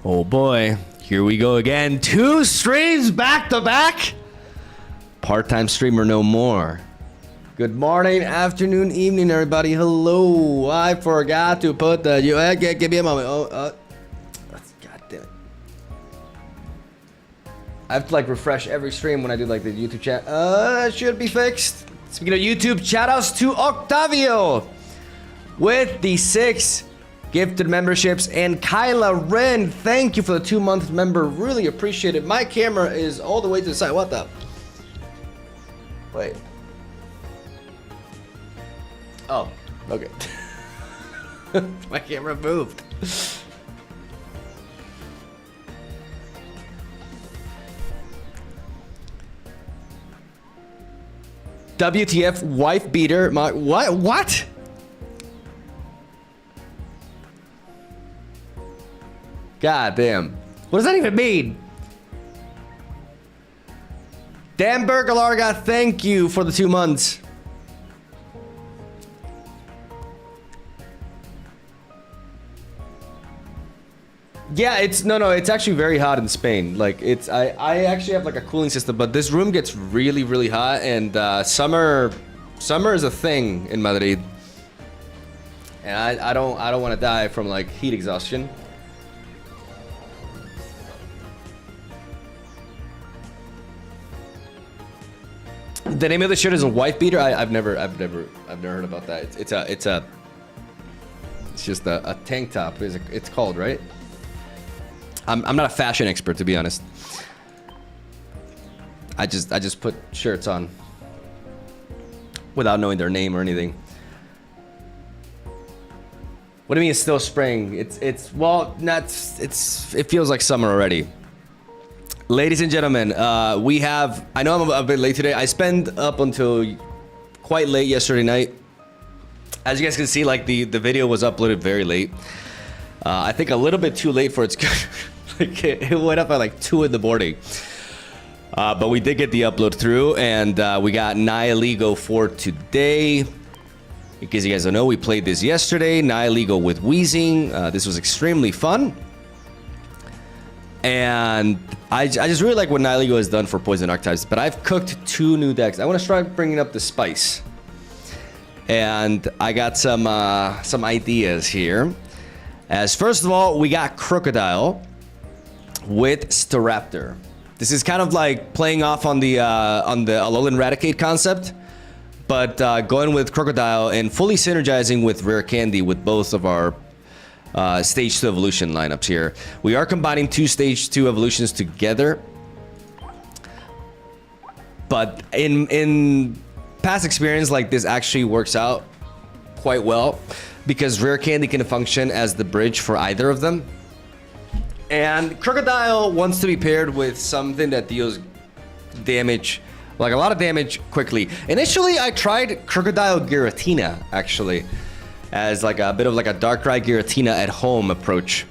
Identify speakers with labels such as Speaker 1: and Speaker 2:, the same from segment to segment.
Speaker 1: Oh boy, here we go again. 2 streams back to back. Part-time streamer no more. Good morning, afternoon, evening, everybody. Hello. I forgot to put the give me a moment. God damn it. I have to like refresh every stream when I do like the YouTube chat. Should be fixed. Speaking of YouTube, shout outs to Octavio with the 6 gifted memberships, and Kyla Wren, thank you for the 2-month member. Really appreciate it. My camera is all the way to the side. What the? Wait. Oh, okay. My camera moved. WTF wife beater. My what? God damn. What does that even mean? Dan Bergalarga, thank you for the 2 months. Yeah, it's it's actually very hot in Spain. Like I actually have like a cooling system, but this room gets really hot, and summer is a thing in Madrid. And I don't want to die from like heat exhaustion. The name of the shirt is a wife beater. I've never heard about that. It's just a tank top. It's called, right? I'm not a fashion expert, to be honest. I just put shirts on without knowing their name or anything. What do you mean it's still spring? It feels like summer already. Ladies and gentlemen, we have, I know I'm a bit late today. I spent up until quite late yesterday night. As you guys can see, like the video was uploaded very late. I think a little bit too late for its like it went up at like 2 in the morning. But we did get the upload through, and we got Nihiligo for today. Because you guys don't know, we played this yesterday, Nihiligo with Wheezing. This was extremely fun. And I just really like what Nihiligo has done for Poison Archetypes, but I've cooked 2 new decks. I want to start bringing up the spice. And I got some ideas here. As first of all, we got Crocodile with Staraptor. This is kind of like playing off on the Alolan Raticate concept, but going with Crocodile and fully synergizing with Rare Candy with both of our Stage 2 evolution lineups here. We are combining 2 Stage 2 evolutions together, but in past experience, like this actually works out quite well because Rare Candy can function as the bridge for either of them. And Crocodile wants to be paired with something that deals damage, like a lot of damage quickly. Initially, I tried Crocodile Giratina, actually, as like a bit of like a Darkrai Giratina at home approach.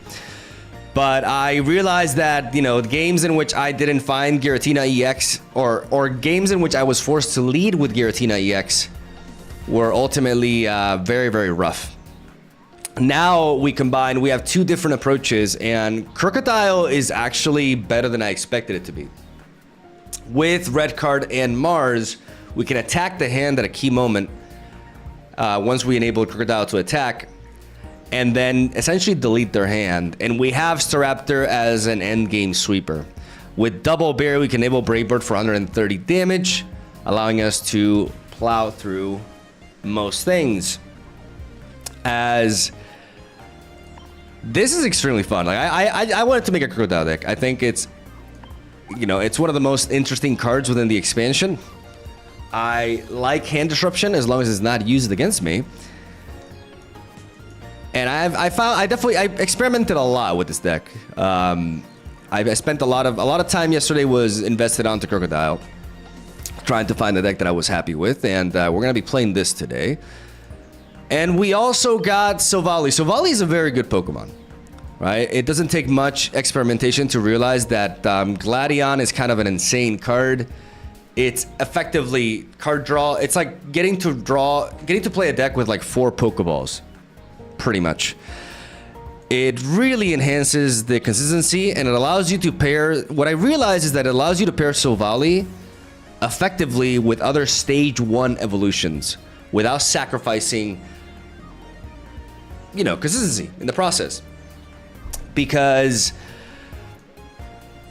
Speaker 1: But I realized that, you know, games in which I didn't find Giratina EX, or games in which I was forced to lead with Giratina EX, were ultimately very rough. Now we have 2 different approaches, and Crocodile is actually better than I expected it to be. With Red Card and Mars, we can attack the hand at a key moment once we enable Crocodile to attack, and then essentially delete their hand. And we have Staraptor as an endgame sweeper. With Double Bear, we can enable Brave Bird for 130 damage, allowing us to plow through most things. As this is extremely fun. Like I wanted to make a Crocodile deck. I think it's, you know, it's one of the most interesting cards within the expansion. I like hand disruption as long as it's not used against me. And I experimented a lot with this deck. I spent a lot of time yesterday was invested onto Crocodile, trying to find a deck that I was happy with, and we're gonna be playing this today. And we also got Silvally. Silvally is a very good Pokemon, right? It doesn't take much experimentation to realize that Gladion is kind of an insane card. It's effectively card draw. It's like getting to play a deck with like 4 Pokeballs, pretty much. it really enhances the consistency, and it allows you to pair. What I realized is that it allows you to pair Silvally effectively with other stage 1 evolutions without sacrificing, you know, consistency in the process, because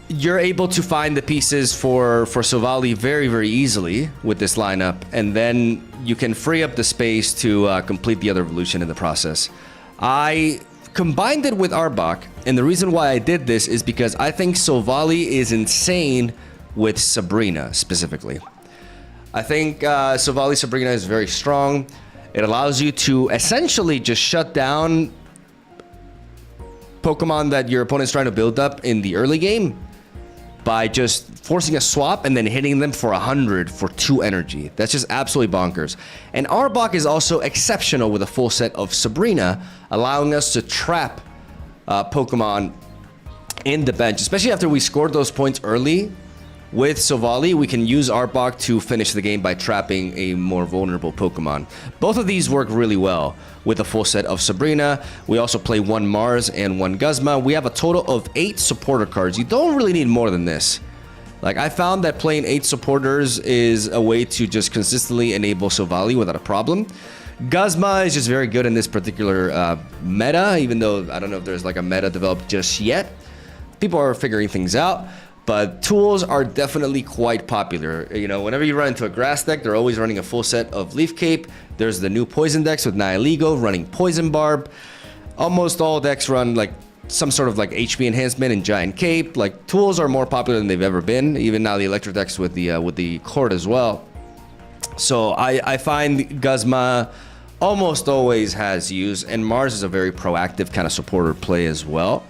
Speaker 1: you're able to find the pieces for Silvally very, very easily with this lineup, and then you can free up the space to complete the other evolution in the process. I combined it with Arbok, and the reason why I did this is because I think Silvally is insane with Sabrina specifically. I think Silvally Sabrina is very strong. It allows you to essentially just shut down Pokemon that your opponent's trying to build up in the early game by just forcing a swap and then hitting them for 100 for 2 energy. That's just absolutely bonkers. And Arbok is also exceptional with a full set of Sabrina, allowing us to trap Pokemon in the bench, especially after we scored those points early. With Silvally, we can use Arbok to finish the game by trapping a more vulnerable Pokemon. Both of these work really well with a full set of Sabrina. We also play 1 Mars and 1 Guzma. We have a total of 8 supporter cards. You don't really need more than this. Like, I found that playing 8 supporters is a way to just consistently enable Silvally without a problem. Guzma is just very good in this particular meta, even though I don't know if there's like a meta developed just yet. People are figuring things out. But tools are definitely quite popular. You know, whenever you run into a grass deck, they're always running a full set of Leaf Cape. There's the new poison decks with Nihilego running Poison Barb. Almost all decks run like some sort of like HP enhancement and Giant Cape. Like, tools are more popular than they've ever been. Even now the electric decks with the Cord as well. So I find Guzma almost always has use, and Mars is a very proactive kind of supporter play as well.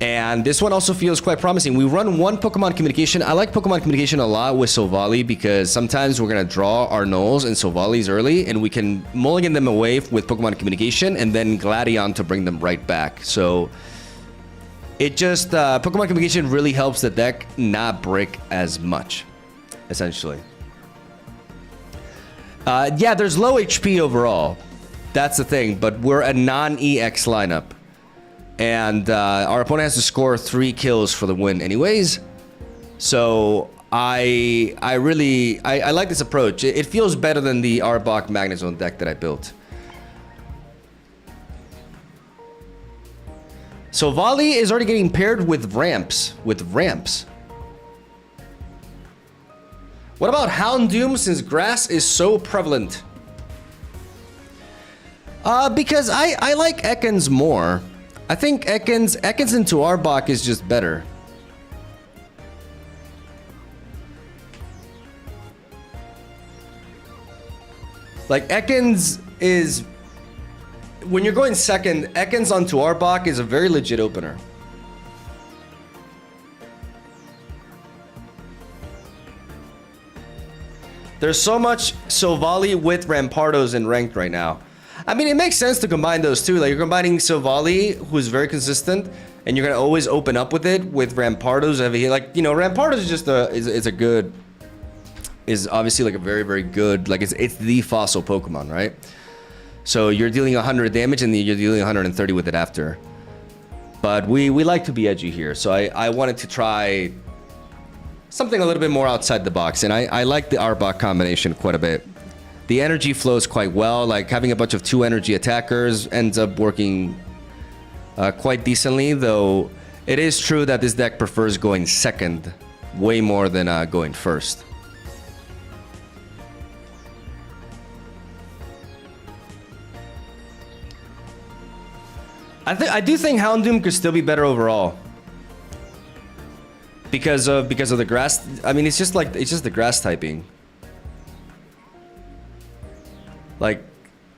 Speaker 1: And this one also feels quite promising. We run 1 Pokemon Communication. I like Pokemon Communication a lot with Silvally because sometimes we're going to draw our Nulls and Silvally's early, and we can mulligan them away with Pokemon Communication and then Gladion to bring them right back. So it just, Pokemon Communication really helps the deck not break as much, essentially. Yeah, there's low HP overall. That's the thing, but we're a non-EX lineup. And our opponent has to score 3 kills for the win anyways. So I like this approach. It feels better than the Arbok Magnezone deck that I built. So Volley is already getting paired with ramps. What about Houndoom, since grass is so prevalent? Because I like Ekans more. I think Ekans into Arbok is just better. Like, Ekans is... When you're going second, Ekans onto Arbok is a very legit opener. There's so much Silvally with Rampardos in ranked right now. I mean, it makes sense to combine those two. Like, you're combining Silvally, who's very consistent, and you're gonna always open up with it with Rampardos. Like, you know, Rampardos is just is obviously like a very, very good, like, it's the fossil Pokemon, right? So you're dealing 100 damage and then you're dealing 130 with it after. But we like to be edgy here, so I wanted to try something a little bit more outside the box, and I like the Arbok combination quite a bit. The energy flows quite well. Like, having a bunch of 2 energy attackers ends up working quite decently, though it is true that this deck prefers going second way more than going first. I do think Houndoom could still be better overall. Because of the grass. I mean, it's just the grass typing. Like,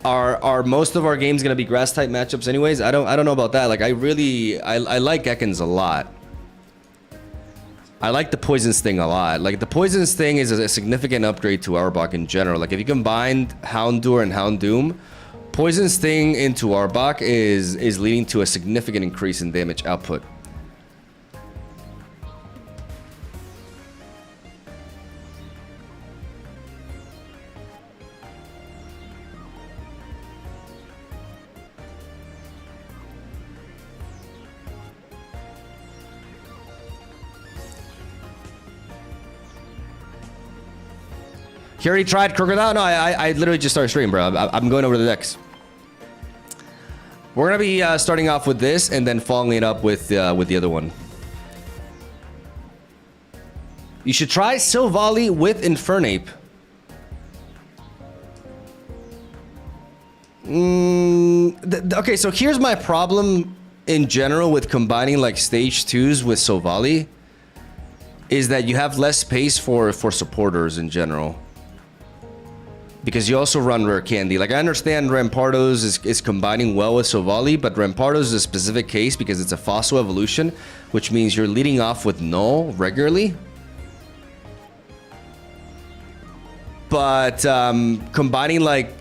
Speaker 1: are most of our games gonna be grass type matchups anyways? I don't know about that. Like, I like Ekans a lot. I like the Poison Sting a lot. Like, the Poison Sting is a significant upgrade to Arbok in general. Like, if you combined Houndour and Houndoom, Poison Sting into Arbok is leading to a significant increase in damage output. He already tried Crocodile? No, I literally just started stream, bro. I'm going over the decks. We're gonna be starting off with this and then following it up with the other one. You should try Silvally with Infernape. Okay, so here's my problem in general with combining like stage 2s with Silvally is that you have less space for supporters in general. Because you also run Rare Candy. Like, I understand Rampardos is combining well with Silvally, but Rampardos is a specific case because it's a fossil evolution, which means you're leading off with Null regularly. But combining like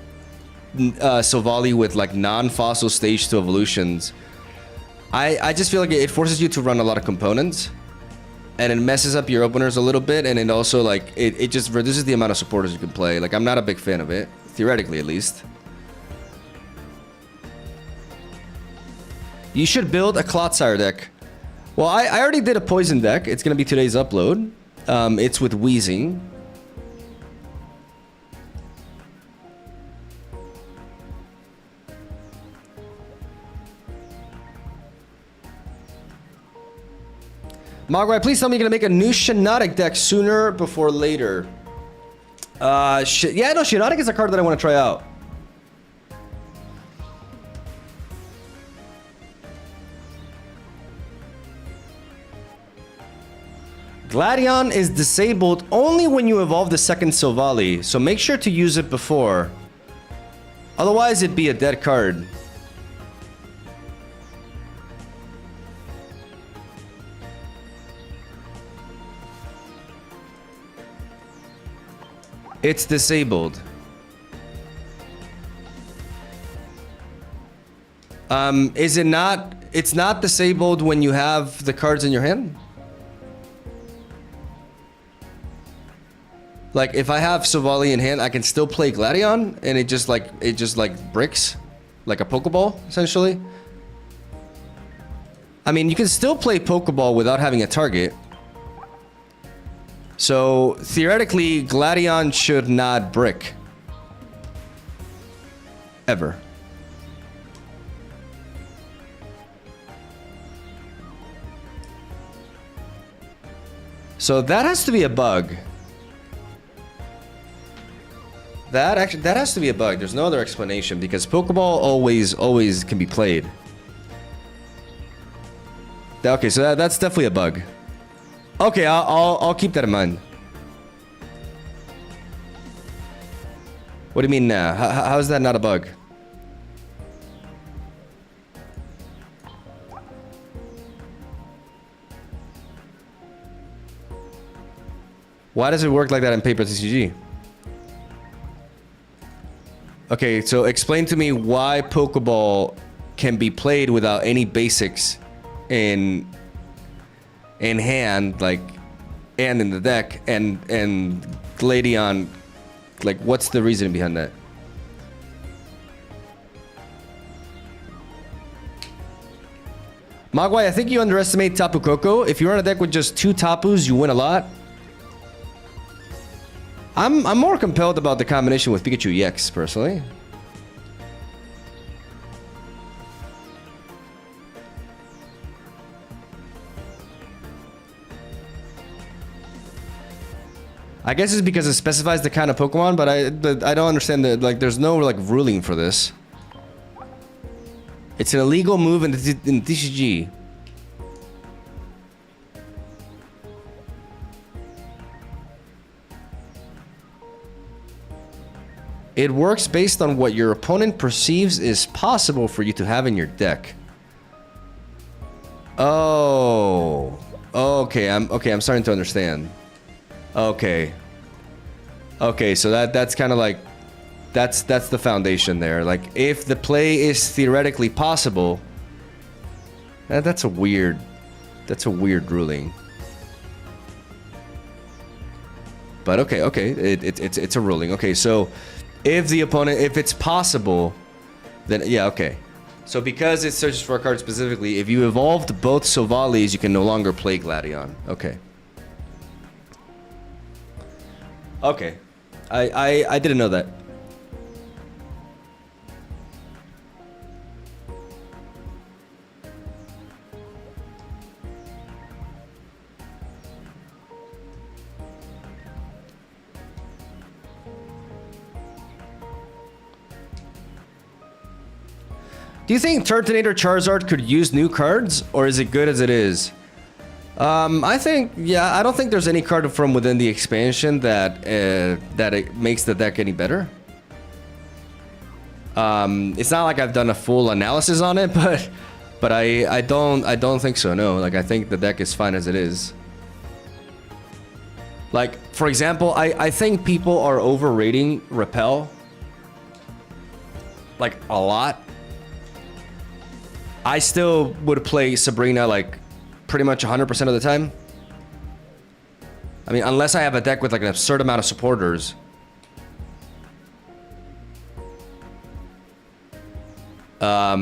Speaker 1: Silvally with like non-fossil stage 2 evolutions, I just feel like it forces you to run a lot of components. And it messes up your openers a little bit, and it also like it just reduces the amount of supporters you can play. Like, I'm not a big fan of it, theoretically at least. You should build a Clotsire deck. Well, I already did a poison deck. It's gonna be today's upload. It's with Wheezing. Mogwai, please tell me you're gonna make a new Shiinotic deck sooner before later. Yeah, no, Shiinotic is a card that I want to try out. Gladion is disabled only when you evolve the second Silvally, so make sure to use it before. Otherwise, it'd be a dead card. It's disabled. Is it not? It's not disabled when you have the cards in your hand? Like, if I have Silvally in hand, I can still play Gladion, and it just like bricks, like a Pokeball, essentially. I mean, you can still play Pokeball without having a target. So, theoretically, Gladion should not brick. Ever. So, that has to be a bug. That has to be a bug. There's no other explanation, because Pokeball always can be played. Okay, so that's definitely a bug. Okay, I'll keep that in mind. What do you mean now? How is that not a bug? Why does it work like that in paper TCG? Okay, so explain to me why Pokeball can be played without any basics in hand, like, and in the deck, and Gladion, like, what's the reason behind that? Mogwai, I think you underestimate Tapu Koko. If you run a deck with just 2 Tapus, you win a lot. I'm more compelled about the combination with Pikachu EX, personally. I guess it's because it specifies the kind of Pokemon, but I don't understand that. Like, there's no like ruling for this. It's an illegal move in TCG. It works based on what your opponent perceives is possible for you to have in your deck. Oh, okay. I'm starting to understand. Okay, so that's kind of like that's the foundation there. Like, if the play is theoretically possible, that's a weird ruling. But okay, it's a ruling. Okay, so if the opponent, if it's possible, then yeah, okay. So because it searches for a card specifically, if you evolved both Silvallys, you can no longer play Gladion. Okay. Okay. I didn't know that. Do you think Turtonator Charizard could use new cards, or is it good as it is? I think, yeah, I don't think there's any card from within the expansion that that it makes the deck any better. It's not like I've done a full analysis on it, but I don't think so. No, like I think the deck is fine as it is. Like for example, I think people are overrating Repel like a lot. I still would play Sabrina like pretty much 100% of the time. I mean, unless I have a deck with like an absurd amount of supporters. I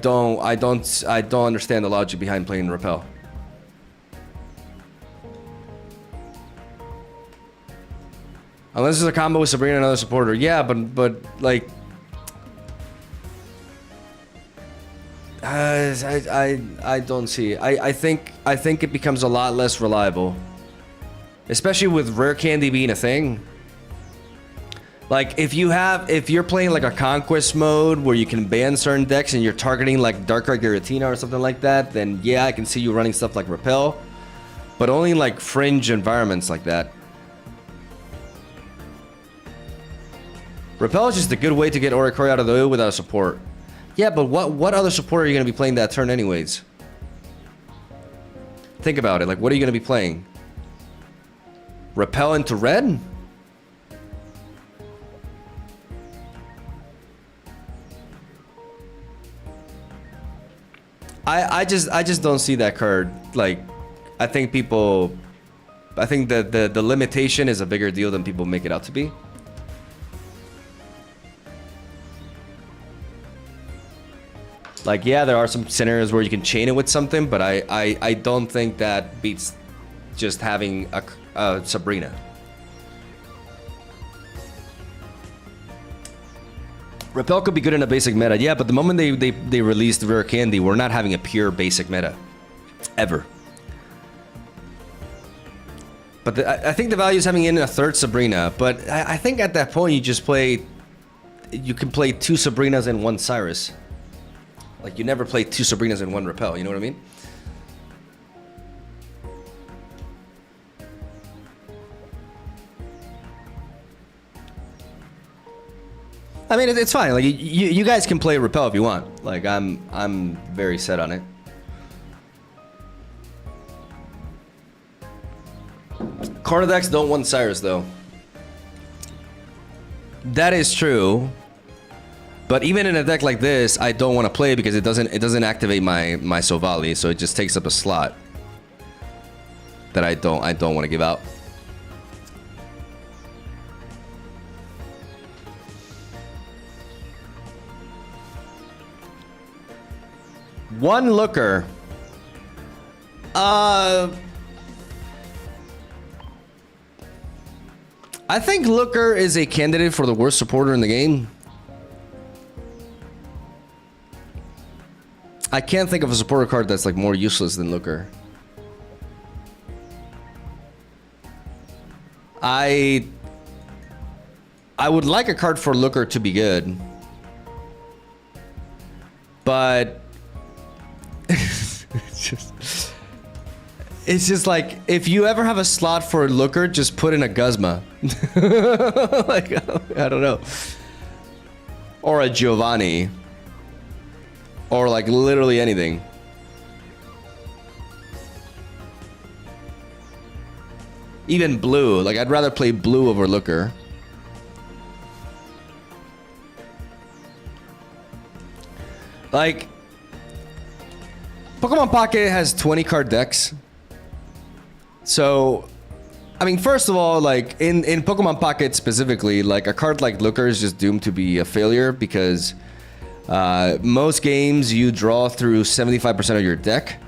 Speaker 1: don't understand the logic behind playing Repel. Unless it's a combo with Sabrina and another supporter. Yeah, but like I don't see. I think it becomes a lot less reliable, especially with rare candy being a thing. Like if you're playing like a conquest mode where you can ban certain decks and you're targeting like Darkrai Giratina or something like that, then yeah, I can see you running stuff like Repel, but only in like fringe environments like that. Repel is just a good way to get Oricorio out of the way without support. Yeah, but what other support are you going to be playing that turn anyways? Think about it. Like, what are you going to be playing? Repel into red? I just don't see that card. Like, I think that the limitation is a bigger deal than people make it out to be. Like, yeah, there are some scenarios where you can chain it with something, but I don't think that beats just having a Sabrina. Repel could be good in a basic meta. Yeah, but the moment they released Rare Candy, we're not having a pure basic meta. Ever. But I think the value is having in a third Sabrina, but I think at that point you can play two Sabrinas and one Cyrus. Like, you never play two Sabrinas and one Repel, you know what I mean? I mean, it's fine. Like, you guys can play Repel if you want. Like, I'm very set on it. Card decks don't want Cyrus, though. That is true. But even in a deck like this, I don't want to play because it doesn't activate my Silvally, so it just takes up a slot that I don't want to give out. One looker. I think Looker is a candidate for the worst supporter in the game. I can't think of a supporter card that's like more useless than Looker. I would like a card for Looker to be good, but it's just like, if you ever have a slot for Looker, just put in a Guzma. Like, I don't know, or a Giovanni. Or like literally anything. Even blue. Like, I'd rather play blue over Looker. Like, Pokemon Pocket has 20 card decks. So, I mean, first of all, like in Pokemon Pocket specifically, like a card like Looker is just doomed to be a failure because most games you draw through 75% of your deck.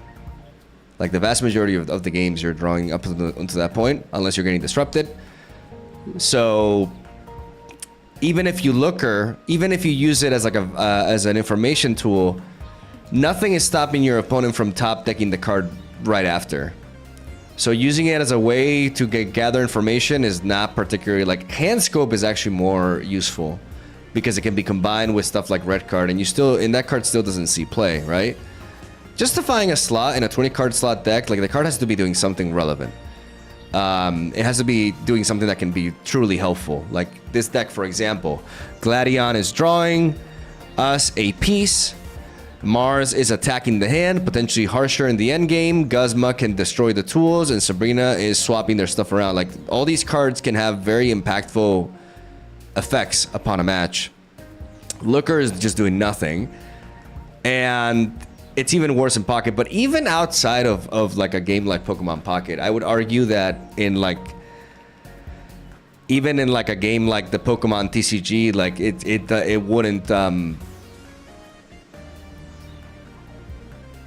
Speaker 1: Like the vast majority of the games you're drawing up until that point, unless you're getting disrupted. So even if you looker, even if you use it as like a as an information tool, nothing is stopping your opponent from top decking the card right after. So using it as a way to gather information is not particularly, like, hand scope is actually more useful because it can be combined with stuff like red card, and you still, and that card still doesn't see play, right? Justifying a slot in a 20 card slot deck, like, the card has to be doing something relevant. It has to be doing something that can be truly helpful. Like this deck, for example, Gladion is drawing us a piece. Mars is attacking the hand, potentially harsher in the end game. Guzma can destroy the tools, and Sabrina is swapping their stuff around. Like, all these cards can have very impactful effects upon a match. Looker is just doing nothing, and it's even worse in Pocket. But even outside of like a game like Pokemon Pocket, I would argue that in like, even in like a game like the Pokemon TCG, like it wouldn't.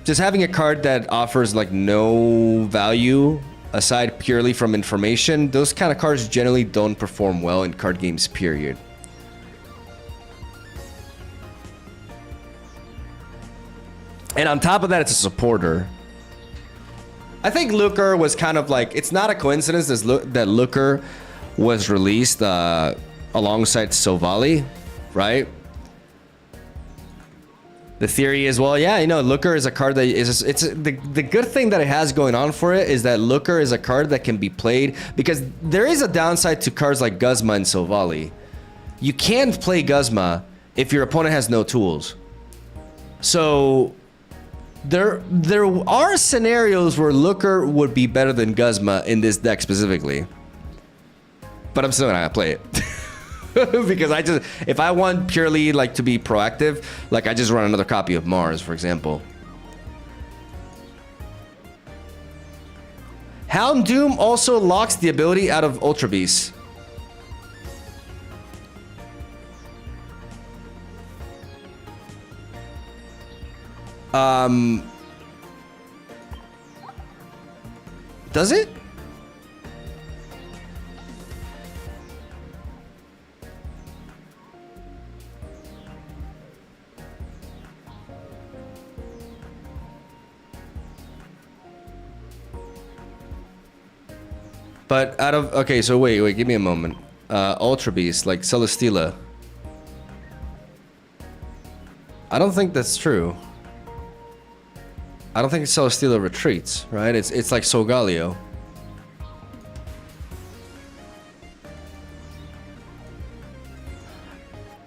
Speaker 1: Just having a card that offers like no value aside purely from information, those kind of cards generally don't perform well in card games, period. And on top of that, it's a supporter. I think Looker was kind of like, it's not a coincidence that Looker was released alongside Silvally, right? The theory is, well, yeah, you know, Looker is a card that is, the good thing that it has going on for it is that Looker is a card that can be played, because there is a downside to cards like Guzma and Silvally. You can't play Guzma if your opponent has no tools. So there are scenarios where Looker would be better than Guzma in this deck specifically. But I'm still not gonna play it. Because I just, if I want purely like to be proactive, like I just run another copy of Mars, for example. Houndoom also locks the ability out of Ultra Beast. Does it? But out of, okay, so wait, give me a moment. Ultra Beast, like Celesteela. I don't think that's true. I don't think Celesteela retreats, right? It's like Solgaleo.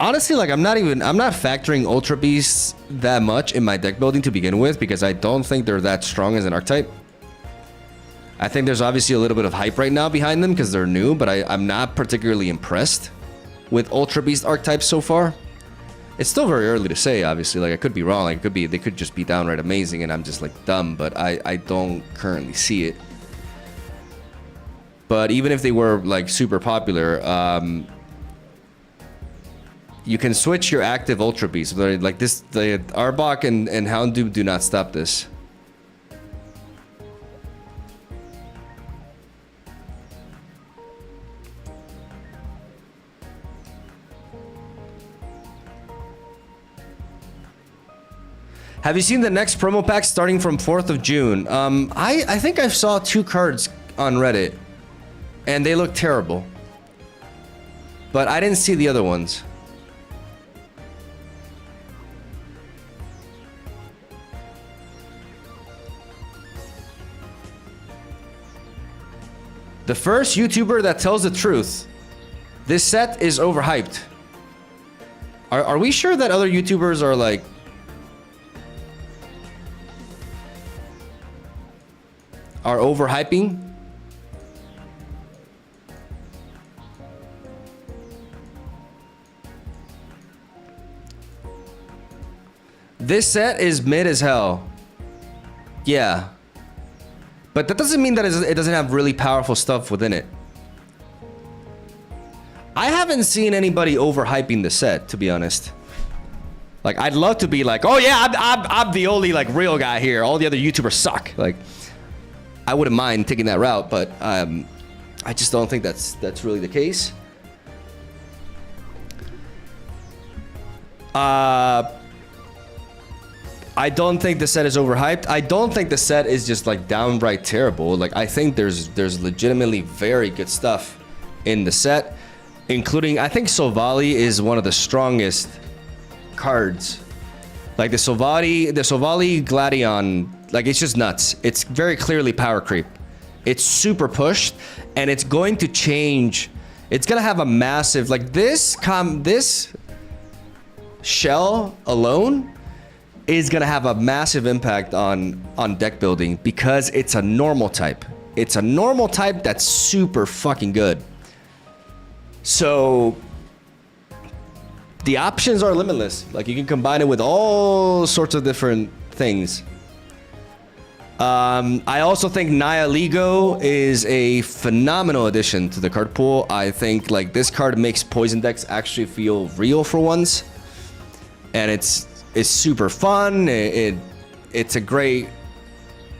Speaker 1: Honestly, like I'm not factoring Ultra Beasts that much in my deck building to begin with, because I don't think they're that strong as an archetype. I think there's obviously a little bit of hype right now behind them because they're new, but I'm not particularly impressed with Ultra Beast archetypes so far. It's still very early to say, obviously. Like, I could be wrong. Like, it could be, they could just be downright amazing and I'm just like dumb, but I don't currently see it. But even if they were like super popular, you can switch your active Ultra Beast. Like this, the Arbok and Houndoom do not stop this. Have you seen the next promo pack starting from 4th of June? I think I saw 2 cards on Reddit, and they look terrible. But I didn't see the other ones. The first YouTuber that tells the truth. This set is overhyped. Are we sure that other YouTubers are like... are overhyping? This set is mid as hell. Yeah. But that doesn't mean that it doesn't have really powerful stuff within it. I haven't seen anybody overhyping the set, to be honest. Like, I'd love to be like, oh yeah, I'm the only like real guy here. All the other YouTubers suck. Like, I wouldn't mind taking that route, but I just don't think that's really the case. I don't think the set is overhyped. I don't think the set is just like downright terrible. Like, I think there's legitimately very good stuff in the set, including, I think Silvally is one of the strongest cards. Like the Silvally Gladion, like, it's just nuts. It's very clearly power creep. It's super pushed, and it's going to change. It's gonna have a massive, like, this shell alone is gonna have a massive impact on deck building, because it's a normal type. It's a normal type that's super fucking good. So the options are limitless. Like, you can combine it with all sorts of different things. I also think Nihiligo is a phenomenal addition to the card pool. I think, like, this card makes poison decks actually feel real for once, and it's super fun. It's a great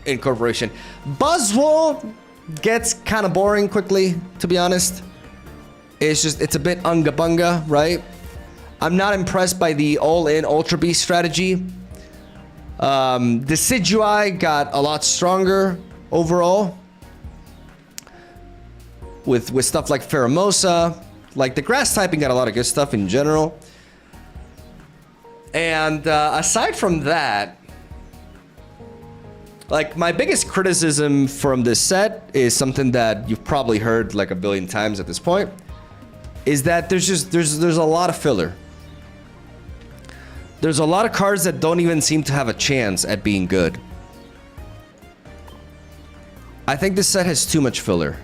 Speaker 1: incorporation. Buzzwole gets kind of boring quickly, to be honest. It's a bit unga bunga, right? I'm not impressed by the all-in Ultra Beast strategy. Decidueye got a lot stronger overall with stuff like Pheromosa. Like, the grass typing got a lot of good stuff in general. And aside from that, like, my biggest criticism from this set is something that you've probably heard like a billion times at this point, is that there's a lot of filler. There's a lot of cards that don't even seem to have a chance at being good. I think this set has too much filler.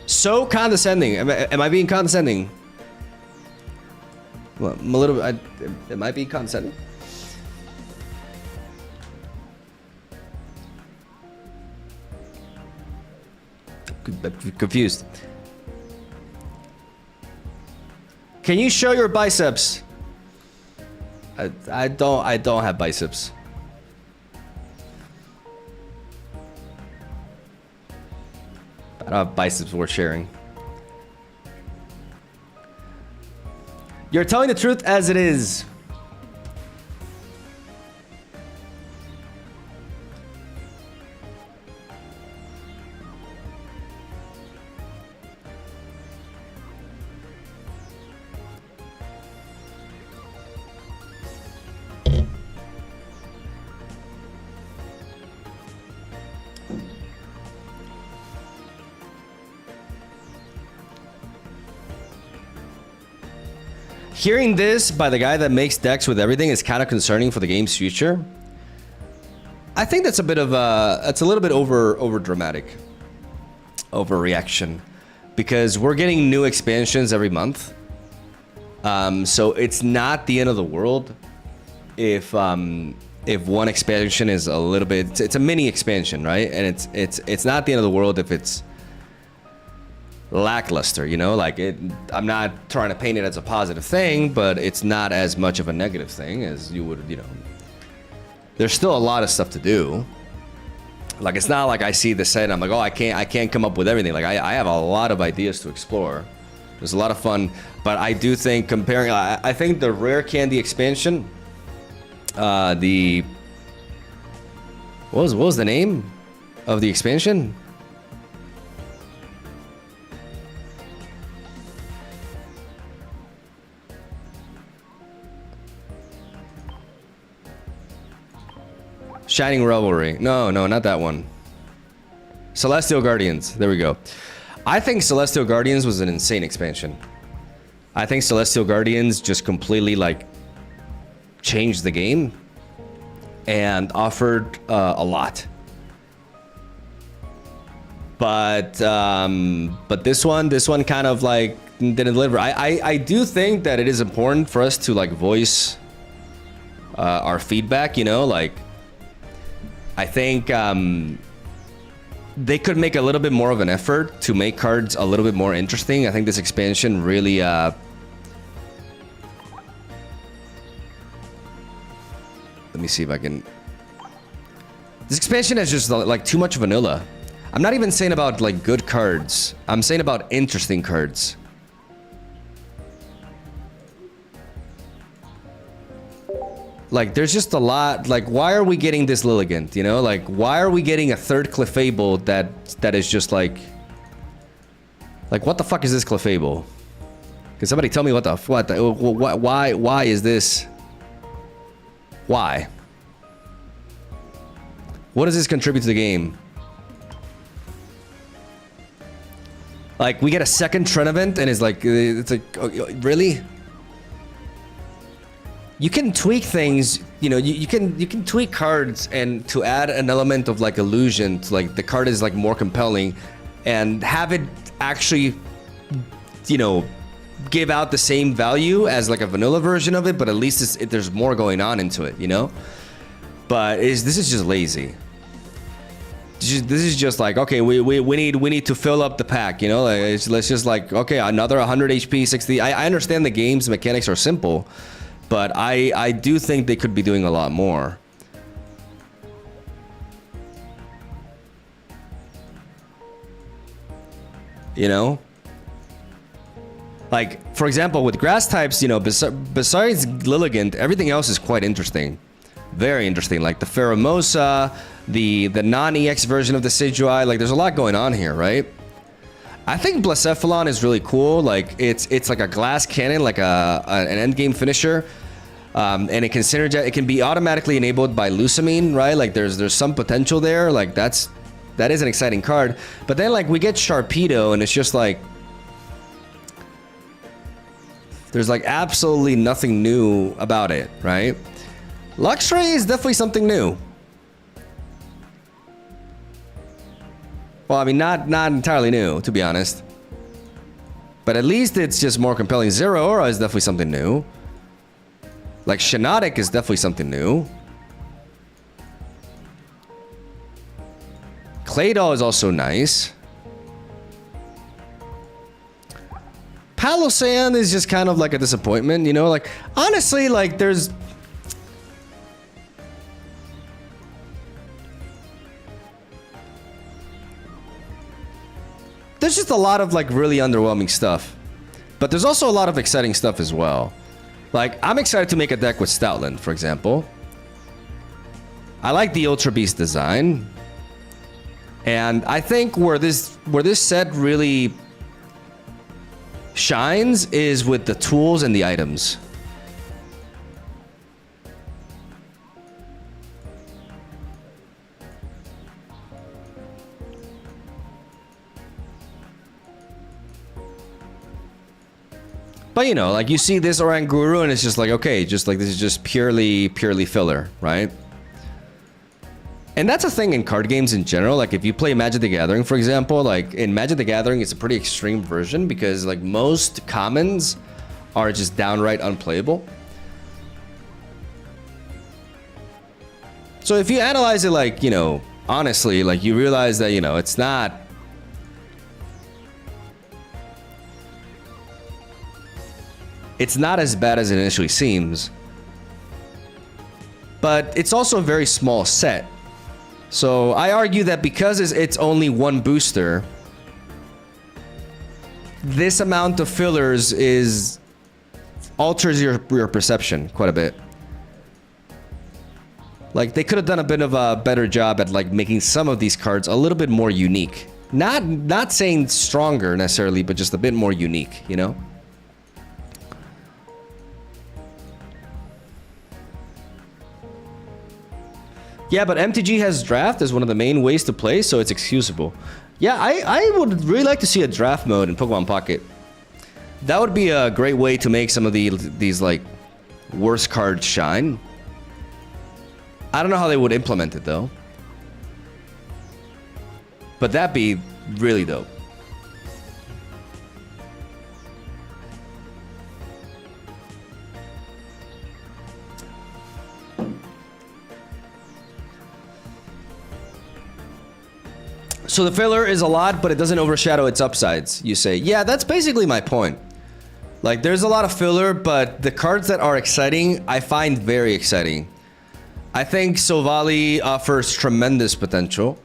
Speaker 1: So condescending. Am I being condescending? Well, I'm a little bit. It might be condescending. Confused. Can you show your biceps? I don't have biceps. I don't have biceps worth sharing. You're telling the truth as it is. Hearing this by the guy that makes decks with everything is kind of concerning for the game's future. I think that's a bit of a, a little bit over dramatic, overreaction, because we're getting new expansions every month. So it's not the end of the world if one expansion is a little bit, it's a mini expansion, right? And it's not the end of the world if it's lackluster, you know, like I'm not trying to paint it as a positive thing, but it's not as much of a negative thing as you would, you know. There's still a lot of stuff to do. Like, it's not like I see the set and I'm like, oh, I can't come up with everything. Like, I have a lot of ideas to explore. There's a lot of fun, but I do think comparing, I think the rare candy expansion, what was the name of the expansion? Shining Revelry. No, not that one. Celestial Guardians. There we go. I think Celestial Guardians was an insane expansion. I think Celestial Guardians just completely, like, changed the game and offered a lot. But this one kind of, like, didn't deliver. I do think that it is important for us to, like, voice our feedback, you know, like, I think they could make a little bit more of an effort to make cards a little bit more interesting. I think this expansion really Let me see if I can. This expansion is just like too much vanilla. I'm not even saying about like good cards. I'm saying about interesting cards. Like, there's just a lot. Like, why are we getting this Lilligant? You know, like, why are we getting a third Clefable that is just like what the fuck is this Clefable? Can somebody tell me why is this? Why? What does this contribute to the game? Like, we get a second trend event and it's like really? You can tweak things, you know, you can tweak cards and to add an element of like illusion to like the card is like more compelling and have it actually, you know, give out the same value as like a vanilla version of it, but at least there's more going on into it, you know? But this is just lazy. This is just like, okay, we need to fill up the pack, you know? Like, let's just like, okay, another 100 HP, 60. I understand the game's mechanics are simple, but I do think they could be doing a lot more. You know? Like, for example, with grass types, you know, besides Lilligant, everything else is quite interesting. Very interesting. Like the Pheromosa, the non-EX version of the Decidueye, like there's a lot going on here, right? I think Blacephalon is really cool. Like it's like a glass cannon, like an end game finisher. And it can synergize, it can be automatically enabled by Lusamine, right? Like there's some potential there. Like that is an exciting card. But then like we get Sharpedo and it's just like there's like absolutely nothing new about it, right? Luxray is definitely something new. Well, I mean, not entirely new, to be honest. But at least it's just more compelling. Zeraora is definitely something new. Like, Shiinotic is definitely something new. Claydol is also nice. Palossand is just kind of like a disappointment, you know? Like, honestly, like, there's just a lot of like really underwhelming stuff. But there's also a lot of exciting stuff as well. Like, I'm excited to make a deck with Stoutland, for example. I like the Ultra Beast design. And I think where this set really shines is with the tools and the items. But you know, like you see this Oranguru and it's just like, okay, just like this is just purely filler, right? And that's a thing in card games in general. Like if you play Magic the Gathering, for example, like in Magic the Gathering, it's a pretty extreme version because like most commons are just downright unplayable. So if you analyze it like, you know, honestly, like you realize that, you know, it's not as bad as it initially seems. But it's also a very small set. So I argue that because it's only one booster, this amount of fillers alters your perception quite a bit. Like they could have done a bit of a better job at like making some of these cards a little bit more unique. Not saying stronger necessarily, but just a bit more unique, you know? Yeah, but MTG has draft as one of the main ways to play, so it's excusable. Yeah, I would really like to see a draft mode in Pokemon Pocket. That would be a great way to make some of these like worst cards shine. I don't know how they would implement it though. But that'd be really dope. So the filler is a lot, but it doesn't overshadow its upsides, you say. Yeah, that's basically my point. Like, there's a lot of filler, but the cards that are exciting, I find very exciting. I think Silvally offers tremendous potential.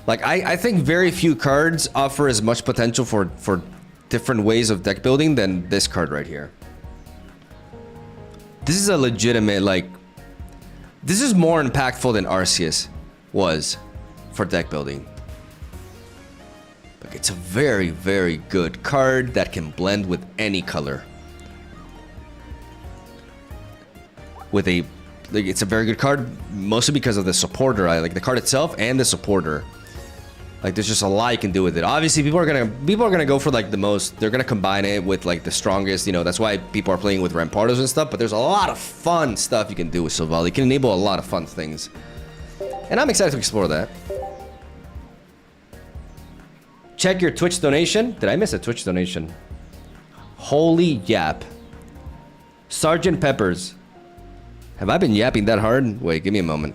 Speaker 1: Like, I think very few cards offer as much potential for different ways of deck building than this card right here. This is a legitimate, like, this is more impactful than Arceus was for deck building. Like, it's a very, very good card that can blend with any color. With a, like, it's a very good card, mostly because of the supporter. I like the card itself and the supporter. Like, there's just a lot you can do with it. Obviously, people are gonna go for like the most. They're gonna combine it with like the strongest. You know, that's why people are playing with Rampardos and stuff. But there's a lot of fun stuff you can do with Silvally. You can enable a lot of fun things, and I'm excited to explore that. Check your Twitch donation. Did I miss a Twitch donation? Holy yap. Sergeant Peppers. Have I been yapping that hard? Wait, give me a moment.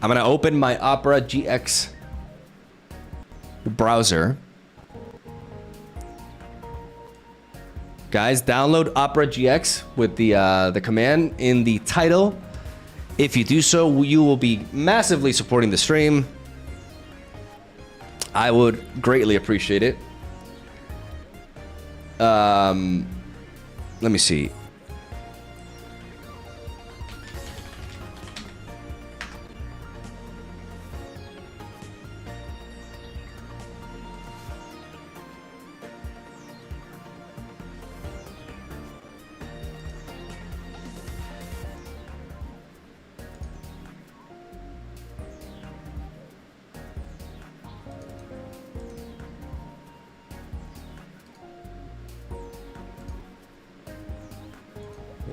Speaker 1: I'm gonna open my Opera GX browser. Guys, download Opera GX with the command in the title. If you do so, you will be massively supporting the stream. I would greatly appreciate it. Let me see.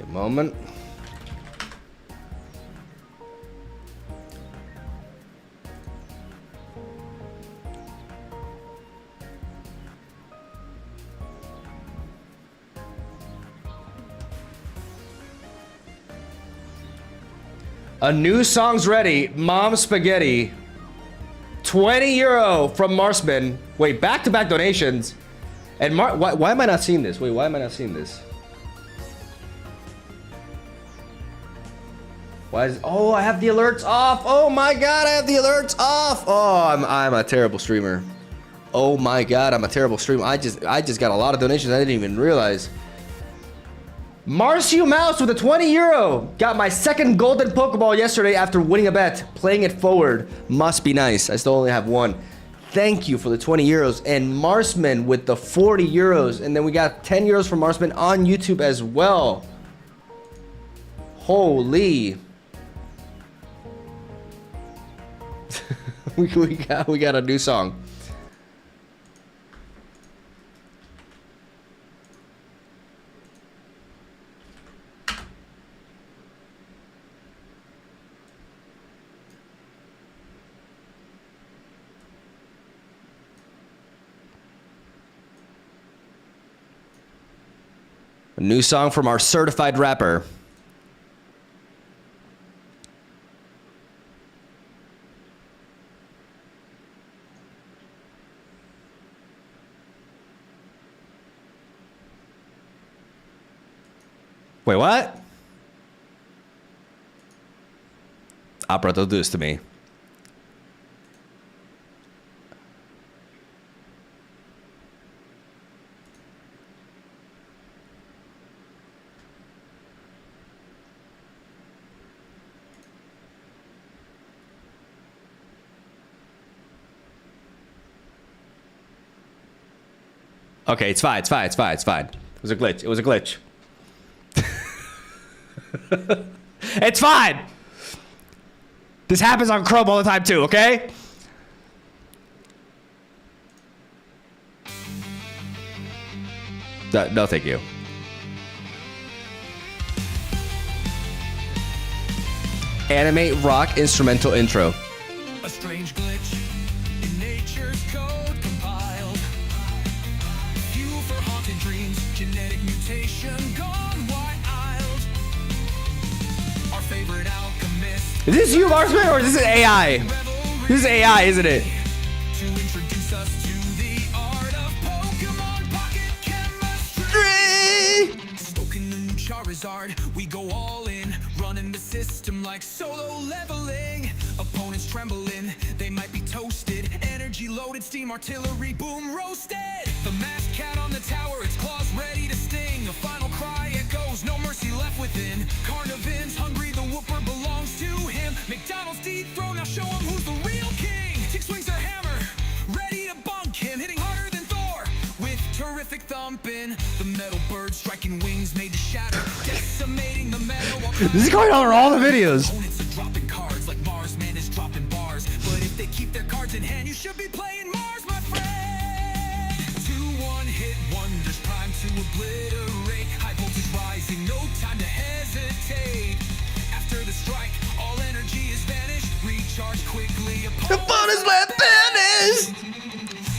Speaker 1: Moment. A new song's ready. Mom Spaghetti. 20 euro from Marsman. Wait, back-to-back donations. And why am I not seeing this? Wait, why am I not seeing this? Why is, oh, I have the alerts off. Oh my god, I have the alerts off. Oh, I'm a terrible streamer. Oh my god, I'm a terrible streamer. I just got a lot of donations I didn't even realize. Marcio Mouse with a 20 euro. Got my second golden Pokeball yesterday after winning a bet. Playing it forward. Must be nice. I still only have one. Thank you for the 20 euros. And Marsman with the 40 euros. And then we got 10 euros from Marsman on YouTube as well. Holy. we got a new song. A new song from our certified rapper. Wait, what? Opera, don't do this to me. Okay, it's fine, it's fine, it's fine, it's fine. It was a glitch, it was a glitch. It's fine! This happens on Chrome all the time too, okay? No, thank you. Animate rock instrumental intro.
Speaker 2: A strange glitch in nature's code compiled. Fuel for haunted dreams, genetic mutation gone wild. Our favorite alchemist.
Speaker 1: Is this you, Marsman, or is this AI? This is AI, isn't it?
Speaker 2: To introduce us to the art of Pokemon pocket chemistry. Stoking the new char Charizard. We go all in, running the system like solo leveling. Opponents trembling, they might be toasted. Energy loaded, steam artillery, boom roasted. The masked cat on the tower, its claws ready to sting. A final cry echoes, no mercy left within. Carnivin's hungry, the whooper belongs to him. McDonald's dethrone, now show him who's the real king. Tick swings her hammer, ready to bunk him, hitting harder than Thor with terrific thumping. The metal bird striking wings made to shatter, decimating the metal.
Speaker 1: This is going on in all the videos.
Speaker 2: Opponents are dropping cards like Mars Man is dropping bars. But if they keep their cards in hand, you should be playing Mars, my friend. 2 1-hit wonders, prime to obliterate. High voltage rising, no time to hesitate. After the strike, all energy is vanished. Recharge quickly.
Speaker 1: Opponents let vanish.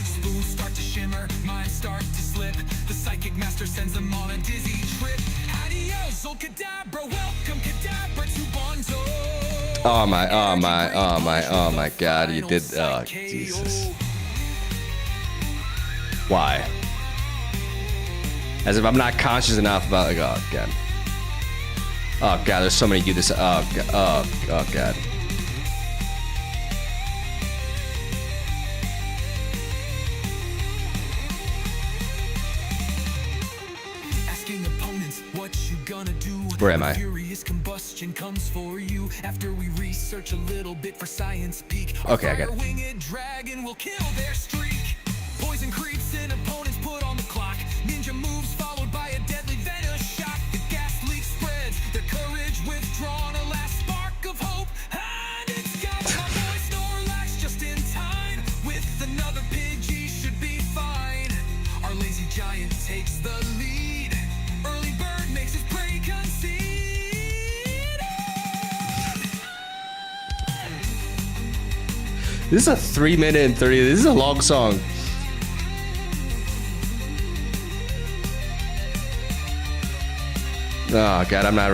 Speaker 2: Spoons start to shimmer, minds start to slip. The psychic master sends them on a dizzy trip. Adios, old Kadabra, welcome Kadabra to Bonzo.
Speaker 1: Oh my God, you did, oh, Jesus. Why? As if I'm not conscious enough about, like, oh God. Oh God, there's so many you this, oh God, oh God.
Speaker 2: Asking opponents what you gonna do.
Speaker 1: Where am I?
Speaker 2: Furious combustion comes for you after we research a little bit for Science Peak.
Speaker 1: Okay, I got it.
Speaker 2: Winged dragon will kill their streak. Poison creeps in, opponents put on the clock. Ninja moves followed by a deadly venom shock. The gas leak spreads, their courage withdrawn. A last spark of hope, and it's got my boy Snorlax just in time. With another Pidgey should be fine. Our lazy giant takes the lead. Early bird makes his prey concede.
Speaker 1: This is a 3 minute and 30, this is a long song. Oh God, I'm not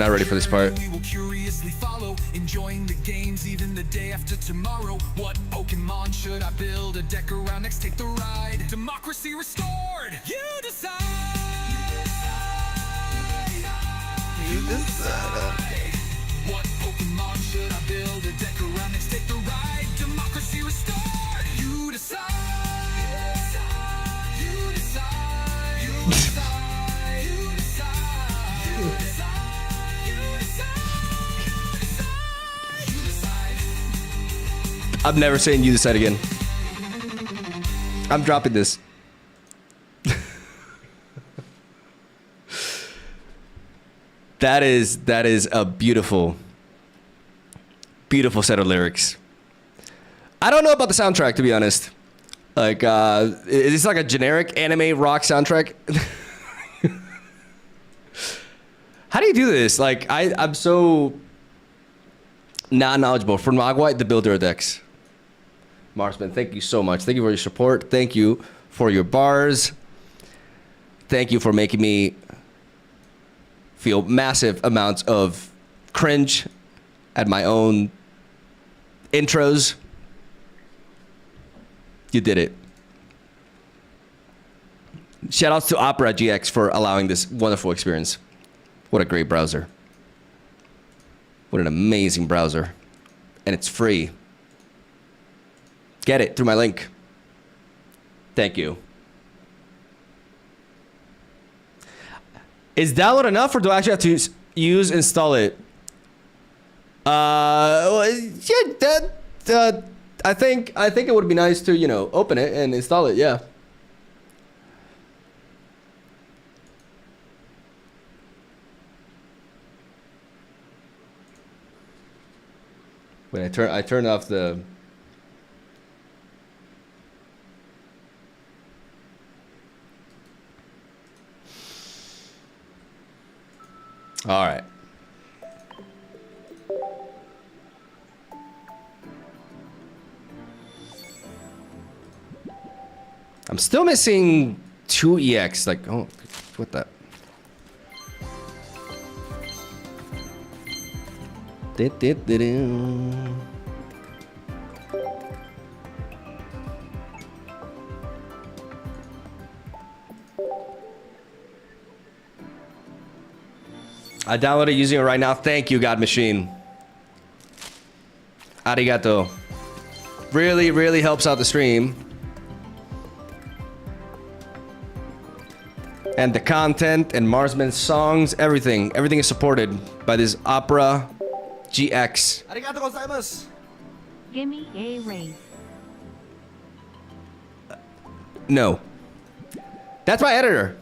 Speaker 1: ready for this part.
Speaker 2: We will curiously follow, enjoying the games even the day after tomorrow. What Pokemon should I build a deck around next? Take the ride. Democracy restored. You decide. You decide. What Pokemon should I build a deck around next? Take the ride. Democracy restored. You decide. You decide. You decide.
Speaker 1: I'm never saying you decide again. I'm dropping this. That is a beautiful set of lyrics. I don't know about the soundtrack, to be honest. Like, is this like a generic anime rock soundtrack? How do you do this? Like, I'm so not knowledgeable. For Mogwai, the builder of decks. Marsman, thank you so much. Thank you for your support. Thank you for your bars. Thank you for making me feel massive amounts of cringe at my own intros. You did it. Shout outs to Opera GX for allowing this wonderful experience. What a great browser. What an amazing browser. And it's free. Get it through my link. Thank you. Is download enough, or do I actually have to install it? Yeah, I think it would be nice to, you know, open it and install it. Yeah. When I turn off the. All right. I'm still missing 2 EX. Like, oh, what the? I downloaded using it right now. Thank you, God Machine. Arigato. Really, really helps out the stream. And the content and Marsman's songs, everything. Everything is supported by this Opera GX.
Speaker 3: Arigato gozaimasu.
Speaker 4: Gimme a raise.
Speaker 1: No. That's my editor.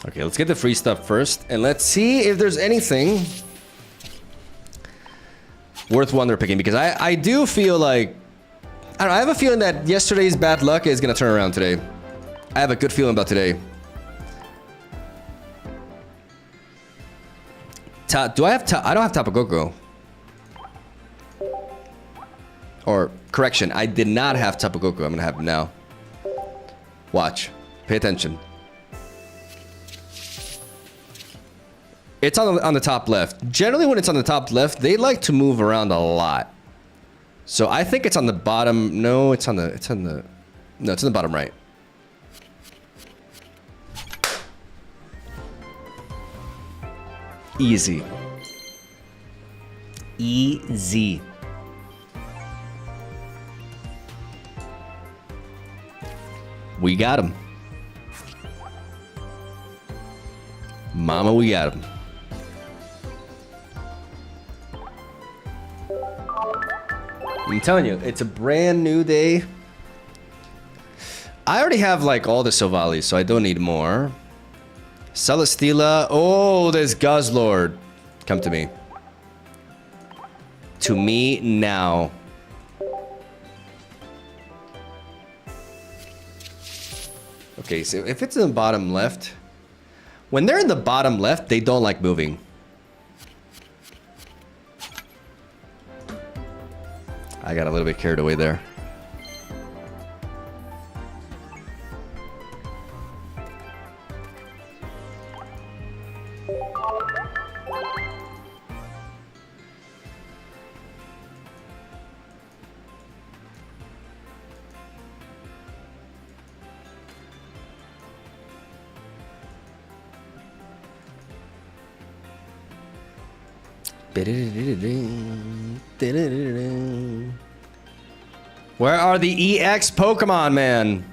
Speaker 1: Okay, let's get the free stuff first, and let's see if there's anything worth wonder picking, because I do feel like, I don't know, I have a feeling that yesterday's bad luck is gonna turn around today. I have a good feeling about today. Do I have I don't have Tapu Koko. Or, correction, I did not have Tapu Koko. I'm gonna have it now. Watch. Pay attention. It's on the top left. Generally, when it's on the top left, they like to move around a lot. So I think it's on the bottom. No, it's on the bottom right. Easy. Easy. We got him. Mama, we got him. I'm telling you, it's a brand new day. I already have like all the Silvally, so I don't need more. Celesteela. Oh, there's Guzzlord. Come to me. To me now. Okay, so if it's in the bottom left, when they're in the bottom left, they don't like moving. I got a little bit carried away there. Where are the EX Pokemon, man?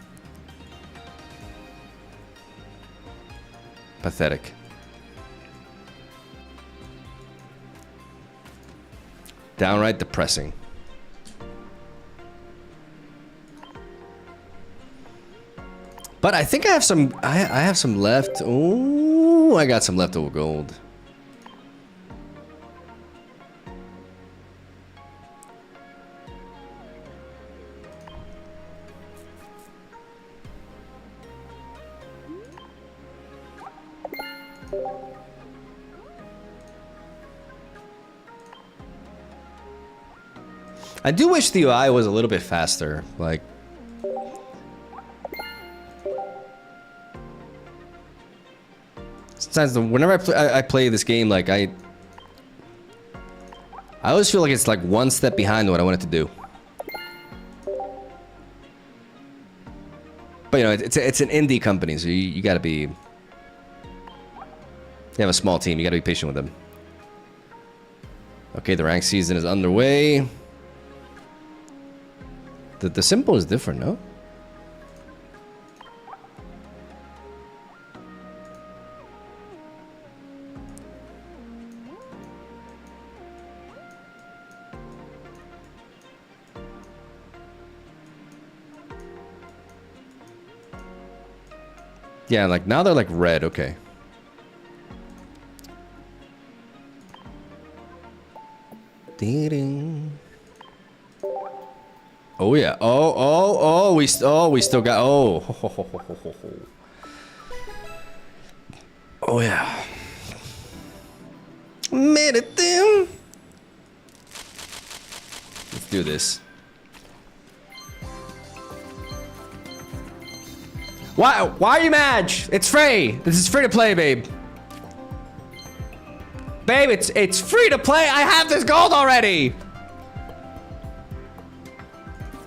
Speaker 1: Pathetic. Downright depressing. But I think I have some. I have some left. Ooh, I got some leftover gold. I do wish the UI was a little bit faster, like... Sometimes, whenever I play this game, like, I always feel like it's like one step behind what I want it to do. But, you know, it's an indie company, so you gotta be... You have a small team, you gotta be patient with them. Okay, the rank season is underway. The symbol is different, no? Yeah, like now they're like red, okay. Ding. Oh yeah. Oh, we still got Oh yeah. Made it through. Let's do this. Why are you mad? It's free. This is free to play, babe. Babe, it's free to play. I have this gold already.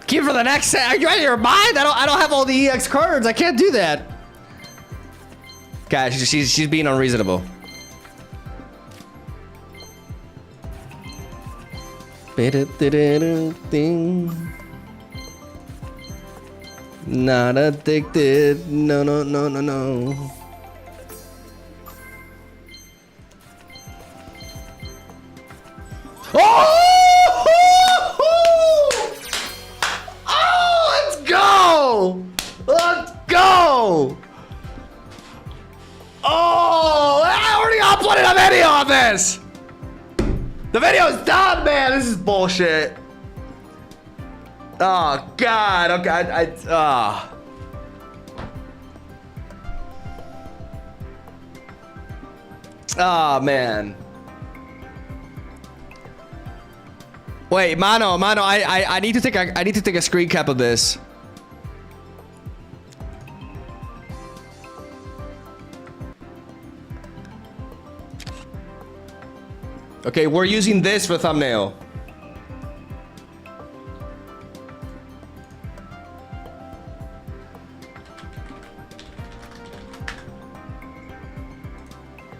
Speaker 1: Keep it for the next set. Are you out of your mind? I don't have all the EX cards. I can't do that. Guys, she's being unreasonable. Not addicted. No, no, no, no, no. Oh! Oh, let's go! Let's go! Oh, I already uploaded a video on this! The video's done, man! This is bullshit. Oh, God. Okay, Oh, man. Wait, Mano, I need to take a screen cap of this. Okay, we're using this for thumbnail.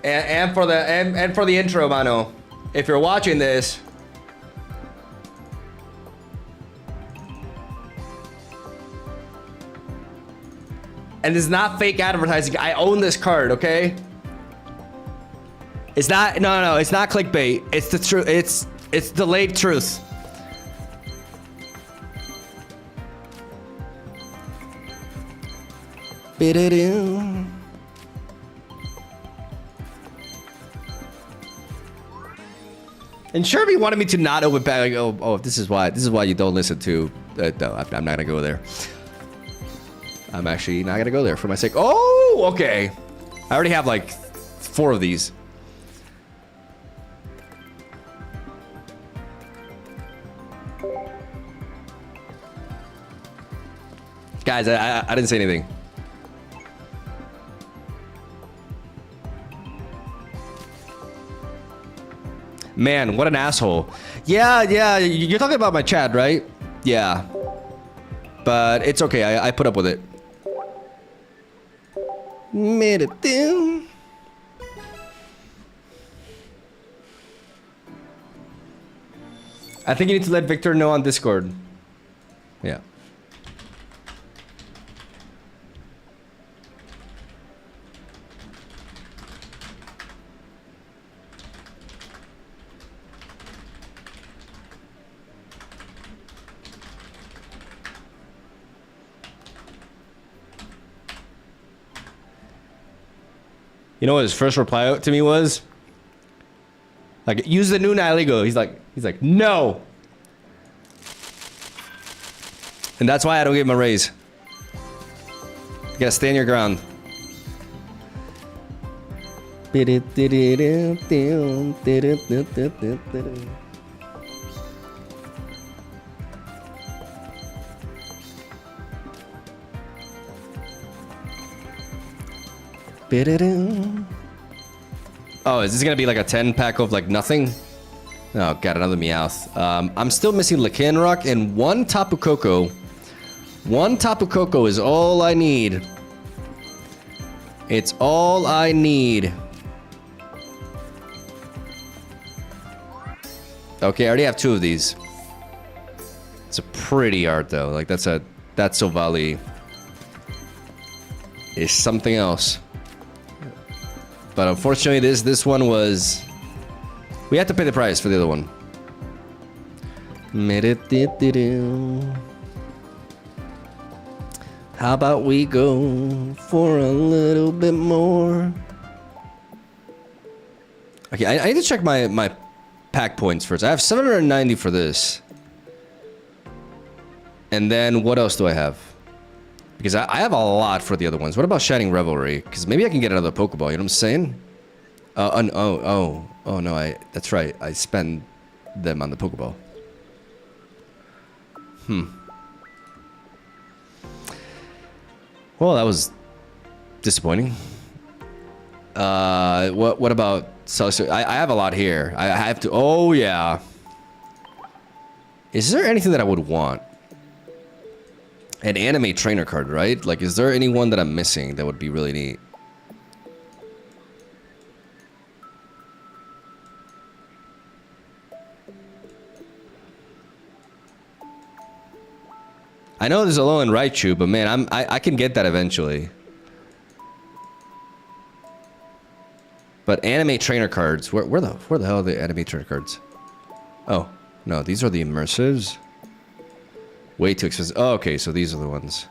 Speaker 1: And for the intro, Mano. If you're watching this. And it's not fake advertising. I own this card, okay? It's not. No. It's not clickbait. It's the truth. It's delayed truth. And Sherby wanted me to not open back. Like, oh, this is why you don't listen to. No, I'm not gonna go there. I'm actually not gonna go there for my sake. Oh, okay. I already have like 4 of these. Guys, I didn't say anything. Man, what an asshole. Yeah, you're talking about my chat, right? Yeah. But it's okay, I put up with it. Made it through. I think you need to let Victor know on Discord. Yeah. You know what his first reply to me was? Like, use the new Nihiligo. He's like, no. And that's why I don't give him a raise. You gotta stand your ground. Oh, is this gonna be like a 10 pack of like nothing? Oh, got another Meowth. I'm still missing Lycanroc and 1 Tapu Koko. 1 Tapu Koko is all I need. It's all I need. Okay, I already have 2 of these. It's a pretty art though. Like that Silvally is something else. But unfortunately, this one was... We had to pay the price for the other one. How about we go for a little bit more? Okay, I need to check my pack points first. I have 790 for this. And then what else do I have? Because I have a lot for the other ones. What about Shining Revelry? Because maybe I can get another Pokeball, you know what I'm saying? Oh no! That's right. I spend them on the Pokeball. Well, that was disappointing. What about I have a lot here. I have to. Oh yeah. Is there anything that I would want? An anime trainer card, right? Like, is there anyone that I'm missing that would be really neat? I know there's a low in Raichu, but man, I can get that eventually. But anime trainer cards, where the hell are the anime trainer cards? Oh, no, these are the immersives. Way too expensive. Oh, okay, so these are the ones.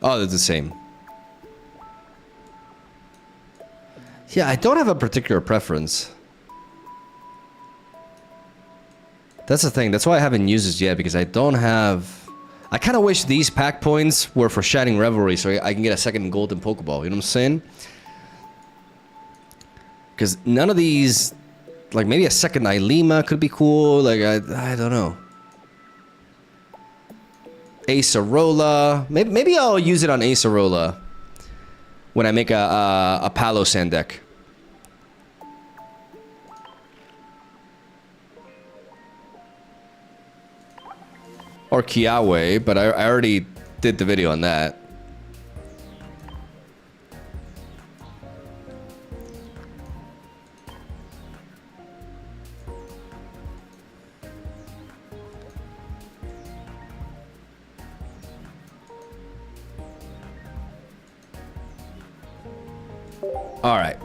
Speaker 1: Oh, they're the same. Yeah, I don't have a particular preference. That's the thing. That's why I haven't used this yet, because I don't have... I kind of wish these pack points were for Shining Revelry, so I can get a second golden Pokeball. You know what I'm saying? Because none of these... Like, maybe a second Ilema could be cool. Like, I don't know. Acerola. Maybe I'll use it on Acerola when I make a Palo Sand deck. Or Kiawe, but I already did the video on that. All right.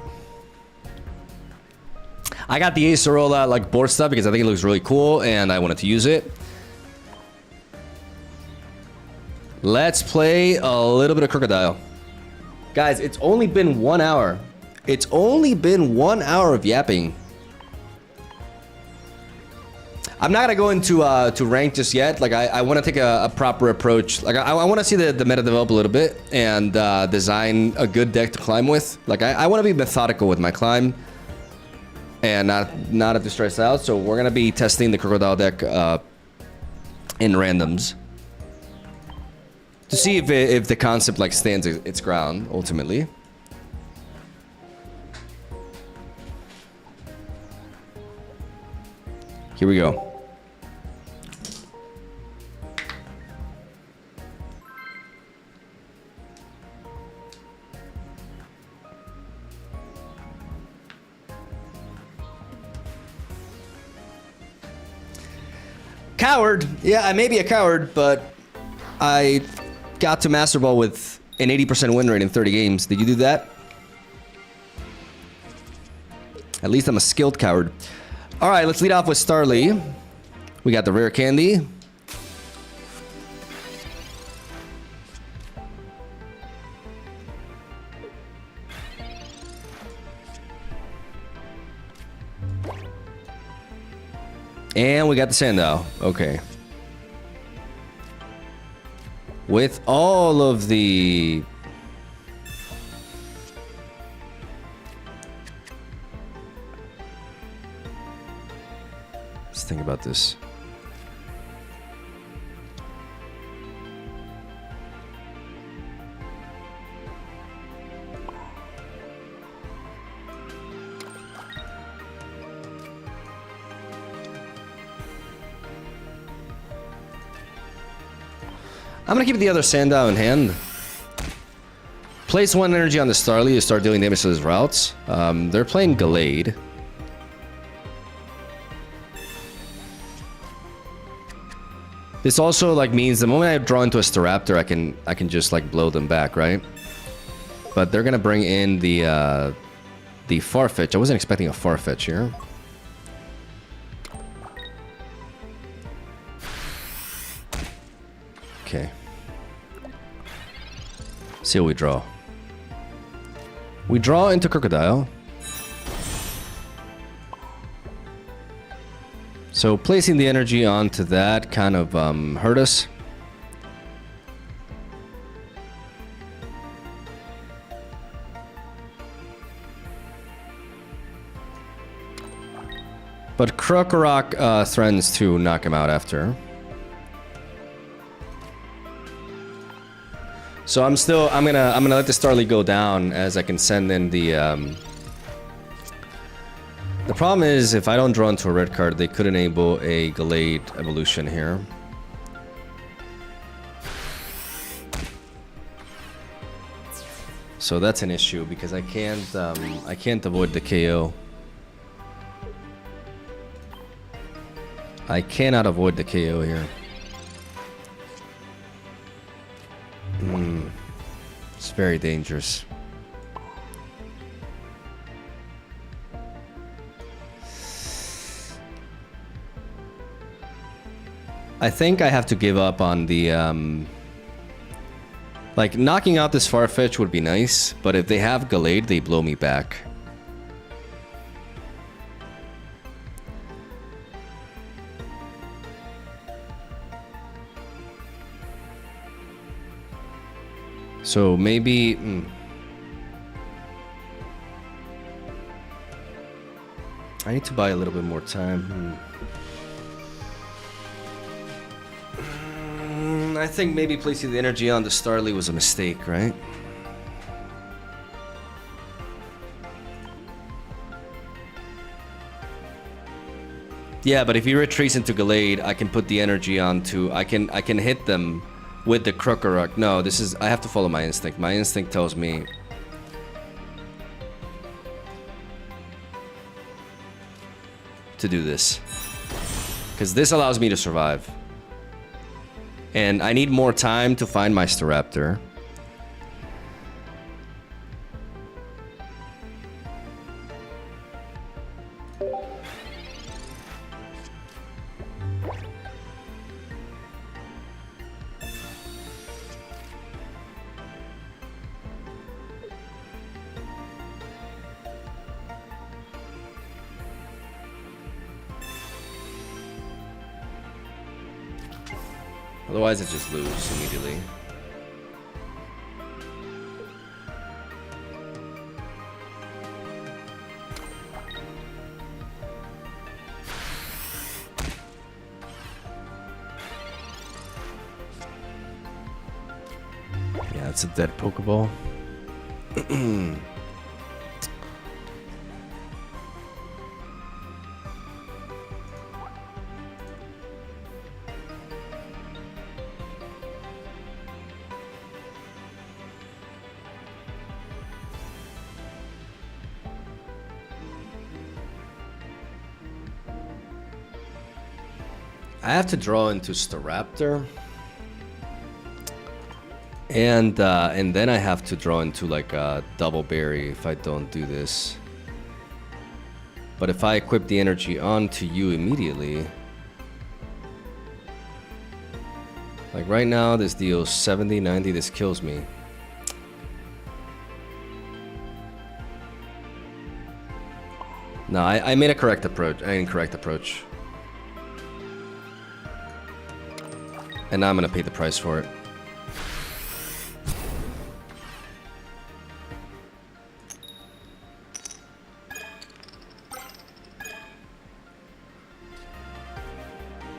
Speaker 1: I got the Acerola like board stuff because I think it looks really cool and I wanted to use it. Let's play a little bit of Crocodile. Guys, it's only been 1 hour. It's only been 1 hour of yapping. I'm not gonna go into to rank just yet. Like I want to take a proper approach. Like I want to see the meta develop a little bit and design a good deck to climb with. Like I want to be methodical with my climb and not have to stress out. So we're gonna be testing the Crocodile deck in randoms to see if the concept like stands its ground ultimately. Here we go. Coward. Yeah, I may be a coward, but I got to Master Ball with an 80% win rate in 30 games. Did you do that? At least I'm a skilled coward. All right, let's lead off with Starly. We got the rare candy. And we got the Sandile. Okay. With all of the... Let's think about this. I'm gonna keep the other Sandile in hand. Place 1 energy on the Starly to start dealing damage to his routes. They're playing Glade. This also like means the moment I draw into a Staraptor, I can just like blow them back, right? But they're gonna bring in the Farfetch. I wasn't expecting a Farfetch here. Okay. See what we draw. We draw into Crocodile. So placing the energy onto that kind of hurt us. But Crocodile threatens to knock him out after. So I'm gonna let the Starly go down as I can send in the problem is if I don't draw into a red card, they could enable a Glade evolution here. So that's an issue because I can't avoid the KO. I cannot avoid the KO here. It's very dangerous. I think I have to give up on the like knocking out this Farfetch would be nice, but if they have Glade, they blow me back. So maybe I need to buy a little bit more time. I think maybe placing the energy on the Starly was a mistake, right? Yeah, but if he retreats into Glade, I can put the energy onto. I can hit them with the Crocodile. No, this is. I have to follow my instinct. My instinct tells me to do this because this allows me to survive. And I need more time to find my Staraptor. Otherwise, I just lose immediately. Yeah, it's a dead Pokeball. I have to draw into Staraptor, and then I have to draw into like a double berry if I don't do this. But if I equip the energy onto you immediately, like right now, this deals 70, 90. This kills me. No, I made a correct approach. An incorrect approach. And now I'm gonna pay the price for it.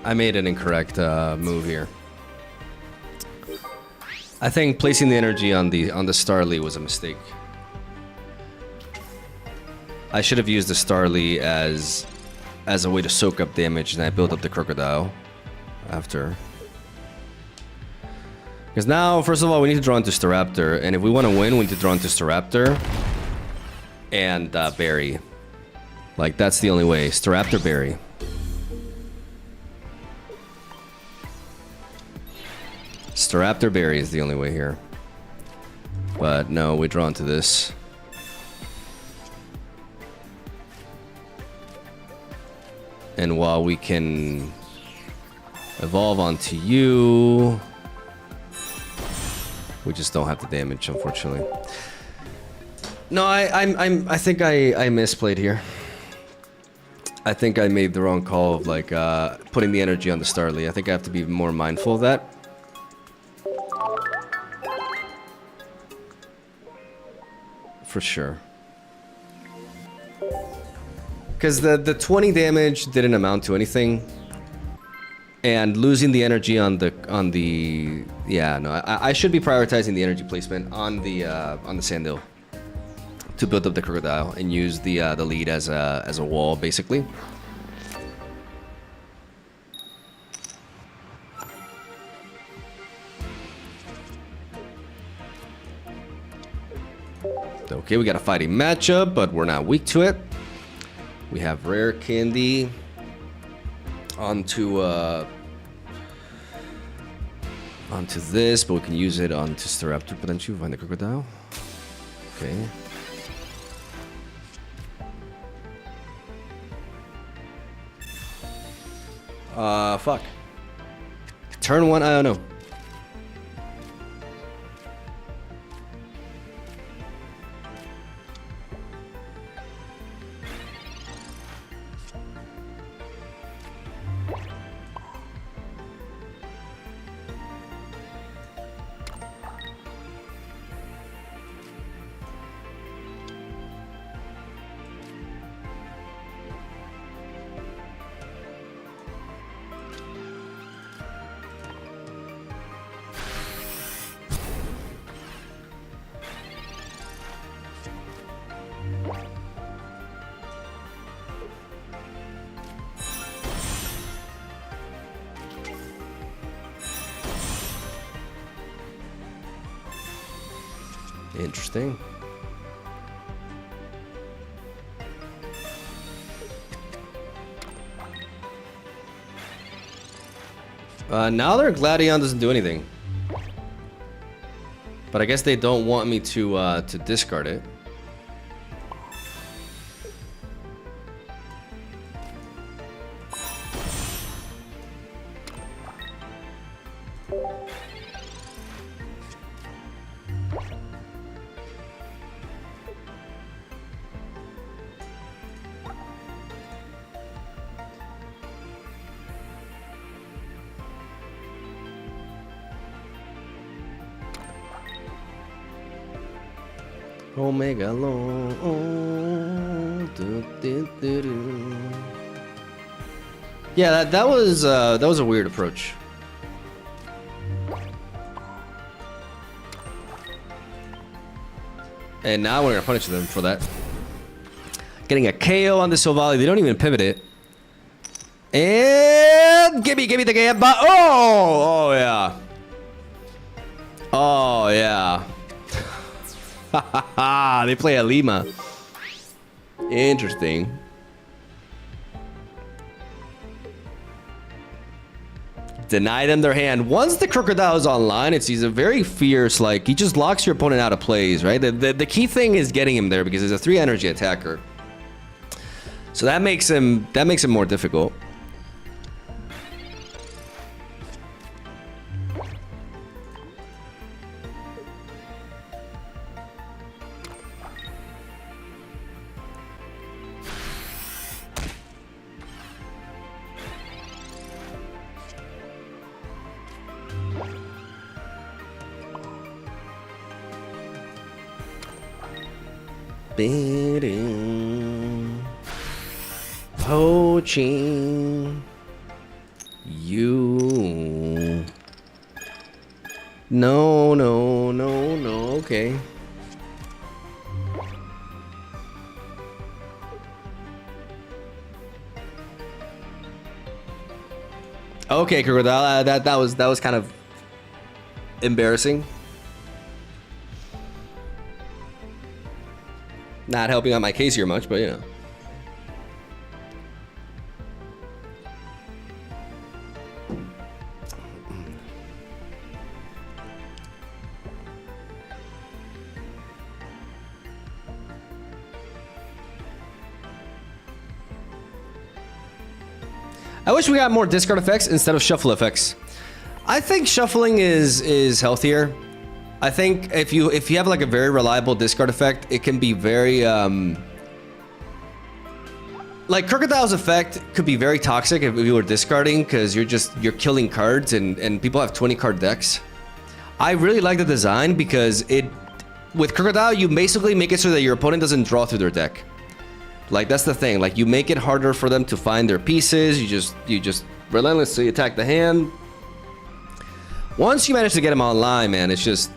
Speaker 1: I made an incorrect move here. I think placing the energy on the Starly was a mistake. I should have used the Starly as a way to soak up damage, and I built up the Crocodile after. Because now, first of all, we need to draw into Staraptor, and if we want to win, we need to draw into Staraptor and Berry. Like, that's the only way. Staraptor, Berry. Staraptor, Berry is the only way here. But no, we draw into this. And while we can evolve onto you, we just don't have the damage, unfortunately. No, I think I misplayed here. I think I made the wrong call of like putting the energy on the Starly. I think I have to be more mindful of that. For sure. Because the 20 damage didn't amount to anything. And losing the energy on the yeah, no, I should be prioritizing the energy placement on the sand hill to build up the crocodile and use the lead as a wall basically. Okay, we got a fighting matchup, but we're not weak to it. We have rare candy onto this, but we can use it onto Staraptor potentially. Find the crocodile. Okay. Fuck. Turn one, I don't know. Interesting. Now their Gladion doesn't do anything. But I guess they don't want me to discard it. Omega long. Yeah, that was a weird approach. And now we're gonna punish them for that. Getting a KO on the Silvally. They don't even pivot it. And give me the game. But oh yeah. Oh yeah. They play a Lima. Interesting. Deny them their hand. Once the Crocodile is online, he's a very fierce, like, he just locks your opponent out of plays, right? The key thing is getting him there because he's a 3 energy attacker. So that makes him more difficult. Poaching you. No, okay. Okay, Crocodile, that was kind of embarrassing. Not helping out my case here much, but you know. I wish we got more discard effects instead of shuffle effects. I think shuffling is healthier. I think if you have like a very reliable discard effect, it can be very like Crocodile's effect could be very toxic if you were discarding because you're killing cards and people have 20 card decks. I really like the design because with Crocodile you basically make it so that your opponent doesn't draw through their deck. Like that's the thing. Like you make it harder for them to find their pieces. You just relentlessly attack the hand. Once you manage to get them online, man, it's just.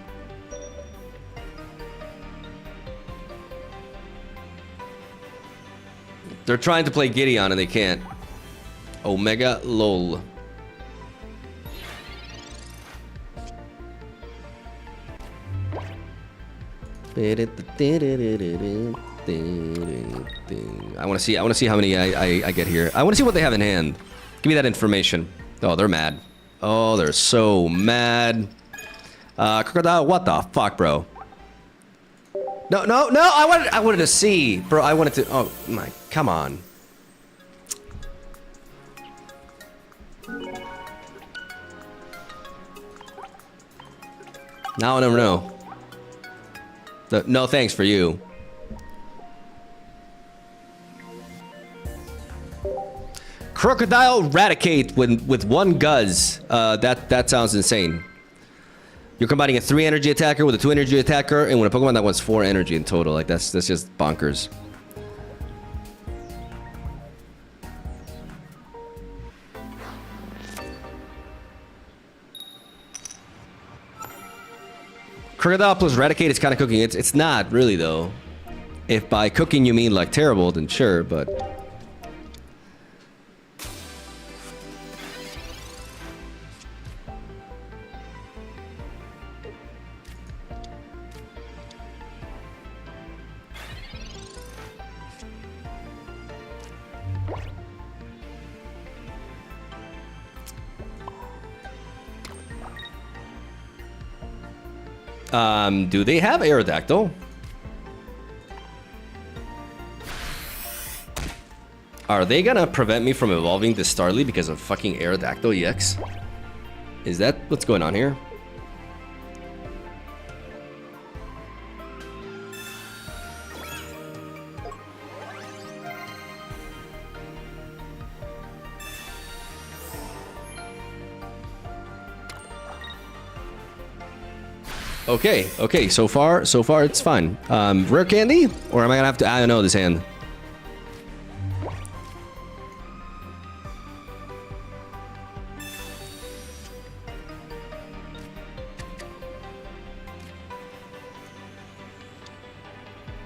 Speaker 1: They're trying to play Gladion and they can't. Omega lol. I want to see how many I get here. I want to see what they have in hand. Give me that information. Oh, they're mad. Oh, they're so mad. Crocodile, what the fuck, bro? No. I wanted to see, bro. I wanted to. Oh my, come on. Now I never know. No thanks for you. Crocodile Eradicate with 1 Guzz. That sounds insane. You're combining a 3 energy attacker with a 2 energy attacker, and when a Pokemon that wants 4 energy in total, like that's just bonkers. Crocodile plus Eradicate is kind of cooking. It's not really though. If by cooking you mean like terrible, then sure, but. Do they have Aerodactyl? Are they gonna prevent me from evolving this Starly because of fucking Aerodactyl EX? Is that what's going on here? Okay, so far it's fine. Rare candy? Or am I gonna have to, I don't know, this hand.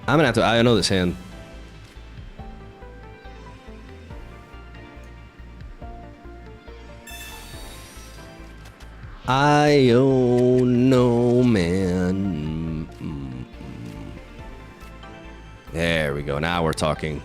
Speaker 1: I'm gonna have to, I know this hand. I don't know, man. There we go. Now we're talking.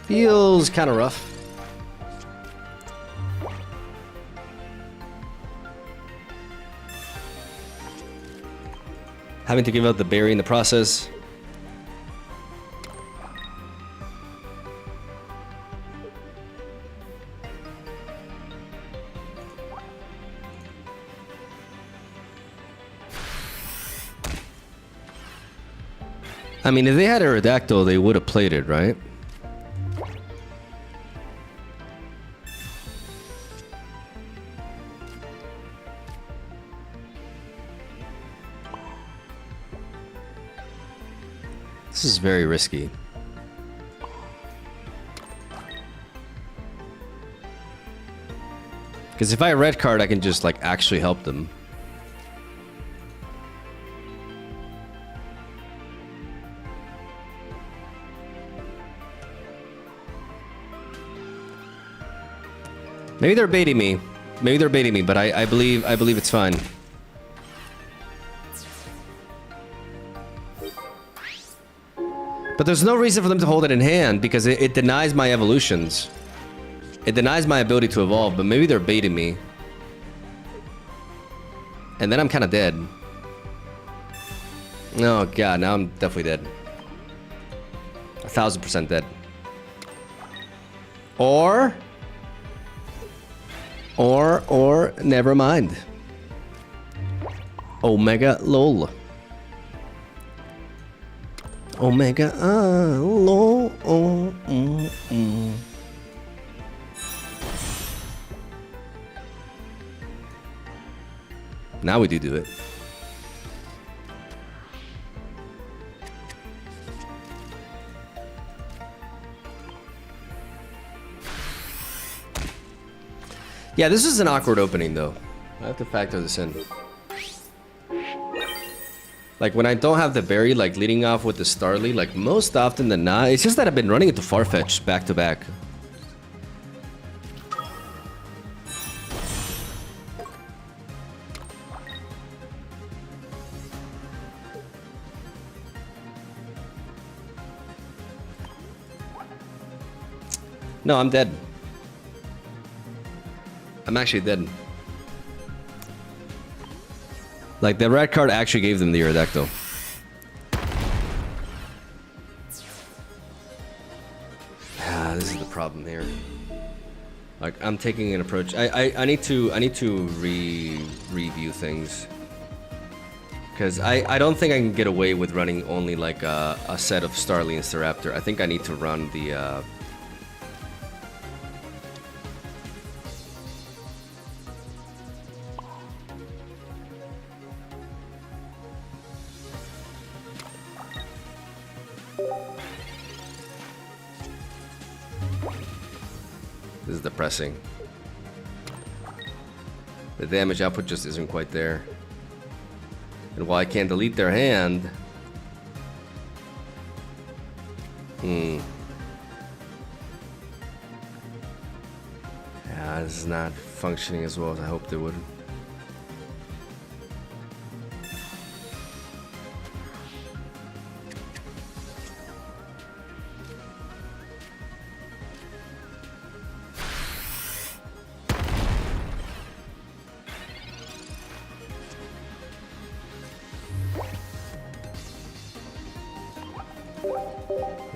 Speaker 1: Feels kind of rough. Having to give out the berry in the process. I mean, if they had Aerodactyl, they would have played it, right? This is very risky. Because if I red card, I can just like actually help them. Maybe they're baiting me. Maybe they're baiting me, but I believe it's fine. But there's no reason for them to hold it in hand because it denies my evolutions. It denies my ability to evolve, but maybe they're baiting me. And then I'm kind of dead. Oh god, now I'm definitely dead. 1000% dead. Or never mind. Omega lol. Omega lol. Now we do it. Yeah, this is an awkward opening though. I have to factor this in. Like when I don't have the berry, like leading off with the Starly, like most often than not, it's just that I've been running into Farfetch back to back. No, I'm dead. I'm actually dead. Like, the red card actually gave them the Aerodactyl. Ah, this is the problem here. Like, I'm taking an approach. I need to review things. Because I don't think I can get away with running only like a set of Starly and Staraptor. I think I need to run the This is depressing. The damage output just isn't quite there. And while I can't delete their hand... Yeah, this is not functioning as well as I hoped it would.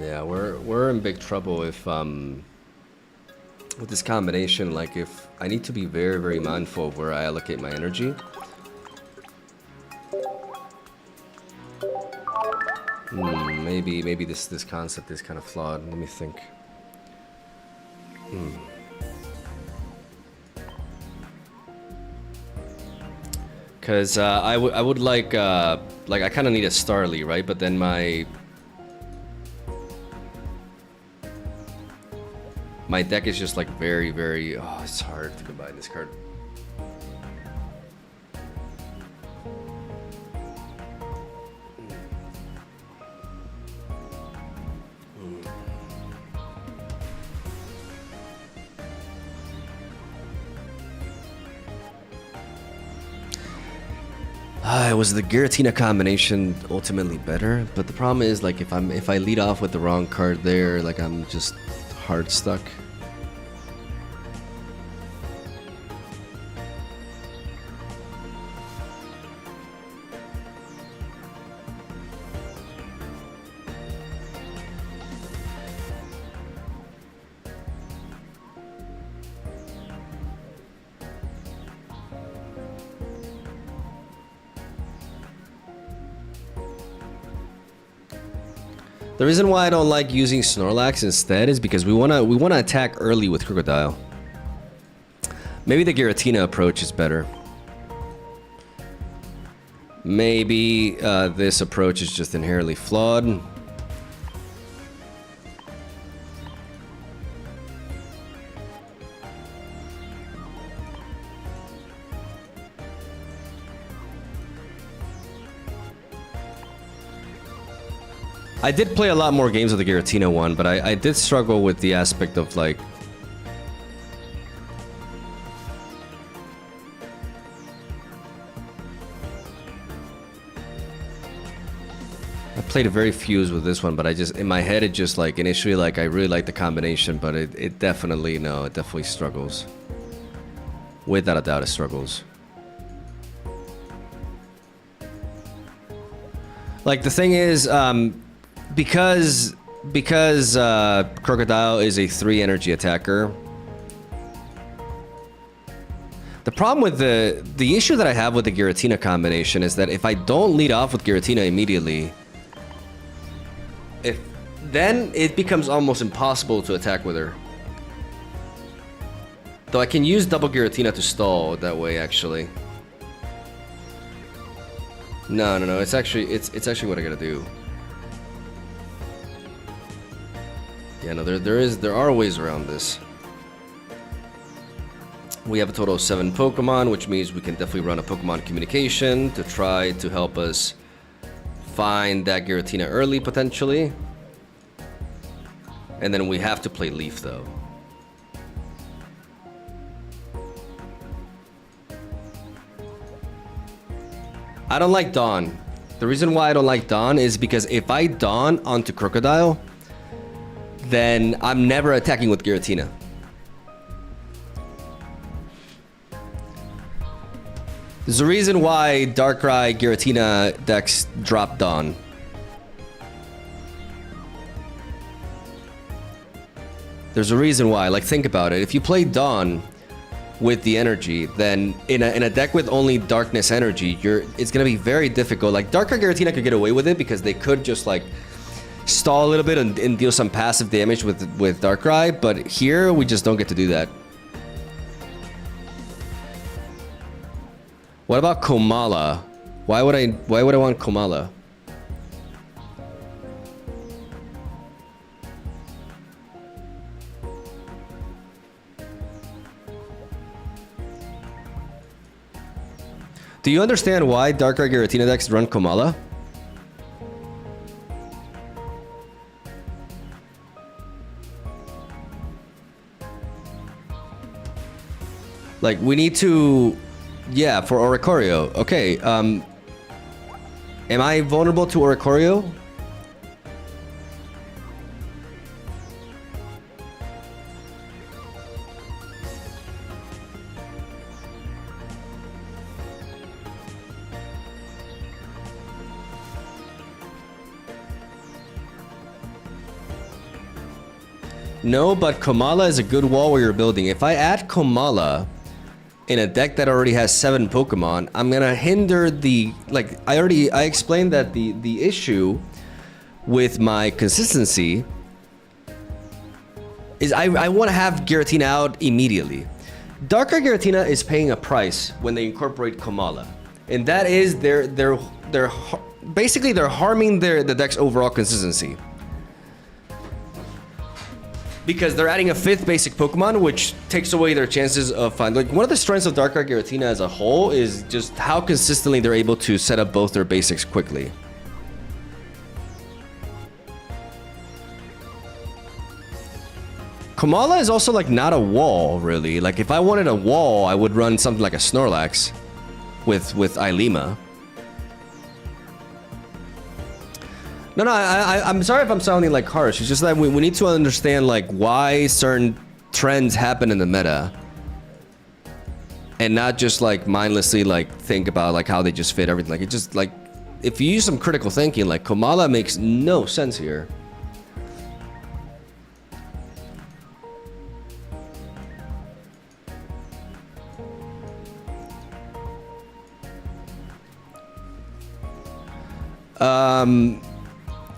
Speaker 1: Yeah, we're in big trouble if with this combination. Like, if I need to be very, very mindful of where I allocate my energy. Maybe this concept is kind of flawed. Let me think. Cause I would like I kind of need a Starly, right? But then my deck is just like very, very... Oh, it's hard to combine this card. Was the Giratina combination ultimately better? But the problem is, like, if I lead off with the wrong card there, like, I'm just hard stuck. The reason why I don't like using Snorlax instead is because we wanna attack early with Crocodile. Maybe the Giratina approach is better. Maybe this approach is just inherently flawed. I did play a lot more games with the Giratina one, but I did struggle with the aspect of, like... I played a very fused with this one, but I just, in my head, it just like initially like I really like the combination, but it definitely, no, it definitely struggles. Without a doubt, it struggles. Like the thing is, because Crocodile is a 3 energy attacker. The problem with the issue that I have with the Giratina combination is that if I don't lead off with Giratina immediately, then it becomes almost impossible to attack with her. Though I can use double Giratina to stall that way, actually. No, it's actually what I gotta do. Yeah, no, there are ways around this. We have a total of 7 Pokemon, which means we can definitely run a Pokemon communication to try to help us find that Giratina early, potentially. And then we have to play Leaf, though. I don't like Dawn. The reason why I don't like Dawn is because if I Dawn onto Crocodile, then I'm never attacking with Giratina. There's a reason why Darkrai Giratina decks drop Dawn. There's a reason why. Like, think about it. If you play Dawn with the energy, then in a deck with only darkness energy, it's gonna be very difficult. Like, Darkrai Giratina could get away with it because they could just like stall a little bit and deal some passive damage with Darkrai, but here we just don't get to do that. What about Komala? Why would I want Komala? Do you understand why Darkrai Giratina decks run Komala? Like, we need to... Yeah, for Oricorio. Okay, am I vulnerable to Oricorio? No, but Komala is a good wall where you're building. If I add Komala in a deck that already has 7 Pokemon, I'm gonna hinder the, like, I explained that the issue with my consistency is I want to have Giratina out immediately. Darkrai Giratina is paying a price when they incorporate Komala, and that is they're basically harming the deck's overall consistency. Because they're adding a 5th basic Pokemon, which takes away their chances of finding... Like, one of the strengths of Darkrai Giratina as a whole is just how consistently they're able to set up both their basics quickly. Komala is also, like, not a wall, really. Like, if I wanted a wall, I would run something like a Snorlax with Ilima. No, I'm sorry if I'm sounding like harsh. It's just that we need to understand like why certain trends happen in the meta, and not just like mindlessly like think about like how they just fit everything. Like, it just like, if you use some critical thinking, like Komala makes no sense here.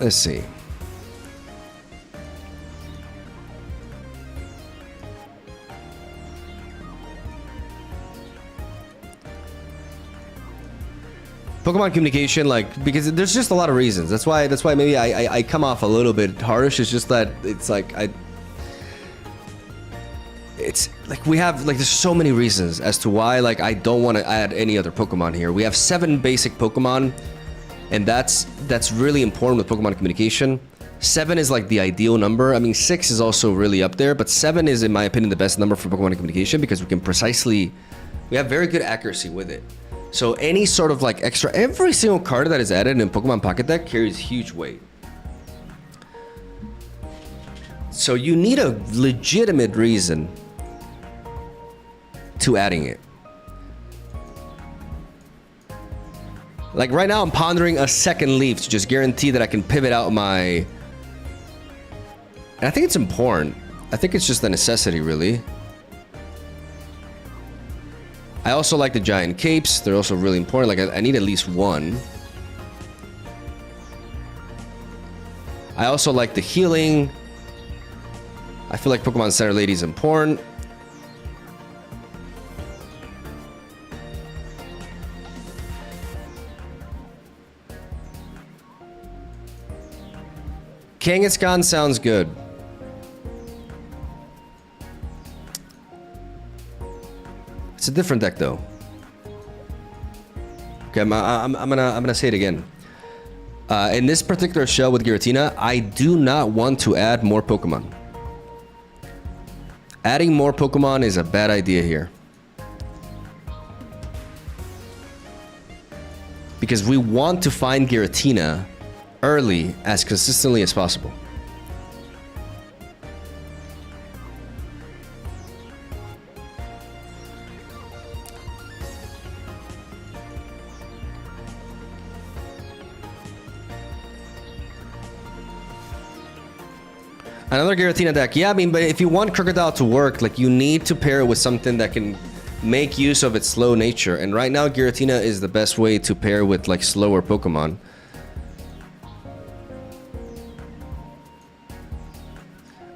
Speaker 1: Let's see. Pokemon communication, like, because there's just a lot of reasons. That's why maybe I come off a little bit harsh. It's just that it's like it's like we have like there's so many reasons as to why like I don't want to add any other Pokemon here. We have 7 basic Pokemon. And that's really important with Pokemon communication. 7 is like the ideal number. I mean, 6 is also really up there, but 7 is, in my opinion, the best number for Pokemon communication because we have very good accuracy with it. So any sort of like extra, every single card that is added in Pokemon Pocket Deck carries huge weight. So you need a legitimate reason to adding it. Like right now I'm pondering a second leaf to just guarantee that I can pivot out my... And I think it's important. I think it's just a necessity, really. I also like the giant capes. They're also really important. Like I need at least one. I also like the healing. I feel like Pokemon Center Lady is important. Kangaskhan sounds good. It's a different deck though. Okay, I'm gonna say it again. In this particular shell with Giratina, I do not want to add more Pokemon. Adding more Pokemon is a bad idea here. Because we want to find Giratina early as consistently as possible. Another Giratina deck. Yeah, I mean, but if you want Crocodile to work, like, you need to pair it with something that can make use of its slow nature. And right now, Giratina is the best way to pair with, like, slower Pokemon.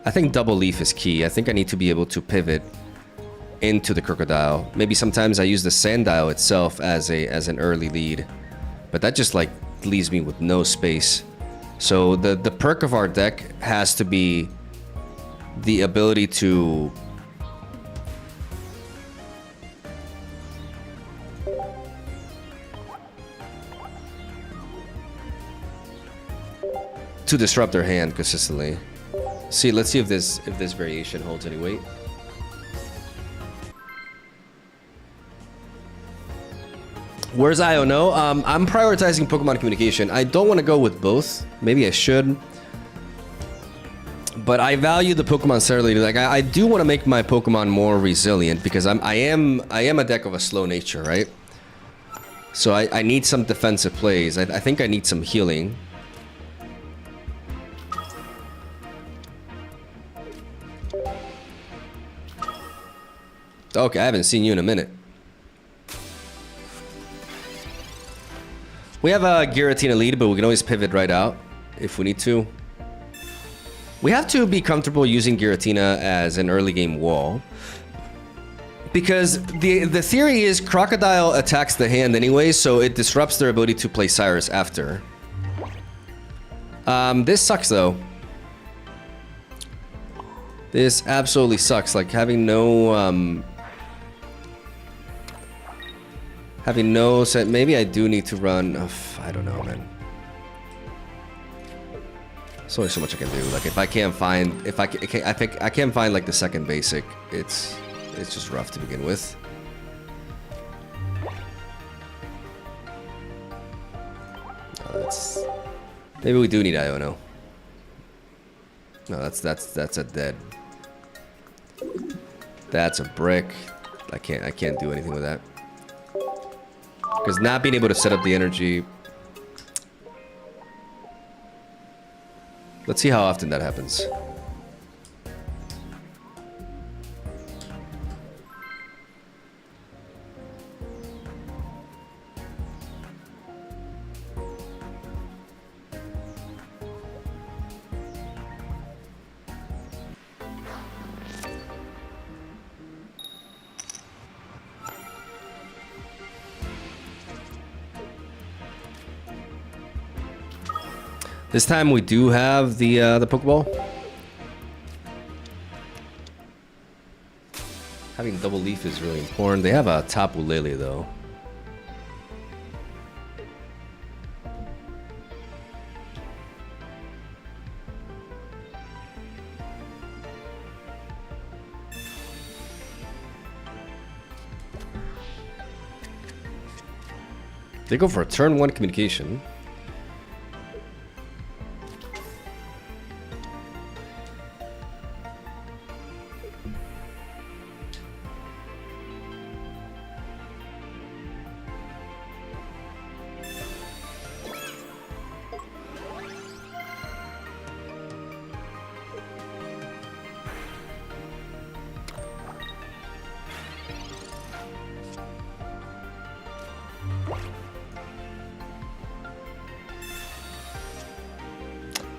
Speaker 1: I think Double Leaf is key. I think I need to be able to pivot into the Crocodile. Maybe sometimes I use the Sandile itself as an early lead. But that just, like, leaves me with no space. So the perk of our deck has to be the ability to disrupt their hand consistently. See, let's see if this variation holds any weight. Where's Iono? I'm prioritizing Pokemon communication. I don't want to go with both. Maybe I should. But I value the Pokemon Silvally. Like I do want to make my Pokemon more resilient because I am a deck of a slow nature, right? So I need some defensive plays. I think I need some healing. Okay, I haven't seen you in a minute. We have a Giratina lead, but we can always pivot right out if we need to. We have to be comfortable using Giratina as an early game wall. Because the theory is Crocodile attacks the hand anyway, so it disrupts their ability to play Cyrus after. This sucks though. This absolutely sucks. Like having no set. Maybe I do need to run. I don't know, man. There's only so much I can do. Like if I can't find, I think I can't find like the second basic. It's just rough to begin with. Maybe we do need Iono. No, that's a dead. That's a brick. I can't do anything with that. Because not being able to set up the energy. Let's see how often that happens. This time we do have the Pokeball. Having Double Leaf is really important. They have a Tapu Lele though. They go for a turn 1 communication.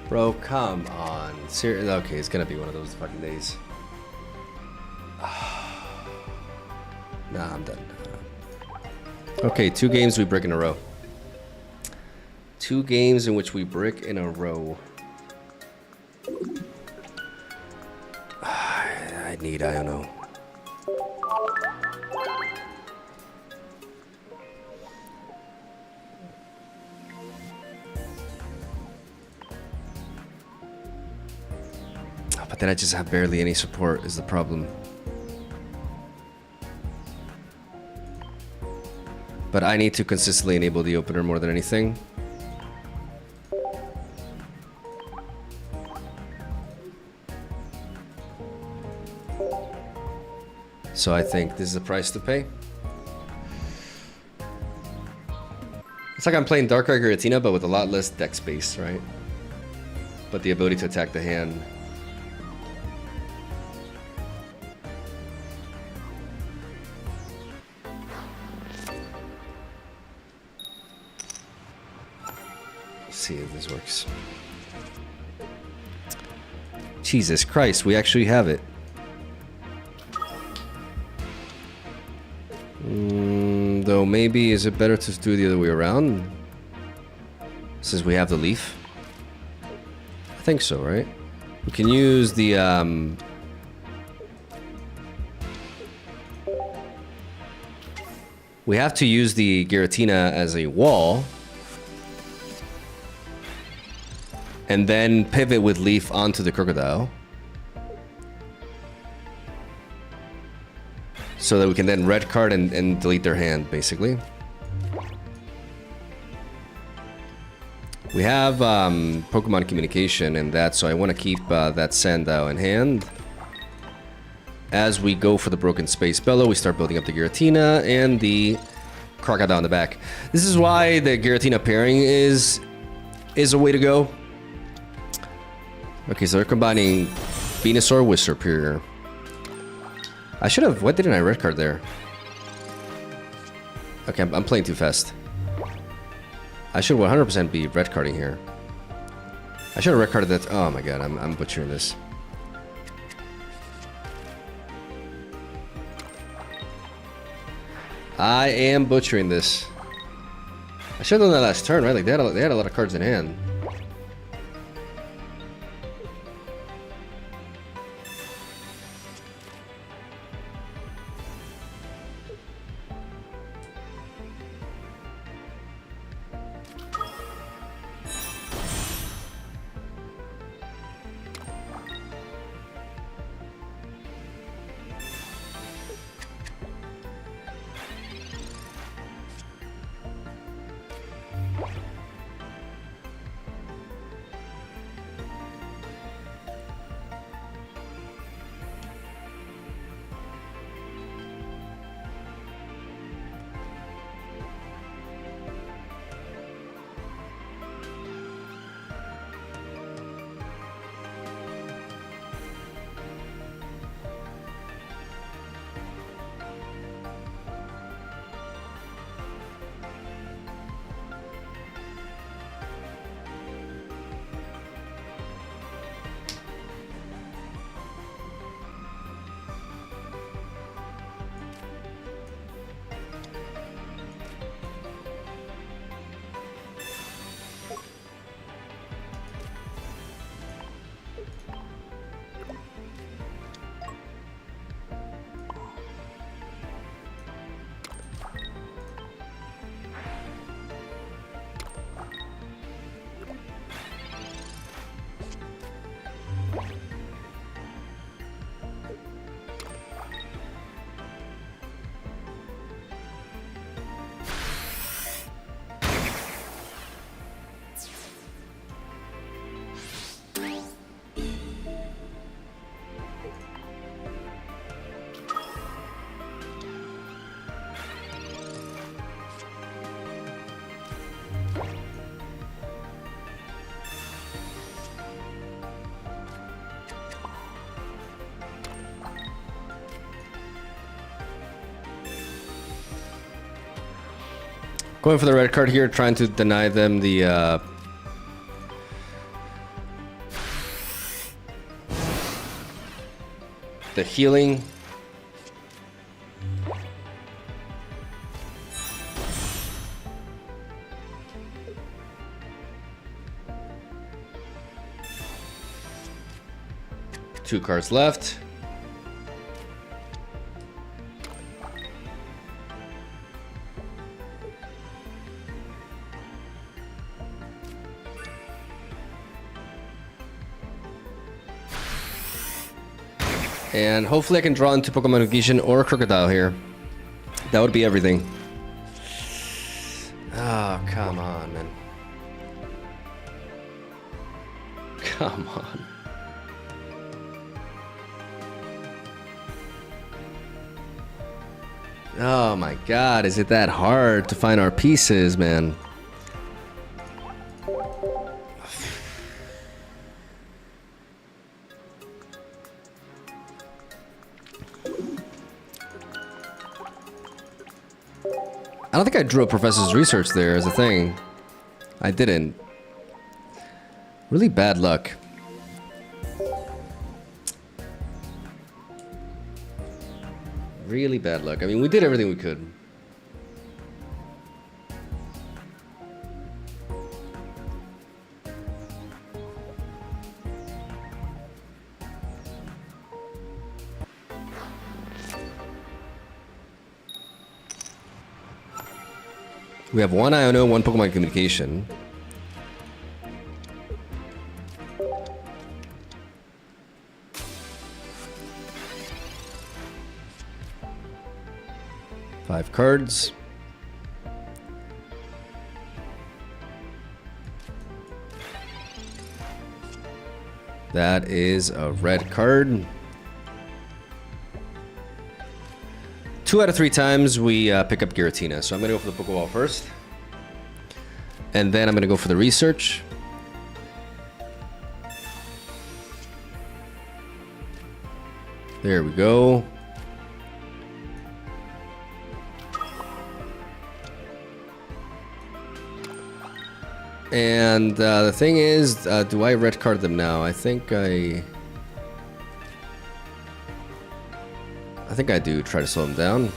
Speaker 1: Bro, come on. Seriously? Okay, it's gonna be one of those fucking days. Nah, I'm done. Okay, 2 games we brick in a row. 2 games in which we brick in a row. I don't know. But then I just have barely any support is the problem. But I need to consistently enable the opener more than anything. So I think this is a price to pay. It's like I'm playing Darkrai Giratina, but with a lot less deck space, right? But the ability to attack the hand. See if this works. Jesus Christ, we actually have it. Though maybe is it better to do it the other way around? Since we have the leaf? I think so, right? We can use the we have to use the Giratina as a wall. And then pivot with leaf onto the Crocodile. So that we can then red card and delete their hand, basically. We have Pokemon Communication and that, so I want to keep that Sandao in hand. As we go for the Broken Space Bellow, we start building up the Giratina and the Crocodile in the back. This is why the Giratina pairing is a way to go. Okay, so they're combining Venusaur with Serperior. I should have... Why didn't I red card there? Okay, I'm playing too fast. I should 100% be red carding here. I should have red carded that... Oh my god, I'm butchering this. I am butchering this. I should have done that last turn, right? Like, they had a lot of cards in hand. Going for the red card here, trying to deny them the healing. Two cards left. And hopefully I can draw into Pokemon Gladion or Crocodile here. That would be everything. Oh, come on, man. Come on. Oh my god, is it that hard to find our pieces, man? I don't think I drew a Professor's Research there as a thing. I didn't. Really bad luck. Really bad luck. I mean, we did everything we could. We have one Iono, one Pokemon Communication. Five cards. That is a red card. 2 out of 3 times we pick up Giratina. So I'm going to go for the Pokeball first. And then I'm going to go for the Research. There we go. And the thing is, do I red card them now? I think I do. Try to slow them down.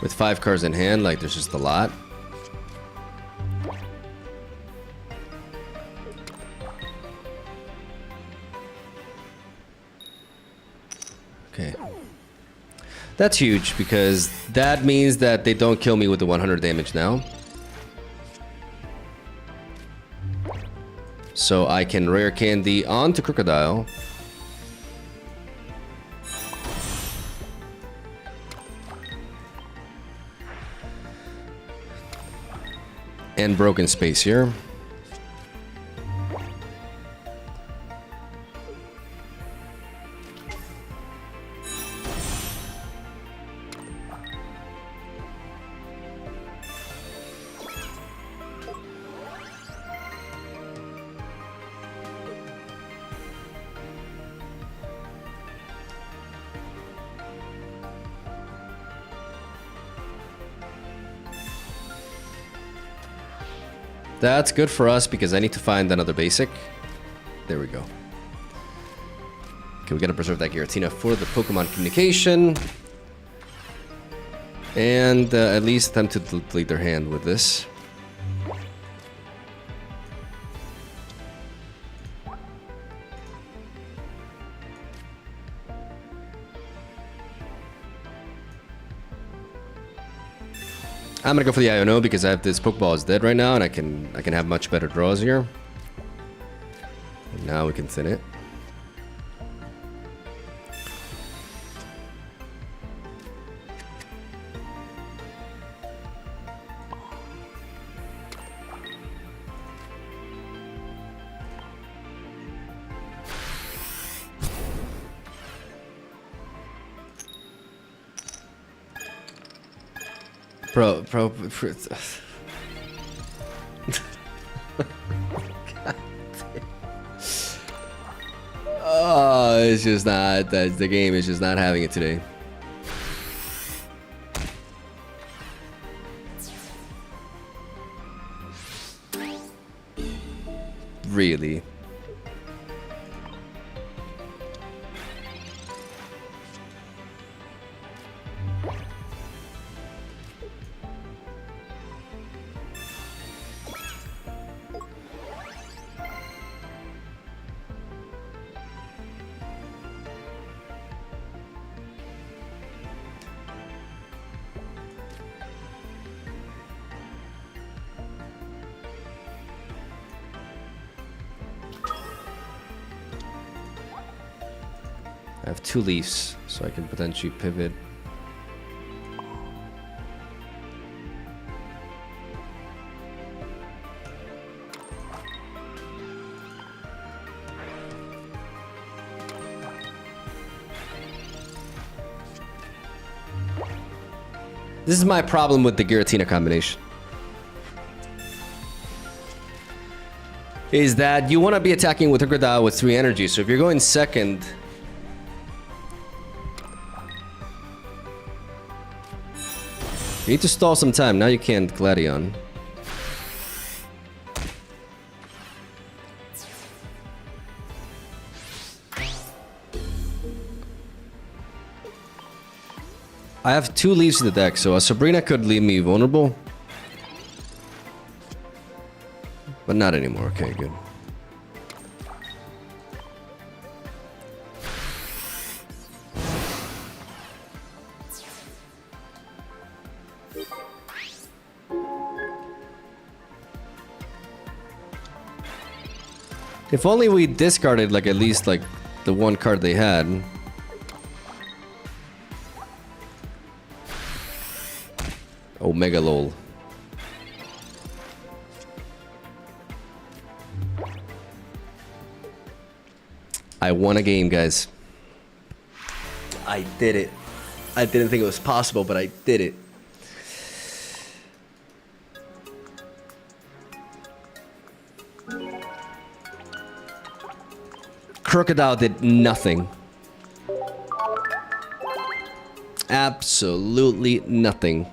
Speaker 1: With 5 cards in hand, like there's just a lot. Okay. That's huge because that means that they don't kill me with the 100 damage now. So I can Rare Candy onto Crocodile. And Broken Space here. That's good for us because I need to find another basic. There we go. Okay, we gotta preserve that Giratina for the Pokemon Communication. And at least attempt to delete their hand with this. I'm gonna go for the Iono because I have this Pokeball is dead right now, and I can have much better draws here. And now we can thin it. Bro. God damn. It's just not that the game is just not having it today. Really? I have 2 leaves, so I can potentially pivot. This is my problem with the Giratina combination. Is that you want to be attacking with Crocodile with 3 energy, so if you're going second... You need to stall some time. Now you can't Gladion. I have 2 leaves in the deck, so a Sabrina could leave me vulnerable. But not anymore. Okay, good. If only we discarded like at least like the 1 card they had. Oh, mega lol. I won a game, guys. I did it. I didn't think it was possible, but I did it. Crocodile did nothing. Absolutely nothing.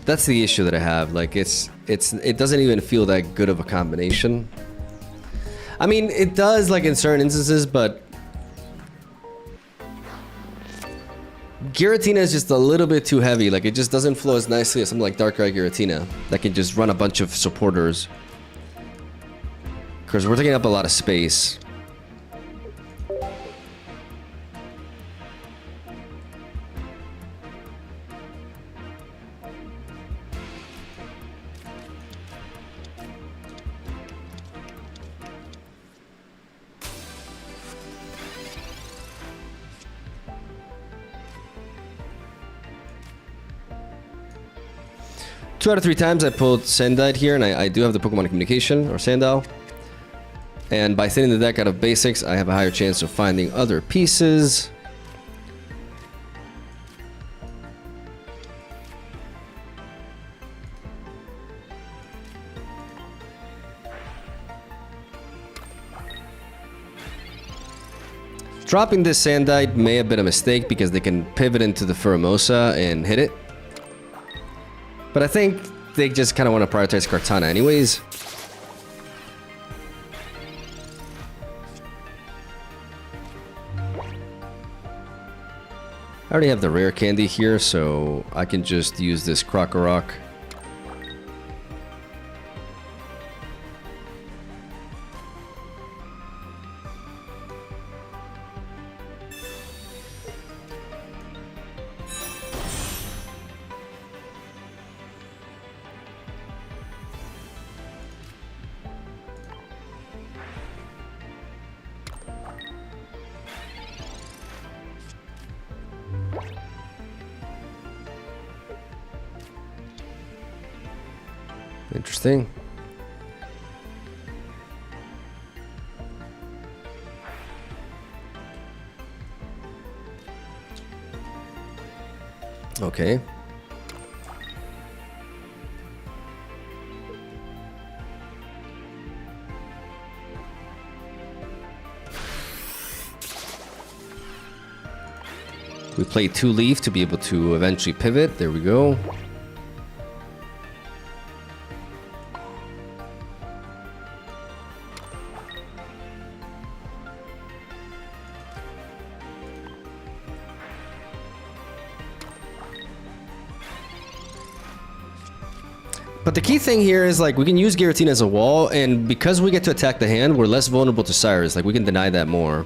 Speaker 1: That's the issue that I have. Like it doesn't even feel that good of a combination. I mean, it does like in certain instances, but Giratina is just a little bit too heavy. Like it just doesn't flow as nicely as something like Darkrai Giratina that can just run a bunch of supporters. Because we're taking up a lot of space. Two out of 3 times I pulled Sandite here, and I do have the Pokemon Communication, or Sandile. And by thinning the deck out of basics, I have a higher chance of finding other pieces. Dropping this Sandite may have been a mistake because they can pivot into the Pheromosa and hit it. But I think they just kind of want to prioritize Kartana anyways. I already have the rare candy here, so I can just use this Crocorock. Interesting. Okay. We play 2 leaf to be able to eventually pivot. There we go. But the key thing here is like we can use Guillotine as a wall, and because we get to attack the hand, we're less vulnerable to Cyrus. Like we can deny that more.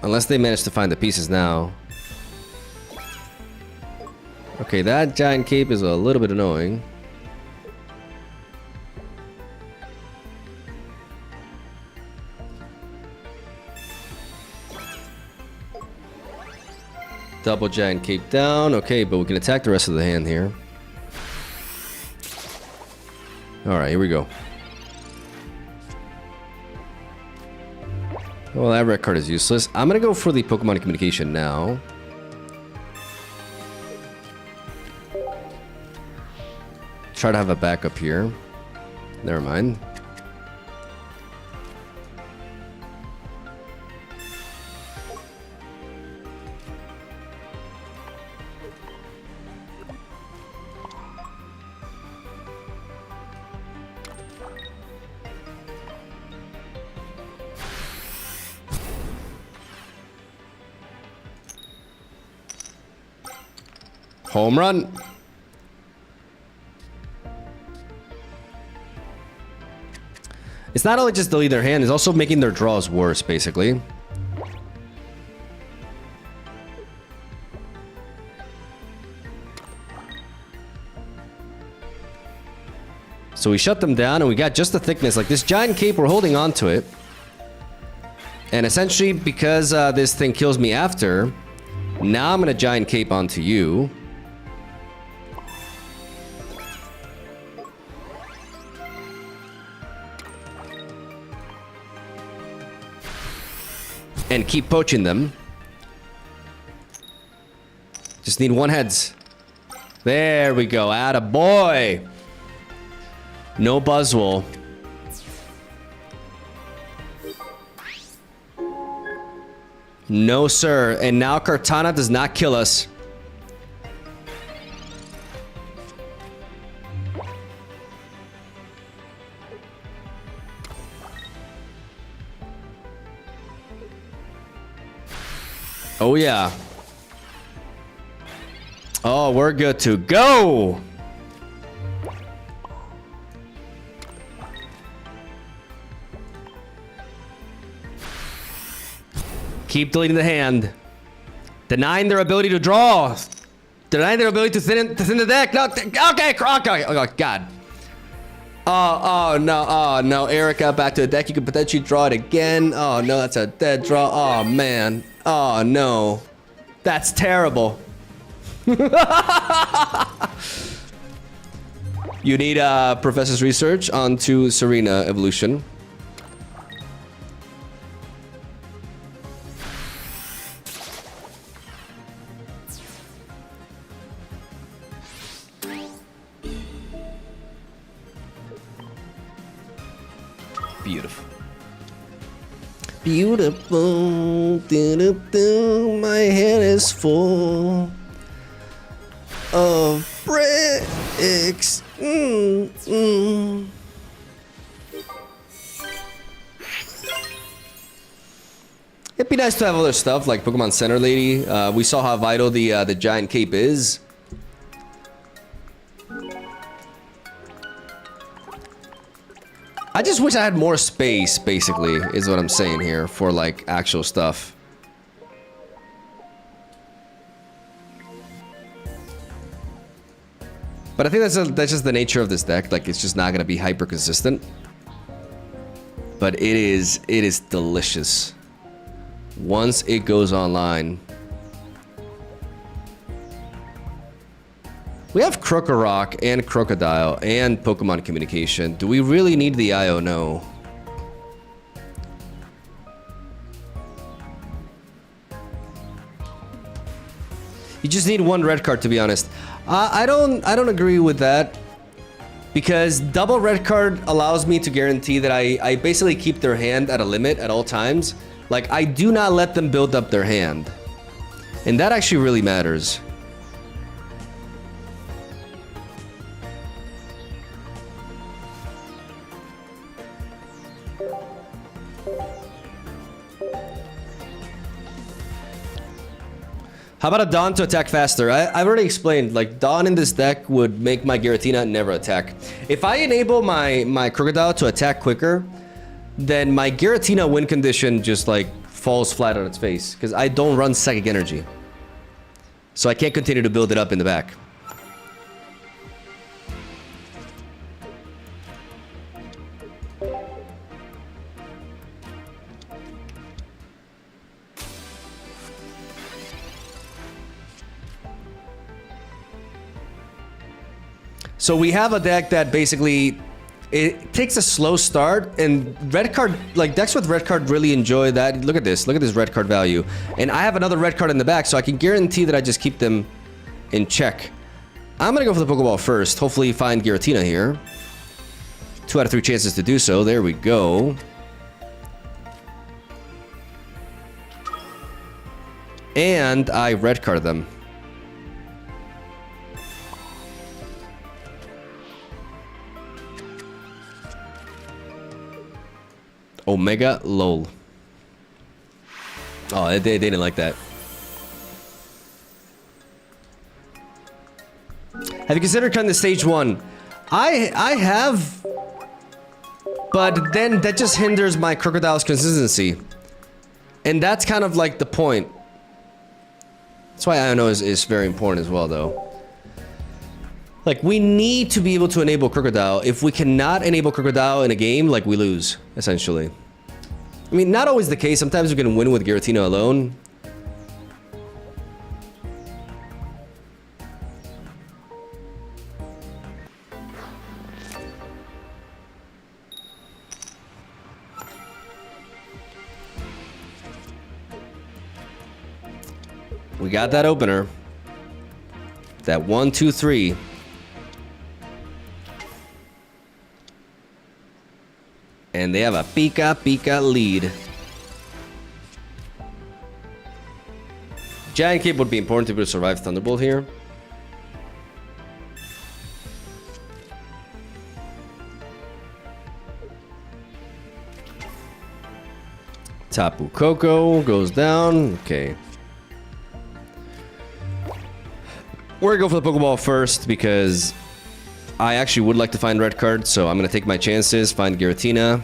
Speaker 1: Unless they manage to find the pieces now. Okay, that giant cape is a little bit annoying. Double giant cape down. Okay, but we can attack the rest of the hand here. Alright, here we go. Well, that red card is useless. I'm gonna go for the Pokemon Communication now. Try to have a backup here. Never mind. Home run. It's not only just deleting their hand, it's also making their draws worse, basically. So we shut them down and we got just the thickness. Like this giant cape, we're holding on to it. And essentially, because this thing kills me after, now I'm gonna giant cape onto you. And keep poaching them. Just need 1 heads. There we go. Atta boy. No Buzzwole. No, sir. And now Kartana does not kill us. Oh, yeah. Oh, we're good to go. Keep deleting the hand. Denying their ability to draw. Denying their ability to thin the deck. No, okay, oh, God. Oh, no, oh, no. Erica, back to the deck. You could potentially draw it again. Oh, no, that's a dead draw. Oh, man. Oh, no. That's terrible. You need Professor's research onto Serena evolution. Beautiful. Beautiful. Do-do-do. My head is full of bricks. It'd be nice to have other stuff like Pokemon Center Lady. We saw how vital the giant cape is. I just wish I had more space, basically, is what I'm saying here, for, like, actual stuff. But I think that's just the nature of this deck. Like, it's just not gonna be hyper consistent. But it is delicious. Once it goes online. We have Krokorok and Crocodile and Pokemon Communication. Do we really need the IO? No. You just need 1 red card, to be honest. I don't agree with that. Because double red card allows me to guarantee that I basically keep their hand at a limit at all times. Like, I do not let them build up their hand. And that actually really matters. How about a Dawn to attack faster? I've already explained, like, Dawn in this deck would make my Giratina never attack. If I enable my Crocodile to attack quicker, then my Giratina win condition just, like, falls flat on its face. Because I don't run Psychic Energy. So I can't continue to build it up in the back. So we have a deck that basically, it takes a slow start, and red card, like decks with red card really enjoy that. Look at this red card value. And I have another red card in the back, so I can guarantee that I just keep them in check. I'm gonna go for the Pokeball first, hopefully find Giratina here. 2 out of 3 chances to do so, there we go. And I red card them. Omega lol. Oh, they didn't like that. Have you considered cutting the stage 1? I have, but then that just hinders my Crocodile's consistency, and that's kind of like the point. That's why I know is very important as well, though. Like, we need to be able to enable Crocodile. If we cannot enable Crocodile in a game, like, we lose, essentially. I mean, not always the case. Sometimes we can win with Giratina alone. We got that opener. That 1, 2, 3. And they have a Pika lead. Giant Cape would be important to be able to survive Thunderbolt here. Tapu Koko goes down. Okay. We're gonna go for the Pokeball first because I actually would like to find red card, so I'm gonna take my chances, find Giratina.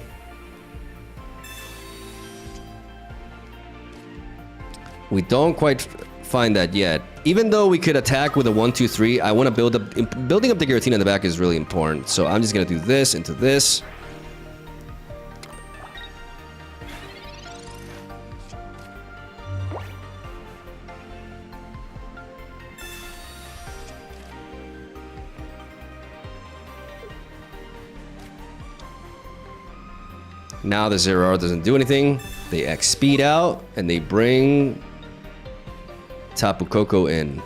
Speaker 1: We don't quite find that yet. Even though we could attack with a 1, 2, 3, I want to build up. Building up the Giratina in the back is really important. So I'm just gonna do this into this. Now the 0R doesn't do anything. They X speed out and they bring Tapu Koko in.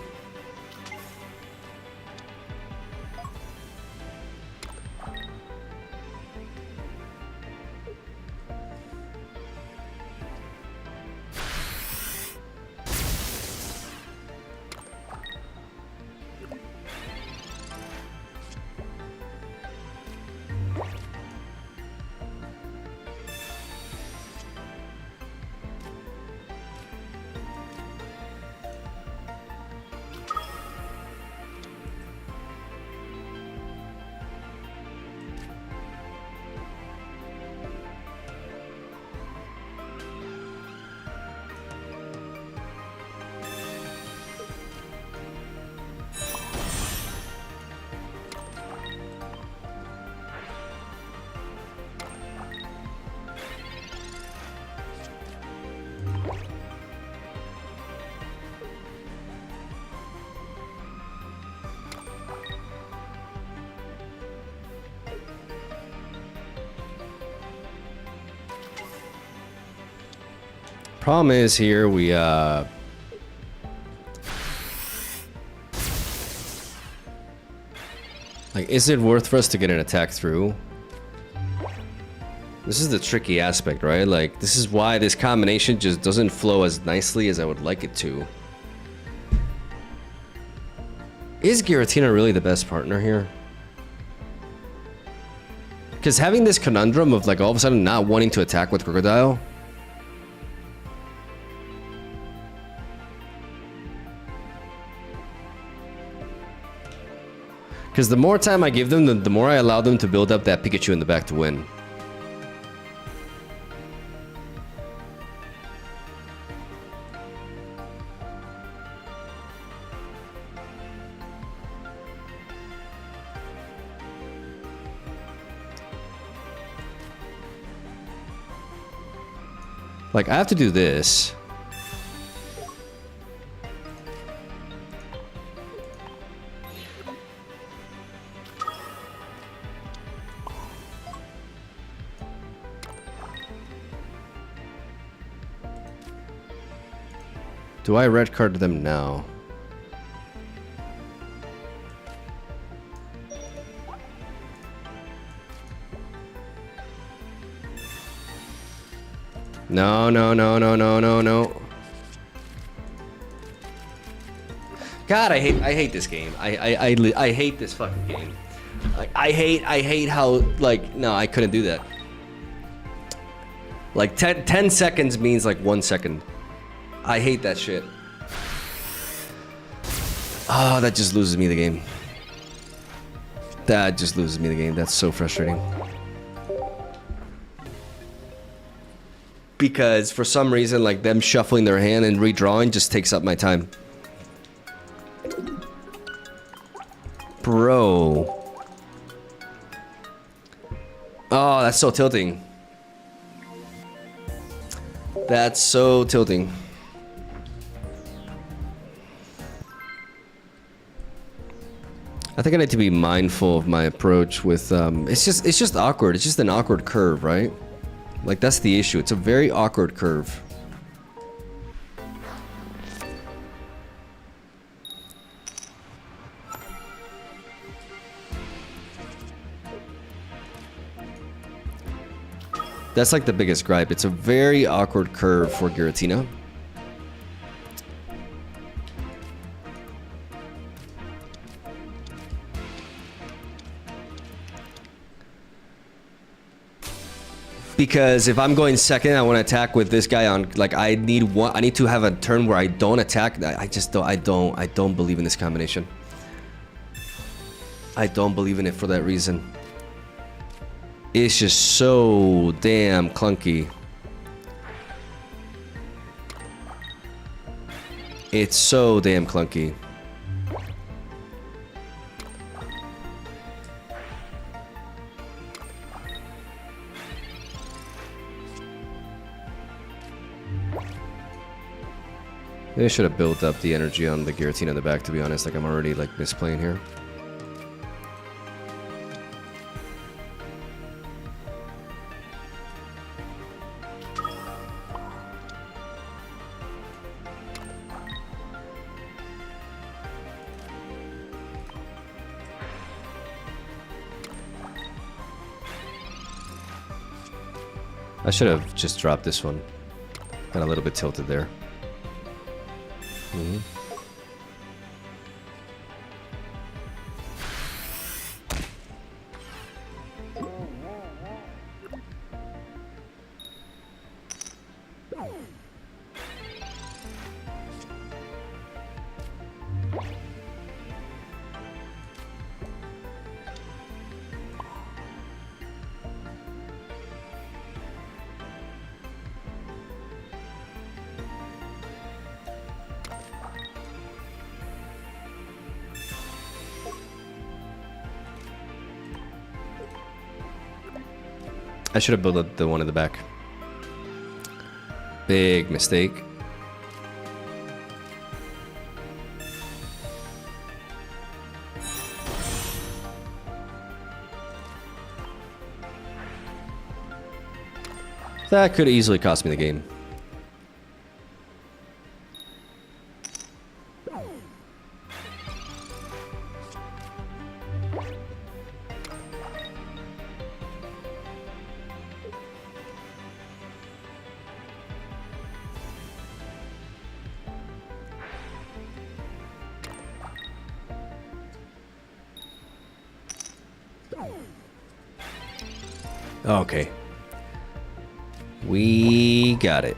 Speaker 1: Problem is here we like Like, is it worth for us to get an attack through? This is the tricky aspect, right? Like, this is why this combination just doesn't flow as nicely as I would like it to. Is Giratina really the best partner here? Because having this conundrum of, like, all of a sudden not wanting to attack with Crocodile. Because the more time I give them, the more I allow them to build up that Pikachu in the back to win. Like, I have to do this. Do I red card them now? No, no, no, no, no, no, no. God, I hate this game. I hate this fucking game. Like, I hate how, like, no, I couldn't do that. Like 10 seconds means like 1 second. I hate that shit. Oh, that just loses me the game. That just loses me the game. That's so frustrating. Because for some reason, like, them shuffling their hand and redrawing just takes up my time. Bro. Oh, that's so tilting. That's so tilting. I think I need to be mindful of my approach with it's just awkward. It's just an awkward curve, right? Like, that's the issue. It's a very awkward curve. That's like the biggest gripe. It's a very awkward curve for Giratina. Because if I'm going second, I want to attack with this guy on, like, I need to have a turn where I don't attack. I don't believe in this combination. I don't believe in it for that reason. It's just so damn clunky. It's so damn clunky. Maybe I should have built up the energy on the Giratina in the back, to be honest. Like, I'm already, like, misplaying here. I should have just dropped this one. Got a little bit tilted there. Mm-hmm. I should have built up the one in the back. Big mistake. That could easily cost me the game. Okay. We got it.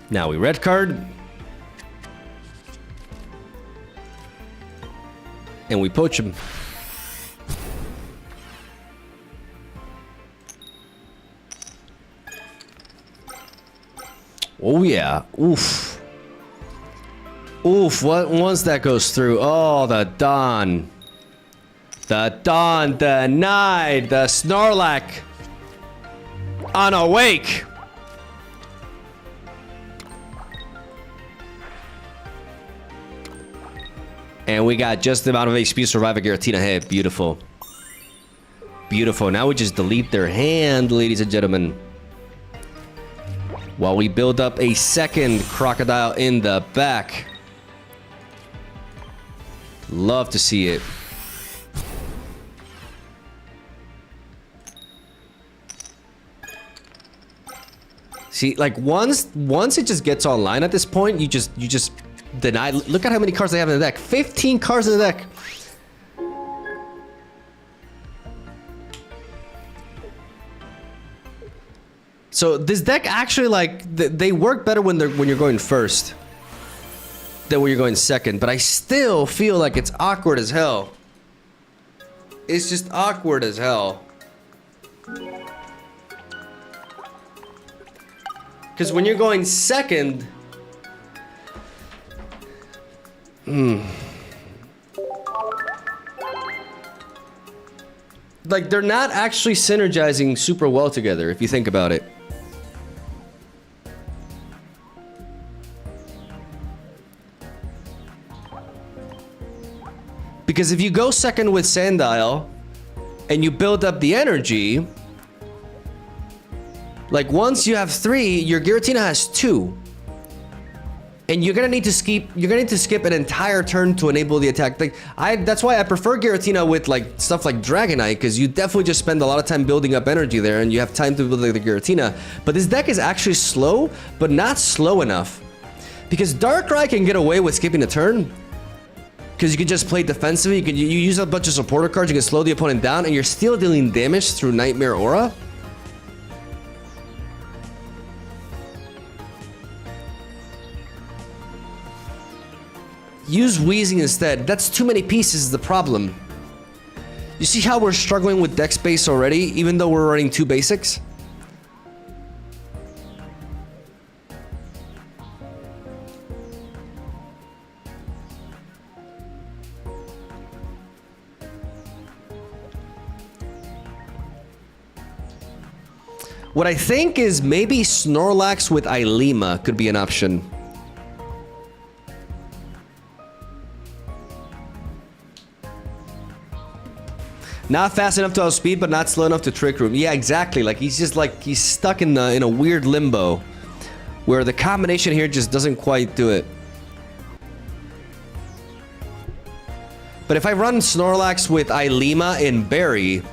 Speaker 1: Now we red card. And we poach him. Oh yeah. Oof. Oof. What once that goes through. Oh, the Dawn. The Dawn denied. The Snorlax. Unawake. And we got just the amount of HP to survive a Giratina hit. Beautiful. Beautiful. Now we just delete their hand, ladies and gentlemen. While we build up a second Crocodile in the back. Love to see it. See, like once it just gets online at this point, you just deny. Look at how many cards they have in the deck. 15 cards in the deck. So this deck actually, like, they work better when you're going first than when you're going second. But I still feel like it's awkward as hell. It's just awkward as hell. Because when you're going second, like they're not actually synergizing super well together if you think about it. Because if you go second with Sandile and you build up the energy, like once you have 3, your Giratina has 2. And you're gonna need to skip an entire turn to enable the attack. Like that's why I prefer Giratina with like stuff like Dragonite, because you definitely just spend a lot of time building up energy there, and you have time to build like the Giratina. But this deck is actually slow, but not slow enough, because Darkrai can get away with skipping a turn, because you can just play defensively. You use a bunch of supporter cards. You can slow the opponent down, and you're still dealing damage through Nightmare Aura. Use Wheezing instead. That's too many pieces is the problem. You see how we're struggling with deck space already, even though we're running 2 basics? What I think is maybe Snorlax with Ilima could be an option. Not fast enough to outspeed, but not slow enough to Trick Room. Yeah, exactly. like he's stuck in a weird limbo where the combination here just doesn't quite do it. But if I run Snorlax with Ilima and Berry,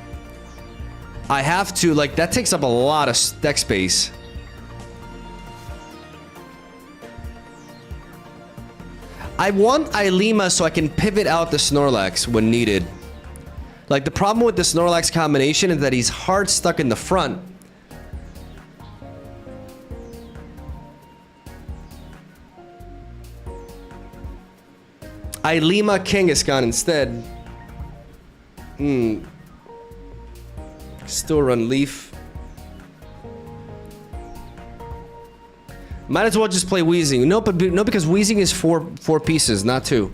Speaker 1: I have to, like, that takes up a lot of deck space. I want Ilima so I can pivot out the Snorlax when needed. Like, the problem with the Snorlax combination is that he's hard stuck in the front. Ilima Kangaskhan instead. Still run Leaf. Might as well just play Wheezing. No, because Wheezing is four pieces, not 2.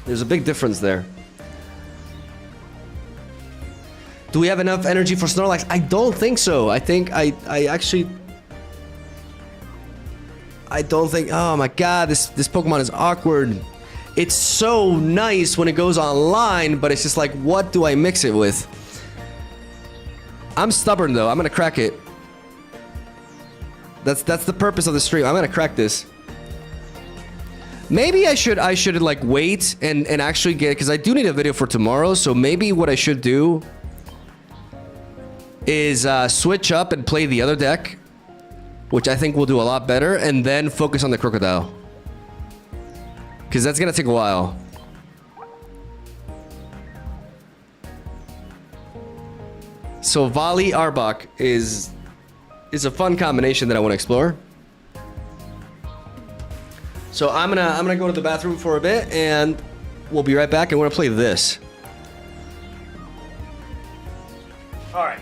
Speaker 1: There's a big difference there. Do we have enough energy for Snorlax? I don't think so. I think I don't think. Oh my god, this Pokemon is awkward. It's so nice when it goes online, but it's just like, what do I mix it with? I'm stubborn though. I'm gonna crack it. That's the purpose of the stream. I'm gonna crack this. Maybe I should like wait and actually get, because I do need a video for tomorrow. So maybe what I should do is switch up and play the other deck, which I think will do a lot better, and then focus on the Crocodile, because that's gonna take a while. Silvally Arbok is a fun combination that I want to explore. So I'm gonna go to the bathroom for a bit, and we'll be right back. I want to play this. All right.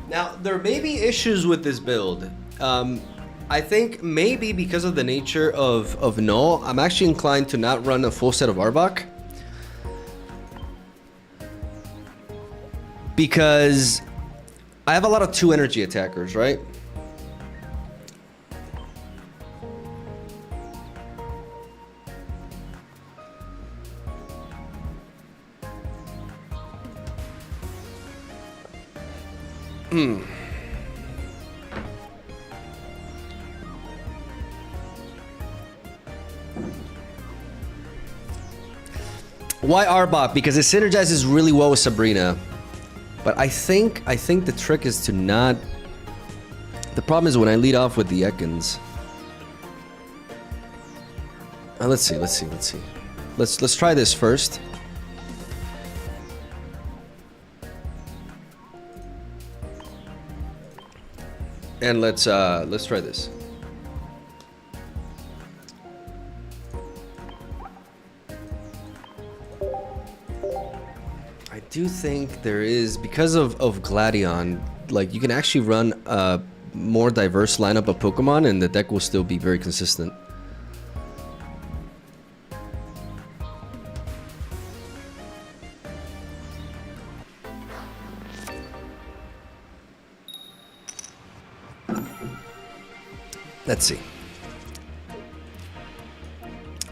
Speaker 1: Now, there may be issues with this build. I think maybe because of the nature of Null, I'm actually inclined to not run a full set of Arbok. Because I have a lot of 2 energy attackers, right? Why Arbok? Because it synergizes really well with Sabrina. But I think the trick is to not... The problem is when I lead off with the Ekans. Let's see. Let's try this first. And let's try this. I do think there is, because of Gladion, like you can actually run a more diverse lineup of Pokemon and the deck will still be very consistent. Let's see.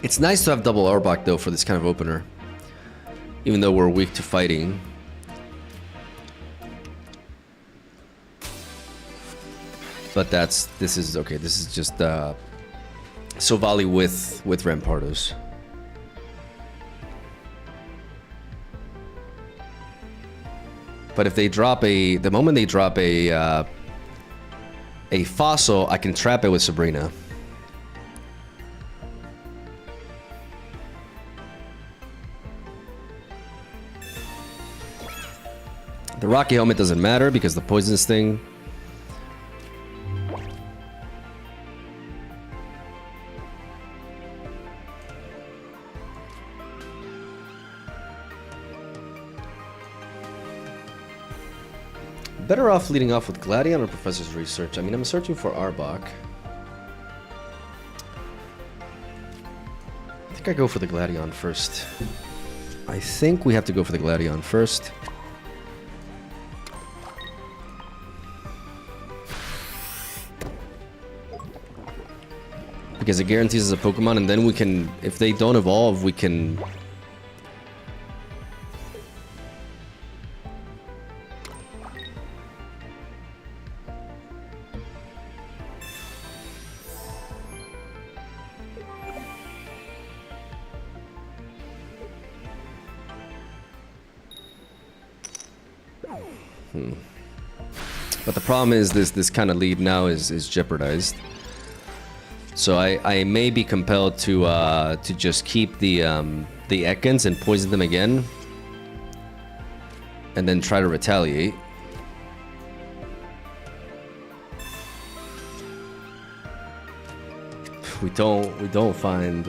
Speaker 1: It's nice to have double Arbok though for this kind of opener. Even though we're weak to fighting. But this is okay, this is just Silvally with Rampardos. But if they drop the moment they drop a fossil, I can trap it with Sabrina. The Rocky Helmet doesn't matter because the poisonous thing. Better off leading off with Gladion or Professor's Research. I mean, I'm searching for Arbok. I think I go for the Gladion first. I think we have to go for the Gladion first. Because it guarantees us a Pokemon, and then we can, if they don't evolve, we can... But the problem is this kind of lead now is jeopardized. So I may be compelled to just keep the Ekans and poison them again, and then try to retaliate. We don't find.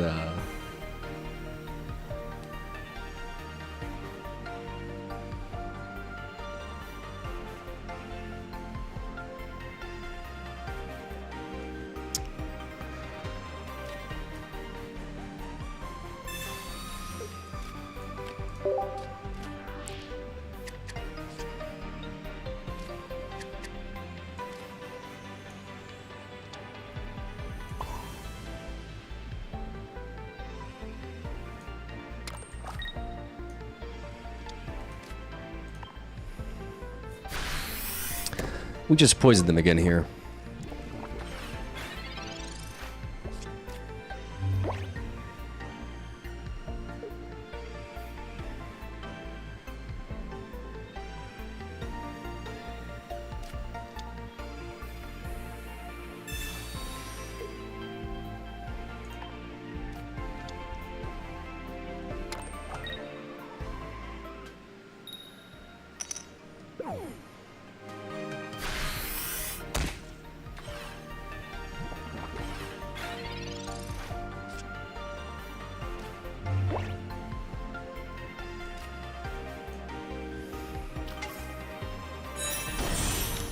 Speaker 1: We just poisoned them again here.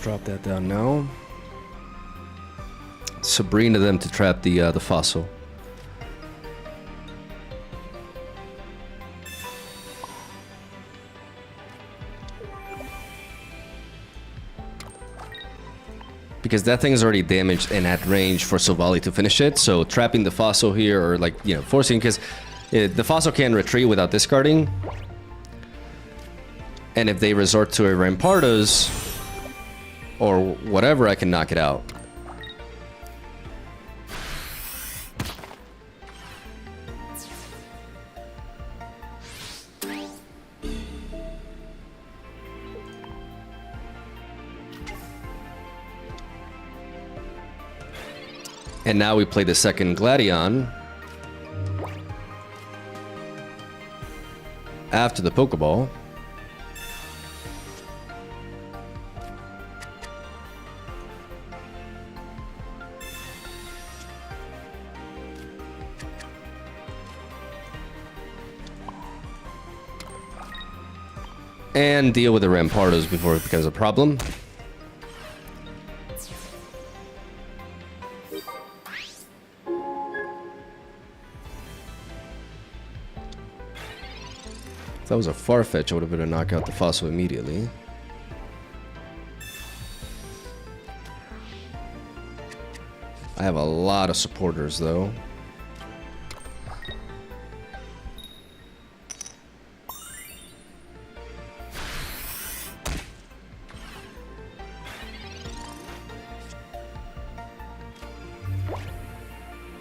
Speaker 1: Drop that down now. Sabrina them to trap the fossil. Because that thing is already damaged and at range for Silvally to finish it, so trapping the fossil here, or like, you know, forcing, because the fossil can retreat without discarding. And if they resort to a Rampardos or whatever, I can knock it out. And now we play the second Gladion. After the Pokeball. And deal with the Rampardos before it becomes a problem. If that was a Farfetch, I would have been to knock out the fossil immediately. I have a lot of supporters though.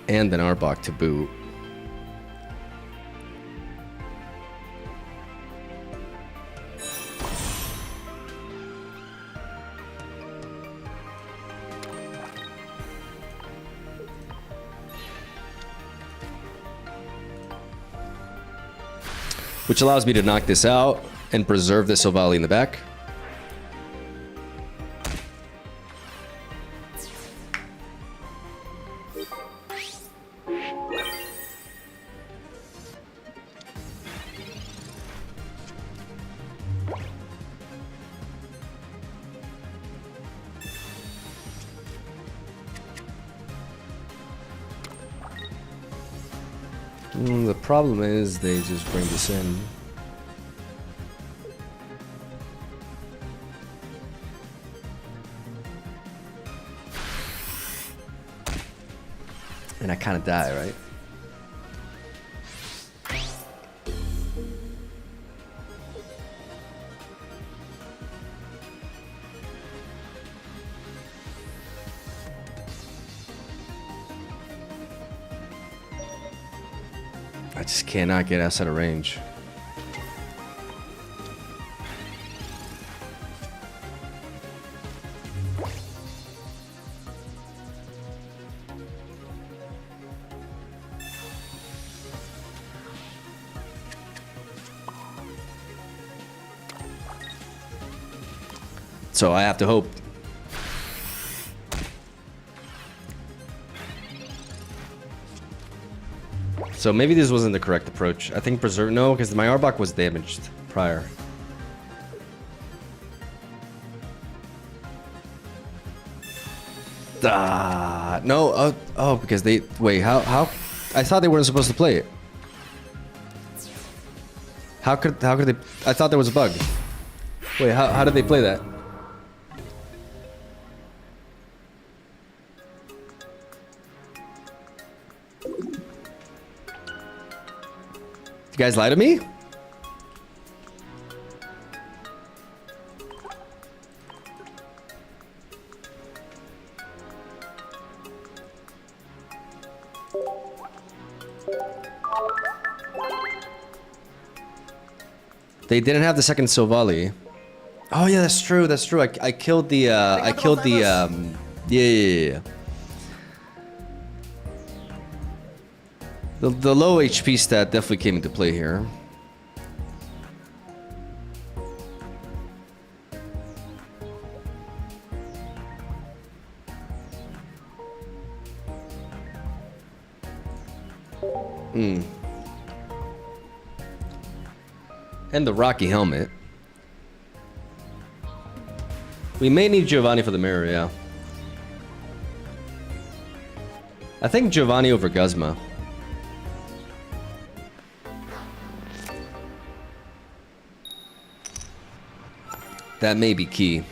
Speaker 1: And an Arbok to boot. Which allows me to knock this out and preserve the Silvally in the back. The problem is they just bring this in. And I kind of die, right? I just cannot get outside of range. So I have to hope. So maybe this wasn't the correct approach. I think preserve, no, because my Arbok was damaged prior. No, oh, because they, wait, how, I thought they weren't supposed to play it. How could they, I thought there was a bug. Wait, how did they play that? You guys lie to me? They didn't have the second Silvally. Oh yeah, that's true. That's true. I killed the yeah. The low HP stat definitely came into play here. And the Rocky helmet. We may need Giovanni for the mirror, yeah. I think Giovanni over Guzma. That may be key.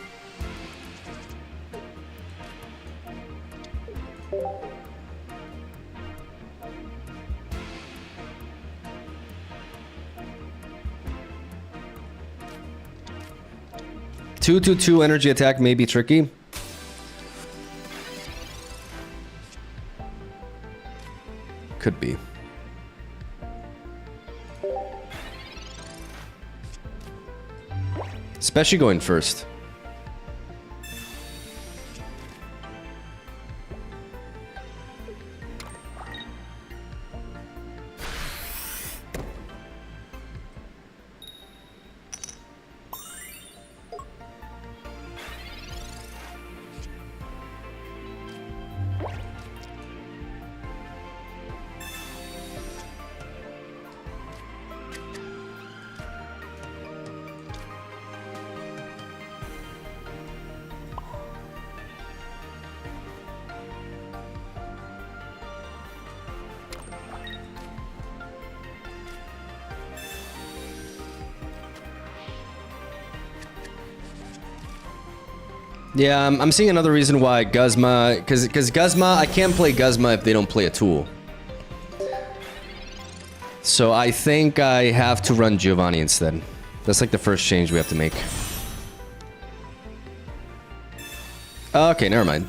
Speaker 1: Two energy attack may be tricky. Could be. Especially going first. Yeah, I'm seeing another reason why Guzma, because Guzma, I can't play Guzma if they don't play a tool. So I think I have to run Giovanni instead. That's like the first change we have to make. Okay, never mind.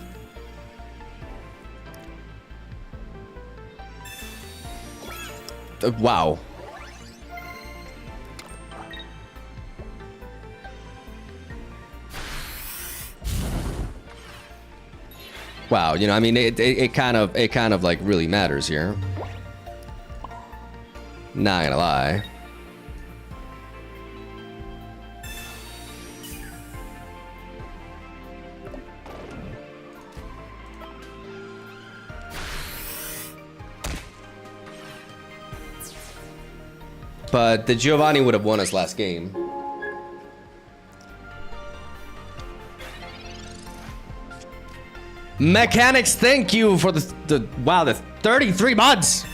Speaker 1: Wow. Wow, you know, I mean, it kind of like really matters here. Not gonna lie. But the Giovanni would have won us last game. Mechanics, thank you for the wow, the 33 mods.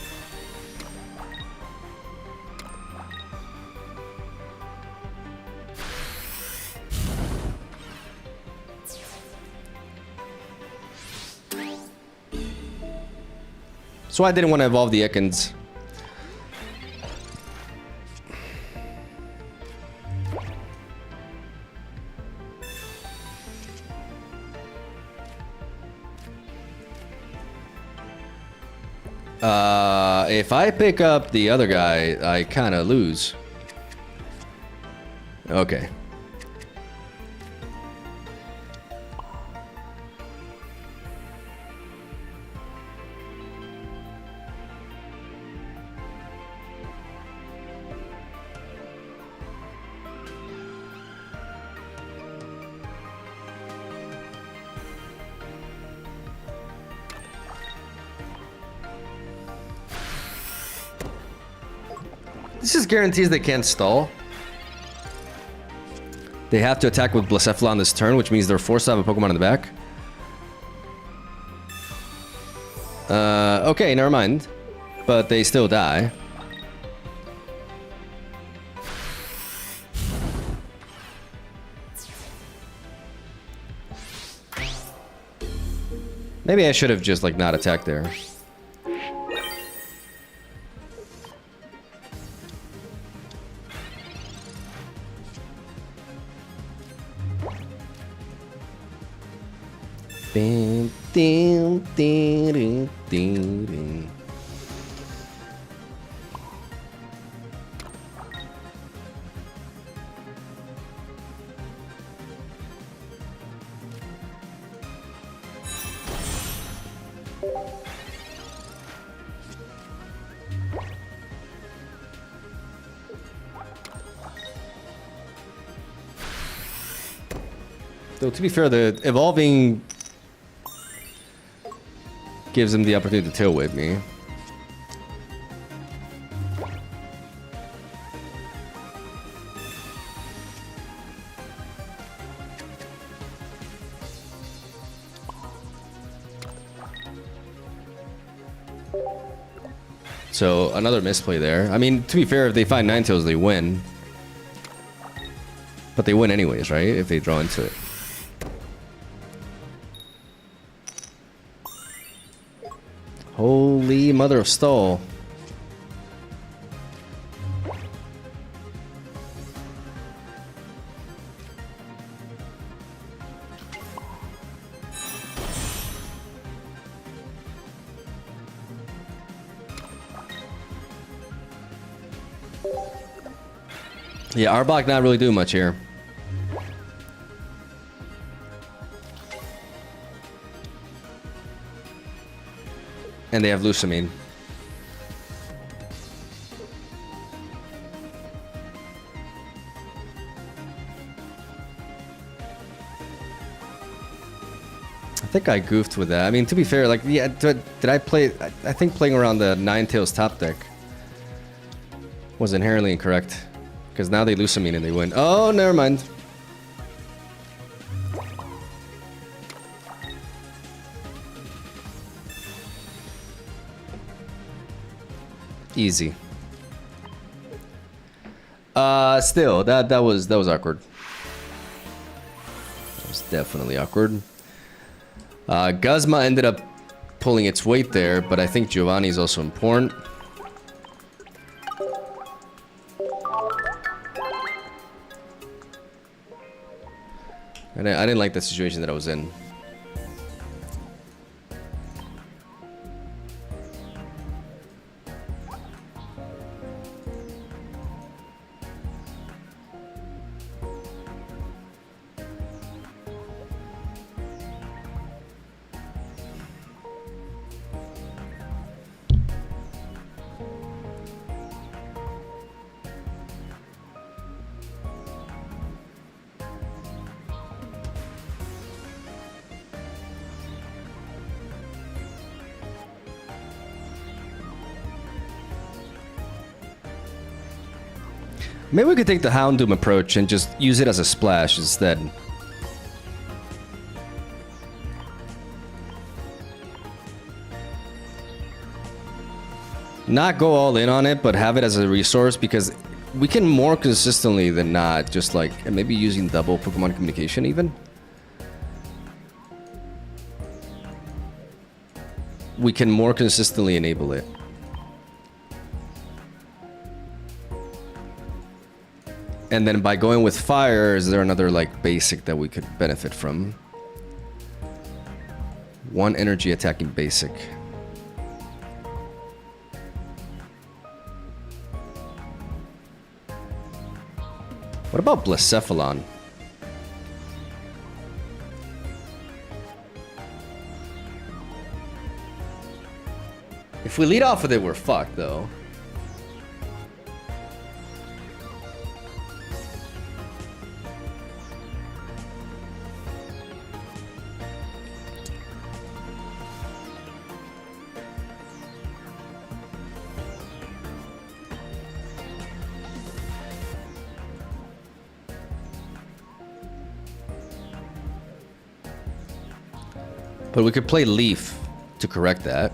Speaker 1: So I didn't want to evolve the Ekans. If I pick up the other guy, I kind of lose. Okay. This just guarantees they can't stall. They have to attack with Blacephala on this turn, which means they're forced to have a Pokemon in the back. Okay, never mind. But they still die. Maybe I should have just, like, not attacked there. Though, to be fair, the evolving gives him the opportunity to tail whip me. So, another misplay there. I mean, to be fair, if they find Ninetales, they win. But they win anyways, right? If they draw into it. Holy mother of stall. Yeah, Arbok not really doing much here. And they have Lucamine. think I goofed with that. I mean, to be fair, like, yeah, did I play... I think playing around the Ninetales top deck was inherently incorrect. Because now they lose Samine and they win. Oh, never mind. Easy. Still, that was awkward. That was definitely awkward. Guzma ended up pulling its weight there, but I think Giovanni is also important. And I didn't like the situation that I was in. Maybe we could take the Houndoom approach and just use it as a splash instead. Not go all in on it, but have it as a resource, because we can more consistently than not just like, and maybe using double Pokemon communication even. We can more consistently enable it. And then by going with fire, is there another like basic that we could benefit from? One energy attacking basic. What about Blacephalon? If we lead off with it, we're fucked though. But we could play Leaf to correct that.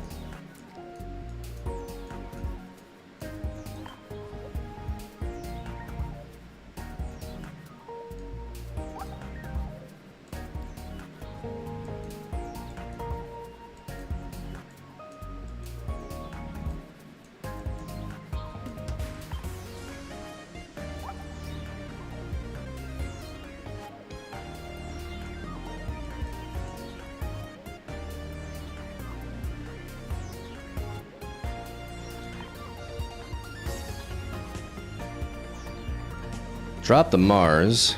Speaker 1: Drop the Mars.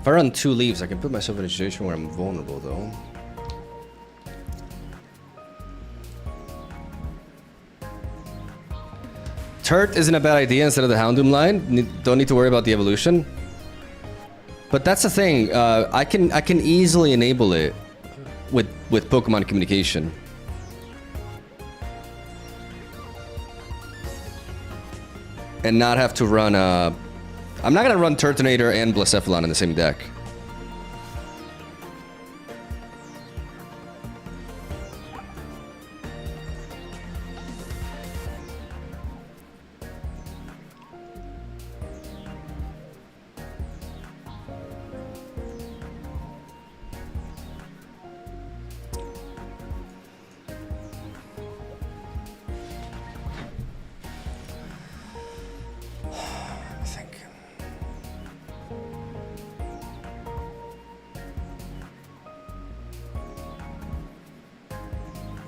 Speaker 1: If I run 2 leaves, I can put myself in a situation where I'm vulnerable, though. Turt isn't a bad idea instead of the Houndoom line. Don't need to worry about the evolution. But that's the thing. I can easily enable it with Pokemon communication. And not have to run a... I'm not gonna run Turtonator and Blacephalon in the same deck.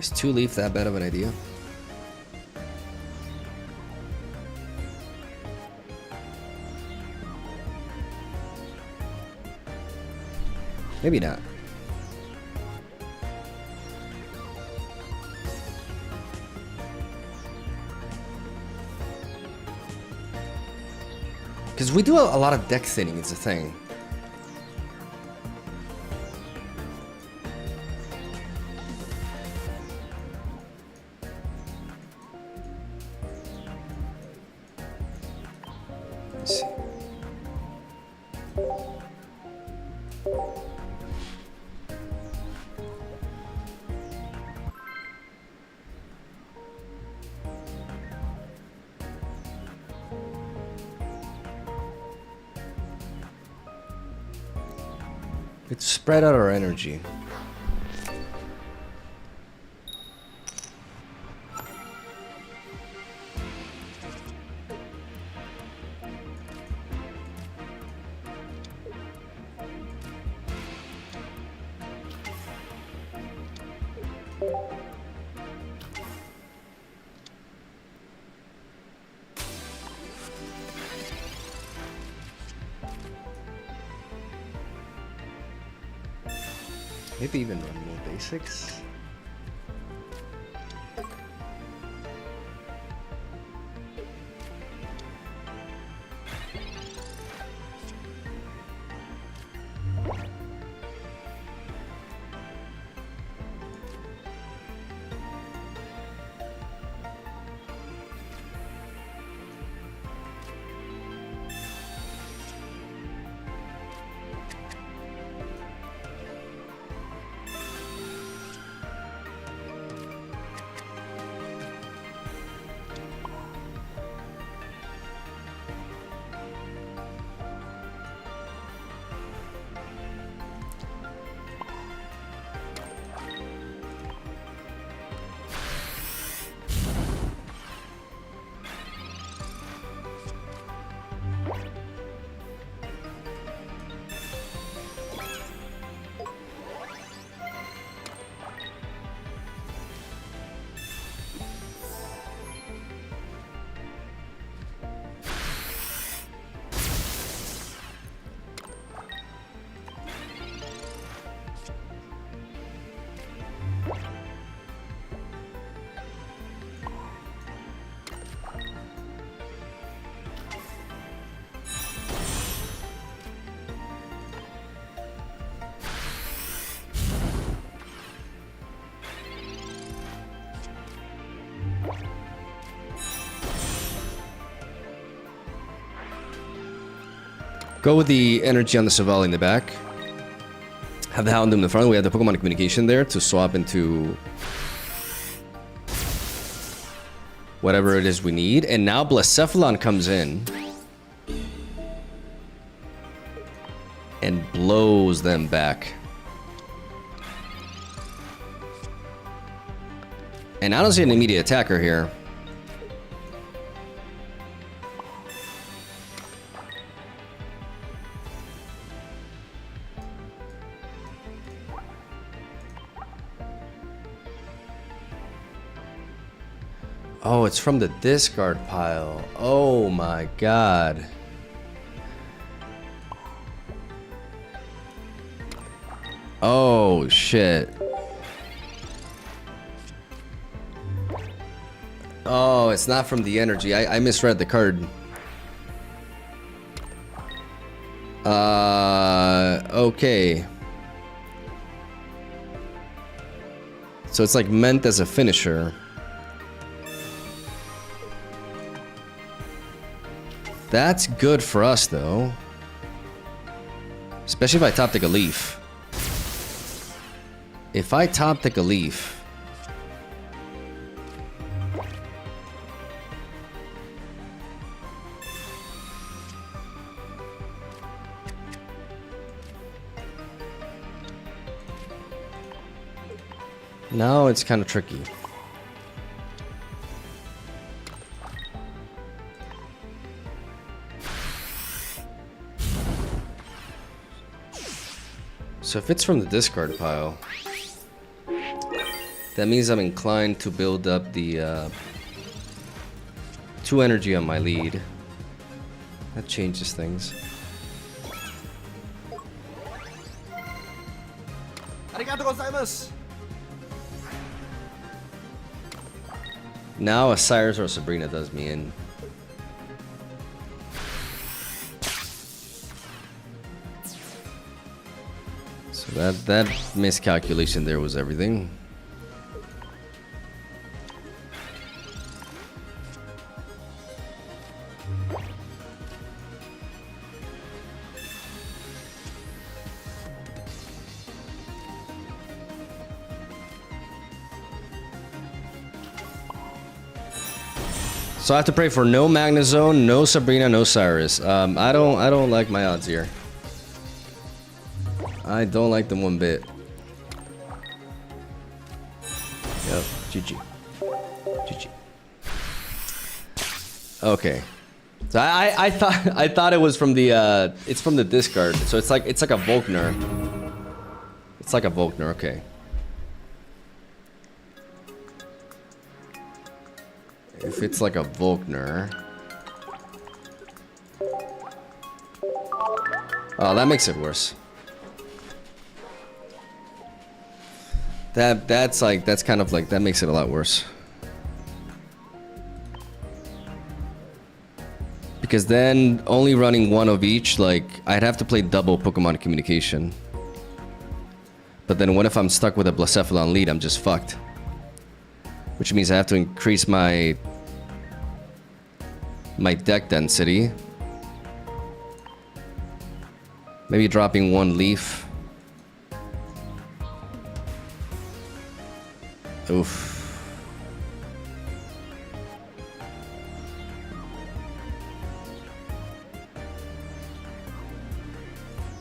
Speaker 1: Is 2-leaf that bad of an idea? Maybe not. Because we do a lot of deck thinning, it's a thing. Let's see. Let's spread out our energy. Maybe even run more basics. Go with the energy on the Silvally in the back. Have the Houndoom in the front. We have the Pokemon communication there to swap into whatever it is we need. And now Blacephalon comes in and blows them back. And I don't see an immediate attacker here. Oh, it's from the discard pile. Oh my god. Oh shit. Oh, it's not from the energy. I misread the card. Okay. So it's like meant as a finisher. That's good for us, though. Especially if I top deck a leaf. If I top deck a leaf... Now it's kind of tricky. So if it's from the discard pile, That means I'm inclined to build up the 2 energy on my lead. That changes things.
Speaker 3: Arigatou gozaimasu.
Speaker 1: Now a Cyrus or a Sabrina does me in. So that miscalculation there was everything. So I have to pray for no Magnezone, no Sabrina, no Cyrus. I don't like my odds here. I don't like them one bit. Yep, GG. GG. Okay. So I thought it was from the it's from the discard. So it's like a Volkner. It's like a Volkner, okay. If it's like a Volkner. Oh, that makes it worse. That's kind of like, that makes it a lot worse. Because then only running one of each, like I'd have to play double Pokemon communication. But then what if I'm stuck with a Blacephalon lead? I'm just fucked. Which means I have to increase my deck density. Maybe dropping one leaf. Oof.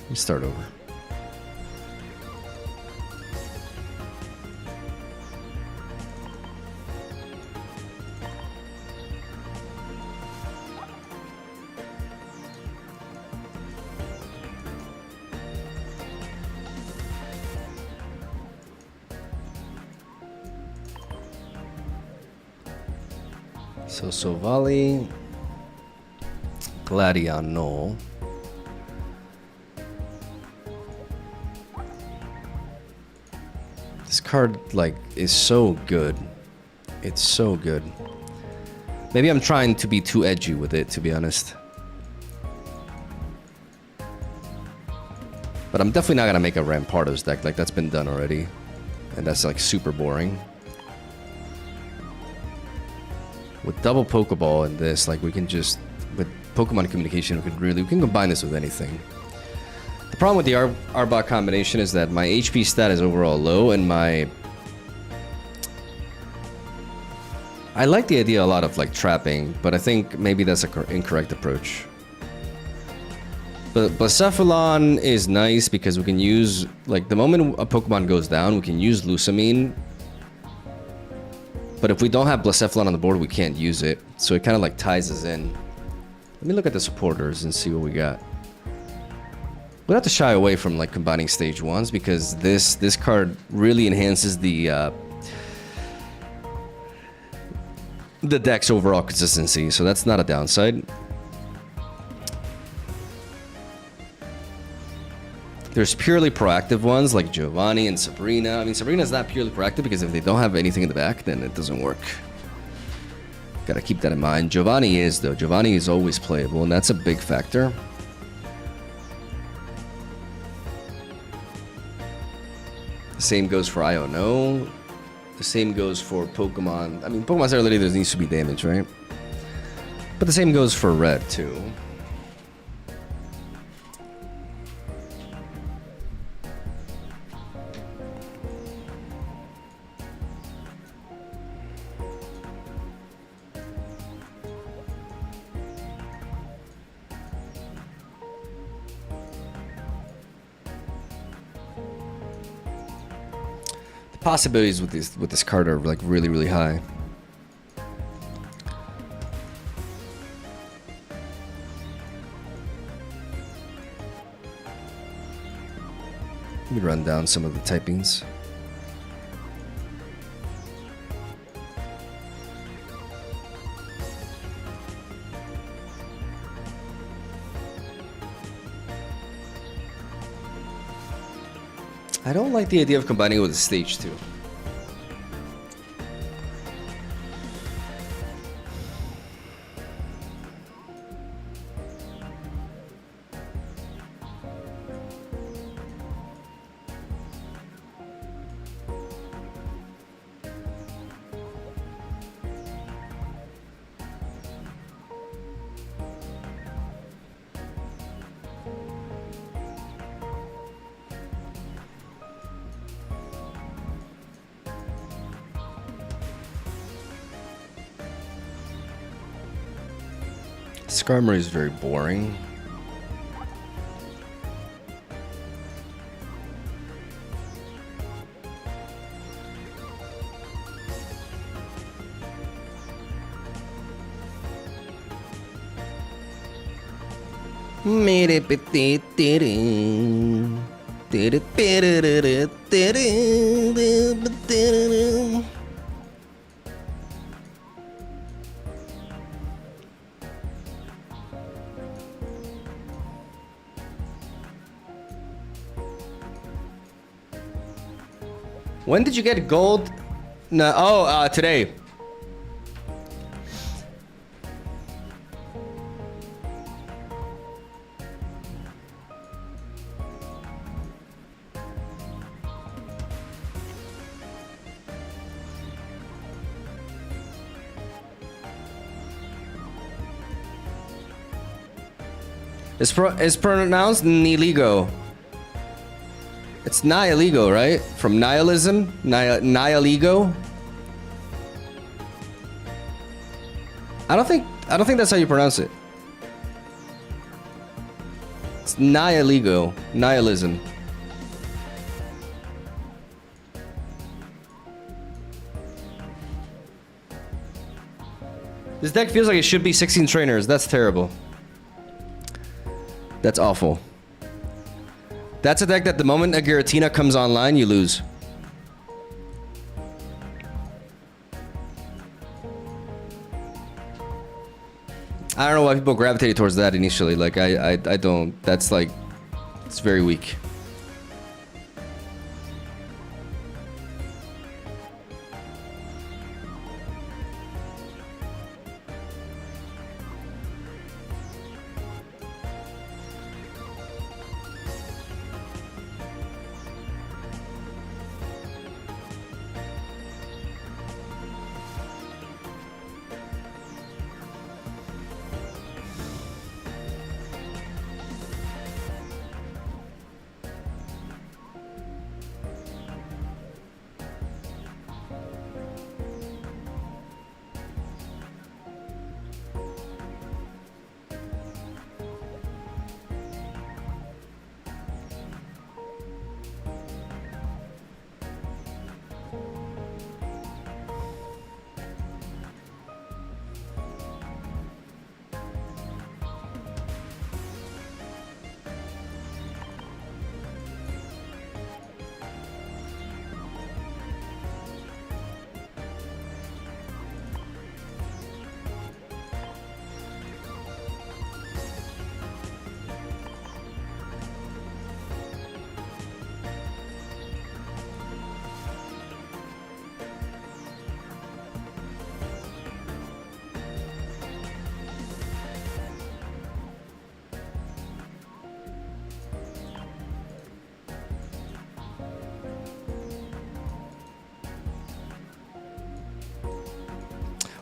Speaker 1: Let me start over. So Silvally, Gladion, no. This card, like, is so good. It's so good. Maybe I'm trying to be too edgy with it, to be honest. But I'm definitely not gonna make a Rampardos deck, like that's been done already. And that's like super boring. With double Pokeball and this, like we can just, with Pokemon communication, we can combine this with anything. The problem with the Arbok combination is that my HP stat is overall low and I like the idea a lot of like trapping, but I think maybe that's an incorrect approach. But Blacephalon is nice because we can use, like the moment a Pokemon goes down, we can use Lusamine. But if we don't have Blacephalon on the board, we can't use it. So it kind of like ties us in. Let me look at the supporters and see what we got. We'll have to shy away from like combining stage ones because this card really enhances the deck's overall consistency. So that's not a downside. There's purely proactive ones like Giovanni and Sabrina. I mean, Sabrina's not purely proactive because if they don't have anything in the back, then it doesn't work. Gotta keep that in mind. Giovanni is, though. Giovanni is always playable, and that's a big factor. The same goes for Iono. The same goes for Pokemon. I mean, Pokemon Center literally there needs to be damage, right? But the same goes for Red, too. Possibilities with this card are like really high. Let me run down some of the typings. I don't like the idea of combining it with a stage 2. Skarmory is very boring. When did you get gold? No, oh, today. It's pronounced Nihiligo. It's Nihiligo, right? From nihilism? Nihiligo? I don't think that's how you pronounce it. It's Nihiligo. Nihilism. This deck feels like it should be 16 trainers. That's terrible. That's awful. That's a deck that the moment a Giratina comes online, you lose. I don't know why people gravitated towards that initially. Like, I don't. That's like, it's very weak.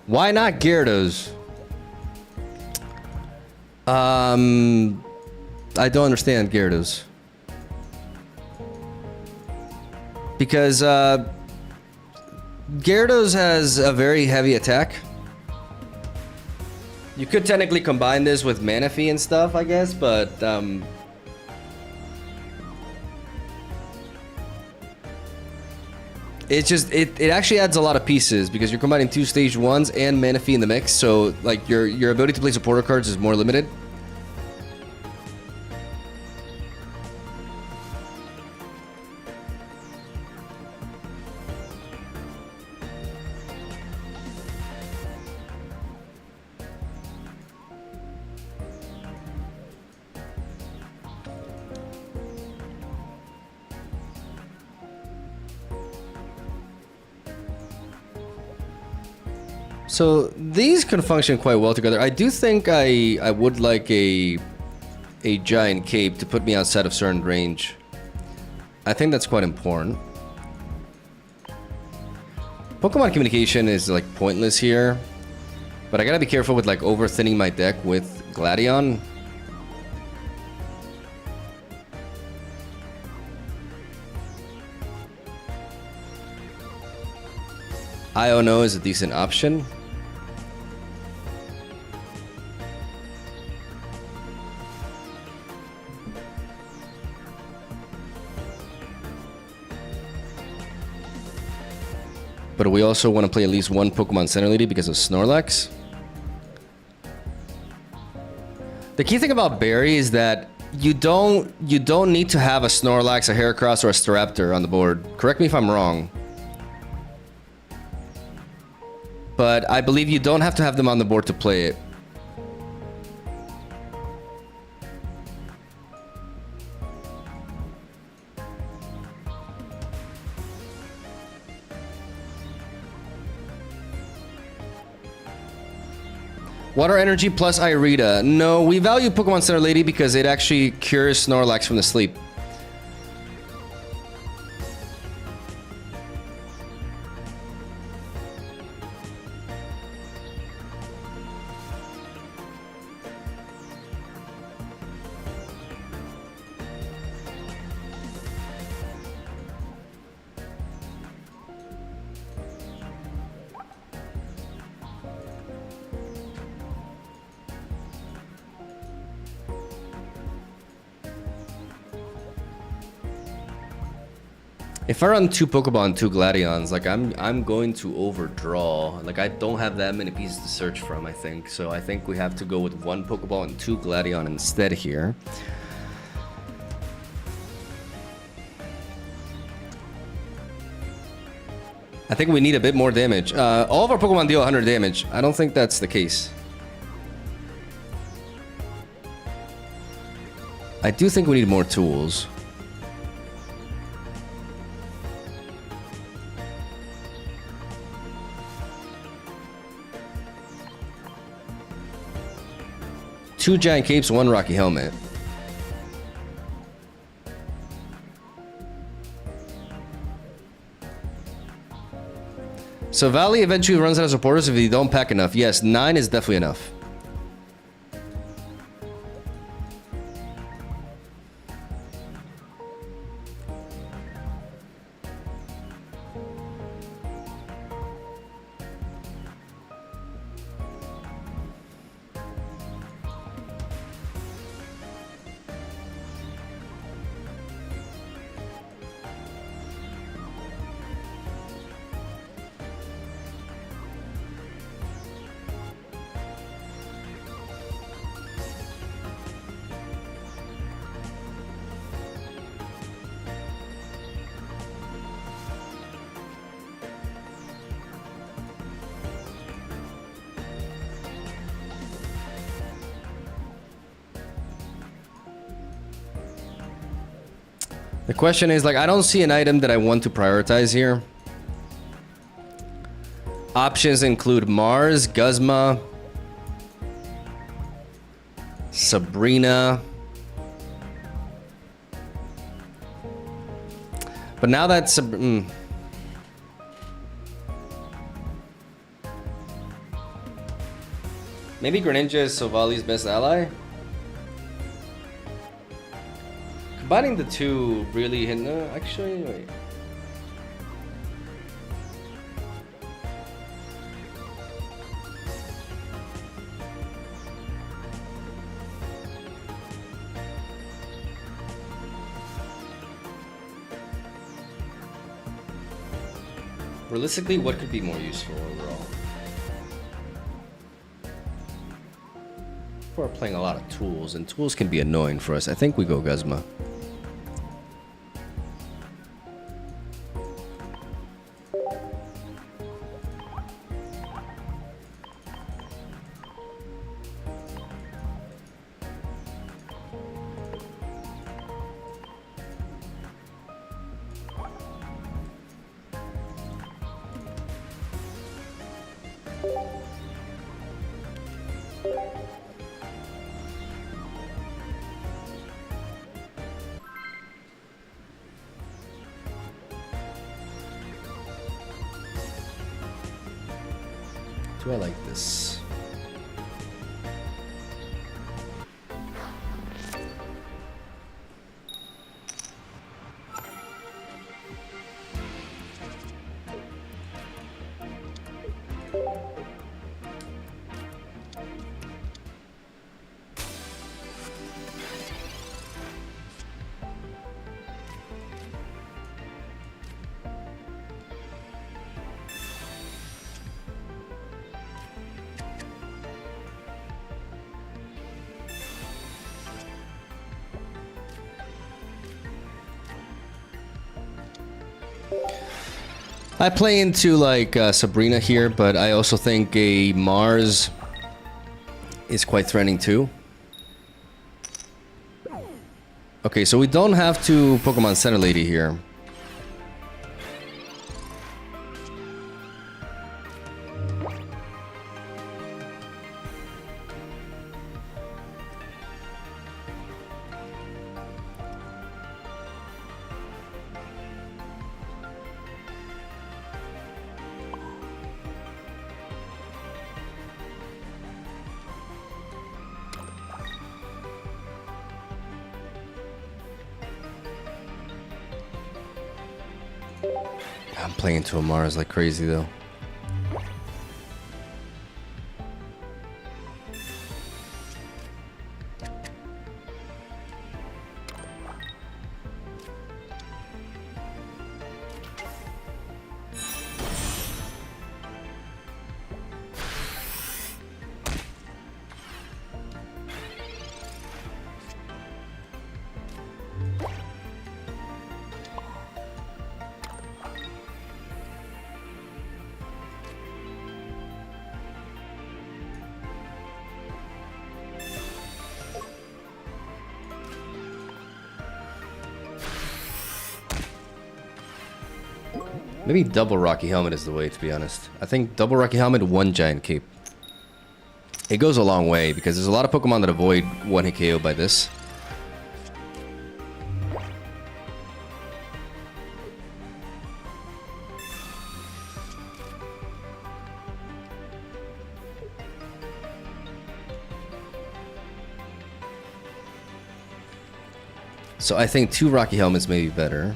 Speaker 1: Why not Gyarados? I don't understand Gyarados. Because Gyarados has a very heavy attack. You could technically combine this with Manaphy and stuff, I guess, but it's just it actually adds a lot of pieces because you're combining 2 stage 1s and Manaphy in the mix, so like your ability to play supporter cards is more limited. So these can function quite well together. I do think I would like a giant cape to put me outside of certain range. I think that's quite important. Pokemon communication is like pointless here, but I gotta be careful with like over thinning my deck with Gladion. Iono is a decent option. But we also want to play at least one Pokemon Center Lady because of Snorlax. The key thing about Barry is that you don't need to have a Snorlax, a Heracross, or a Staraptor on the board. Correct me if I'm wrong. But I believe you don't have to have them on the board to play it. Water Energy plus Irida. No, we value Pokemon Center Lady because it actually cures Snorlax from the sleep. If I run 2 Pokemon, 2 Gladions, like I'm going to overdraw. Like I don't have that many pieces to search from, I think. So I think we have to go with 1 Pokeball and 2 Gladion instead here. I think we need a bit more damage. All of our Pokemon deal 100 damage. I don't think that's the case. I do think we need more tools. Two giant capes, 1 rocky helmet. So Valley eventually runs out of supporters if you don't pack enough. Yes, 9 is definitely enough. The question is, like, I don't see an item that I want to prioritize here. Options include Mars, Guzma, Sabrina. But now that's... Maybe Greninja is Silvally's best ally? Combining the two really hit... No, actually, wait. Realistically, what could be more useful overall? We're playing a lot of tools, and tools can be annoying for us. I think we go Guzma. Do I like this? I play into like Sabrina here, but I also think a Mars is quite threatening too. Okay, so we don't have to Pokemon Center Lady here. I'm playing into a Mars like crazy though. Maybe double Rocky Helmet is the way, to be honest. I think double Rocky Helmet, one Giant Cape. It goes a long way, because there's a lot of Pokemon that avoid one-hit KO by this. So I think 2 Rocky Helmets may be better.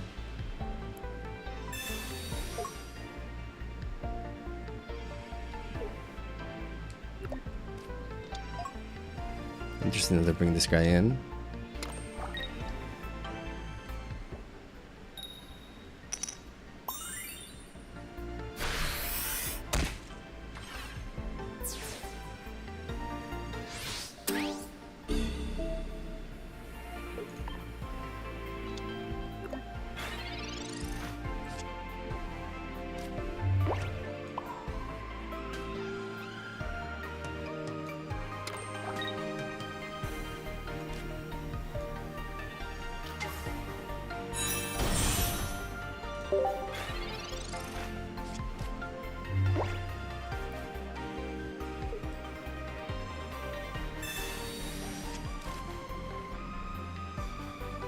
Speaker 1: Interesting that they bring this guy in.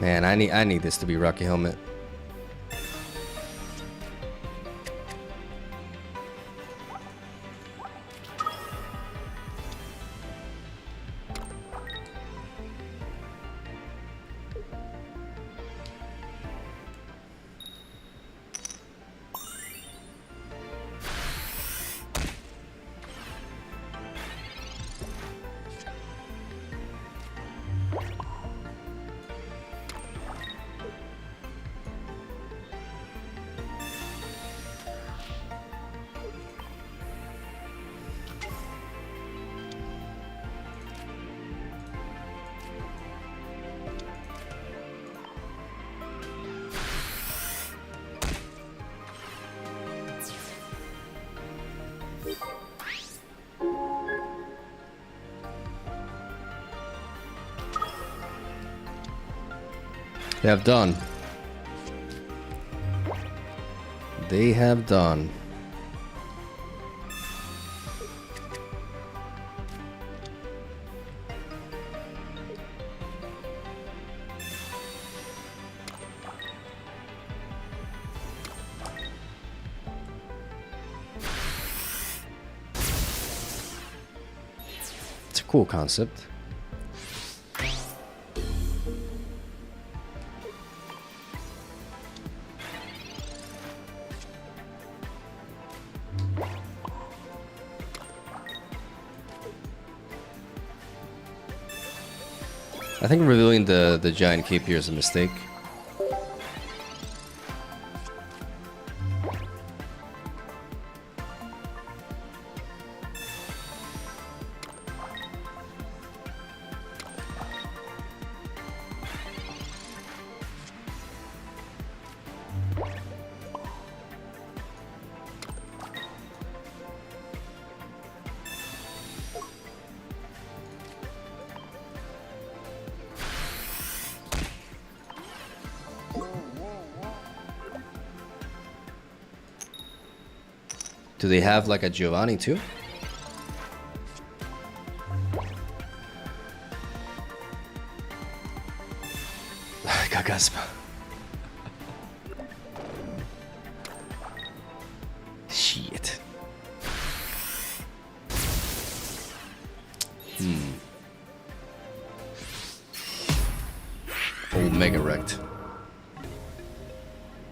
Speaker 1: Man, I need this to be Rocky Helmet. They have done. They have done. cool concept. I think revealing the giant cape here is a mistake. Do they have like a Giovanni too? Gagasp. Shit. Oh, mega wrecked.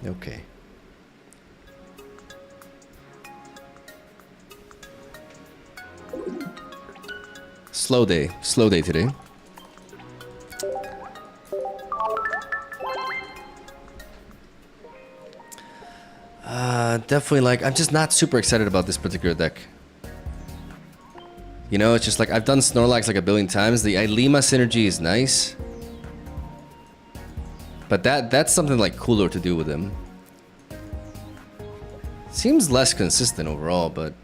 Speaker 1: Okay. Slow day today. Definitely like, I'm just not super excited about this particular deck. You know, it's just like, I've done Snorlax like a billion times. The Ilima synergy is nice. But that's something like cooler to do with him. Seems less consistent overall, but...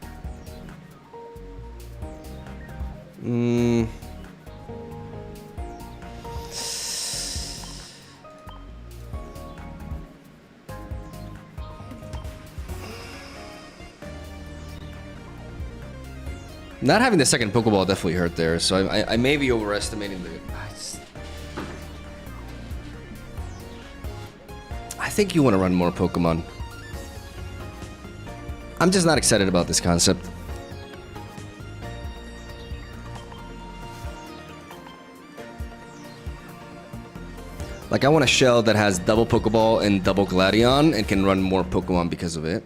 Speaker 1: Not having the second Pokeball definitely hurt there, so I may be overestimating the... I think you want to run more Pokemon. I'm just not excited about this concept. Like, I want a shell that has double Pokeball and double Gladion and can run more Pokemon because of it.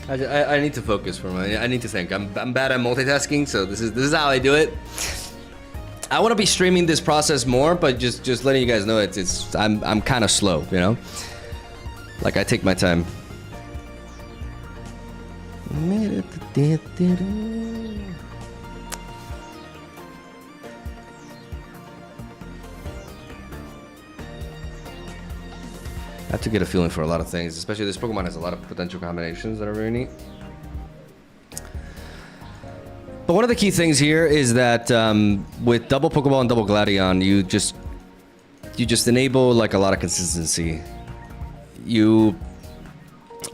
Speaker 1: I need to focus for a moment. I need to think. I'm bad at multitasking, so this is how I do it. I want to be streaming this process more, but just letting you guys know I'm kind of slow, you know. Like, I take my time. I have to get a feeling for a lot of things, especially this Pokemon has a lot of potential combinations that are very neat. But one of the key things here is that with double Pokeball and double Gladion, you just enable like a lot of consistency. You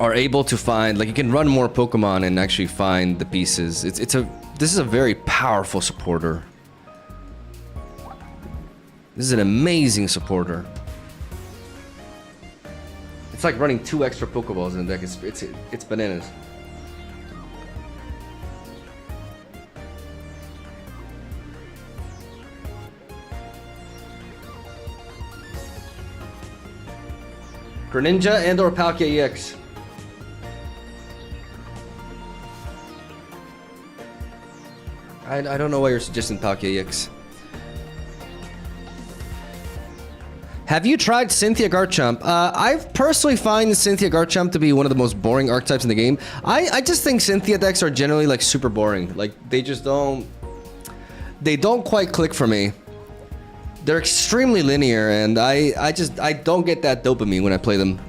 Speaker 1: are able to find, like, you can run more Pokemon and actually find the pieces. This is a very powerful supporter. This is an amazing supporter. It's like running 2 extra Pokeballs in the deck. It's bananas. Greninja and or Palkia EX. I don't know why you're suggesting Palkia EX. Have you tried Cynthia Garchomp? I've personally find Cynthia Garchomp to be one of the most boring archetypes in the game. I just think Cynthia decks are generally like super boring. Like they just don't... They don't quite click for me. They're extremely linear and I don't get that dopamine when I play them.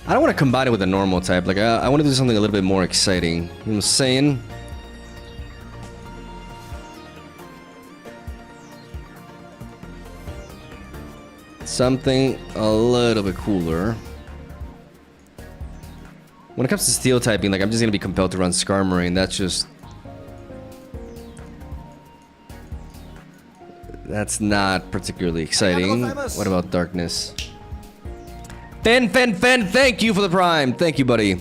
Speaker 1: I don't want to combine it with a normal type. Like, I want to do something a little bit more exciting. You know what I'm saying? Something a little bit cooler. When it comes to steel typing, like, I'm just going to be compelled to run Skarmory, that's just... That's not particularly exciting. What about Darkness? Fen, thank you for the Prime. Thank you, buddy.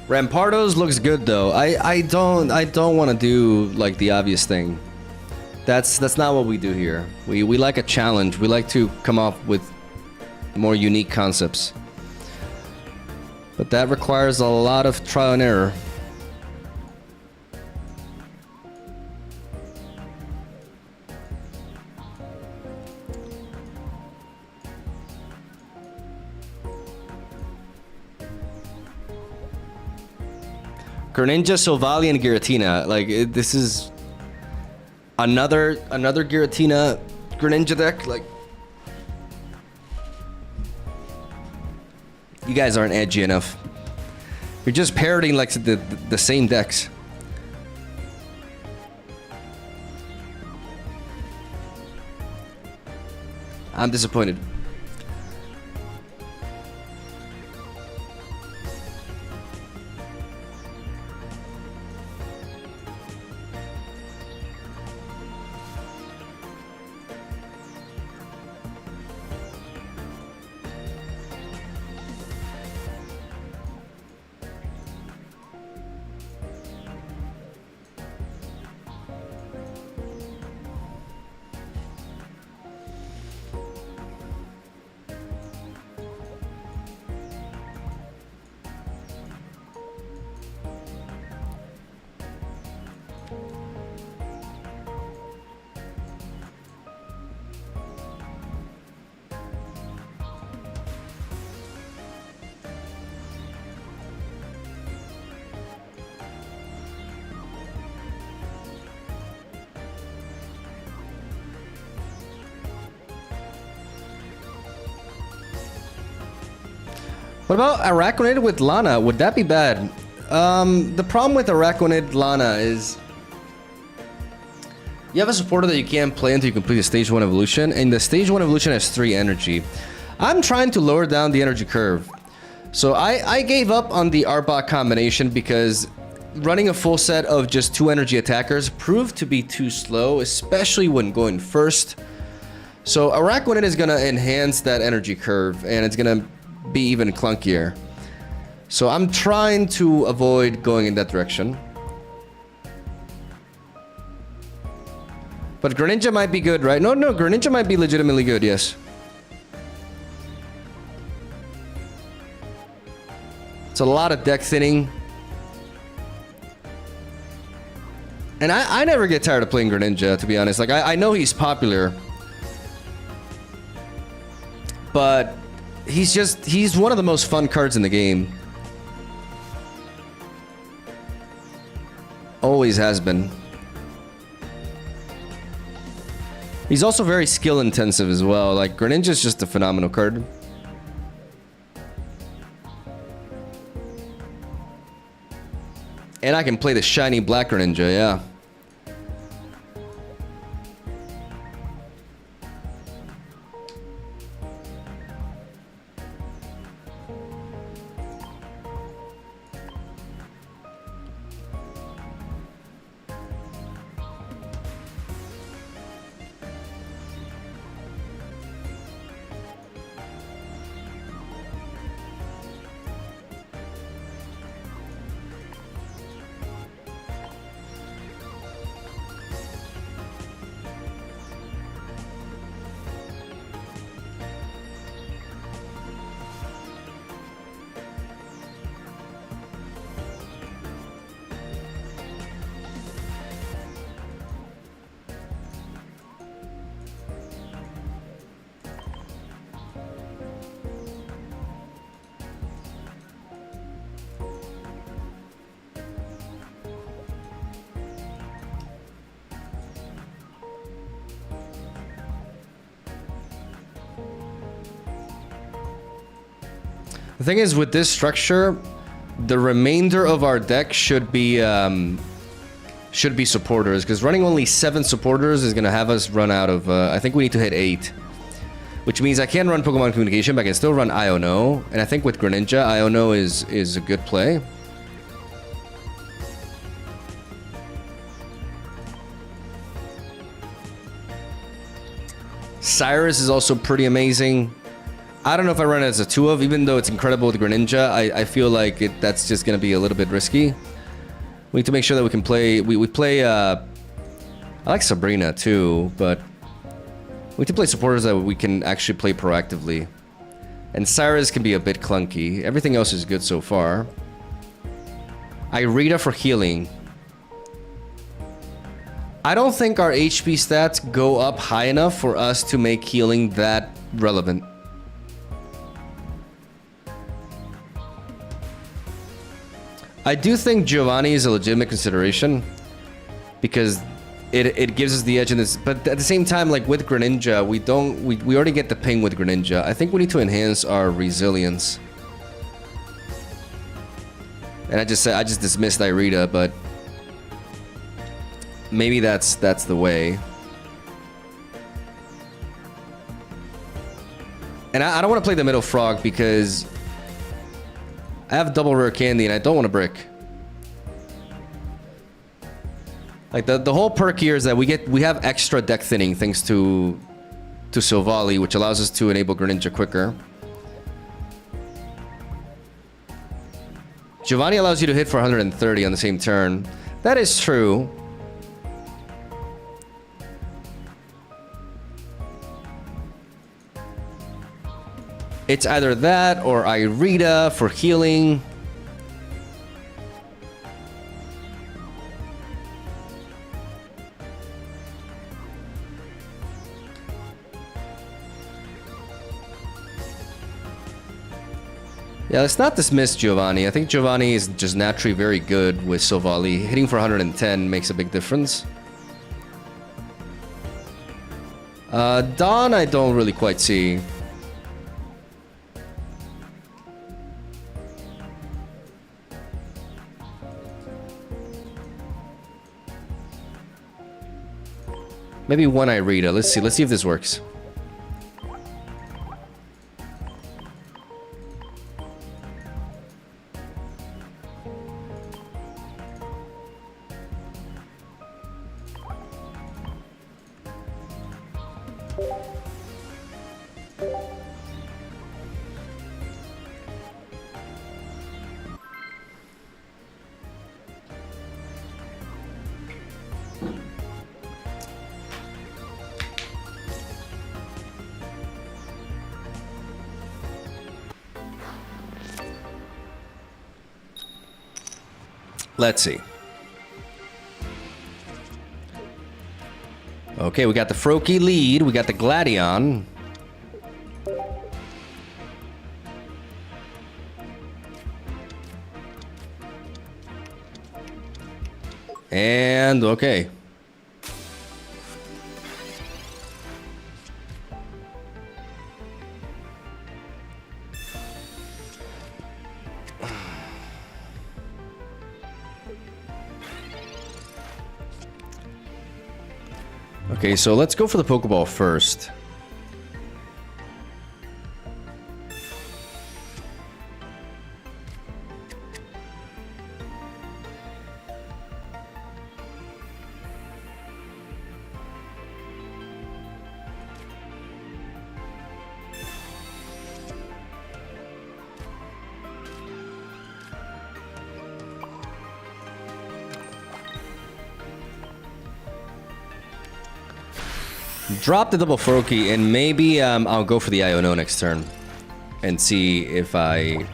Speaker 1: Rampardos looks good though. I don't want to do like the obvious thing. That's not what we do here. We like a challenge. We like to come up with more unique concepts. But that requires a lot of trial and error. Greninja, Silvally, and Giratina. Like this is another Giratina Greninja deck. Like you guys aren't edgy enough. You're just parroting like the same decks. I'm disappointed. What about Araquanid with Lana? Would that be bad? The problem with Araquanid Lana is you have a supporter that you can't play until you complete the stage 1 evolution, and the stage 1 evolution has 3 energy. I'm trying to lower down the energy curve. So I gave up on the Arbok combination because running a full set of just 2 energy attackers proved to be too slow, especially when going first. So Araquanid is going to enhance that energy curve, and it's going to be even clunkier. So I'm trying to avoid going in that direction. But Greninja might be good, right? No, Greninja might be legitimately good, yes. It's a lot of deck thinning. And I never get tired of playing Greninja, to be honest. Like, I know he's popular. But he's one of the most fun cards in the game. Always has been. He's also very skill intensive as well. Like, Greninja's just a phenomenal card. And I can play the shiny black Greninja, yeah. The thing is, with this structure, the remainder of our deck should be supporters, because running only 7 supporters is gonna have us run out of. I think we need to hit 8, which means I can run Pokemon Communication, but I can still run Iono. And I think with Greninja, Iono is a good play. Cyrus is also pretty amazing. I don't know if I run it as a 2-of, even though it's incredible with Greninja. I feel like that's just going to be a little bit risky. We need to make sure that we can play... We play... I like Sabrina too, but... we need to play supporters that we can actually play proactively. And Cyrus can be a bit clunky. Everything else is good so far. Irida for healing. I don't think our HP stats go up high enough for us to make healing that relevant. I do think Giovanni is a legitimate consideration because it gives us the edge in this, but at the same time, like with Greninja, we already get the ping with Greninja. I think we need to enhance our resilience. And I just dismissed Irida, but maybe that's the way. And I don't want to play the middle frog because I have double rare candy and I don't want to brick. Like the whole perk here is that we have extra deck thinning thanks to Silvally, which allows us to enable Greninja quicker. Giovanni allows you to hit for 130 on the same turn. That is true. It's either that or Irida for healing. Yeah, let's not dismiss Giovanni. I think Giovanni is just naturally very good with Silvally. Hitting for 110 makes a big difference. Dawn, I don't really quite see. Maybe one Irida. Let's see if this works. Let's see. Okay, we got the Froakie lead. We got the Gladion. And okay. Okay, so let's go for the Pokeball first. Drop the double Froakie, and maybe I'll go for the Iono next turn and see if I...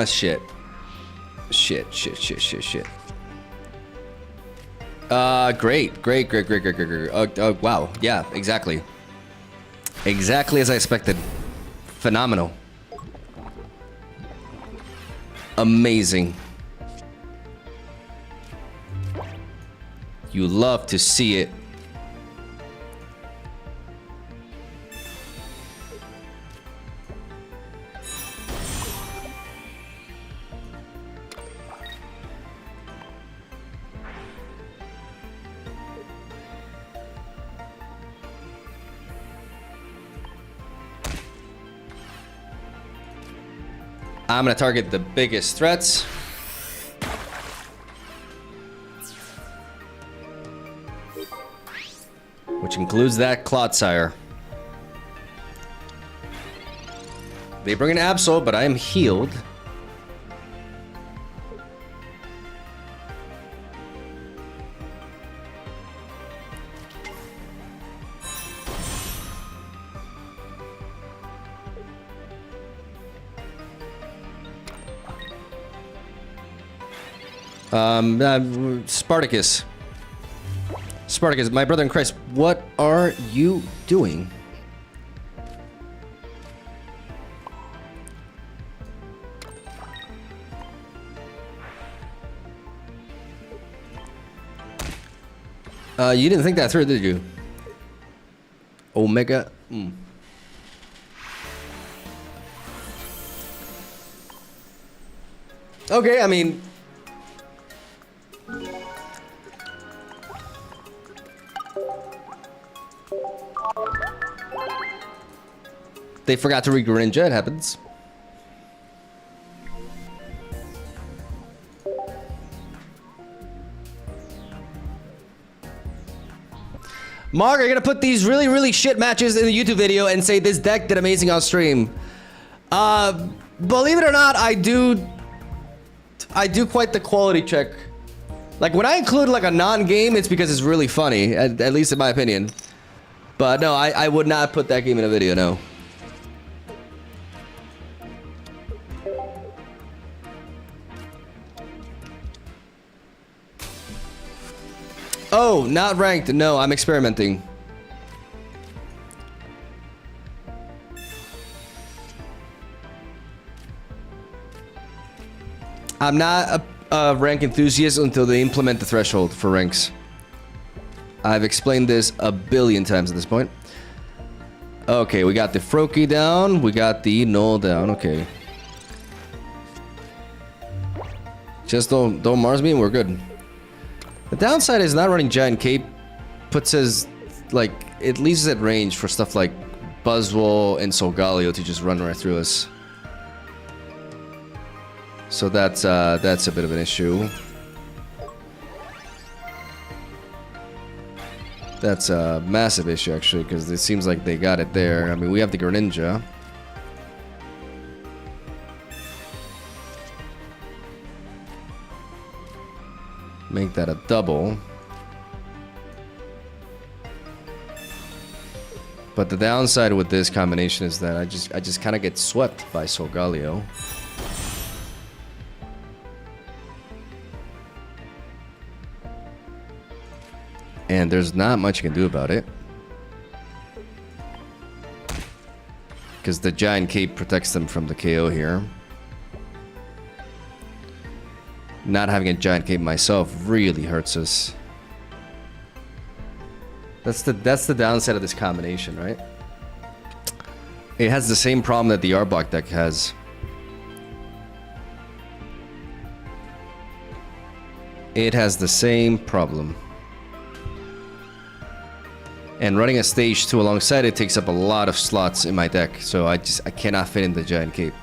Speaker 1: Shit. Shit. Great. Wow. Yeah, exactly. Exactly as I expected. Phenomenal. Amazing. You love to see it. I'm gonna target the biggest threats. Which includes that Clodsire. They bring an Absol, but I am healed. Spartacus. Spartacus, my brother in Christ, what are you doing? You didn't think that through, did you? Omega. Okay, I mean... They forgot to read Greninja, it happens. Mark, are you gonna put these really shit matches in the YouTube video and say this deck did amazing on stream? Believe it or not, I do quite the quality check. Like when I include like a non-game, it's because it's really funny, at least in my opinion. But no, I would not put that game in a video, no. Oh, not ranked. No, I'm experimenting. I'm not a rank enthusiast until they implement the threshold for ranks. I've explained this a billion times at this point. Okay, we got the Froakie down. We got the Null down. Okay. Just don't Mars me and we're good. The downside is not running Giant Cape puts us, like, it leaves us at range for stuff like Buzzwole and Solgaleo to just run right through us. So that's a bit of an issue. That's a massive issue, actually, because it seems like they got it there. I mean, we have the Greninja. Make that a double. But the downside with this combination is that I just kind of get swept by Solgaleo. And there's not much you can do about it. Because the Giant Cape protects them from the KO here. not having a giant cape myself really hurts us. That's the downside of this combination, right? It has the same problem that the Arbok deck has. It has the same problem. And running a stage 2 alongside it takes up a lot of slots in my deck, so I cannot fit in the giant cape.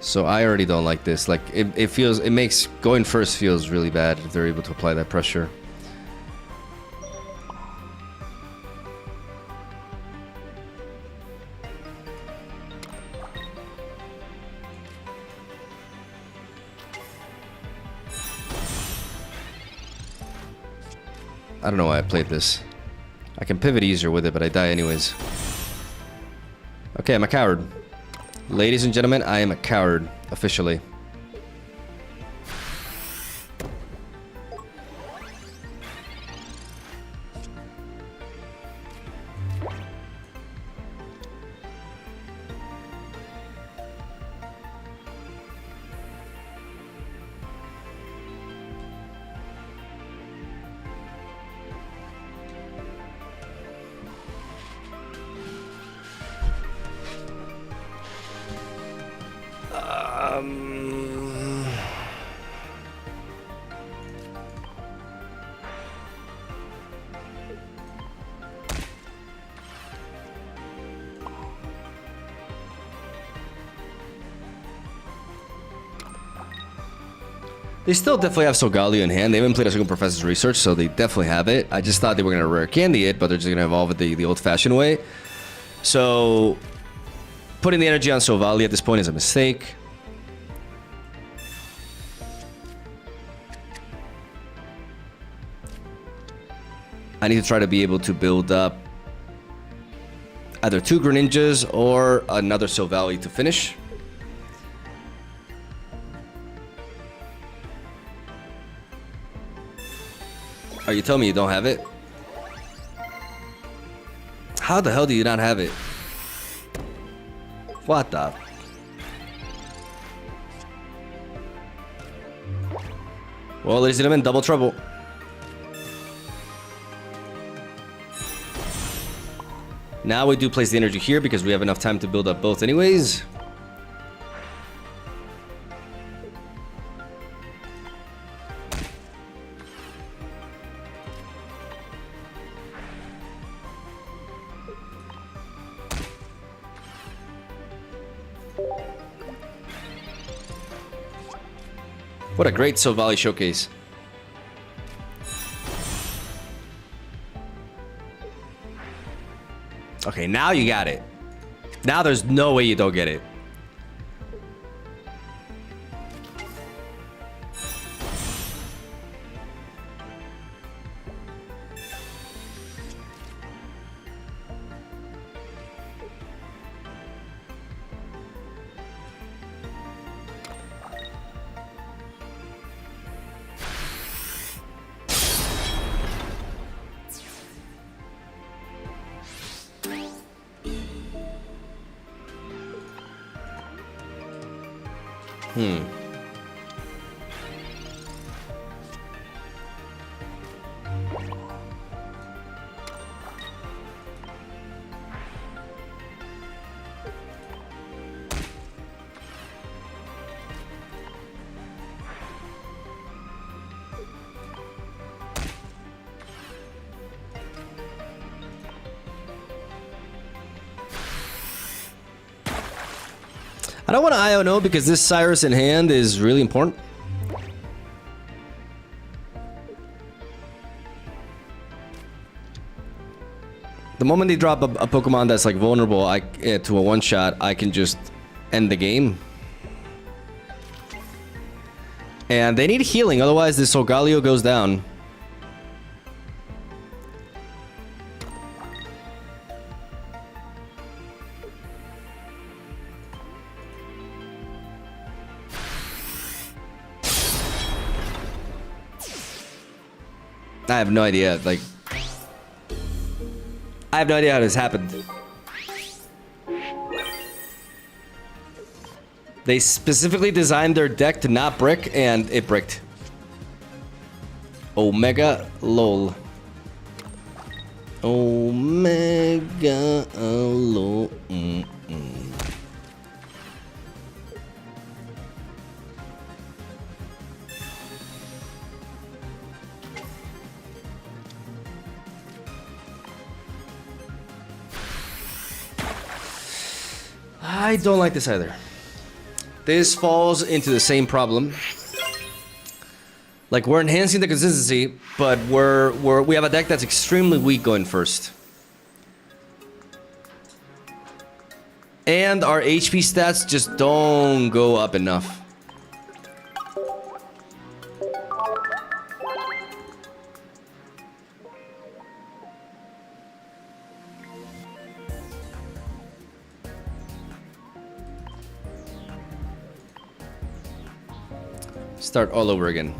Speaker 1: So I already don't like this. Like it makes going first feels really bad if they're able to apply that pressure. I don't know why I played this. I can pivot easier with it, but I die anyways. Okay, I'm a coward. Ladies and gentlemen, I am a coward, officially. They still definitely have Silvally in hand. They haven't played a single Professor's Research, so they definitely have it. I just thought they were going to rare candy it, but they're just going to evolve it the old-fashioned way. So, putting the energy on Silvally at this point is a mistake. I need to try to be able to build up either 2 Greninjas or another Silvally to finish. Are you telling me you don't have it? How the hell do you not have it? What the? Well, ladies and gentlemen, double trouble. Now we do place the energy here because we have enough time to build up both anyways. What a great Silvally showcase. Okay, now you got it. Now there's no way you don't get it. I don't want to IO because this Cyrus in hand is really important. The moment they drop a Pokemon that's like vulnerable to a one-shot, I can just end the game. And they need healing, otherwise this Solgaleo goes down. I have no idea, like... I have no idea how this happened. They specifically designed their deck to not brick, and it bricked. Omega lol. Omega lol. I don't like this either. This falls into the same problem. Like, we're enhancing the consistency, but we have a deck that's extremely weak going first. And our HP stats just don't go up enough. Start all over again.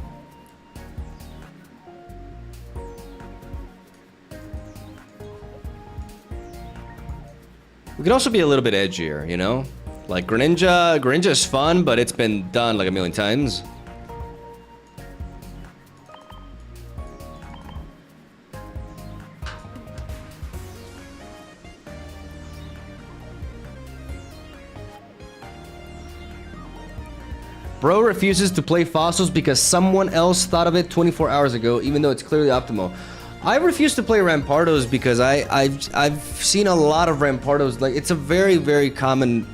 Speaker 1: We could also be a little bit edgier, you know? Like Greninja is fun, but it's been done like a million times. Bro refuses to play fossils because someone else thought of it 24 hours ago, even though it's clearly optimal. I refuse to play Rampardos because I've seen a lot of Rampardos. Like, it's a very, very common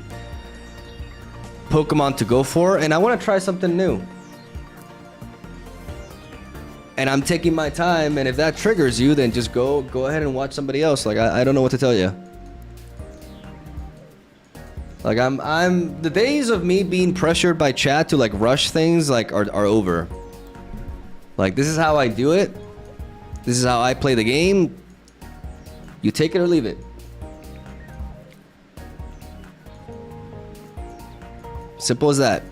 Speaker 1: Pokemon to go for, and I want to try something new. And I'm taking my time, and if that triggers you, then just go ahead and watch somebody else. Like, I don't know what to tell you. Like, the days of me being pressured by chat to like rush things like are over. Like, this is how I do it. This is how I play the game. You take it or leave it. Simple as that.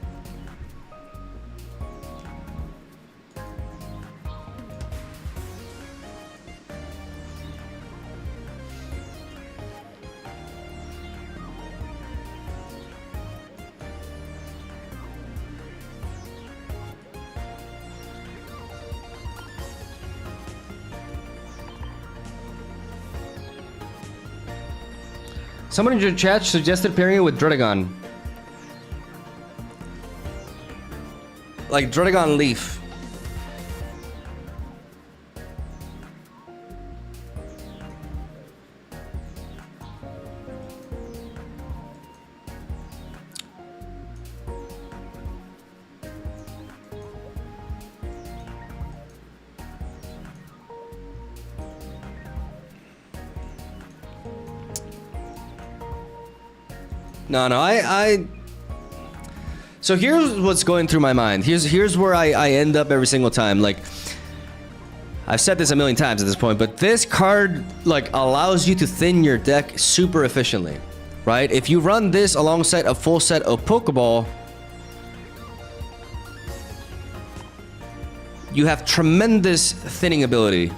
Speaker 1: Someone in your chat suggested pairing it with Druddigon. Like Druddigon Leaf. No, so here's what's going through my mind. Here's where I end up every single time. Like, I've said this a million times at this point, but this card like allows you to thin your deck super efficiently, right? If you run this alongside a full set of Pokeball, you have tremendous thinning ability,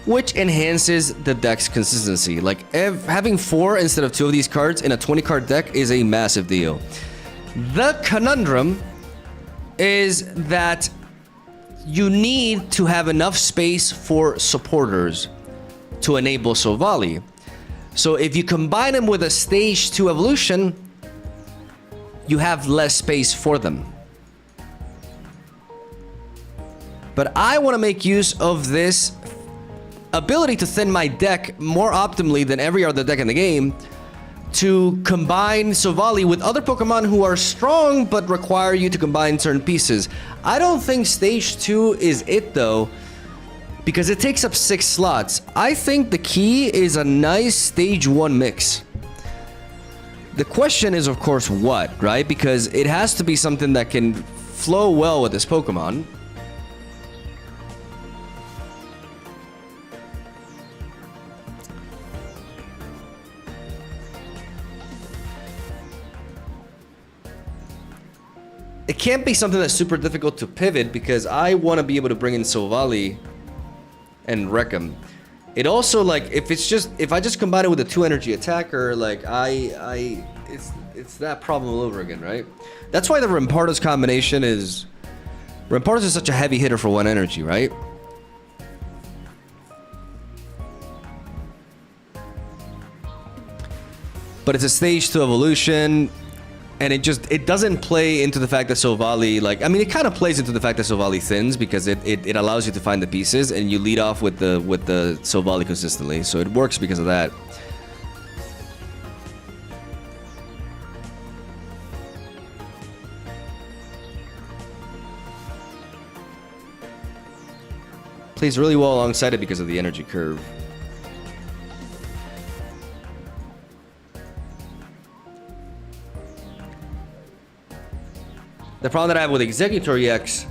Speaker 1: which enhances the deck's consistency. Like, having 4 instead of 2 of these cards in a 20 card deck is a massive deal. The conundrum is that you need to have enough space for supporters to enable Silvally. So if you combine them with a stage 2 evolution, you have less space for them. But I want to make use of this ability to thin my deck more optimally than every other deck in the game, to combine Silvally with other Pokemon who are strong but require you to combine certain pieces. I don't think stage 2 is it though, because it takes up 6 slots. I think the key is a nice stage 1 mix. The question is, of course, what, right? Because it has to be something that can flow well with this Pokemon. It can't be something that's super difficult to pivot, because I want to be able to bring in Silvally and wreck him. It also, like, if I just combine it with a 2 energy attacker, like it's it's that problem all over again, right? That's why the Rampardos combination is... Rampardos is such a heavy hitter for 1 energy, right? But it's a stage 2 evolution, and it doesn't play into the fact that Silvally, like, I mean, it kind of plays into the fact that Silvally thins because it allows you to find the pieces, and you lead off with the Silvally consistently, so it works because of that. Plays really well alongside it because of the energy curve. The problem that I have with Executor EX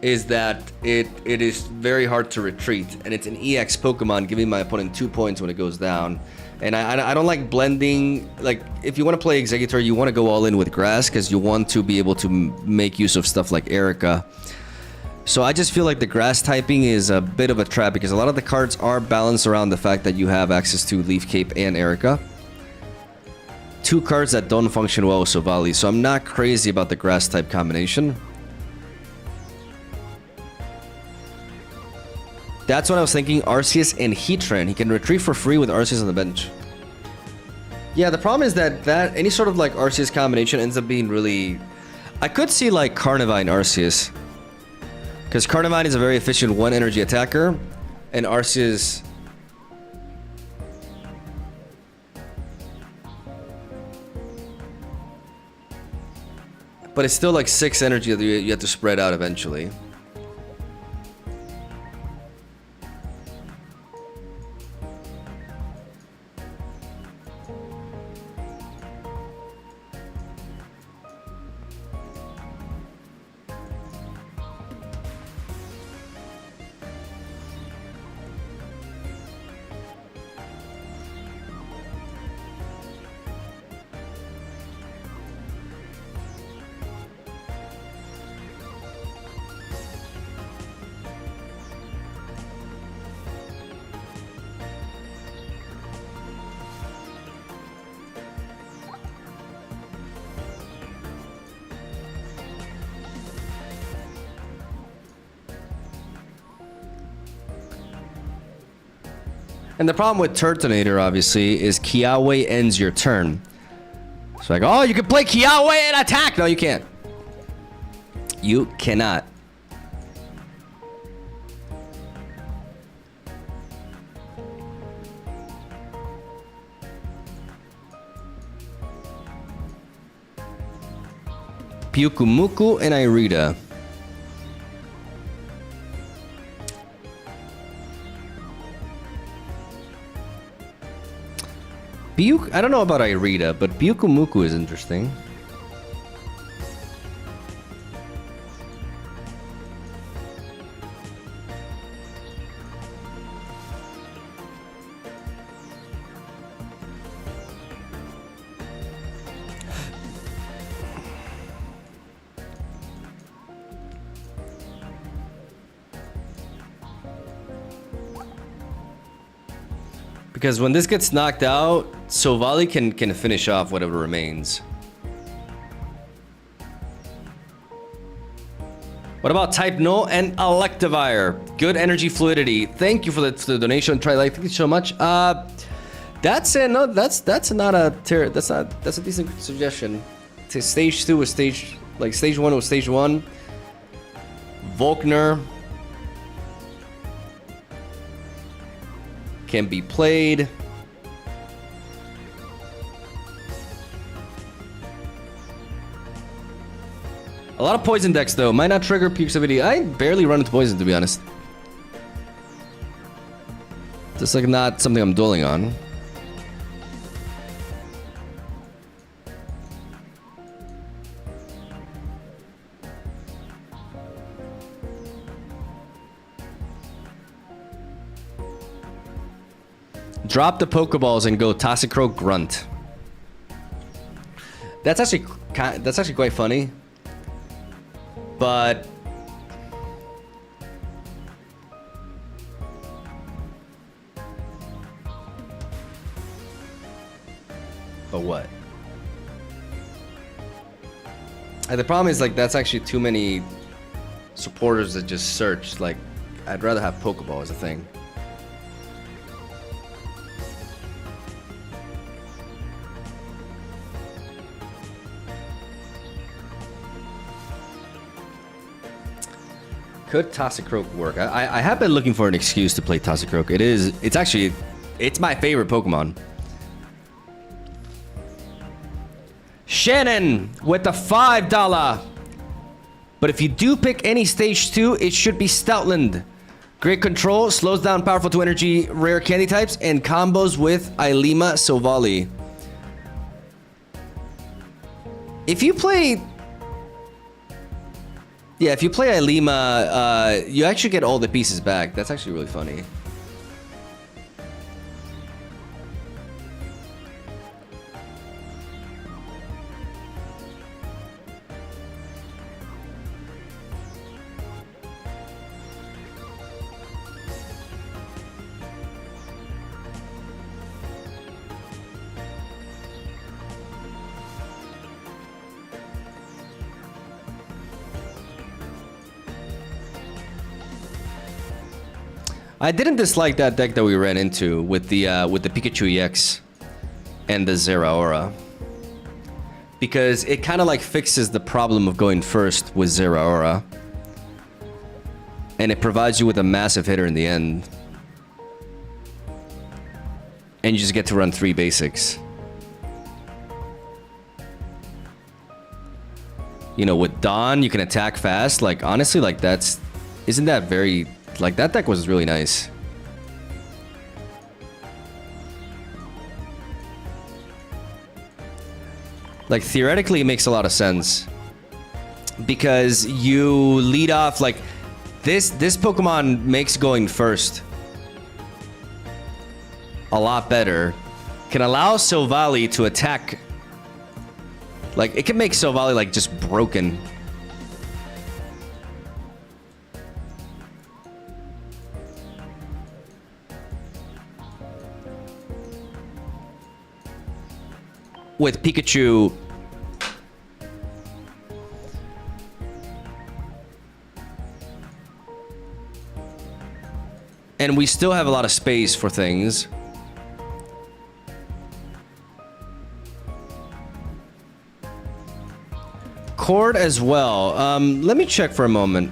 Speaker 1: is that it is very hard to retreat, and it's an EX Pokemon giving my opponent 2 points when it goes down. And I don't like blending. Like, if you want to play Executor, you want to go all in with Grass because you want to be able to make use of stuff like Erica. So I just feel like the Grass typing is a bit of a trap because a lot of the cards are balanced around the fact that you have access to Leaf Cape and Erica. 2 cards that don't function well with Silvally, so I'm not crazy about the Grass type combination. That's what I was thinking, Arceus and Heatran. He can retrieve for free with Arceus on the bench. Yeah, the problem is that any sort of like Arceus combination ends up being really... I could see like Carnivine Arceus. Because Carnivine is a very efficient 1 energy attacker, and Arceus... But it's still like 6 energy that you have to spread out eventually. And the problem with Turtonator, obviously, is Kiawe ends your turn. It's like, oh, you can play Kiawe and attack! No, you can't. You cannot. Pyukumuku and Irida. I don't know about Irida, but Pyukumuku is interesting. Because when this gets knocked out, Silvally can finish off whatever remains. What about Type No and Electivire? Good energy fluidity. Thank you for the donation. Try like, thank you so much. That's not a decent suggestion. To stage 2 was stage 1 was stage 1. Volkner can be played. A lot of poison decks though. Might not trigger Pukesivity. I barely run into poison, to be honest. Just like not something I'm dwelling on. Drop the Pokeballs and go Toxicroak Grunt. That's actually quite funny. But But what? The problem is, like, that's actually too many supporters that just search. Like, I'd rather have Pokeball as a thing. Could Toxicroak work? I have been looking for an excuse to play Toxicroak. It's actually, it's my favorite Pokemon. Shannon with the $5. But if you do pick any stage 2, it should be Stoutland. Great control, slows down powerful 2 energy rare candy types, and combos with Ilima Silvally. If you play... Yeah, if you play Ilima, you actually get all the pieces back. That's actually really funny. I didn't dislike that deck that we ran into with the Pikachu EX and the Zeraora, because it kind of like fixes the problem of going first with Zeraora, and it provides you with a massive hitter in the end, and you just get to run 3 basics. You know, with Dawn, you can attack fast. Like, honestly, like, isn't that very... Like, that deck was really nice. Like, theoretically, it makes a lot of sense. Because you lead off, like, this Pokemon makes going first a lot better. Can allow Silvally to attack. Like, it can make Silvally, like, just broken. With Pikachu, and we still have a lot of space for things. Cord as well. Let me check for a moment,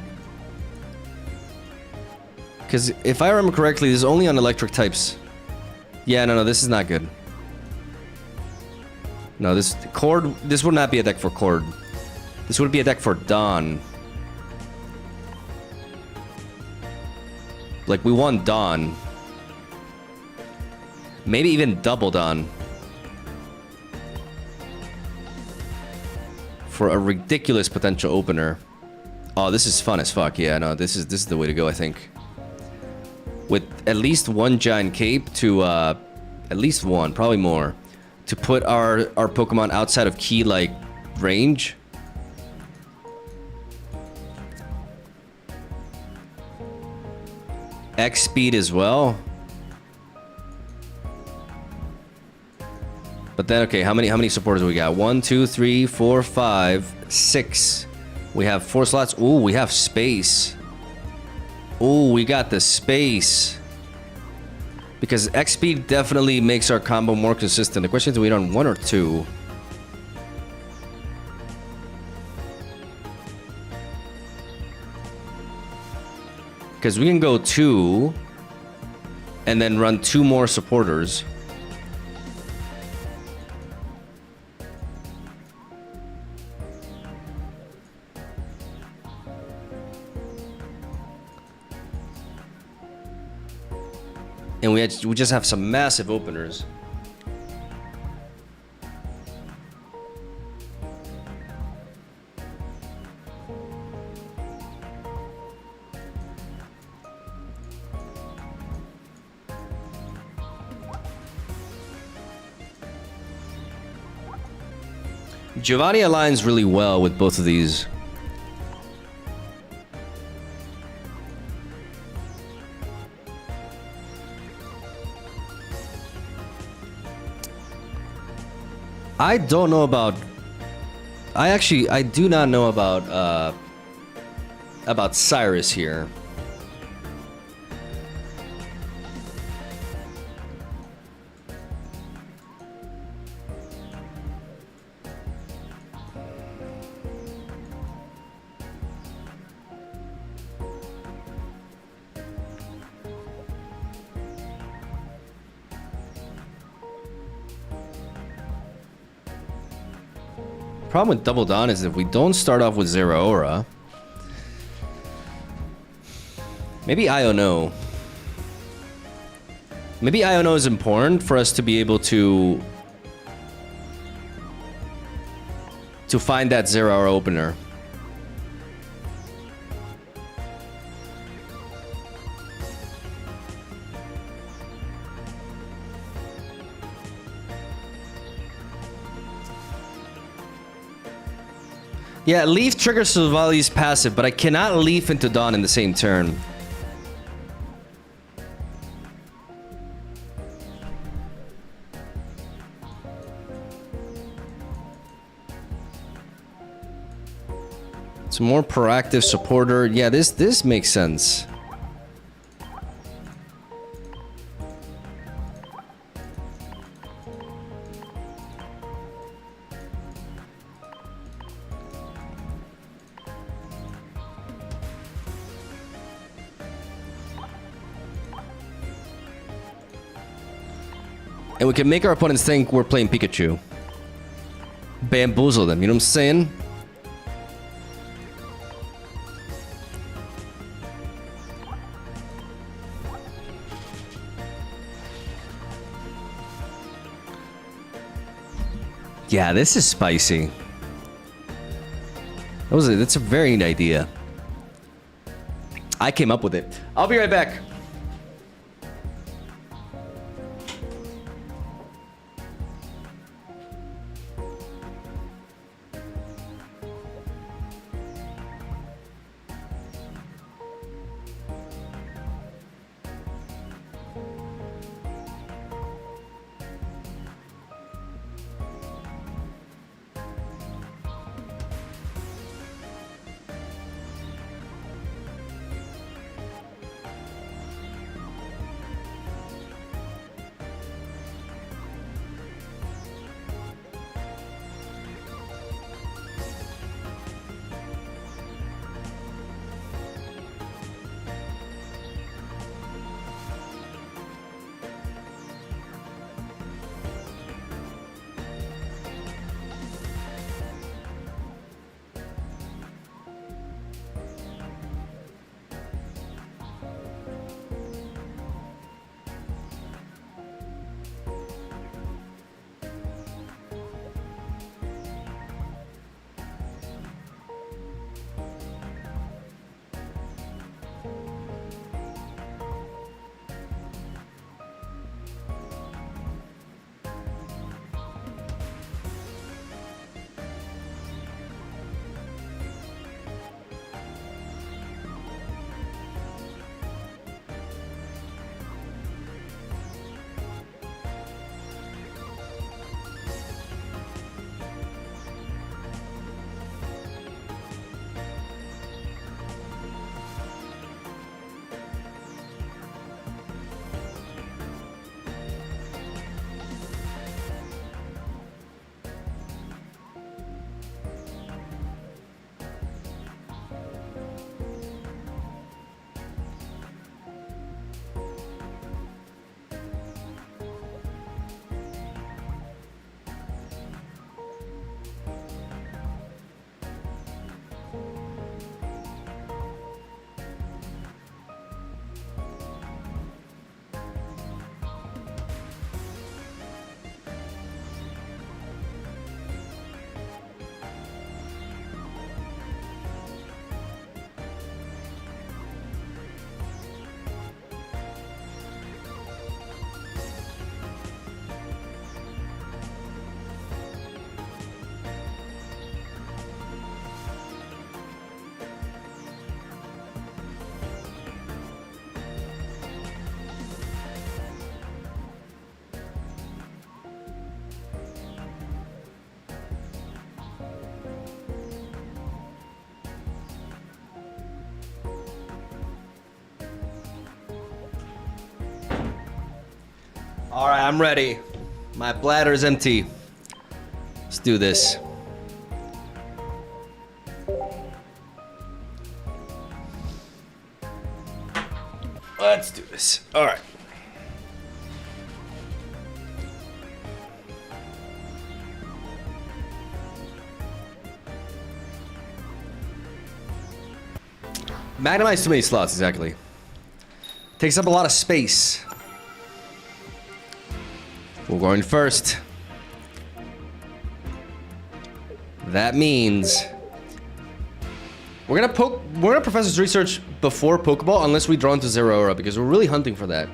Speaker 1: because if I remember correctly, this is only on electric types. Yeah, no, this is not good. No, this would not be a deck for Cord. This would be a deck for Dawn. Like, we want Dawn. Maybe even double Dawn. For a ridiculous potential opener. Oh, this is fun as fuck. Yeah, no, this is the way to go, I think. With at least one giant cape to at least one, probably more, to put our Pokemon outside of key, like, range. X speed as well. But then, okay, how many supporters we got? 1, 2, 3, 4, 5, 6. We have 4 slots. Ooh, we have space. Ooh, we got the space. Because X speed definitely makes our combo more consistent. The question is, do we run 1 or 2? Because we can go 2 and then run 2 more supporters. And we just have some massive openers. Giovanni aligns really well with both of these. I don't know about. I do not know about Cyrus here. Problem with Double Dawn is if we don't start off with Zero Aura, maybe Iono. Maybe Iono is important for us to be able to find that Zero Aura opener. Yeah, Leaf triggers Silvally's passive, but I cannot Leaf into Dawn in the same turn. It's a more proactive supporter. Yeah, this makes sense. And we can make our opponents think we're playing Pikachu. Bamboozle them, you know what I'm saying? Yeah, this is spicy. That's a very neat idea. I came up with it. I'll be right back. All right, I'm ready. My bladder is empty. Let's do this. Let's do this. All right. Magnemize too many slots, exactly. Takes up a lot of space. We're going first. That means we're gonna Professor's Research before Pokeball unless we draw into Zeraora because we're really hunting for that.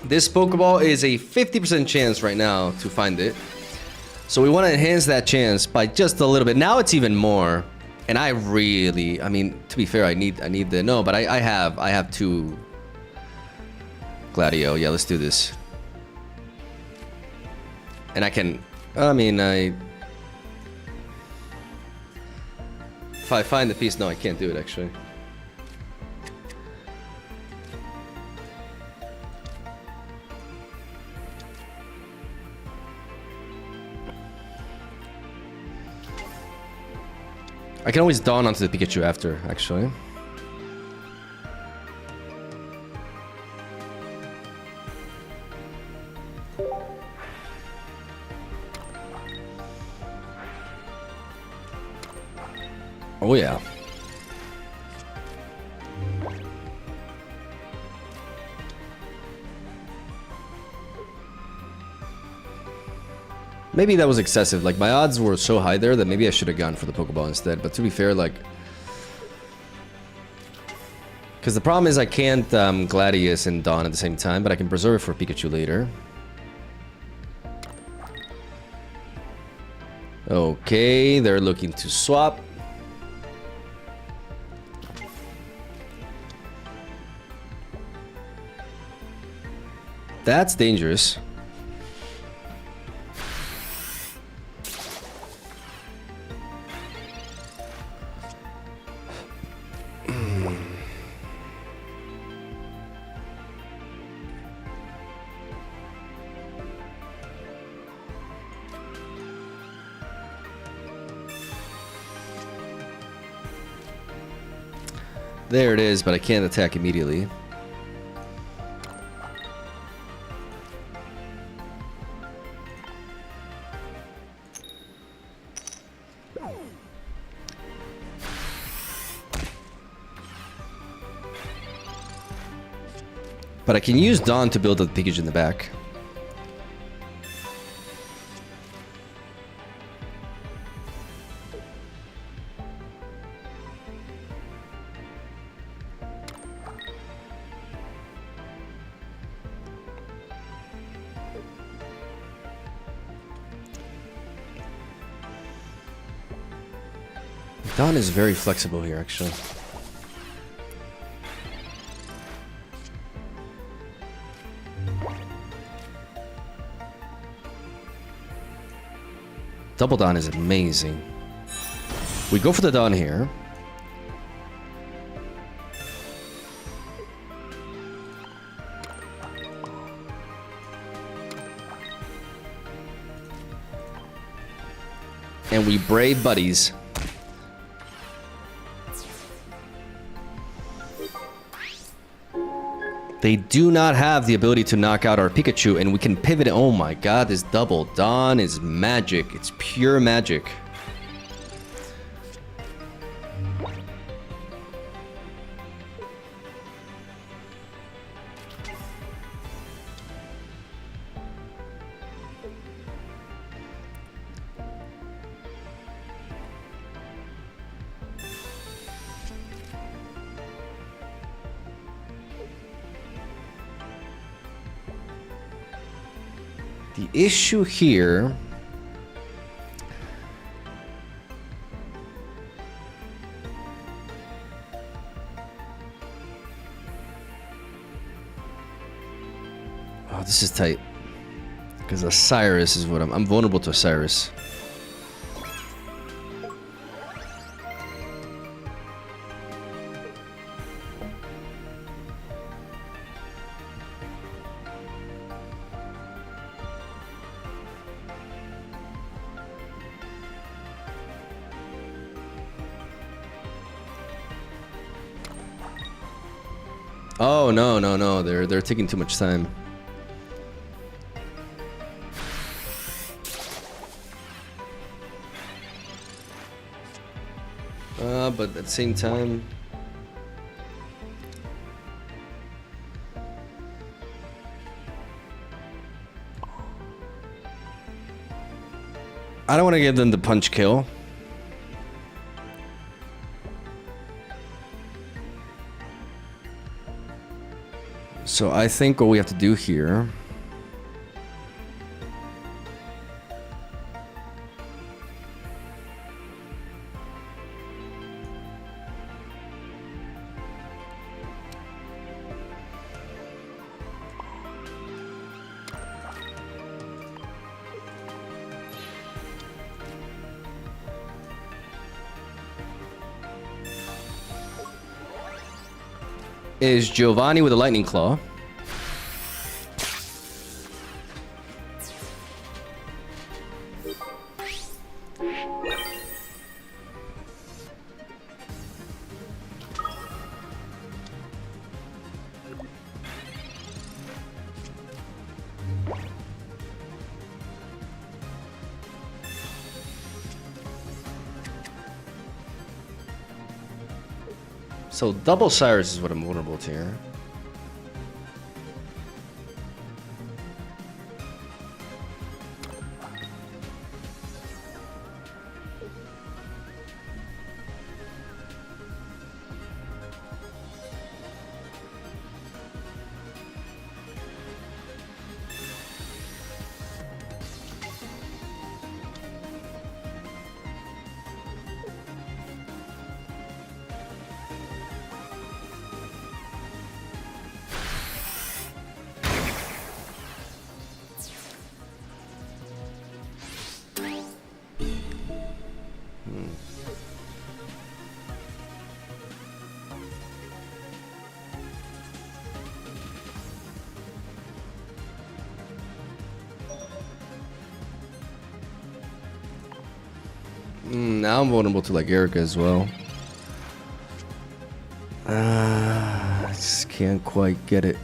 Speaker 1: This Pokeball is a 50% chance right now to find it. So we want to enhance that chance by just a little bit. Now it's even more. And I mean, to be fair, I need the, no, but I have 2 Gladio. Yeah, let's do this. And I can, if I find the piece, no, I can't do it actually. I can always dawn onto the Pikachu after, actually. Oh yeah. Maybe that was excessive. Like, my odds were so high there that maybe I should have gone for the Pokeball instead. But to be fair, like... Because the problem is I can't Gladius and Dawn at the same time, but I can preserve it for Pikachu later. Okay, they're looking to swap. That's dangerous. There it is, but I can't attack immediately. But I can use Dawn to build a Pikachu in the back. Dawn is very flexible here, actually. Double Dawn is amazing. We go for the Dawn here. And we brave buddies. They do not have the ability to knock out our Pikachu, and we can pivot it. Oh my god, this double Dawn is magic. It's pure magic. The issue here oh, this is tight because Osiris is what I'm vulnerable to Osiris. Oh no, no, no! They're taking too much time. But at the same time, I don't want to give them the punch kill. So I think what we have to do here is Giovanni with a lightning claw. So double Cyrus is what I'm vulnerable to here. Now I'm vulnerable to like Erica as well. I just can't quite get it.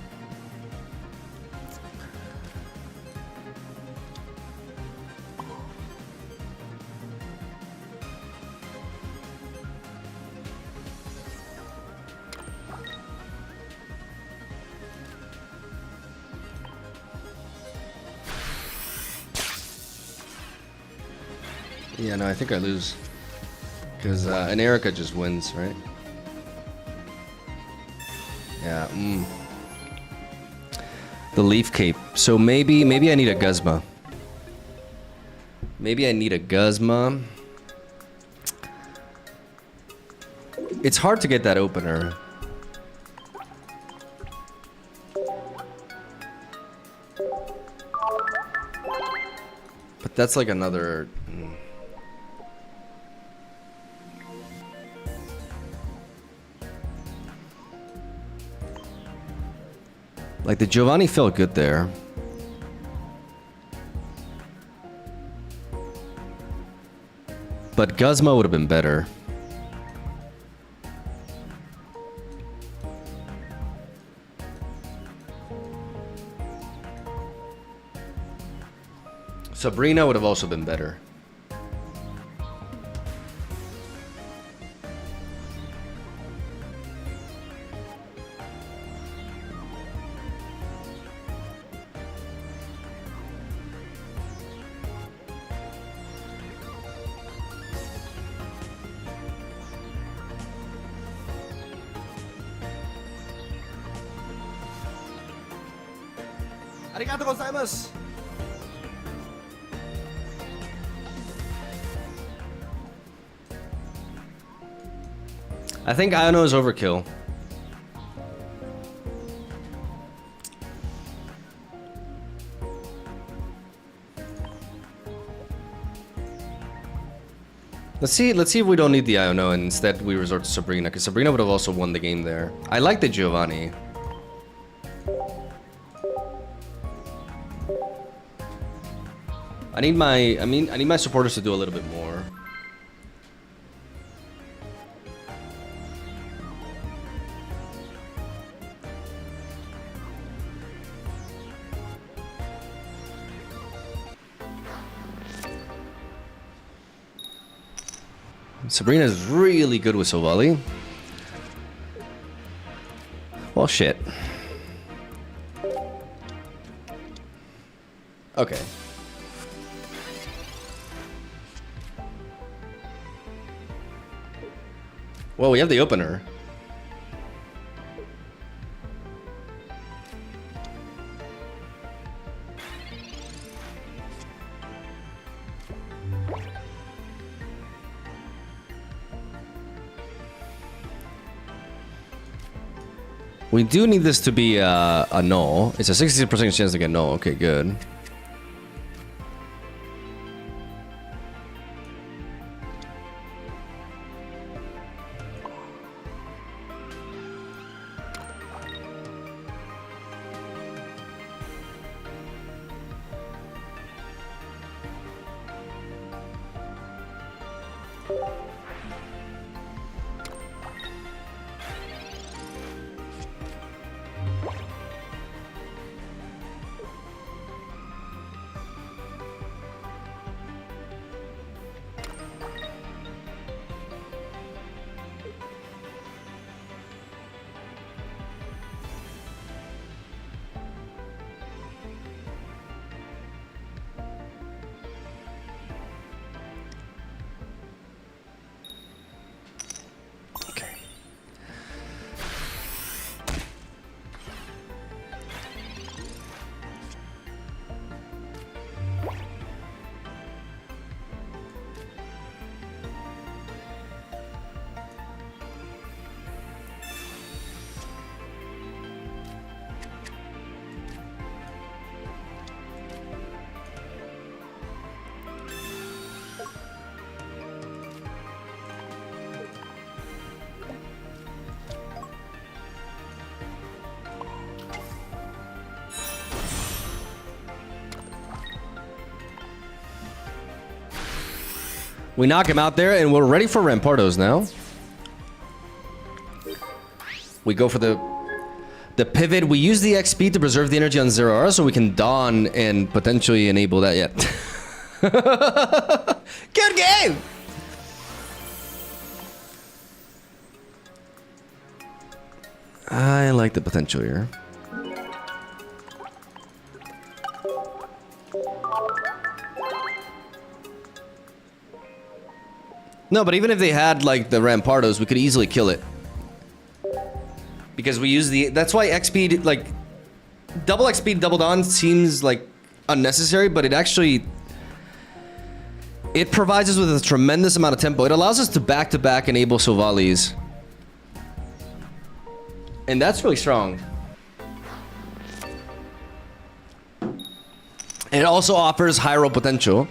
Speaker 1: Yeah, no, I think I lose. Because an Erica just wins, right? Yeah, The Leaf Cape. So maybe I need a Guzma. Maybe I need a Guzma. It's hard to get that opener. But that's like another... Like, the Giovanni felt good there. But Guzma would have been better. Sabrina would have also been better.
Speaker 3: Arigatou gozaimasu.
Speaker 1: I think Iono is overkill. Let's see if we don't need the Iono and instead we resort to Sabrina, because Sabrina would have also won the game there. I like the Giovanni. I need my supporters to do a little bit more. Sabrina's really good with Silvally. Well, shit. Okay. Well, we have the opener. We do need this to be a null. It's a 60% chance to get null. Okay, good. We knock him out there, and we're ready for Rampardos now. We go for the pivot. We use the XP to preserve the energy on 0R so we can Dawn and potentially enable that yet. Good game! I like the potential here. No, but even if they had, like, the Rampardos, we could easily kill it. Because we use the... That's why XP, like... Double XP, double Dawn seems, like, unnecessary, but it actually... It provides us with a tremendous amount of tempo. It allows us to back-to-back enable Silvallys. And that's really strong. And it also offers high roll potential.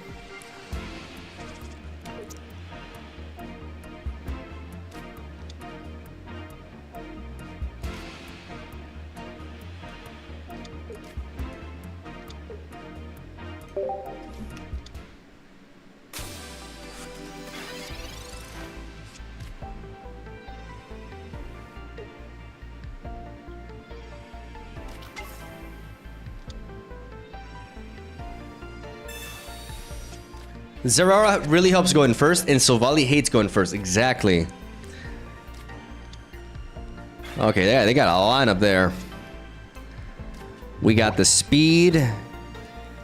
Speaker 1: Zerara really helps going first, and Silvally hates going first. Exactly. Okay, yeah, they got a lineup there. We got the speed.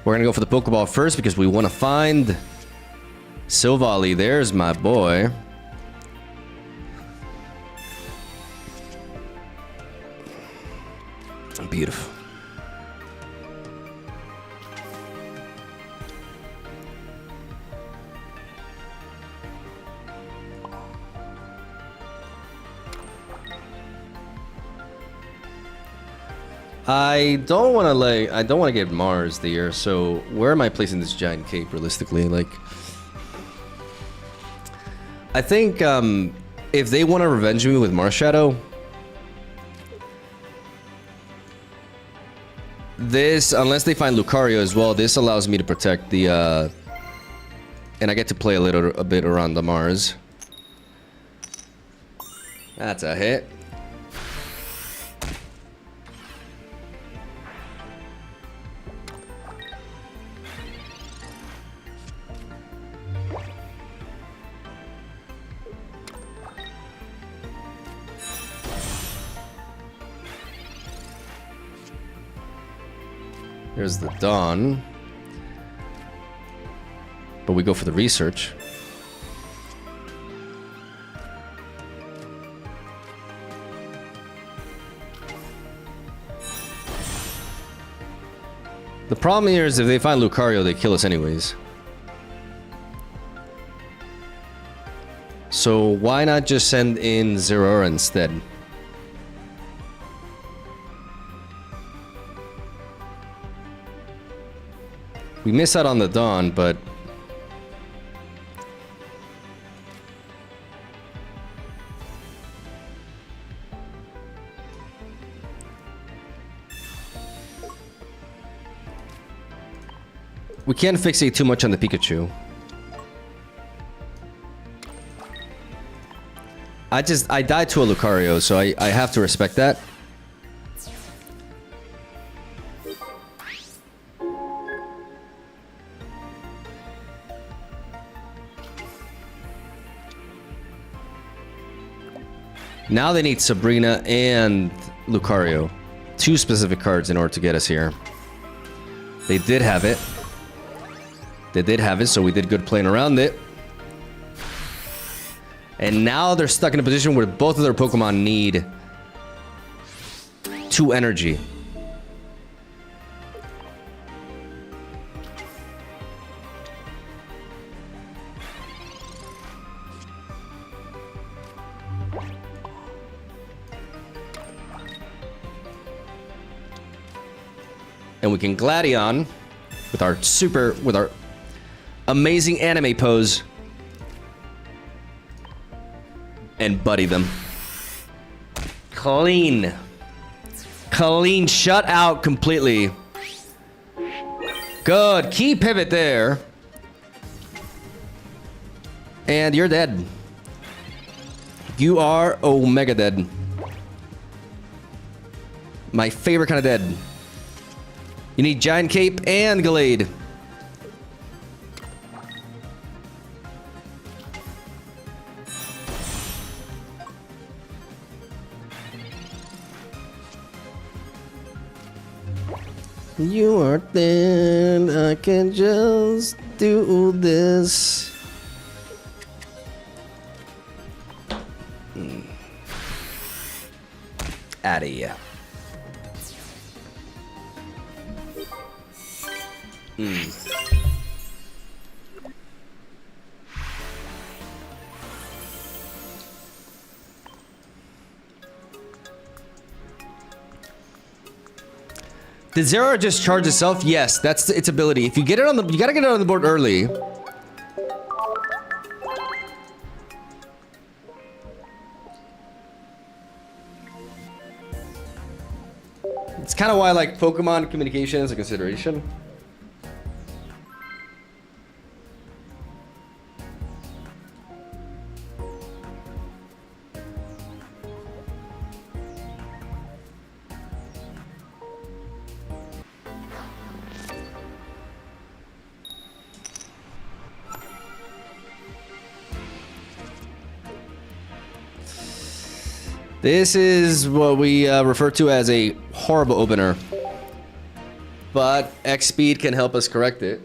Speaker 1: We're gonna go for the Pokeball first because we want to find Silvally. There's my boy. Beautiful. I don't want to get Mars there, so where am I placing this giant cape realistically? Like, I think if they want to revenge me with Mars Shadow, this, unless they find Lucario as well, this allows me to protect the and I get to play a bit around the Mars. That's a hit. Here's the Dawn. But we go for the research. The problem here is if they find Lucario, they kill us anyways. So why not just send in Zeraora instead? We miss out on the Dawn, but... we can't fixate too much on the Pikachu. I died to a Lucario, so I have to respect that. Now they need Sabrina and Lucario. 2 specific cards in order to get us here. They did have it. They did have it, so we did good playing around it. And now they're stuck in a position where both of their Pokemon need 2 energy. And we can Gladion with our amazing anime pose and buddy them. Clean. Clean. Shut out completely. Good. Key pivot there. And you're dead. You are Omega dead. My favorite kind of dead. You need Giant Cape and Gallade. You are thin, I can just do this. Outta here. Did Zeraora just charge itself? Yes, that's its ability. If you get it on the, you gotta get it on the board early. It's kind of why I like Pokemon communication as a consideration. This is what we refer to as a horrible opener. But X speed can help us correct it.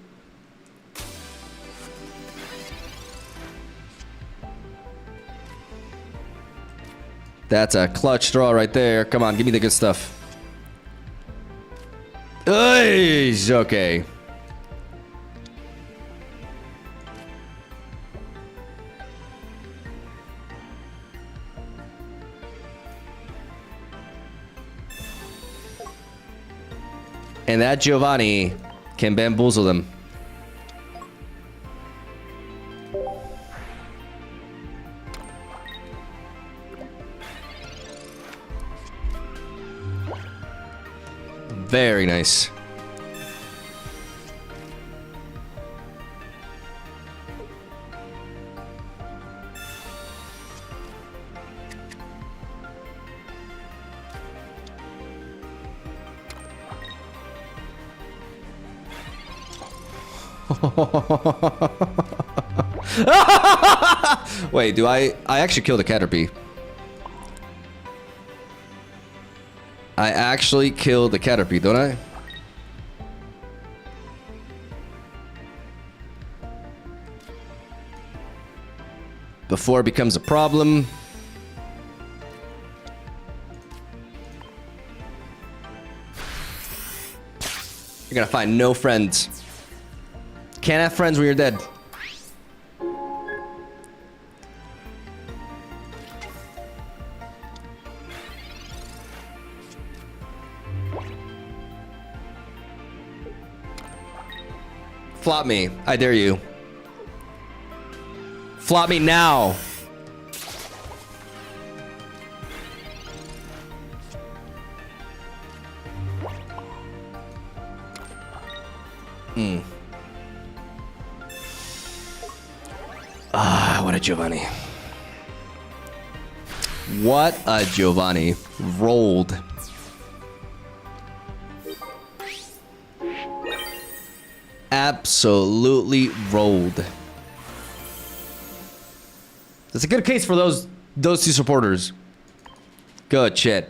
Speaker 1: That's a clutch draw right there. Come on, give me the good stuff. Okay. And that Giovanni can bamboozle them. Very nice. Wait, do I actually killed a Caterpie. I actually killed the Caterpie, don't I? before it becomes a problem. You're gonna find no friends. Can't have friends when you're dead. Flop me. I dare you. Flop me now. Ah, what a Giovanni. What a Giovanni. Rolled. Absolutely rolled. That's a good case for those two supporters. Good shit.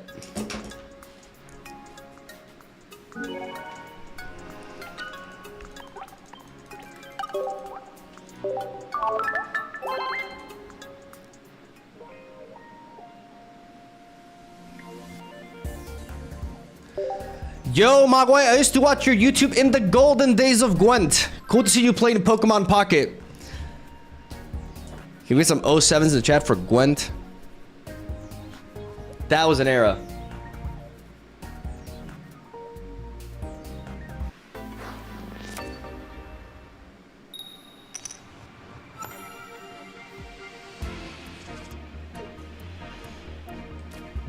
Speaker 1: Yo, Mogwai, I used to watch your YouTube in the golden days of Gwent. Cool to see you playing Pokemon Pocket. Can we get some 07s in the chat for Gwent? That was an era.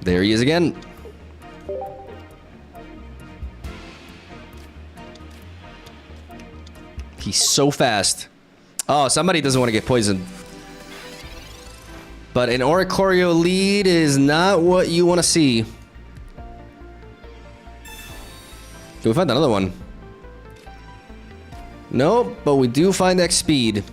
Speaker 1: There he is again. He's so fast. Oh, somebody doesn't want to get poisoned. But an Oricorio lead is not what you want to see. Can we find another one? Nope, but we do find X speed.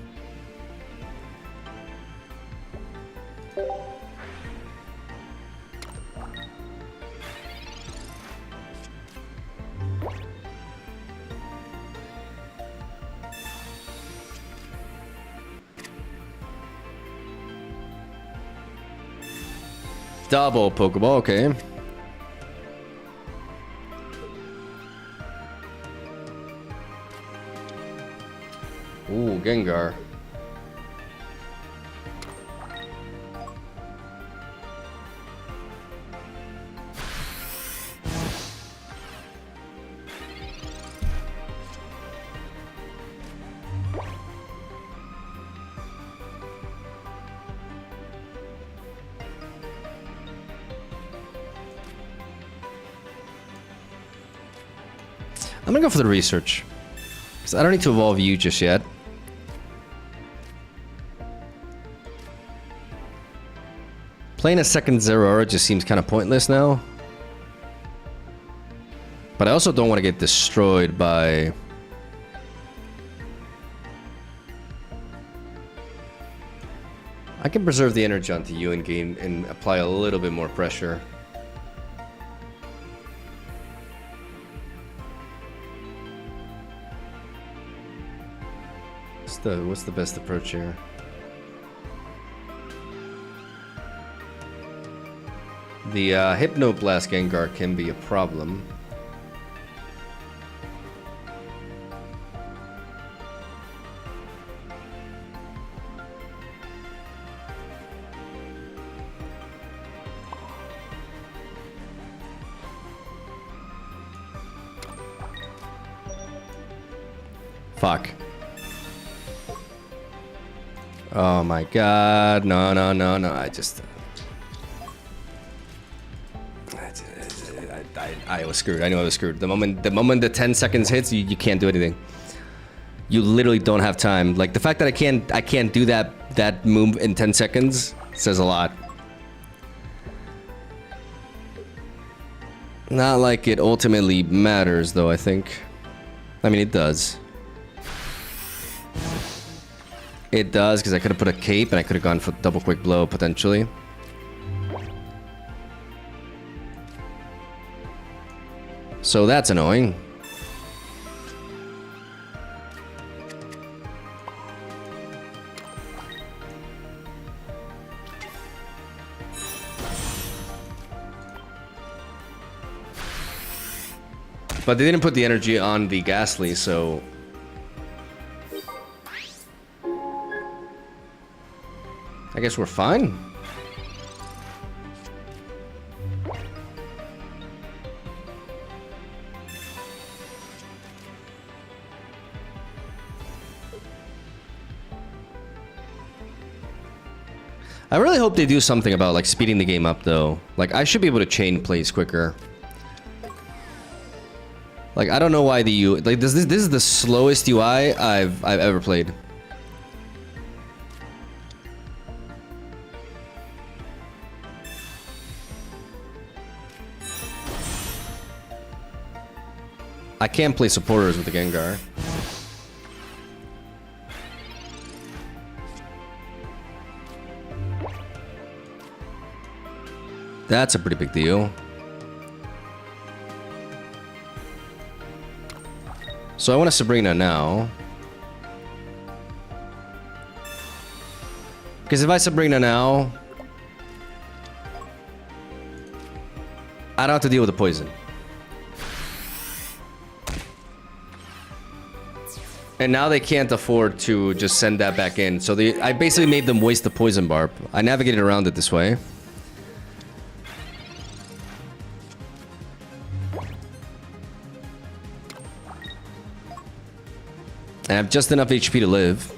Speaker 1: Double Pokeball, okay. Ooh, Gengar. I'm gonna go for the research. Because I don't need to evolve you just yet. Playing a second Zeraora just seems kind of pointless now. But I also don't want to get destroyed by... I can preserve the energy onto you and gain and apply a little bit more pressure. What's the best approach here? The Hypnoblast Gengar can be a problem. Fuck. Oh my god, no, no, no, no, I was screwed. I knew I was screwed. The moment the 10 seconds hits, you can't do anything. You literally don't have time. Like the fact that I can't do that move in 10 seconds says a lot. Not like it ultimately matters though, I think. I mean, it does. It does, because I could have put a cape and I could have gone for double quick blow potentially. So that's annoying. But they didn't put the energy on the Ghastly, so... I guess we're fine. I really hope they do something about like speeding the game up though. Like I should be able to chain plays quicker. Like I don't know why the UI like this is the slowest UI I've ever played. I can't play supporters with the Gengar. That's a pretty big deal. So I want a Sabrina now. Because if I Sabrina now, I don't have to deal with the poison. And now they can't afford to just send that back in. So I basically made them waste the poison barb. I navigated around it this way. I have just enough HP to live.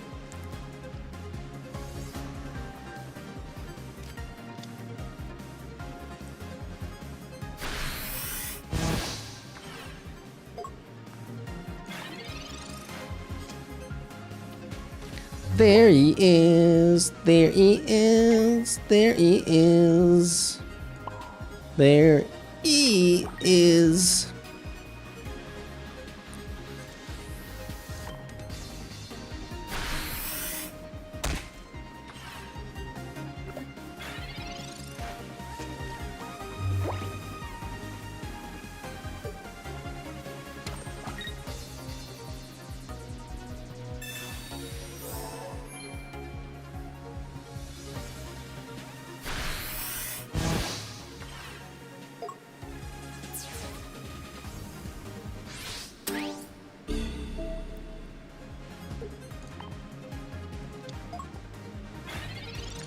Speaker 1: There he is. There he is. There he is. There he is.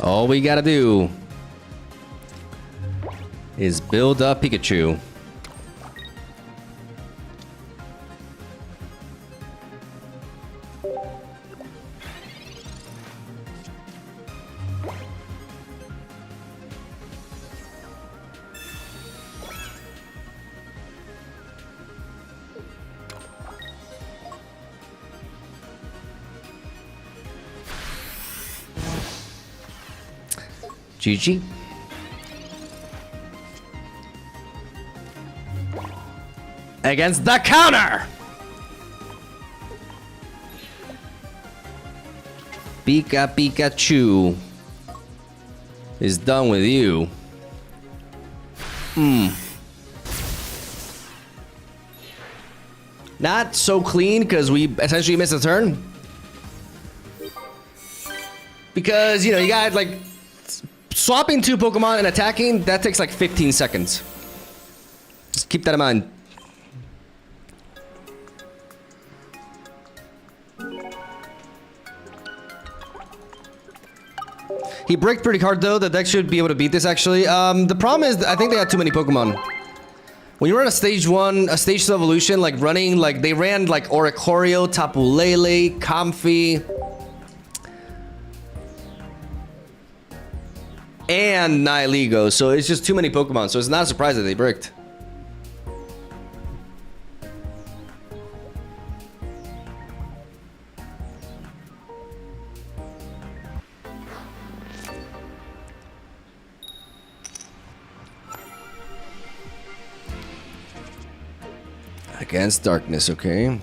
Speaker 1: All we gotta do is build up Pikachu. GG. Against the counter! Pikachu is done with you. Not so clean because we essentially missed a turn. Because, you know, you got like swapping two Pokemon and attacking, that takes like 15 seconds. Just keep that in mind. He bricked pretty hard though. The deck should be able to beat this actually. The problem is I think they had too many Pokemon. When you run a stage 1, a stage 2 evolution, like running, like they ran like Oricorio, Tapu Lele, Comfey, and Nihilego, so it's just too many Pokemon, so it's not a surprise that they bricked. Against darkness, okay.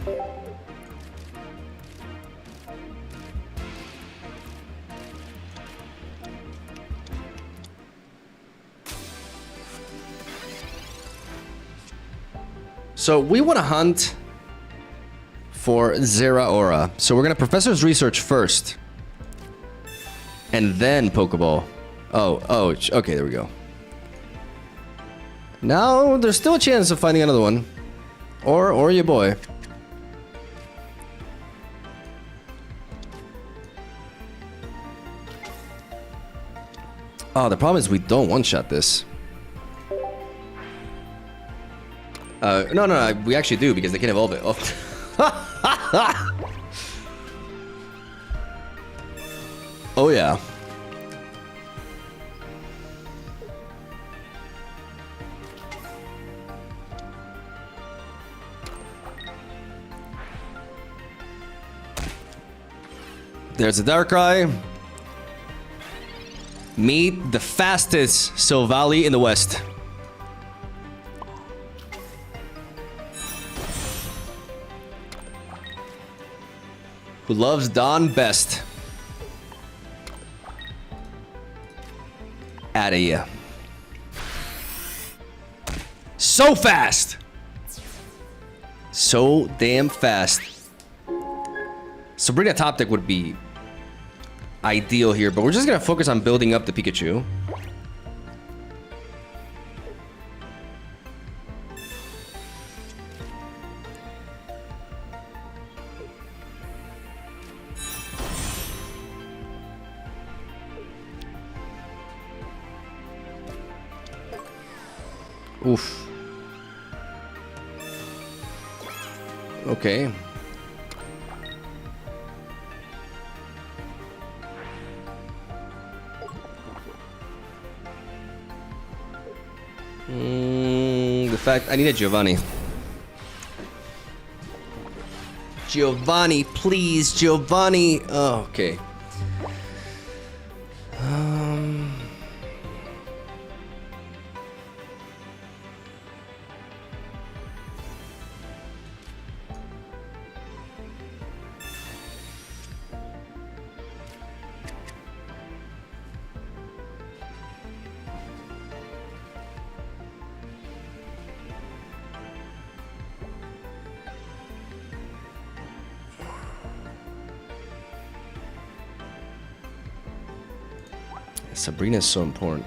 Speaker 1: So we want to hunt for Zeraora. So we're gonna Professor's Research first, and then Pokeball. Oh, okay, there we go. Now there's still a chance of finding another one, Or your boy. Oh, the problem is we don't one-shot this. No, we actually do because they can evolve it. Oh. Oh yeah. There's a Darkrai. Meet the fastest Silvally in the West. Who loves Dawn best. Outta here. So fast! So damn fast. Sabrina top deck would be ideal here, but we're just gonna focus on building up the Pikachu. Oof. Okay. The fact I need a Giovanni. Giovanni, please, Giovanni. Oh, okay. Sabrina is so important.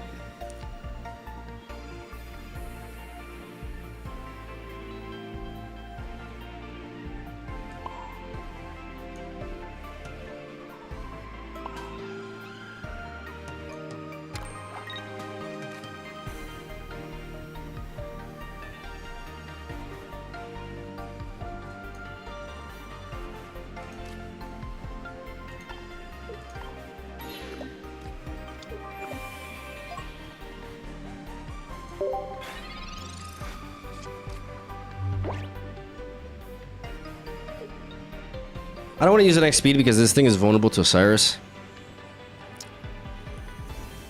Speaker 1: I don't want to use an X speed because this thing is vulnerable to Osiris.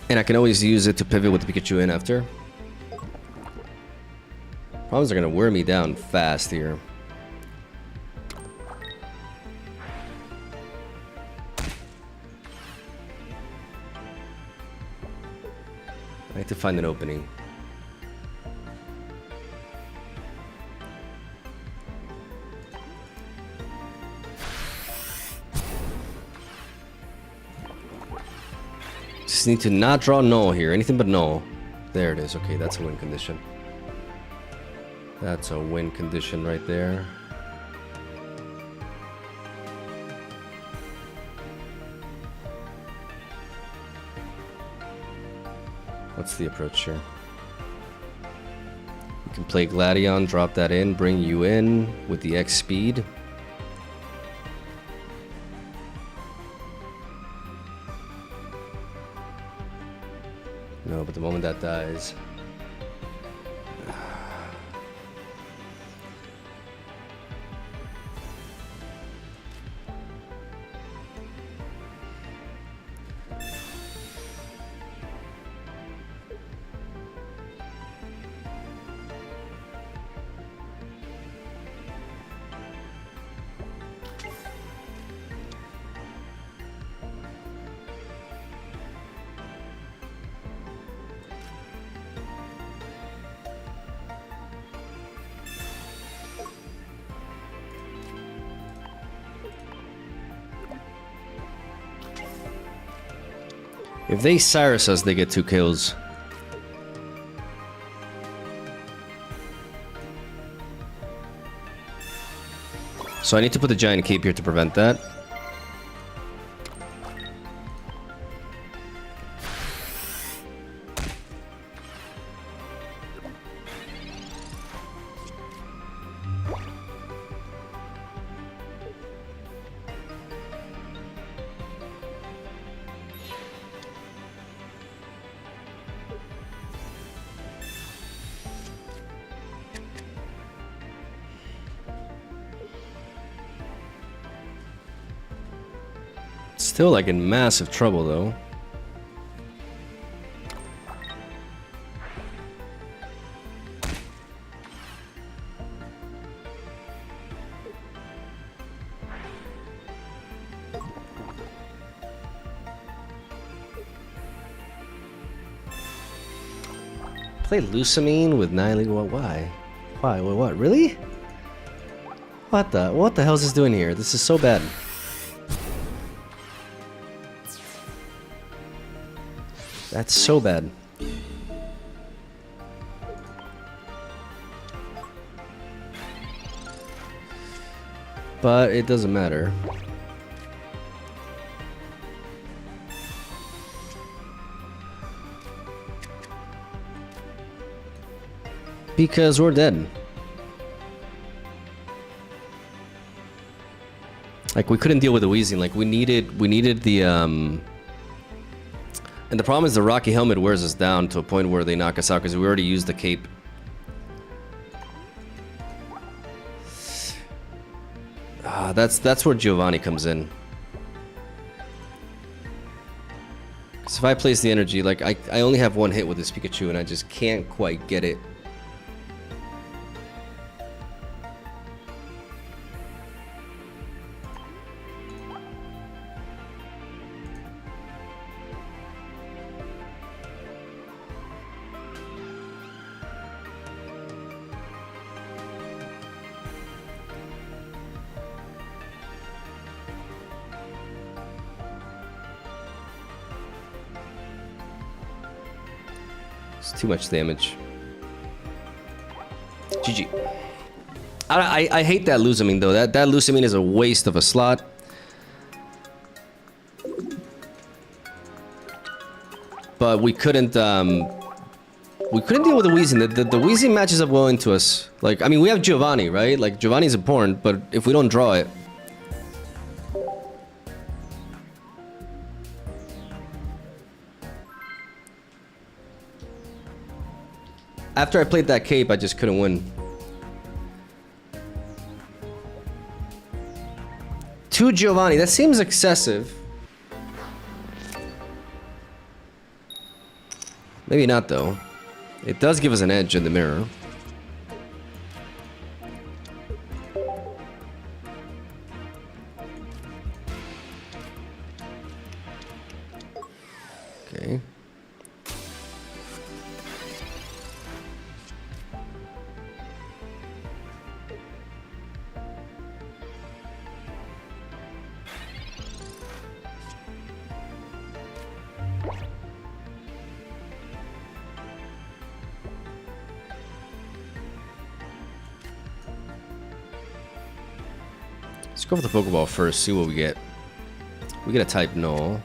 Speaker 1: And I can always use it to pivot with the Pikachu in after. Problems are going to wear me down fast here. I need to find an opening. Just need to not draw null here. Anything but null. There it is. Okay, that's a win condition. That's a win condition right there. What's the approach here? You can play Gladion, drop that in, bring you in with the X speed. No, but the moment that dies... If they Cyrus us, they get 2 kills. So I need to put the giant cape here to prevent that. Still like in massive trouble though. Play Lucamine with 9 legal. Why? Why? What? Really? What the hell is this doing here? This is so bad. That's so bad. But it doesn't matter. Because we're dead. Like we couldn't deal with the wheezing. Like we needed the And the problem is the Rocky Helmet wears us down to a point where they knock us out because we already used the cape. That's where Giovanni comes in. Because if I place the energy, like I only have one hit with this Pikachu and I just can't quite get it. Too much damage. GG. I hate that Lucamine though. That Lucamine is a waste of a slot. But we couldn't deal with the wheezing. The wheezing matches up well into us. Like I mean we have Giovanni, right? Like Giovanni's important, but if we don't draw it. After I played that cape, I just couldn't win. 2 Giovanni, that seems excessive. Maybe not though. It does give us an edge in the mirror. Okay. Let's go for the Pokeball first, see what we get. We get a type null.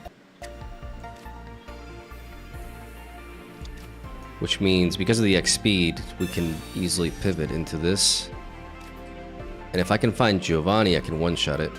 Speaker 1: Which means because of the X speed, we can easily pivot into this. And if I can find Giovanni, I can one-shot it.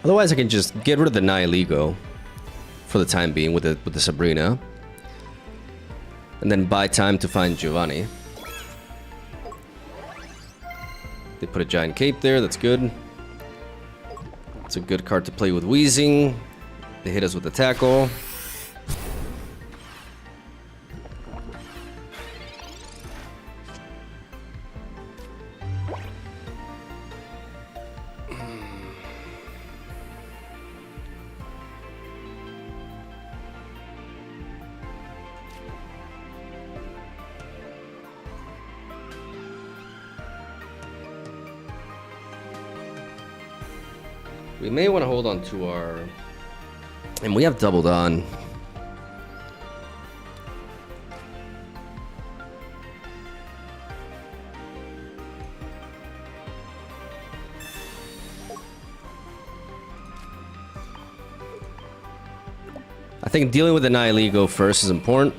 Speaker 1: Otherwise, I can just get rid of the Nihilego for the time being with the Sabrina, and then buy time to find Giovanni. They put a giant cape there. That's good. It's a good card to play with Wheezing. They hit us with the tackle. We may want to hold on to our... And we have doubled on. I think dealing with the Nihilego first is important.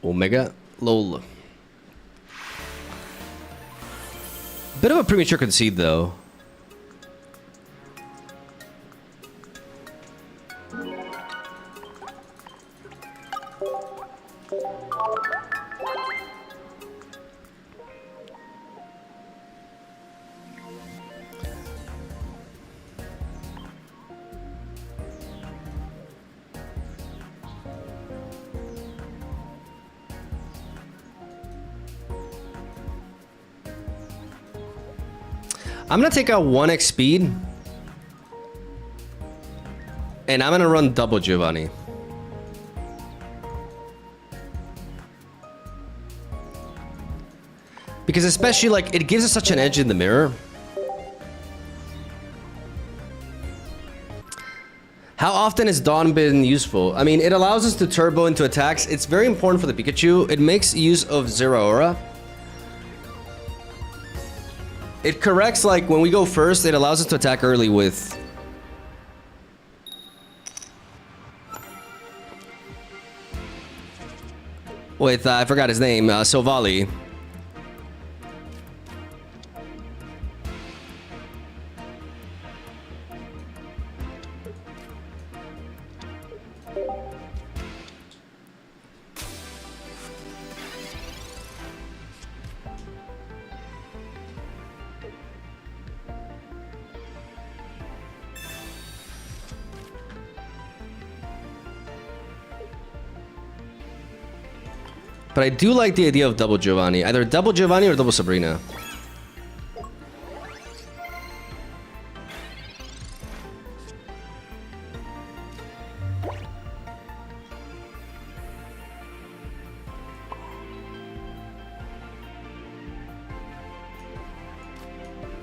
Speaker 1: Omega Lol. Bit of a premature concede though. I'm gonna take out 1x speed. And I'm gonna run double Giovanni. Because especially like it gives us such an edge in the mirror. How often has Dawn been useful? I mean, it allows us to turbo into attacks. It's very important for the Pikachu. It makes use of Zero Aura. It corrects, like, when we go first, it allows us to attack early with... I forgot his name, Silvally. But I do like the idea of double Giovanni. Either double Giovanni or double Sabrina.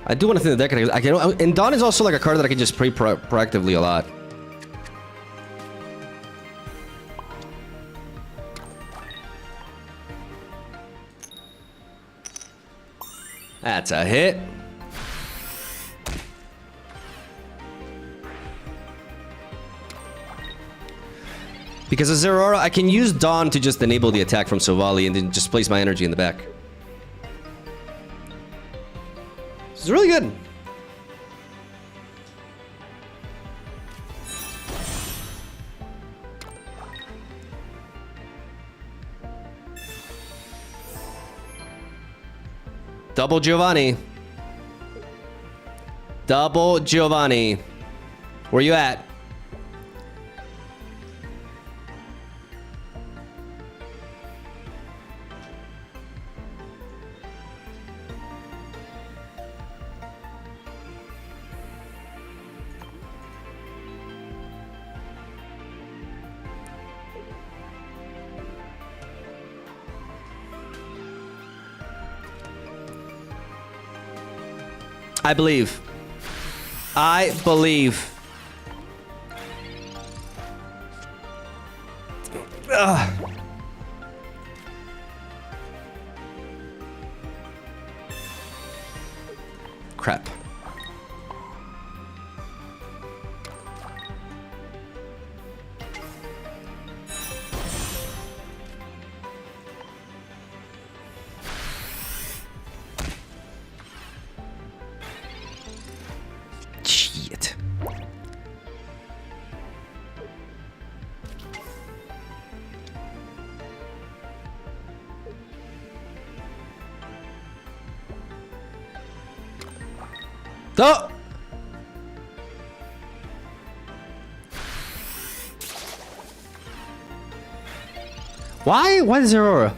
Speaker 1: I do want to think the deck. I can, and Dawn is also like a card that I can just play proactively a lot. That's a hit. Because of Zero Aura, I can use Dawn to just enable the attack from Silvally and then just place my energy in the back. This is really good. Double Giovanni. Double Giovanni. Where you at? I believe. I believe. Ugh. Crap. Oh! Why? Why is there aura?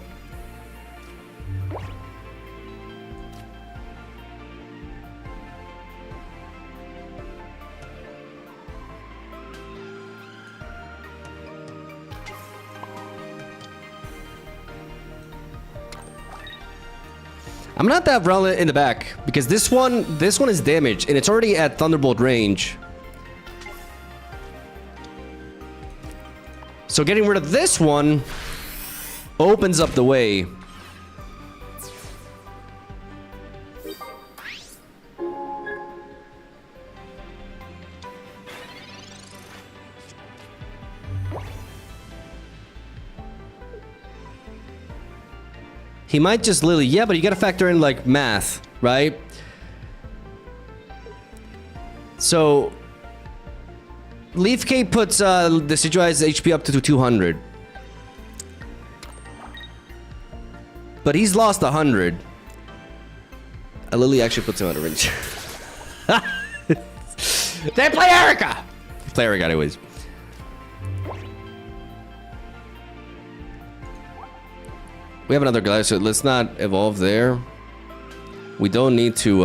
Speaker 1: I'm not that relevant in the back because this one is damaged and it's already at Thunderbolt range. So getting rid of this one opens up the way. He might just literally, yeah, but you gotta factor in like math, right? So Leaf Cape puts the Decidueye's HP up to 200. But he's lost 100. Lily actually puts him out of range. They play Erica! Play Erica anyways. We have another Gladion, so let's not evolve there. We don't need to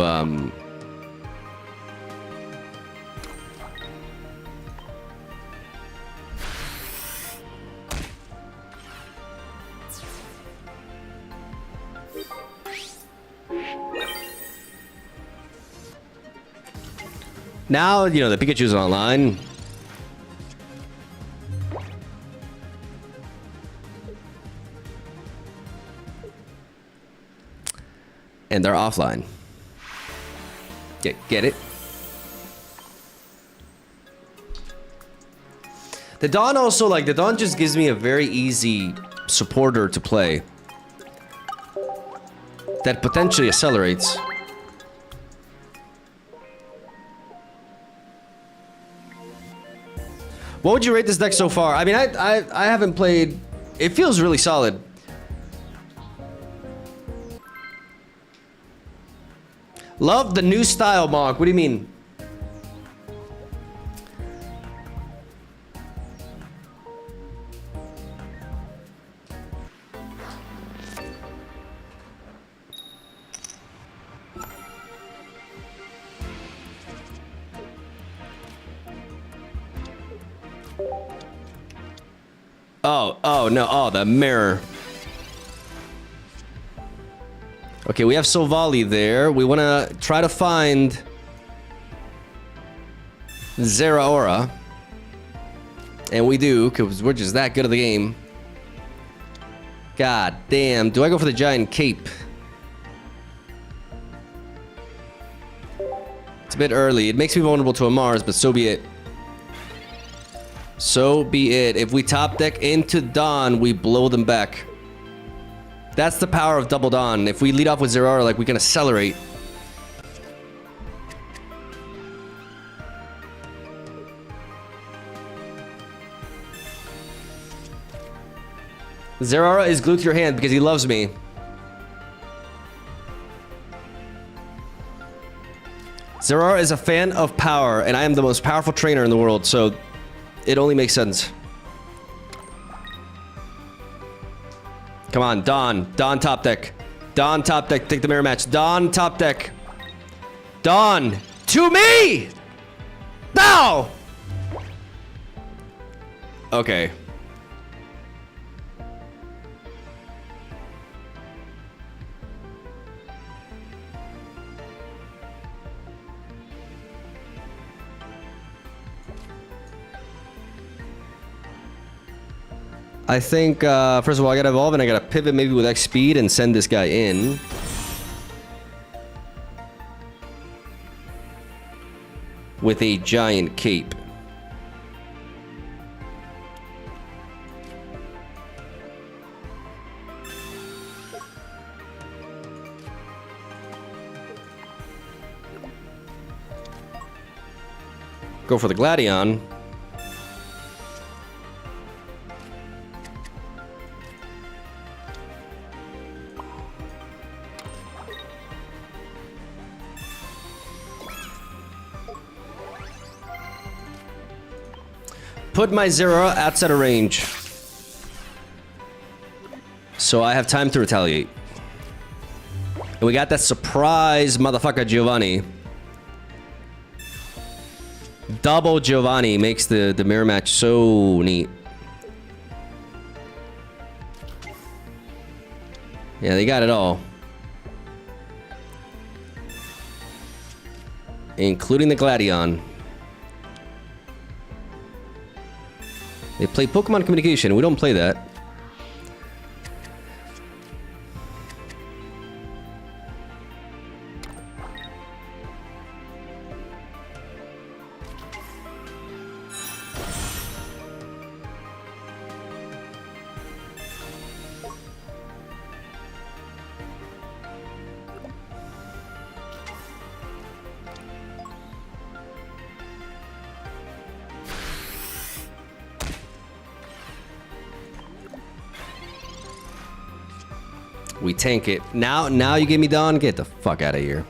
Speaker 1: now, you know, the Pikachu's online. And they're offline. Get it? The Dawn also, like, the Dawn just gives me a very easy supporter to play. That potentially accelerates. What would you rate this deck so far? I mean, I haven't played... It feels really solid. Love the new style, Mog. What do you mean? Oh no, oh, the mirror. Okay, we have Silvally there. We want to try to find Zeraora. And we do, because we're just that good at the game. God damn. Do I go for the giant cape? It's a bit early. It makes me vulnerable to a Mars, but so be it. So be it. If we top deck into Dawn, we blow them back. That's the power of Double Dawn. If we lead off with Zeraora, like, we can accelerate. Zeraora is glued to your hand because he loves me. Zeraora is a fan of power, and I am the most powerful trainer in the world, so it only makes sense. Come on, Dawn. Dawn top deck. Dawn top deck. Take the mirror match. Dawn top deck. Dawn. To me! Now! Okay. I think, first of all, I gotta evolve and I gotta pivot maybe with X speed and send this guy in. With a giant cape. Go for the Gladion. put my Zera outside of range. So I have time to retaliate. And we got that surprise motherfucker Giovanni. Double Giovanni makes the mirror match so neat. Yeah, they got it all. Including the Gladion. They play Pokemon Communication. We don't play that. We tank it. Now you give me Dawn? Get the fuck out of here.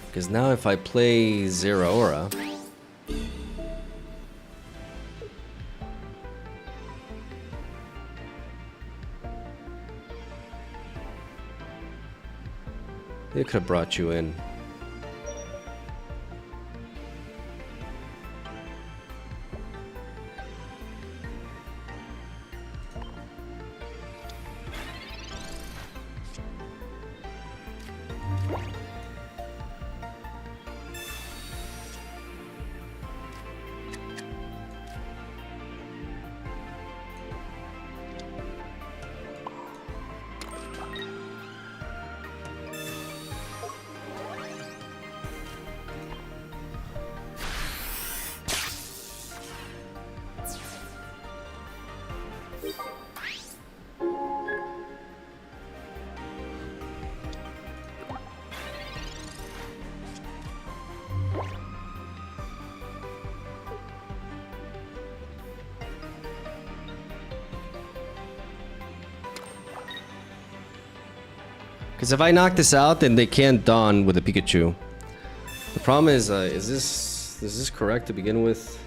Speaker 1: Because now if I play Zeraora, they could have brought you in. Because if I knock this out, then they can't Dawn with a Pikachu. The problem is this correct to begin with?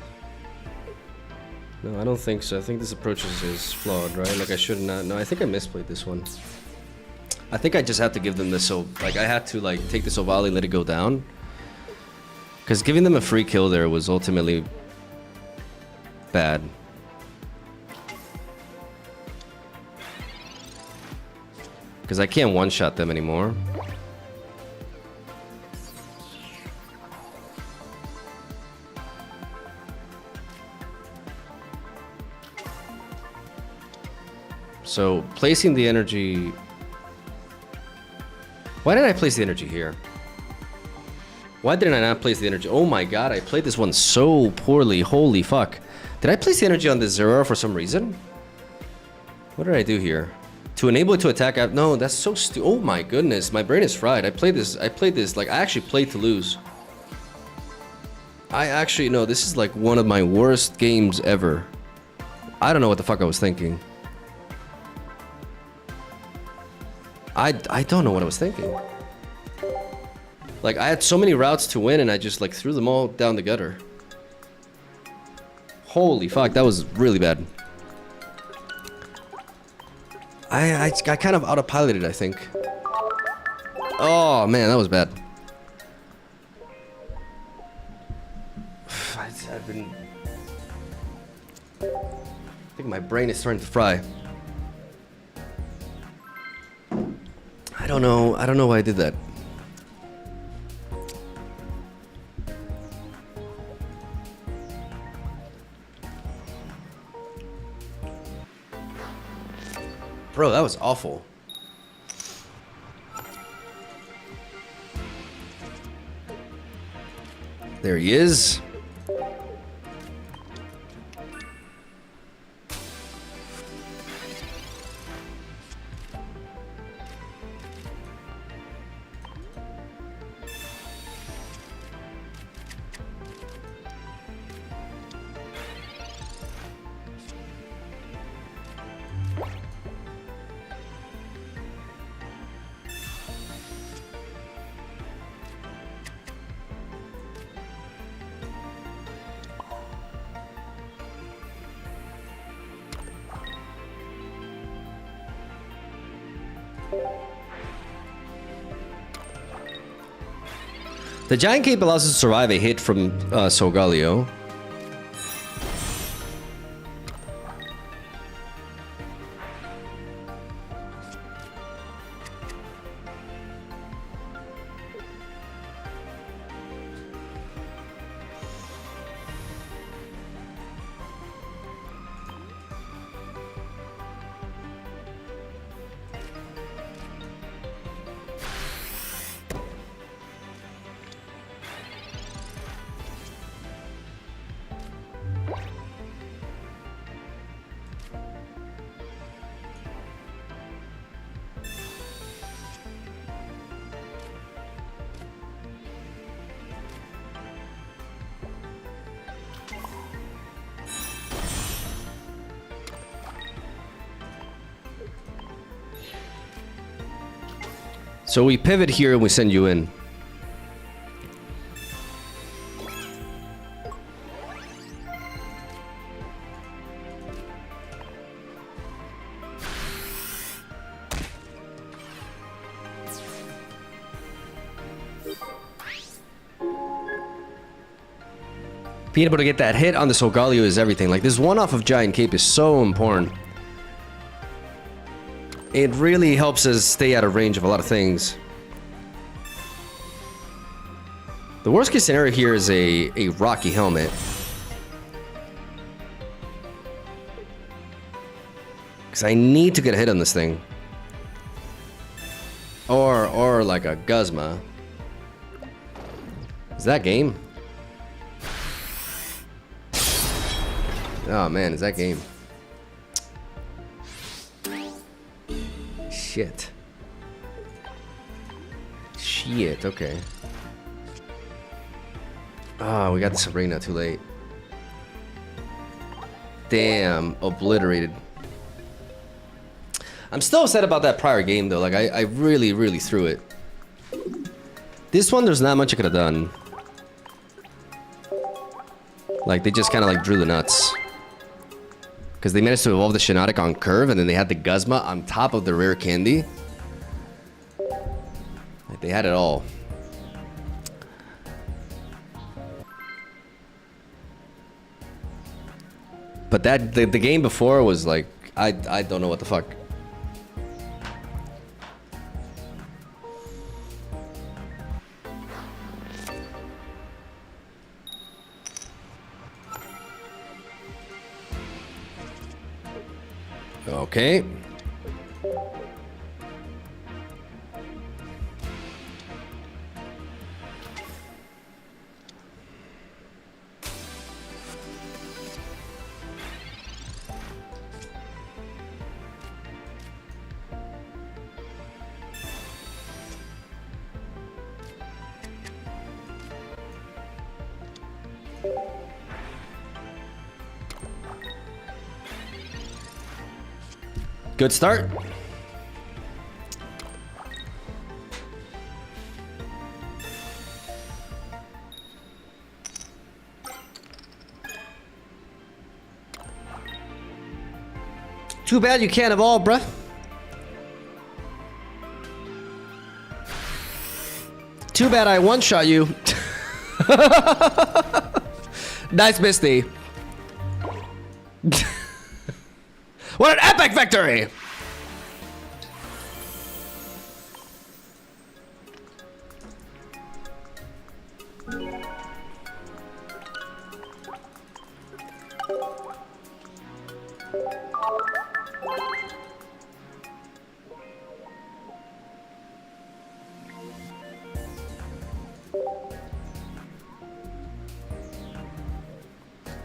Speaker 1: No, I don't think so. I think this approach is flawed, right? Like I should not. No, I think I misplayed this one. I think I just had to give them this. So like I had to like take the Silvally, let it go down. Because giving them a free kill there was ultimately bad. Because I can't one-shot them anymore. So, placing the energy... Why did I place the energy here? Why didn't I not place the energy? Oh my god, I played this one so poorly. Holy fuck. Did I place the energy on the Zera for some reason? What did I do here? To enable it to attack... No, that's so stupid. Oh my goodness, my brain is fried. I played this, like, I actually played to lose. I actually, no, this is like one of my worst games ever. I don't know what the fuck I was thinking. I don't know what I was thinking. Like, I had so many routes to win and I just, like, threw them all down the gutter. Holy fuck, that was really bad. I kind of autopiloted, I think. Oh man, that was bad. I've been... I think my brain is starting to fry. I don't know why I did that. Bro, that was awful. There he is. The giant cape allows us to survive a hit from Solgaleo. So we pivot here and we send you in. Being able to get that hit on the Solgaleo is everything. Like, this one-off of Giant Cape is so important. It really helps us stay out of range of a lot of things. The worst case scenario here is a Rocky helmet. Because I need to get a hit on this thing. Or like a Guzma. Is that game? Oh man, is that game? Shit. Shit, okay. Ah, we got the Sabrina too late. Damn, obliterated. I'm still upset about that prior game though. Like, I really threw it. This one, there's not much I could have done. Like, they just kind of like drew the nuts. Because they managed to evolve the Shiinotic on curve, and then they had the Guzma on top of the rare candy. Like, they had it all. But that the game before was like, I don't know what the fuck. Okay. Good start. Too bad you can't evolve, bruh. Too bad I one-shot you. Nice, Misty. What an epic victory!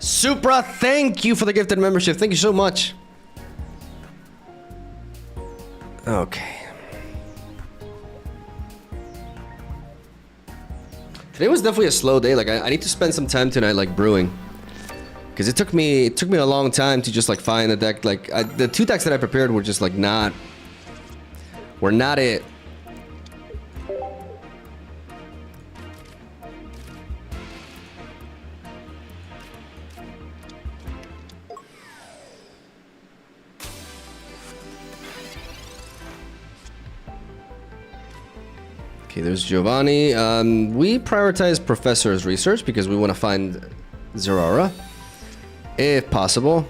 Speaker 1: Supra, thank you for the gifted membership. Thank you so much. Okay. Today was definitely a slow day. Like I need to spend some time tonight, like brewing, because it took me a long time to just like find the deck. Like the 2 decks that I prepared were just like not it. Okay, there's Giovanni. We prioritize Professor's research because we want to find Zerara, if possible.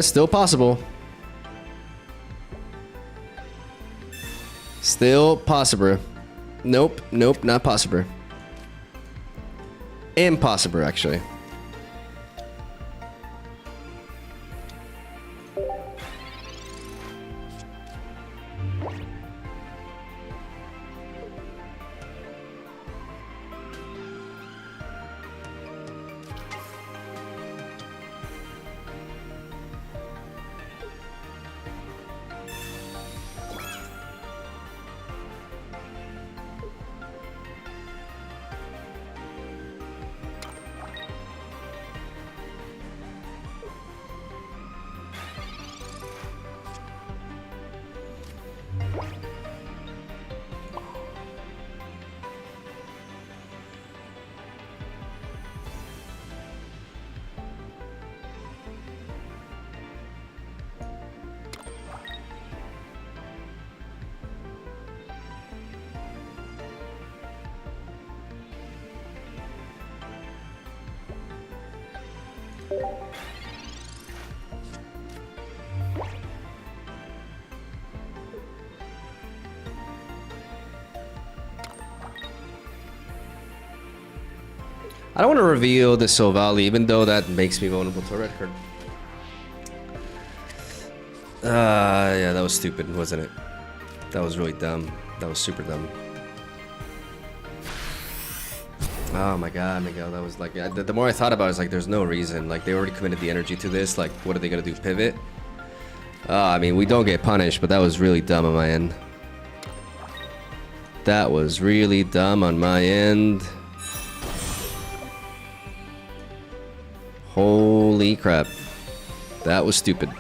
Speaker 1: Still possible. Still possible. Nope, not possible. Impossible, actually. I don't want to reveal the Silvally, even though that makes me vulnerable to a red card. Yeah, that was stupid, wasn't it? That was really dumb. That was super dumb. Oh my god, Miguel, that was like... The more I thought about it, it's like, there's no reason. Like, they already committed the energy to this. Like, what are they gonna do, pivot? I mean, we don't get punished, but that was really dumb on my end. That was really dumb on my end. Holy crap. That was stupid.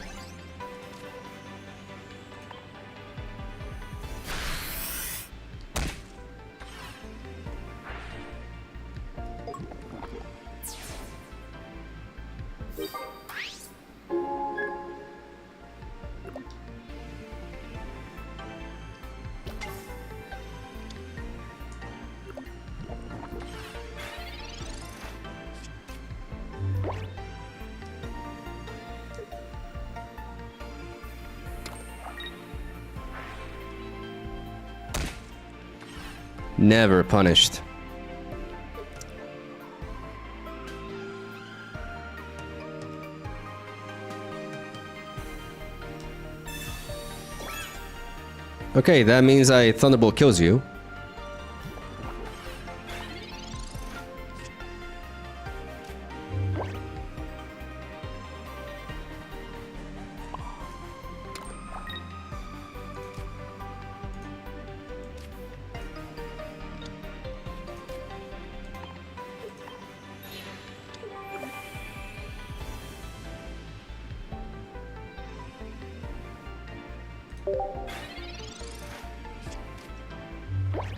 Speaker 1: Never punished. Okay, that means Thunderbolt kills you.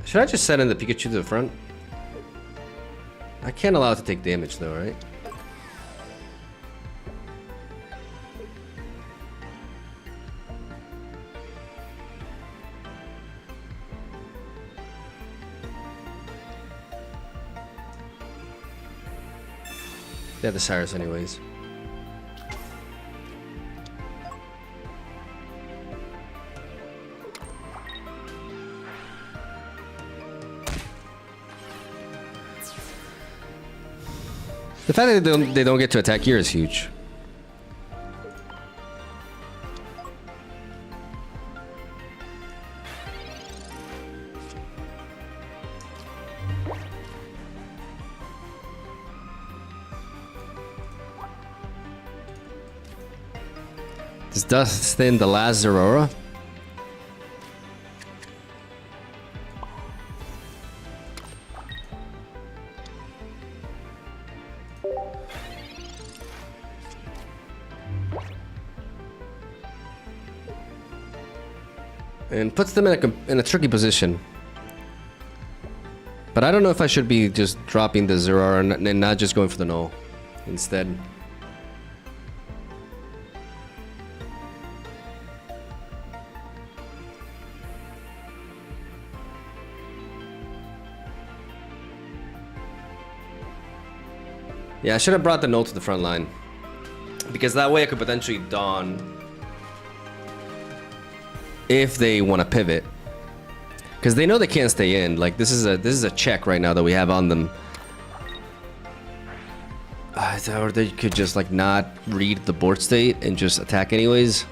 Speaker 1: Should I just send in the Pikachu to the front? I can't allow it to take damage though, right? They have the Cyrus anyways. The fact that they don't get to attack here is huge. Is Dustin the last Aurora? And puts them in a tricky position. But I don't know if I should be just dropping the Zero and not just going for the null instead. Yeah, I should have brought the null to the front line. Because that way I could potentially Dawn if they want to pivot, because they know they can't stay in. Like this is a check right now that we have on them. Or they could just like not read the board state and just attack anyways.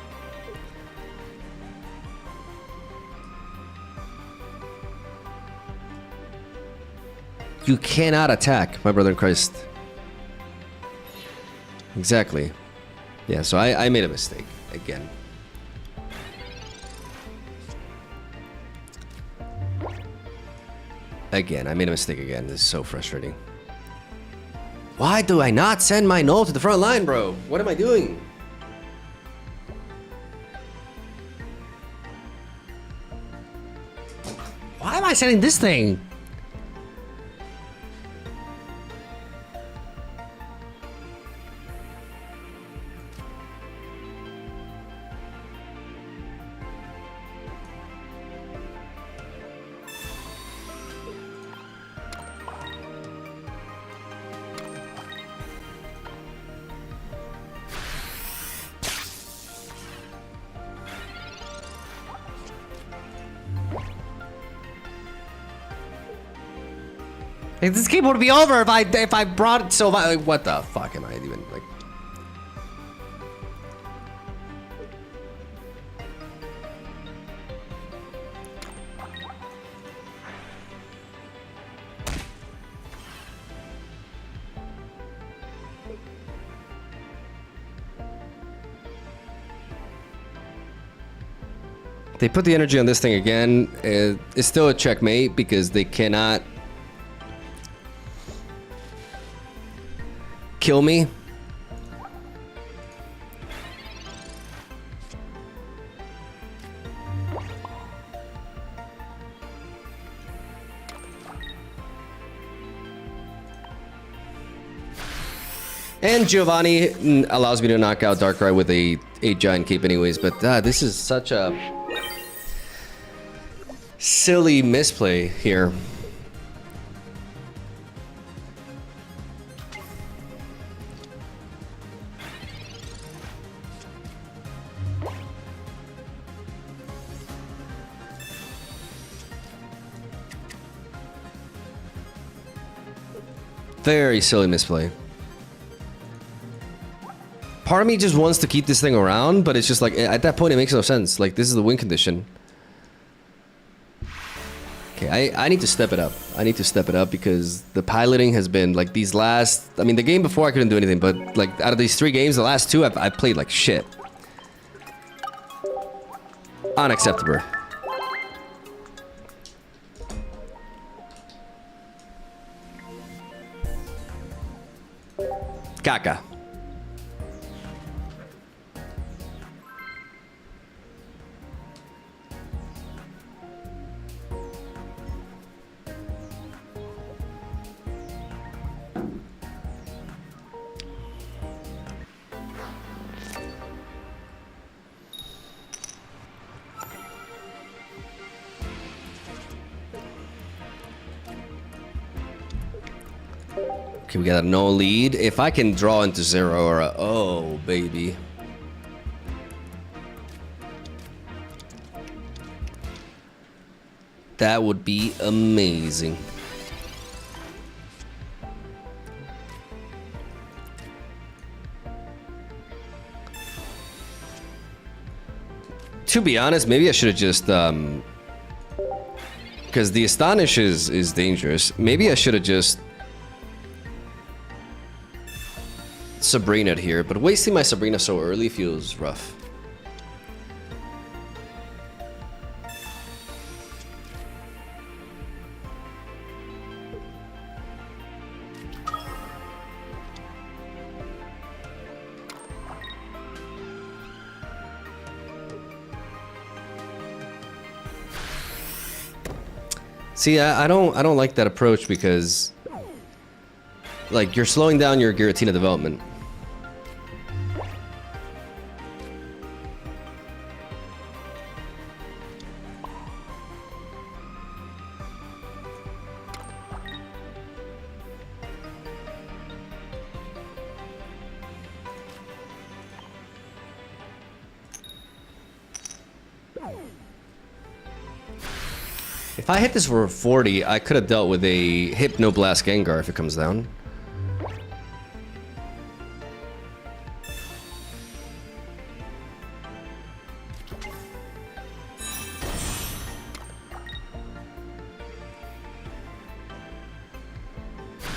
Speaker 1: You cannot attack, my brother in Christ. Exactly. Yeah, so I made a mistake again. Again, I made a mistake again. This is so frustrating. Why do I not send my null to the front line, bro? What am I doing? Why am I sending this thing? Like, this game would be over if I brought it so like, what the fuck am I even like? They put the energy on this thing again. It's still a checkmate because they cannot kill me. And Giovanni allows me to knock out Darkrai with a giant cape anyways, but this is such a silly misplay here. Very silly misplay. Part of me just wants to keep this thing around, but it's just like, at that point it makes no sense. Like, this is the win condition. Okay, I need to step it up. I need to step it up because the piloting has been like these last... I mean, the game before I couldn't do anything, but like out of these 3 games, the last 2 I played like shit. Unacceptable. Caca. Okay, we got a no lead. If I can draw into 0 or a... Oh, baby. That would be amazing. To be honest, maybe I should have just... Because the Astonish is dangerous. Maybe I should have just... Sabrina'd here, but wasting my Sabrina so early feels rough. See, I don't like that approach because, like, you're slowing down your Giratina development. If I hit this for 40, I could have dealt with a Hypnoblast Gengar if it comes down.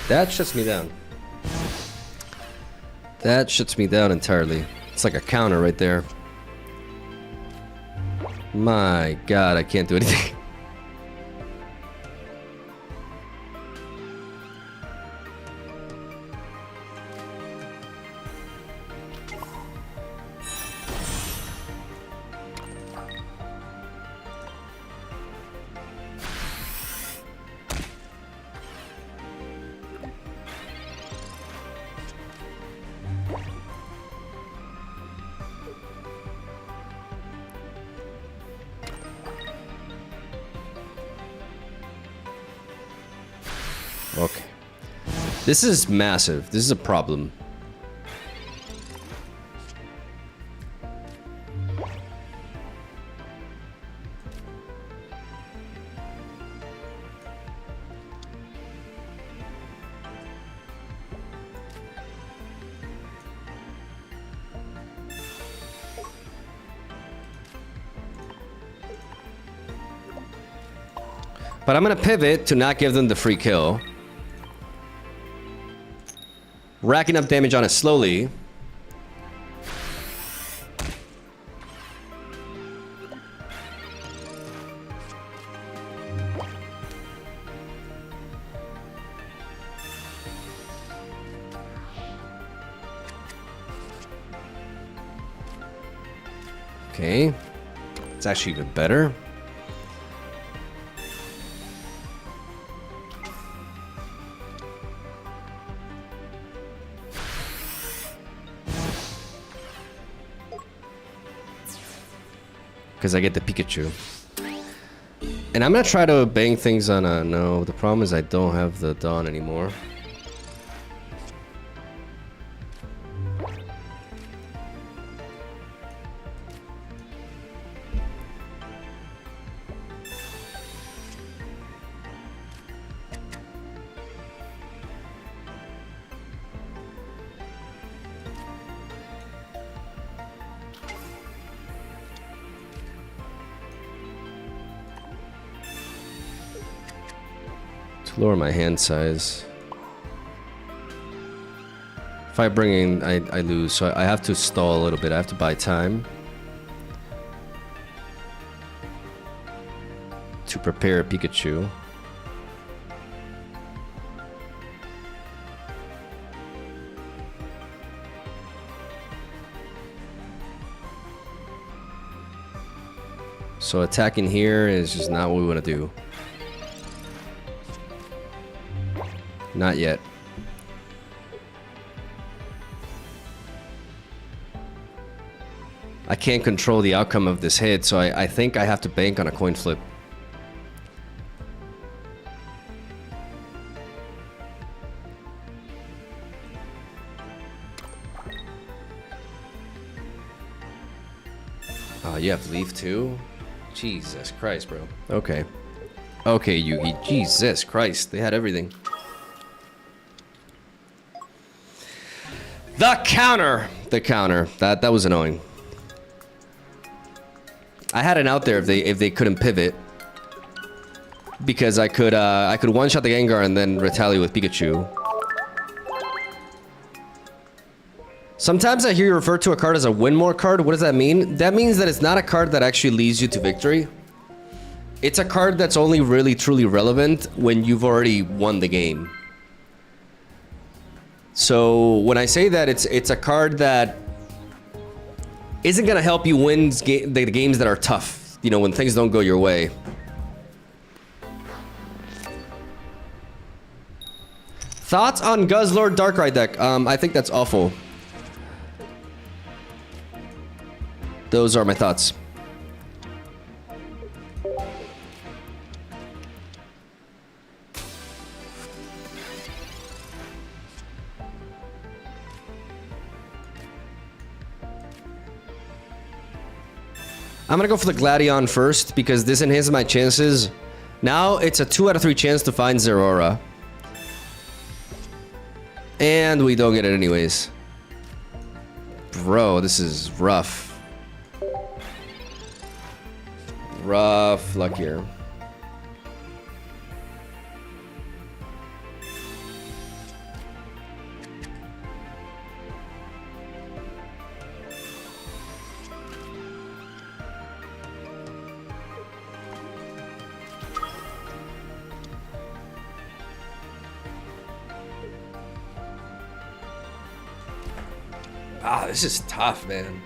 Speaker 1: That shuts me down. That shuts me down entirely. It's like a counter right there. My God, I can't do anything. Okay. This is massive. This is a problem. But I'm gonna pivot to not give them the free kill. Racking up damage on it slowly. Okay. It's actually even better. Because I get the Pikachu. And I'm gonna try to bang things on a... No, the problem is I don't have the Dawn anymore. Lower my hand size. If I bring in, I lose, so I have to stall a little bit. I have to buy time to prepare a Pikachu. So attacking here is just not what we want to do. Not yet. I can't control the outcome of this hit, so I think I have to bank on a coin flip. Oh, you have leaf too? Jesus Christ, bro. Okay. Okay, Yugi. Jesus Christ. They had everything. The counter. The counter. That was annoying. I had an out there if they couldn't pivot. Because I could one-shot the Gengar and then retaliate with Pikachu. Sometimes I hear you refer to a card as a win more card. What does that mean? That means that it's not a card that actually leads you to victory. It's a card that's only really truly relevant when you've already won the game. So when I say that, it's a card that isn't gonna help you win the games that are tough. You know, when things don't go your way. Thoughts on Guzzlord Darkrai deck? I think that's awful. Those are my thoughts. I'm gonna go for the Gladion first because this enhances my chances. Now it's a 2 out of 3 chance to find Zeraora. And we don't get it anyways. Bro, this is rough. Rough luck here. Ah, this is tough, man.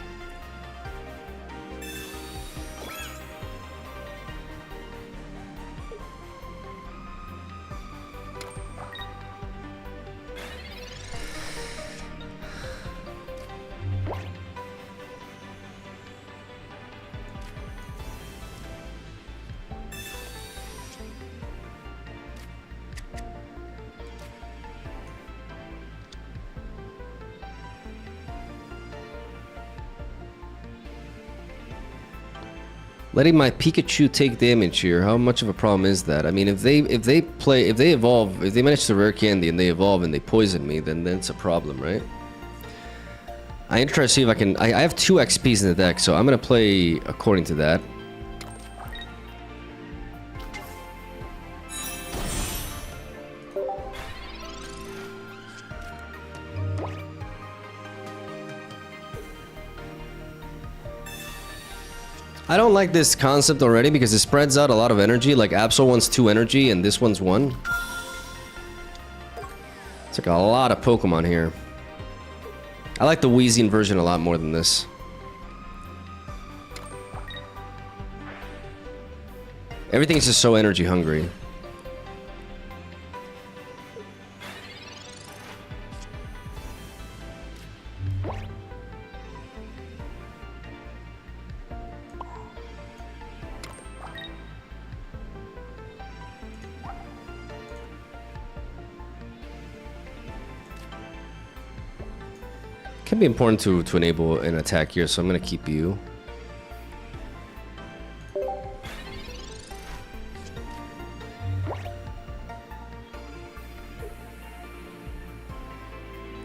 Speaker 1: Letting my Pikachu take damage here, how much of a problem is that? I mean, if they manage to rare candy and they evolve and they poison me, then that's a problem, right? I need to try to see if I can. I have 2 XPs in the deck, so I'm gonna play according to that. I don't like this concept already because it spreads out a lot of energy. Like Absol wants 2 energy and this one's 1. It's like a lot of Pokemon here. I like the Weezing version a lot more than this. Everything's just so energy hungry. Can be important to enable an attack here, so I'm gonna keep you.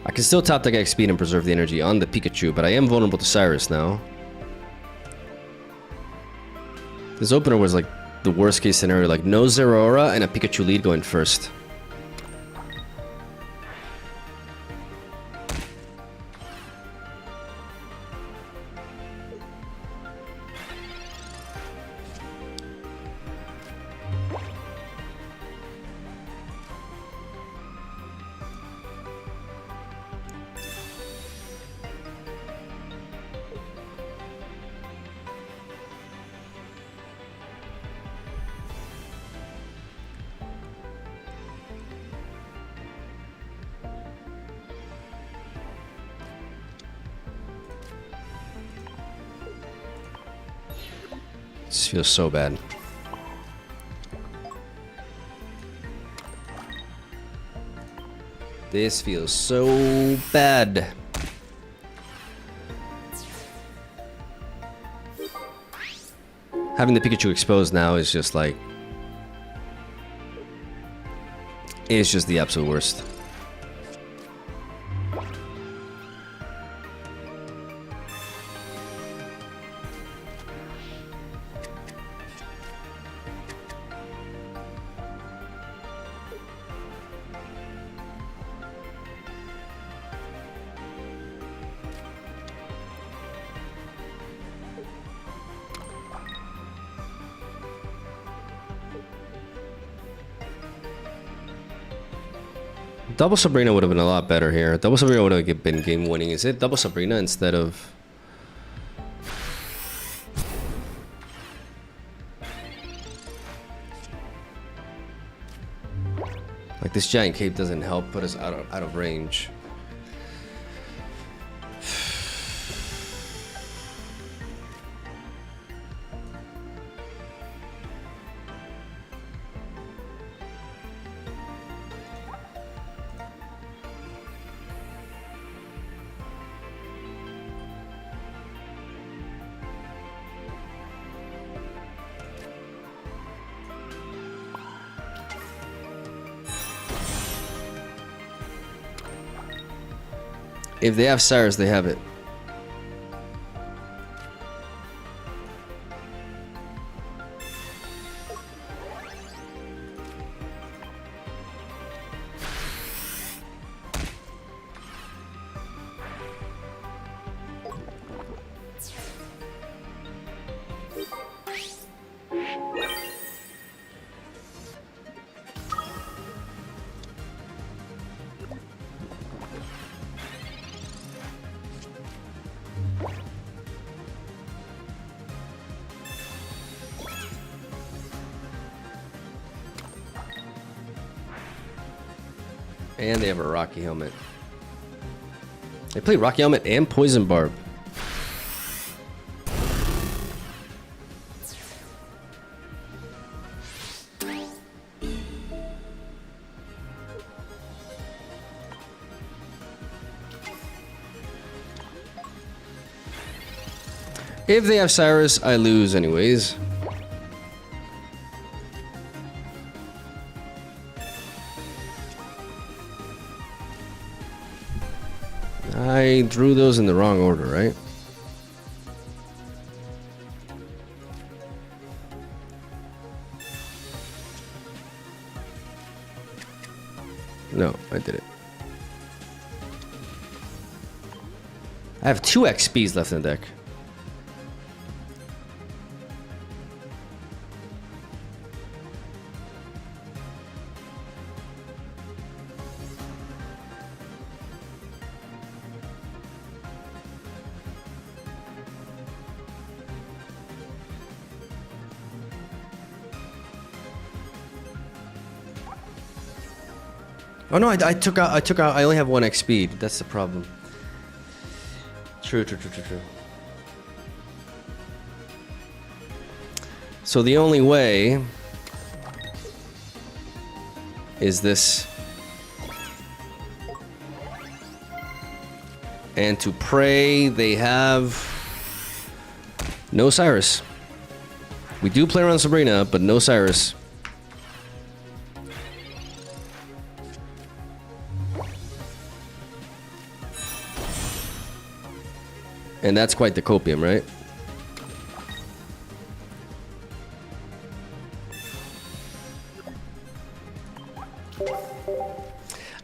Speaker 1: I can still top deck XP and preserve the energy on the Pikachu, but I am vulnerable to Cyrus now. This opener was like the worst case scenario, like no Zeraora and a Pikachu lead going first. This feels so bad. This feels so bad. Having the Pikachu exposed now is just like... It's just the absolute worst. Double Sabrina would have been a lot better here. Double Sabrina would have been game winning. Is it Double Sabrina instead of... Like this giant cape doesn't help put us out of range. If they have Cyrus, they have it. And they have a Rocky Helmet. They play Rocky Helmet and Poison Barb. If they have Cyrus, I lose anyways. I drew those in the wrong order, right? No, I did it. I have 2 XPs left in the deck. Oh no, I took out, I only have 1 XP. That's the problem. True. So the only way is this. And to pray, they have no Cyrus. We do play around Sabrina, but no Cyrus. And that's quite the copium, right?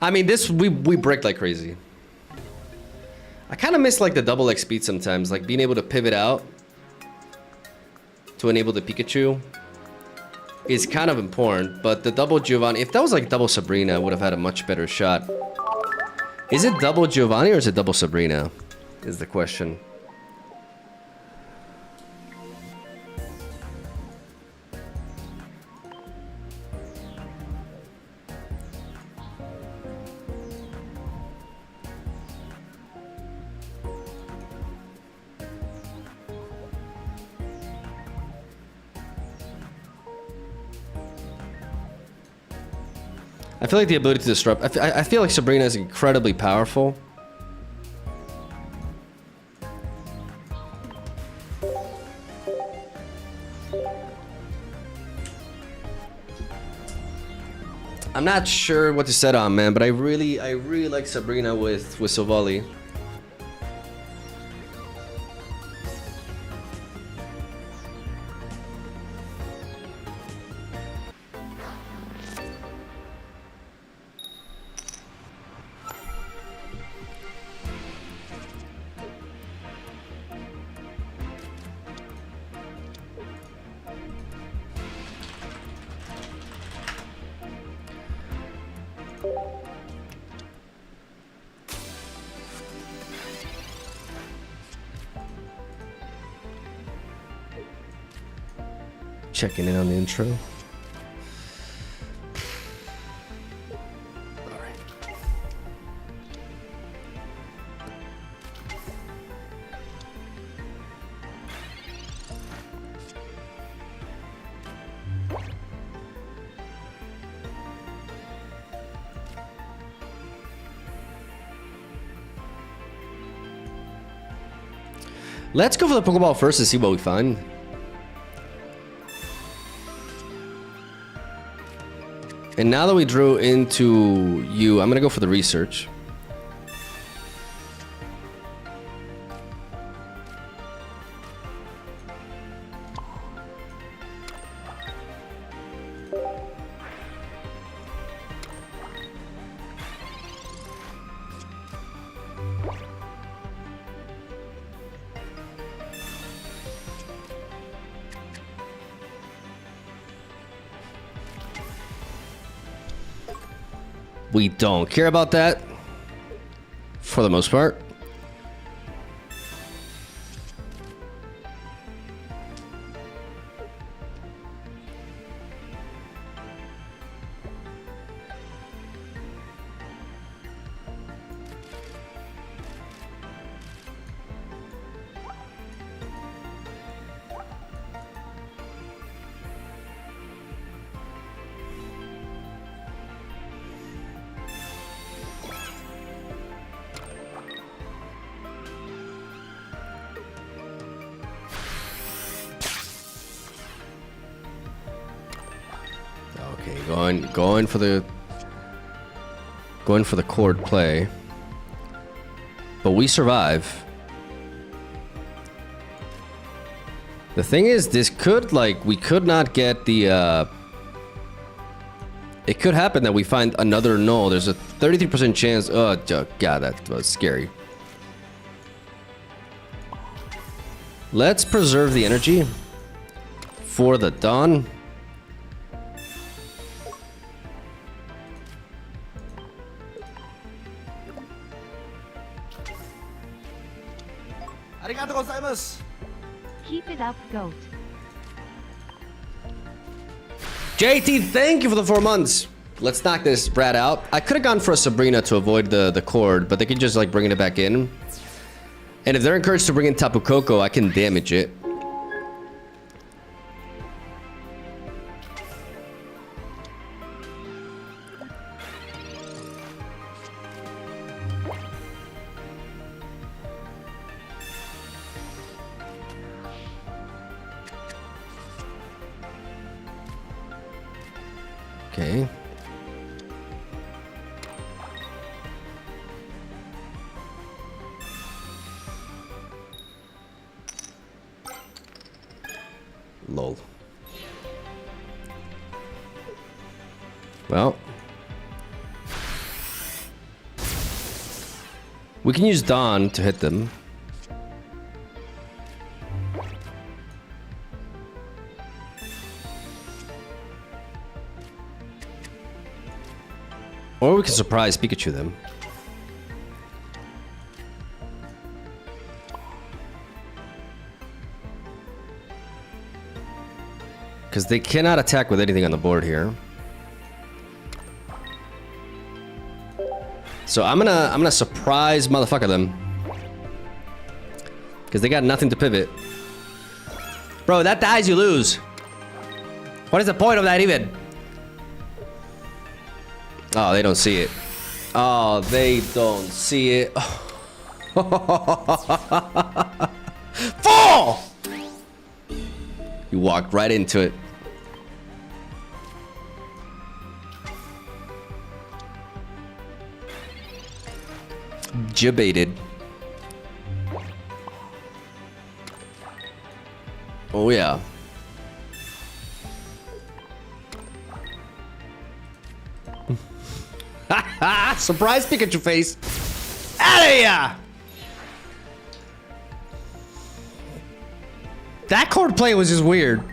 Speaker 1: I mean, this we brick like crazy. I kind of miss like the double X speed sometimes, like being able to pivot out to enable the Pikachu is kind of important. But the double Giovanni, if that was like double Sabrina, I would have had a much better shot. Is it double Giovanni or is it double Sabrina? Is the question. I feel like the ability to disrupt. I feel like Sabrina is incredibly powerful. I'm not sure what to set on, man, but I really like Sabrina with Silvally. Checking in on the intro. All right. Let's go for the Pokeball first to see what we find. And now that we drew into you, I'm gonna go for the research. We don't care about that for the most part. Okay, going for the chord play. But we survive. The thing is, this could, like, we could not get the, it could happen that we find another null. There's a 33% chance. Oh, God, that was scary. Let's preserve the energy for the dawn.
Speaker 3: Arigatou gozaimasu.
Speaker 4: Keep it up, goat.
Speaker 1: JT, thank you for the 4 months. Let's knock this brat out. I could have gone for a Sabrina to avoid the cord, but they can just like bring it back in. And if they're encouraged to bring in Tapu Koko, I can damage it. Okay. Lol. Well. We can use Dawn to hit them. Or we can surprise Pikachu them. Because they cannot attack with anything on the board here. So I'm gonna surprise motherfucker them. Because they got nothing to pivot. Bro, that dies, you lose. What is the point of that even? Oh, they don't see it. Oh, they don't see it. Fall! You walked right into it. Debated. Oh yeah. Surprise Pikachu face. Outta here! That card play was just weird.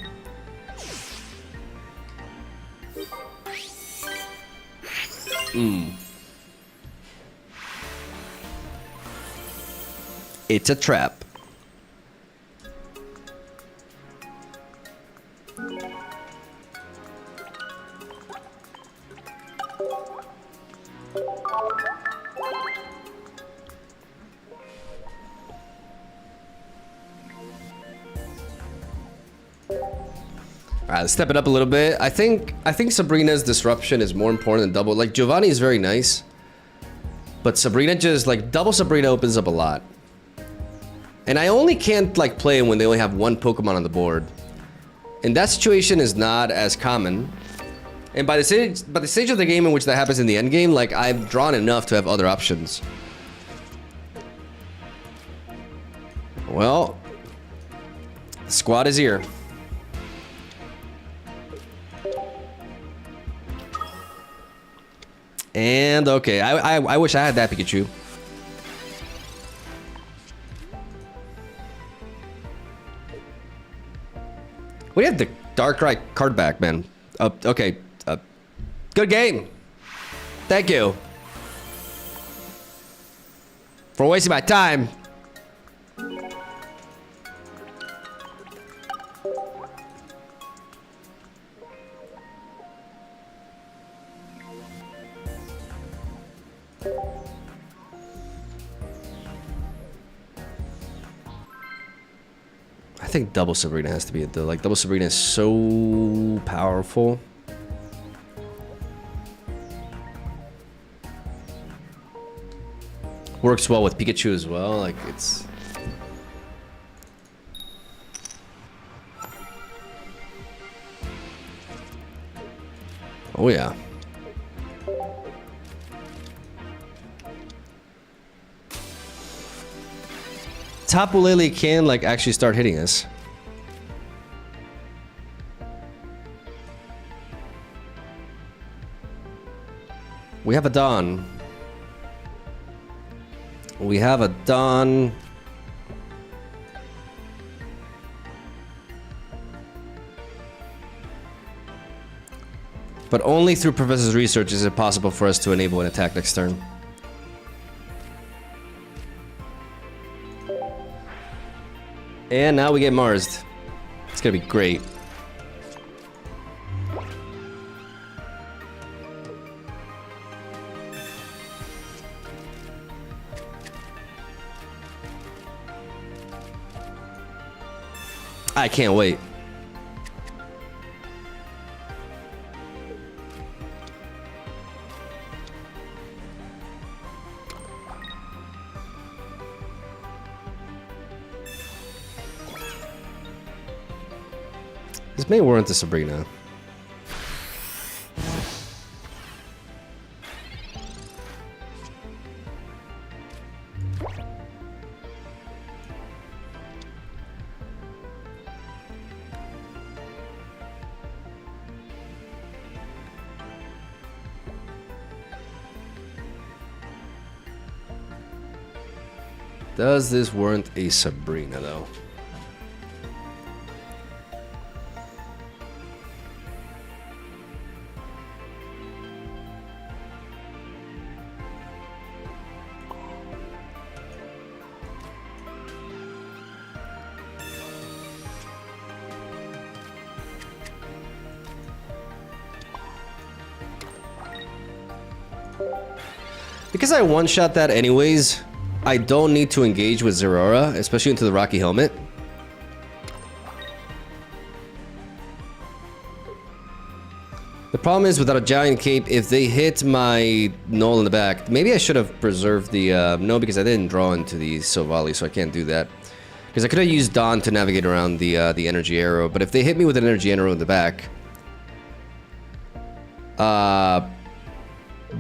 Speaker 1: It's a trap. Alright, let's step it up a little bit. I think Sabrina's disruption is more important than double. Like Giovanni is very nice, but Sabrina just like double Sabrina opens up a lot. And I only can't like play when they only have one Pokemon on the board. And that situation is not as common. And by the stage of the game in which that happens in the end game, like I've drawn enough to have other options. Well, the squad is here. And okay, I wish I had that Pikachu. We have the Darkrai card back, man. Okay, good game. Thank you for wasting my time. I think double Sabrina has to be it though. Like double Sabrina is so powerful. Works well with Pikachu as well. Like it's. Oh yeah. Tapu Lele can like actually start hitting us. We have a Dawn. We have a Dawn. But only through Professor's research is it possible for us to enable an attack next turn. And now we get Marsed. It's gonna be great. I can't wait. This may warrant a Sabrina. Does this warrant a Sabrina though? Because I one-shot that anyways, I don't need to engage with Zeraora, especially into the Rocky Helmet. The problem is without a Giant Cape, if they hit my Null in the back, maybe I should have preserved the, no, because I didn't draw into the Silvally, so I can't do that. Because I could have used Dawn to navigate around the Energy Arrow, but if they hit me with an Energy Arrow in the back,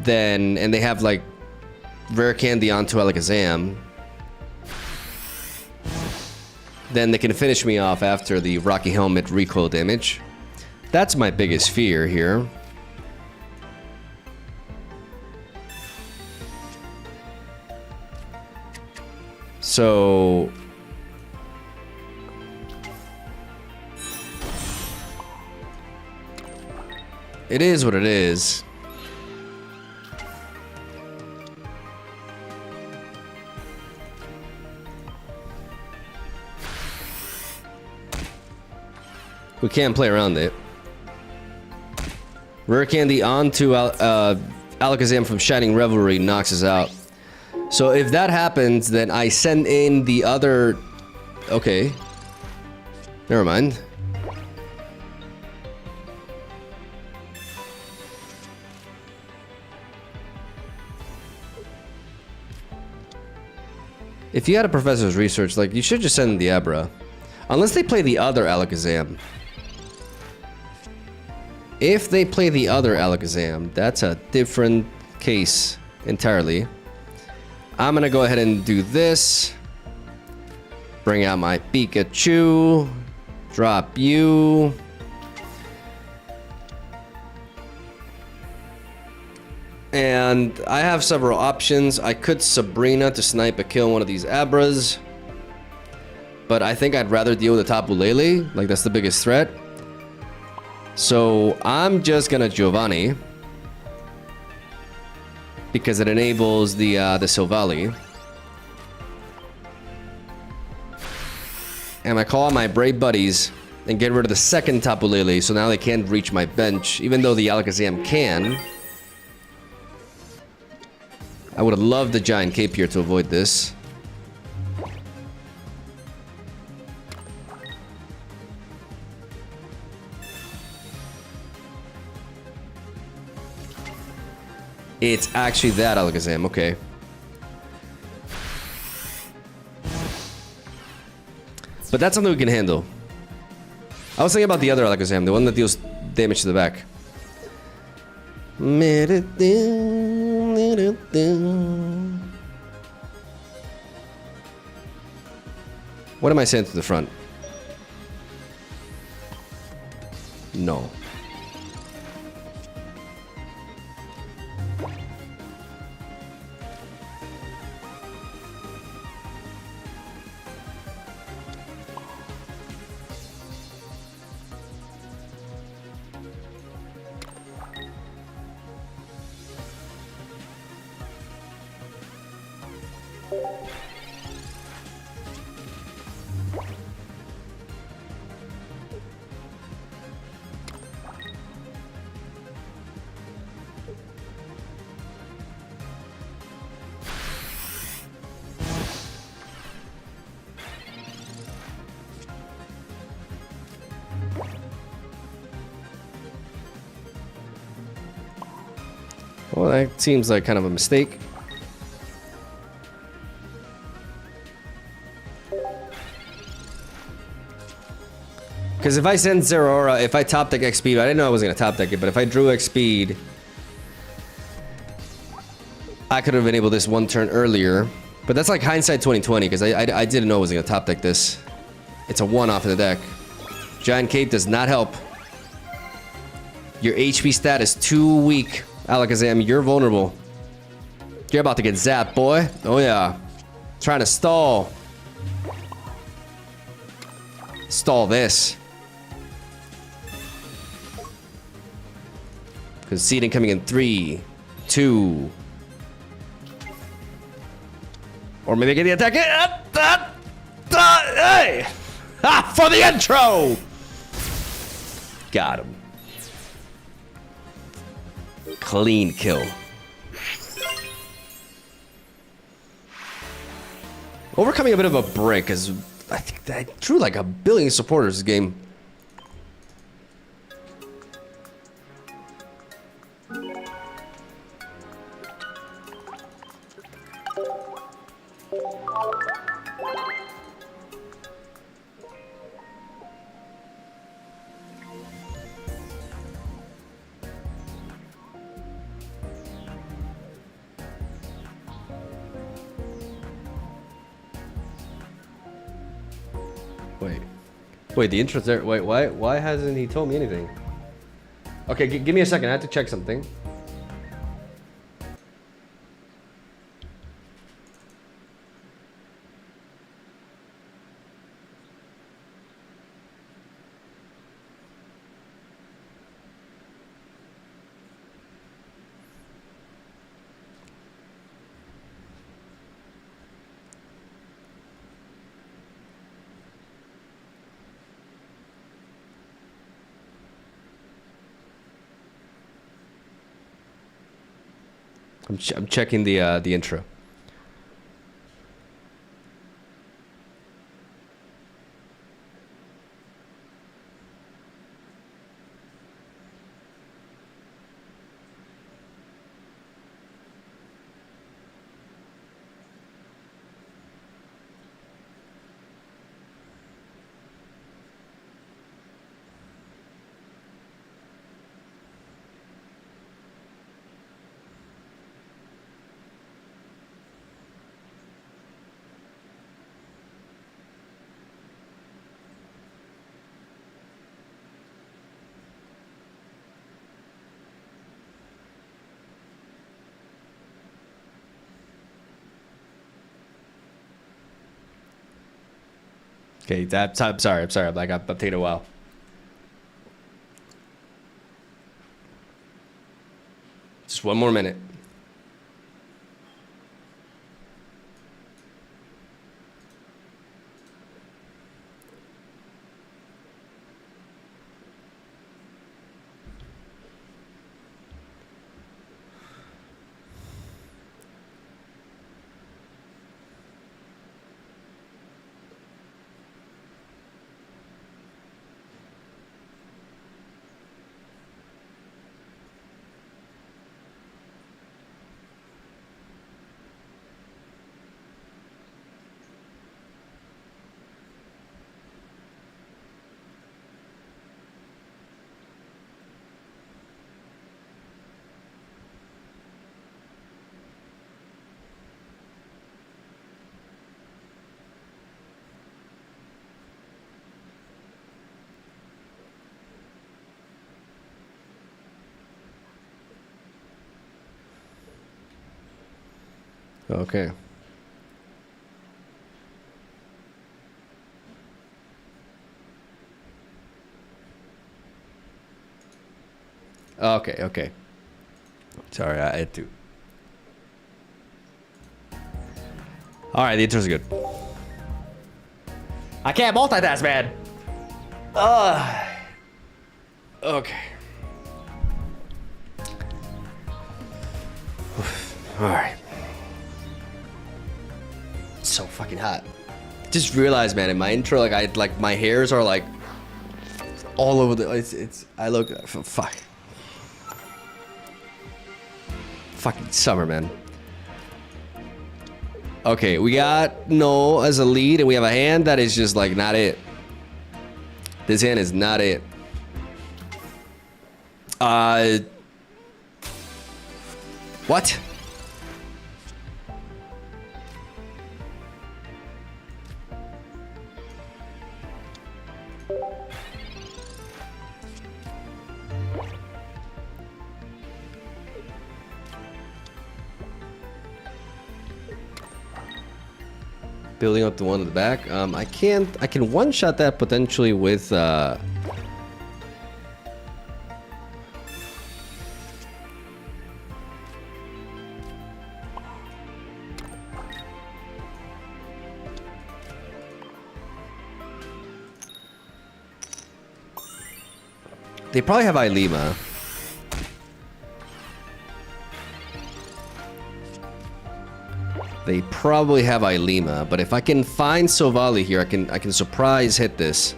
Speaker 1: then, and they have like Rare Candy onto Alakazam. Then they can finish me off after the Rocky Helmet recoil damage. That's my biggest fear here. So... it is what it is. We can't play around it. Rare Candy onto Alakazam from Shining Revelry knocks us out. So if that happens, then I send in the other... okay. Never mind. If you had a professor's research, like, you should just send in the Abra. Unless they play the other Alakazam. If they play the other Alakazam, that's a different case entirely. I'm gonna go ahead and do this. Bring out my Pikachu. Drop you. And I have several options. I could Sabrina to snipe a kill one of these Abras. But I think I'd rather deal with the Tapu Lele. Like, that's the biggest threat. So I'm just gonna Giovanni. Because it enables the Silvally. And I call on my brave buddies and get rid of the second Tapu Lele, so now they can't reach my bench, even though the Alakazam can. I would have loved the Giant Cape here to avoid this. It's actually that Alakazam, okay. But that's something we can handle. I was thinking about the other Alakazam, the one that deals damage to the back. What am I saying to the front? No. Well, that seems like kind of a mistake. Because if I send Zeraora, if I top deck X Speed, I didn't know I was going to top deck it, but if I drew X Speed, I could have enabled this one turn earlier. But that's like hindsight 2020, because I didn't know I was going to top deck this. It's a one-off in the deck. Giant Cape does not help. Your HP stat is too weak, Alakazam. You're vulnerable. You're about to get zapped, boy. Oh, yeah. Trying to stall. Stall this. Conceding coming in 3, 2. Or maybe get the attack. Hey! Ah, for the intro! Got him. Clean kill. Overcoming a bit of a break, because I think I drew like 1 billion supporters this game. Wait, the intro's there. Wait, why hasn't he told me anything? Okay, give me a second. I have to check something. I'm checking the intro. Okay, I'm sorry. I'm like, I'm taking a while. Just one more minute. Okay. Okay. Sorry, I had to. All right, the intro's good. I can't multitask, man. Okay. All right. It's so fucking hot. Just realized, man, in my intro, like my hairs are like all over the. I look fuck. Fucking summer, man. Okay, we got No as a lead, and we have a hand that is just like not it. This hand is not it. What? Building up the one in the back. I can one-shot that potentially with they probably have Ilima. They probably have Ilima, but if I can find Silvally here, I can surprise hit this.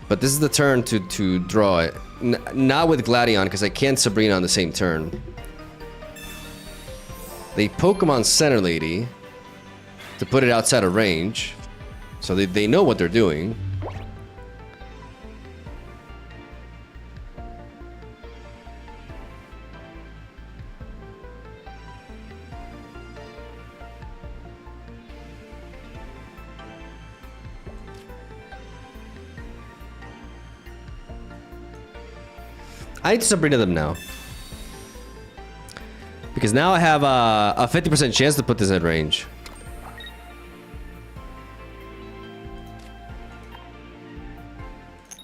Speaker 1: But this is the turn to draw it. Not with Gladion, because I can't Sabrina on the same turn. They Pokemon Center Lady to put it outside of range. So they know what they're doing. I need to Sabrina them now. Because now I have a 50% chance to put this in range.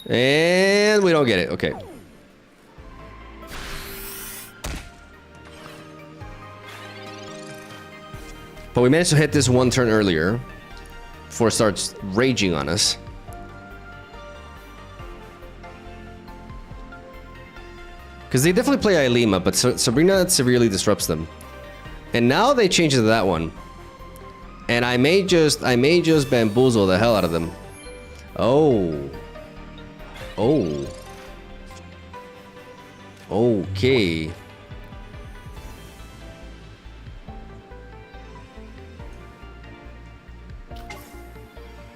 Speaker 1: And we don't get it. Okay. But we managed to hit this one turn earlier before it starts raging on us. Because they definitely play Ailima, but Sabrina severely disrupts them. And now they change it to that one. And I may just bamboozle the hell out of them. Oh. Oh. Okay.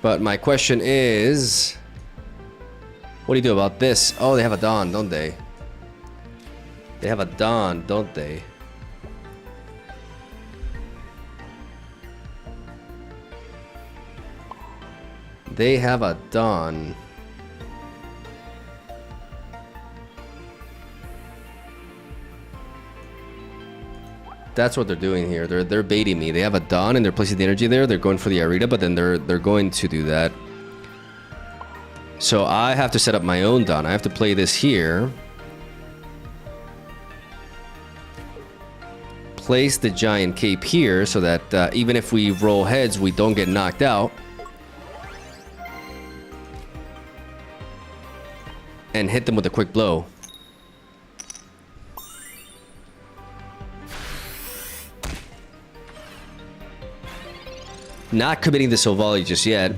Speaker 1: But my question is, what do you do about this? Oh, they have a Dawn, don't they? They have a Dawn, don't they? They have a Dawn. That's what they're doing here. They're baiting me. They have a Dawn and they're placing the energy there. They're going for the Arita, but then they're going to do that. So I have to set up my own Dawn. I have to play this here. Place the giant cape here so that even if we roll heads, we don't get knocked out. And hit them with a quick blow. Not committing the Silvally just yet.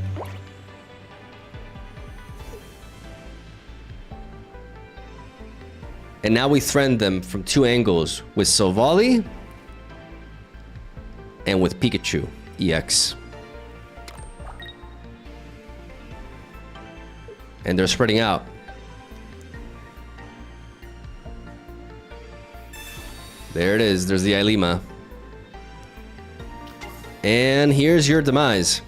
Speaker 1: And now we threaten them from two angles with Silvally and with Pikachu EX. And they're spreading out. There it is. There's the Ailima. And here's your demise.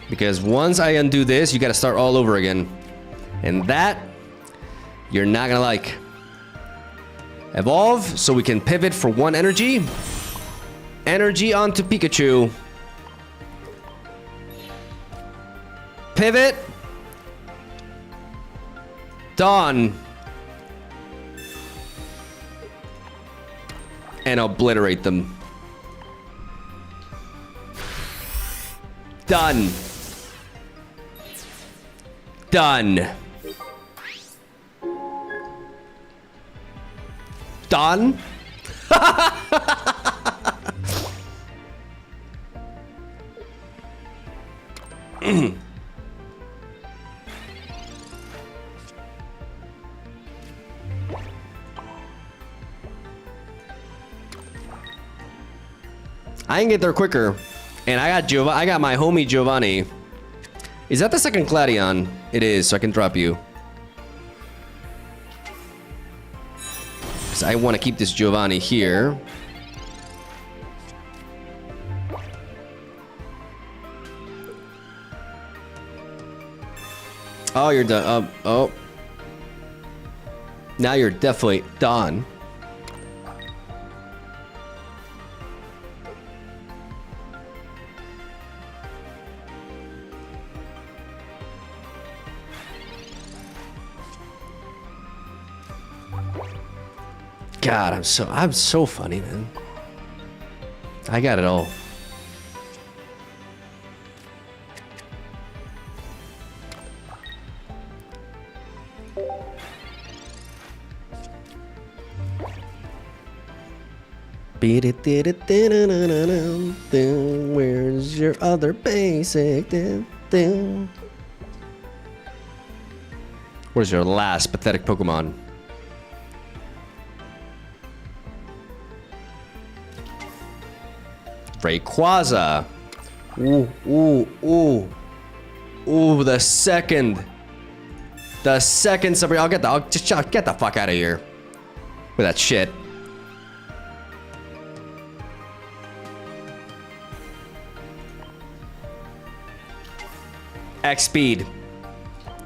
Speaker 1: Because once I undo this, you gotta start all over again. And that, you're not gonna like. Evolve, so we can pivot for one energy. Energy onto Pikachu. Pivot. Dawn. And obliterate them. Done. Done. Done. I can get there quicker, and I got my homie Giovanni. Is that the second Gladion? It is, so I can drop you. Because I want to keep this Giovanni here. Oh, you're done. Oh. Now you're definitely done. God, I'm so funny, man. I got it all. Where's your other basic? Where's your last pathetic Pokemon? Rayquaza. Ooh, the second Sabrina. I'll get the fuck out of here with that shit. X speed.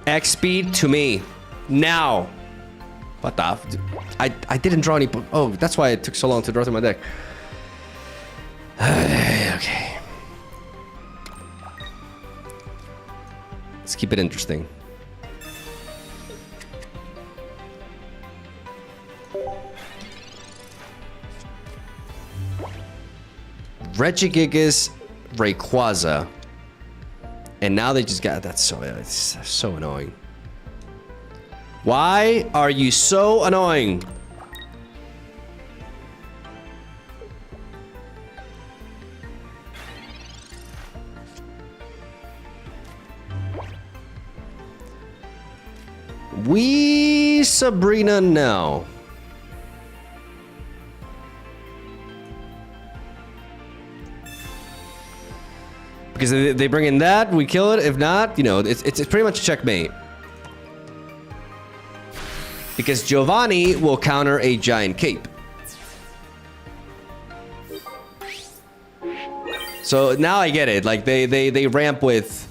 Speaker 1: X speed to me. Now. What the f- I didn't draw any. Oh, that's why it took so long to draw through my deck. Okay. Let's keep it interesting. Regigigas Rayquaza. And now they just got... That's so... It's so annoying. Why are you so annoying? We Sabrina now. Because they bring in that, we kill it. If not, you know, it's pretty much a checkmate. Because Giovanni will counter a giant cape. So now I get it. Like they ramp with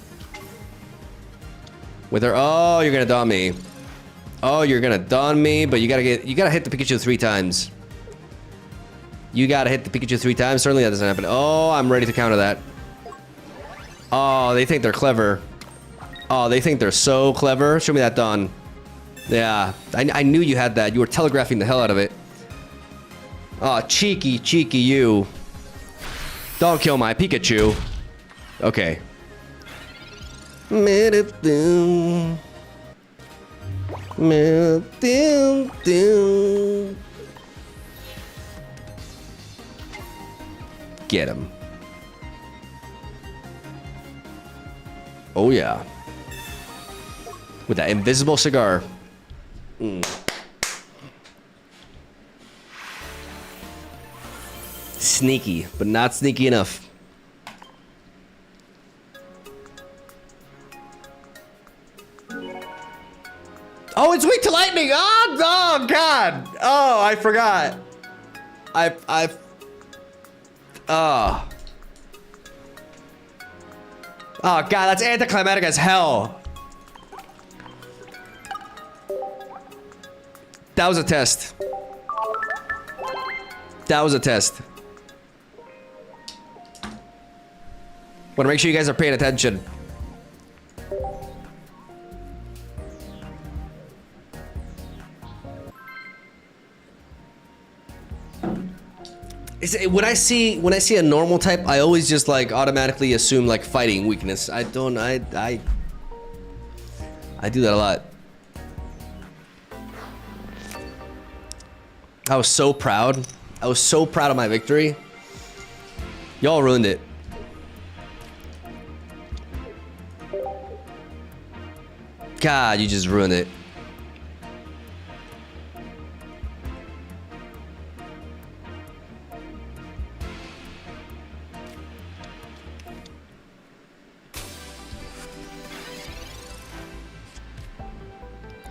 Speaker 1: her. Oh, you're gonna dawn me. Oh, you're gonna dawn me, but you gotta hit the Pikachu 3 times. You gotta hit the Pikachu 3 times. Certainly that doesn't happen. Oh, I'm ready to counter that. Oh, they think they're clever. Oh, they think they're so clever. Show me that dawn. Yeah, I knew you had that. You were telegraphing the hell out of it. Oh, cheeky you. Don't kill my Pikachu. Okay. Get him. Oh yeah. With that invisible cigar. Sneaky, but not sneaky enough. Oh, it's weak to lightning. Oh God. Oh, I forgot. Oh. Oh God, that's anticlimactic as hell. That was a test. That was a test. Wanna make sure you guys are paying attention. When I see a normal type, I always just like automatically assume like fighting weakness. I do that a lot. I was so proud. I was so proud of my victory. Y'all ruined it. God, you just ruined it.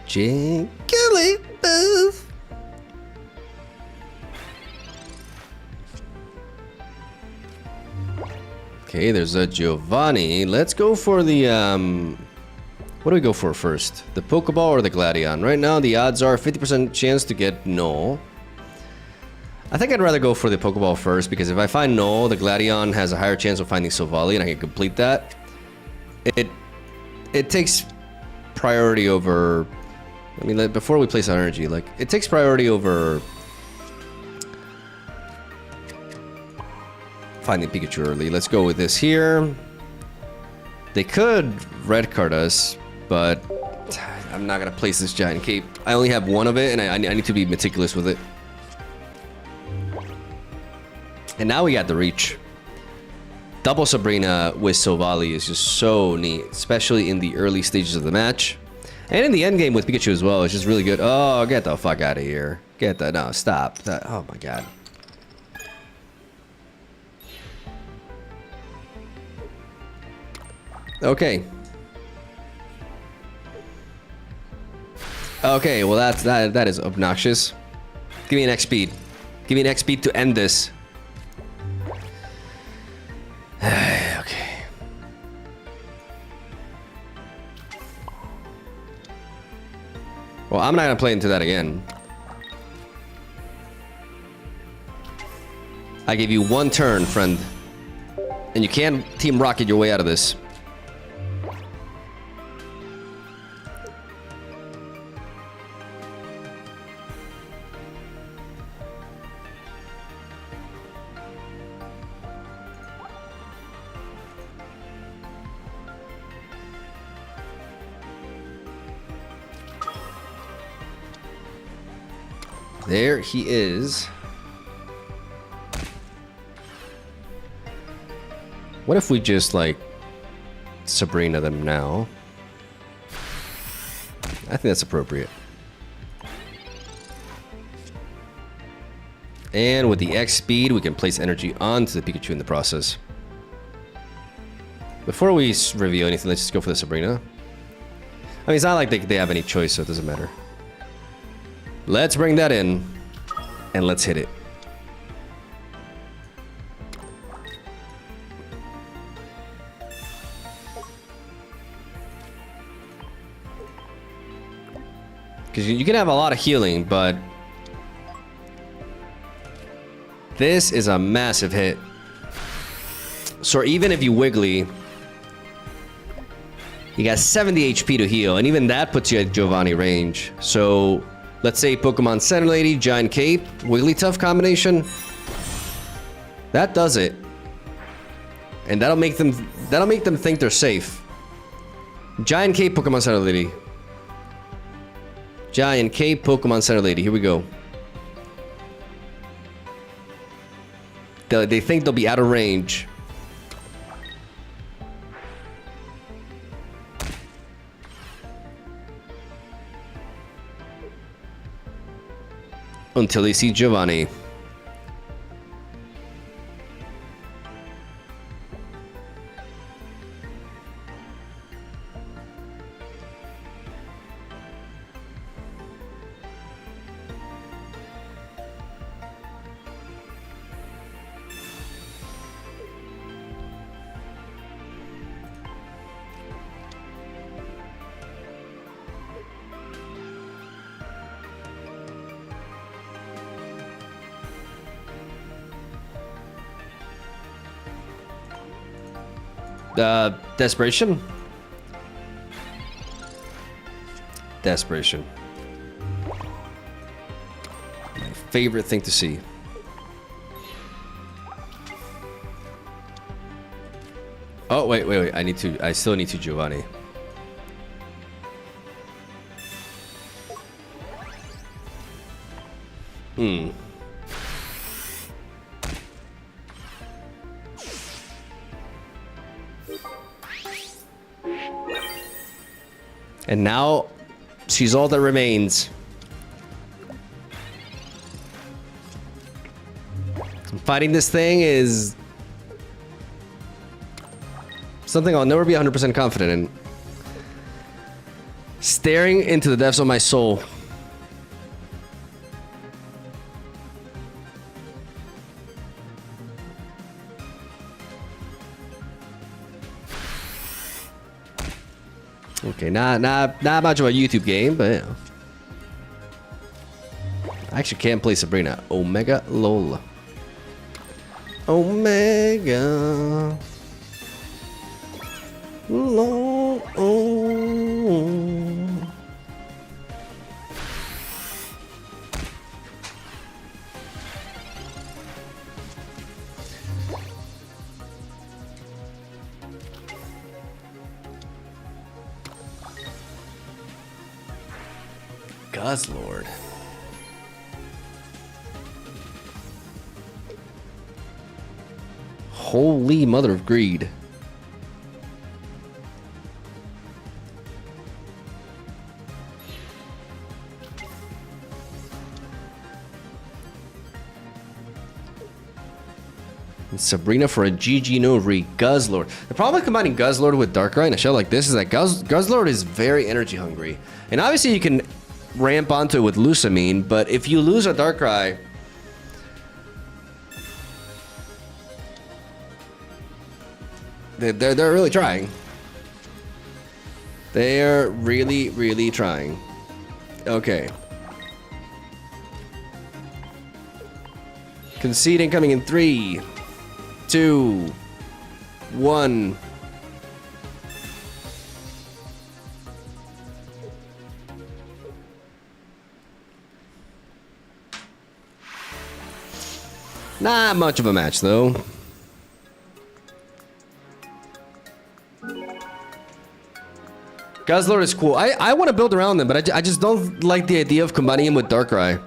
Speaker 1: Jigglypuff. Okay, there's a Giovanni. Let's go for the what do we go for first? The Pokeball or the Gladion? Right now the odds are 50% chance to get Null. I think I'd rather go for the Pokeball first, because if I find Null, the Gladion has a higher chance of finding Silvally and I can complete that. It takes priority over, I mean, like, before we place our energy, like, it takes priority over finding Pikachu early. Let's go with this here. They could red card us, but I'm not gonna place this giant cape. I only have one of it, and I need to be meticulous with it. And now we got the reach. Double Sabrina with Silvally is just so neat, especially in the early stages of the match. And in the end game with Pikachu as well, it's just really good. Oh, get the fuck out of here. Get the, no, stop. That, oh my God. Okay. Okay, well that is obnoxious. Give me an X speed. Give me an X speed to end this. Okay. I'm not gonna play into that again. I gave you 1 turn, friend. And you can't Team Rocket your way out of this. There he is. What if we just, like, Sabrina them now? I think that's appropriate. And with the X speed, we can place energy onto the Pikachu in the process. Before we review anything, let's just go for the Sabrina. I mean, it's not like they have any choice, so it doesn't matter. Let's bring that in, and let's hit it. Because you can have a lot of healing, but this is a massive hit. So even if you Wiggly, you got 70 HP to heal, and even that puts you at Giovanni range. So let's say Pokemon Center Lady, Giant Cape, Wigglytuff combination. That does it. And that'll make them think they're safe. Giant Cape, Pokemon Center Lady. Giant Cape, Pokemon Center Lady. Here we go. They think they'll be out of range. Until they see Giovanni. Desperation? Desperation. My favorite thing to see. Oh, wait. I still need to Giovanni. And now, she's all that remains. Fighting this thing is something I'll never be 100% confident in. Staring into the depths of my soul. Okay, not much of a YouTube game, but you know. I actually can't play Sabrina. Omega Lola. Omega Lola. Guzzlord. Holy mother of greed. And Sabrina for a GG no re. Guzzlord. The problem with combining Guzzlord with Darkrai in a shell like this is that Guzzlord is very energy hungry. And obviously you can ramp onto it with Lusamine, but if you lose a Darkrai, they're really trying. They're really trying. Okay. Conceding coming in 3, 2, 1. Not much of a match, though. Guzzler is cool. I want to build around them, but I just don't like the idea of combining him with Darkrai.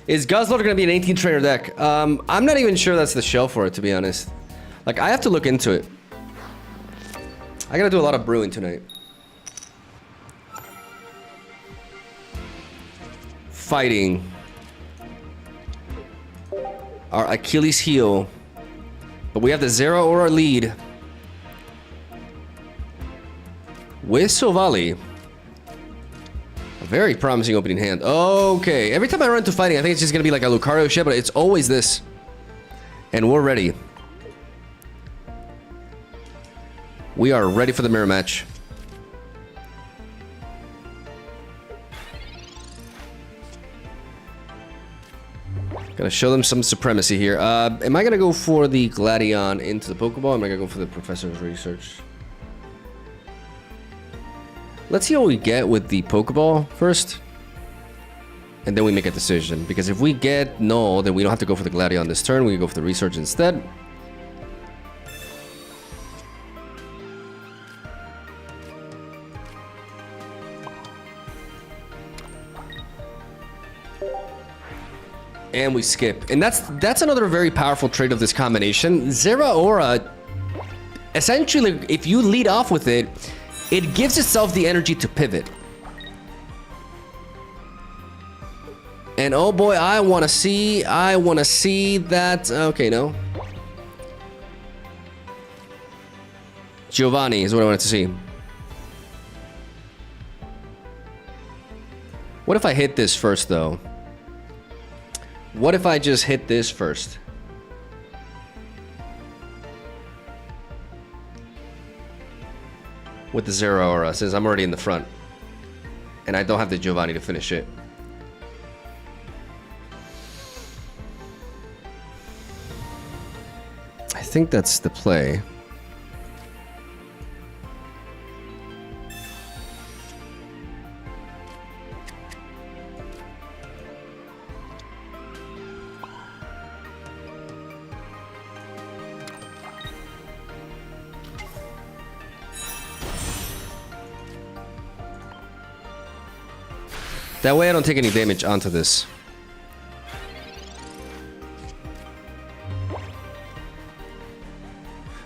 Speaker 1: Is Guzzler gonna be an 18 trainer deck? I'm not even sure that's the shell for it, to be honest. Like, I have to look into it. I gotta do a lot of brewing tonight. Fighting. Our Achilles heel. But we have the Zero Aura lead. With Silvally. A very promising opening hand. Okay, every time I run into fighting, I think it's just gonna be like a Lucario shit, but it's always this. And we're ready. We are ready for the mirror match. Gonna show them some supremacy here. Am I gonna go for the Gladion into the Pokeball? Am I gonna go for the Professor's Research? Let's see what we get with the Pokeball first. And then we make a decision. Because if we get no, then we don't have to go for the Gladion this turn. We can go for the Research instead. And we skip. And that's another very powerful trait of this combination. Zera Aura, essentially, if you lead off with it, it gives itself the energy to pivot. And oh boy, I want to see that. Okay, no. Giovanni is what I wanted to see. What if I hit this first, though? What if I just hit this first? With the Zero Aura, since I'm already in the front. And I don't have the Giovanni to finish it. I think that's the play. That way I don't take any damage onto this.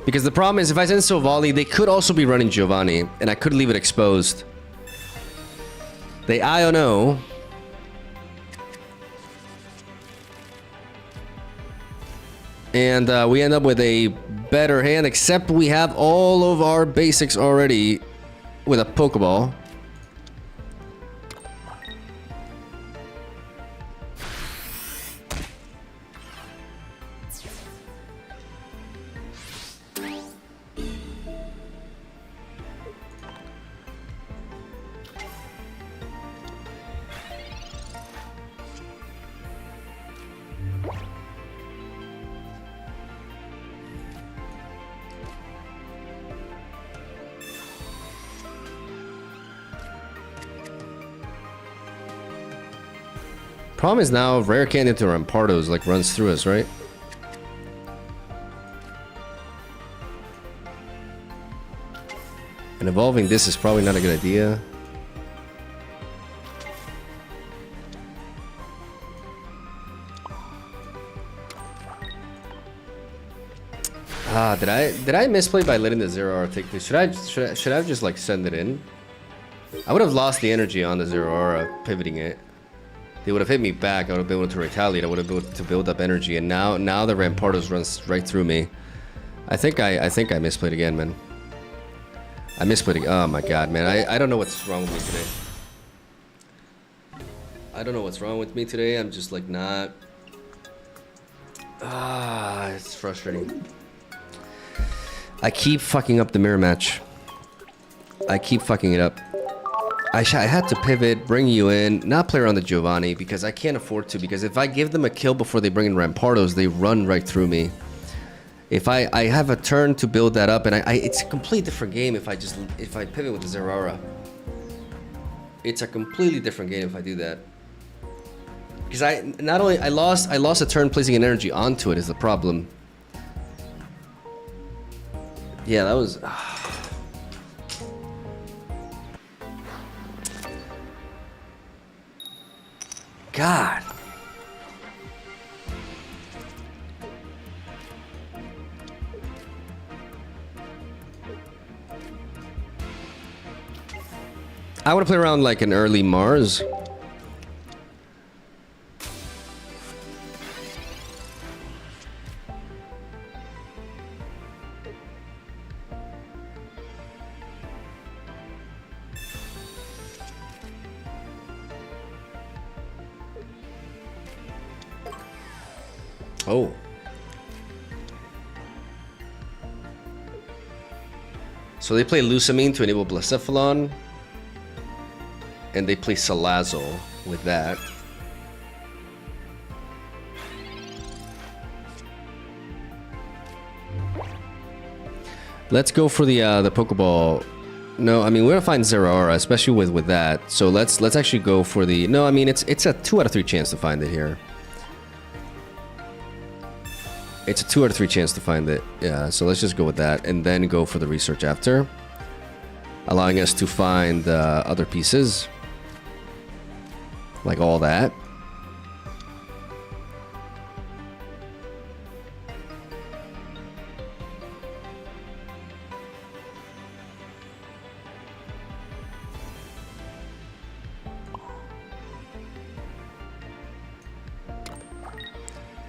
Speaker 1: Because the problem is if I send Silvally, they could also be running Giovanni, and I could leave it exposed. They IO. And we end up with a better hand, except we have all of our basics already with a Pokeball. Problem is now rare candy to Rampardos like runs through us, right? And evolving this is probably not a good idea. Ah, did I misplay by letting the Zero Aura take this? Should I just like send it in? I would have lost the energy on the Zero Aura pivoting it. They would have hit me back. I would have been able to retaliate. I would have been able to build up energy. And now the Rampardos runs right through me. I think I misplayed again, man. I misplayed again. Oh my god, man. I don't know what's wrong with me today. I don't know what's wrong with me today. I'm just like not. It's frustrating. I keep fucking up the mirror match. I keep fucking it up. I had to pivot, bring you in, not play around the Giovanni because I can't afford to. Because if I give them a kill before they bring in Rampardos, they run right through me. If I have a turn to build that up, and it's a complete different game if I pivot with the Zeraora. It's a completely different game if I do that. Because I lost a turn placing an energy onto it is the problem. Yeah, that was. God. I want to play around like an early Mars. Oh. So they play Lusamine to enable Blacephalon. And they play Salazzle with that. Let's go for the Pokeball. No, I mean we're gonna find Zeraora, especially with that. So let's actually go for the. No, I mean it's a 2 out of 3 chance to find it here. It's a 2 out of 3 chance to find it. Yeah, so let's just go with that and then go for the research after, allowing us to find other pieces. Like all that.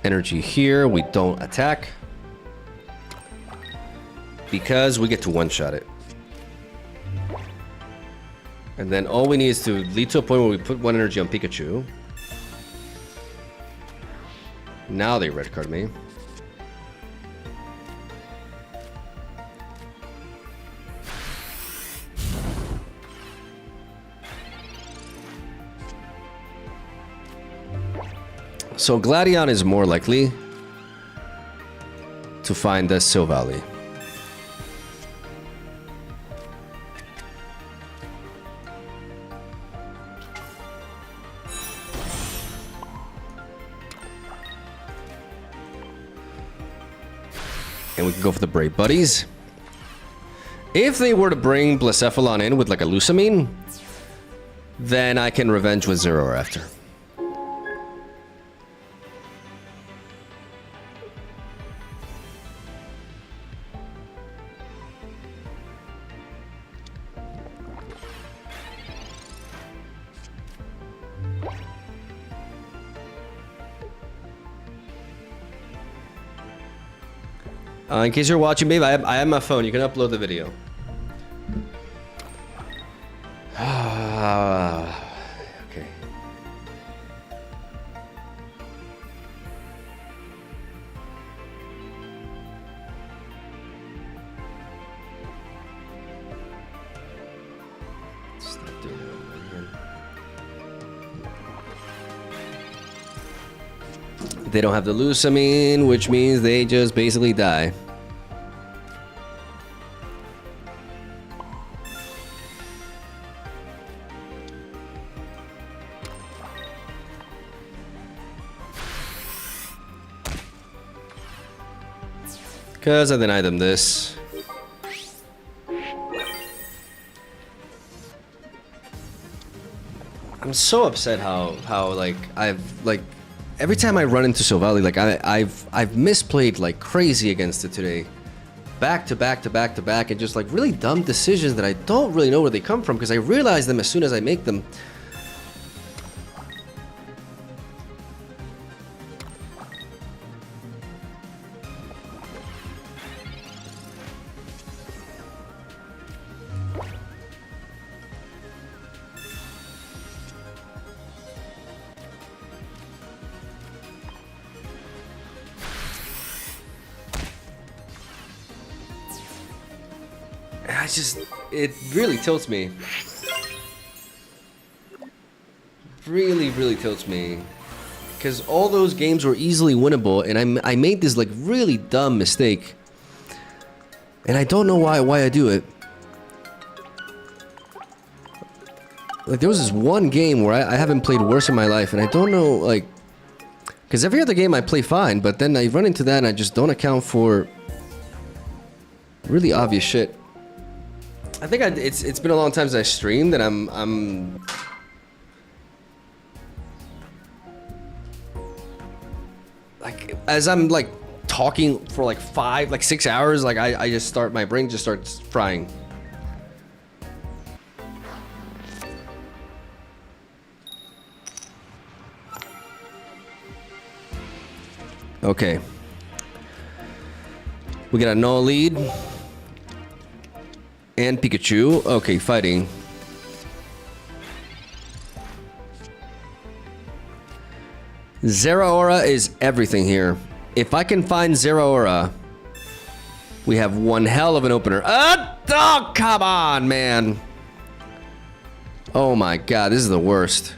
Speaker 1: Energy here, we don't attack. Because we get to one-shot it. And then all we need is to lead to a point where we put 1 energy on Pikachu. Now they red card me. So Gladion is more likely to find the Silvally. And we can go for the Brave Buddies. If they were to bring Blacephalon in with like a Lusamine, then I can revenge with Zeraora after. In case you're watching, babe, I have my phone. You can upload the video. Okay. Stop doing that over here. They don't have the Lusamine, which means they just basically die. Because I denied them this. I'm so upset how like I've like every time I run into Silvally, like I've misplayed like crazy against it today. Back to back to back to back, and just like really dumb decisions that I don't really know where they come from because I realize them as soon as I make them. It really tilts me. Really tilts me. Because all those games were easily winnable, and I made this like really dumb mistake. And I don't know why I do it. Like there was this one game where I haven't played worse in my life, and I don't know, like, because every other game I play fine, but then I run into that and I just don't account for really obvious shit. I think it's been a long time since I streamed, and I'm like, as I'm like talking for like 6 hours, like I just start, my brain just starts frying. Okay. We got a null lead. And Pikachu. Okay, fighting. Zeraora is everything here. If I can find Zeraora, we have one hell of an opener. Oh, come on, man. Oh my god, this is the worst.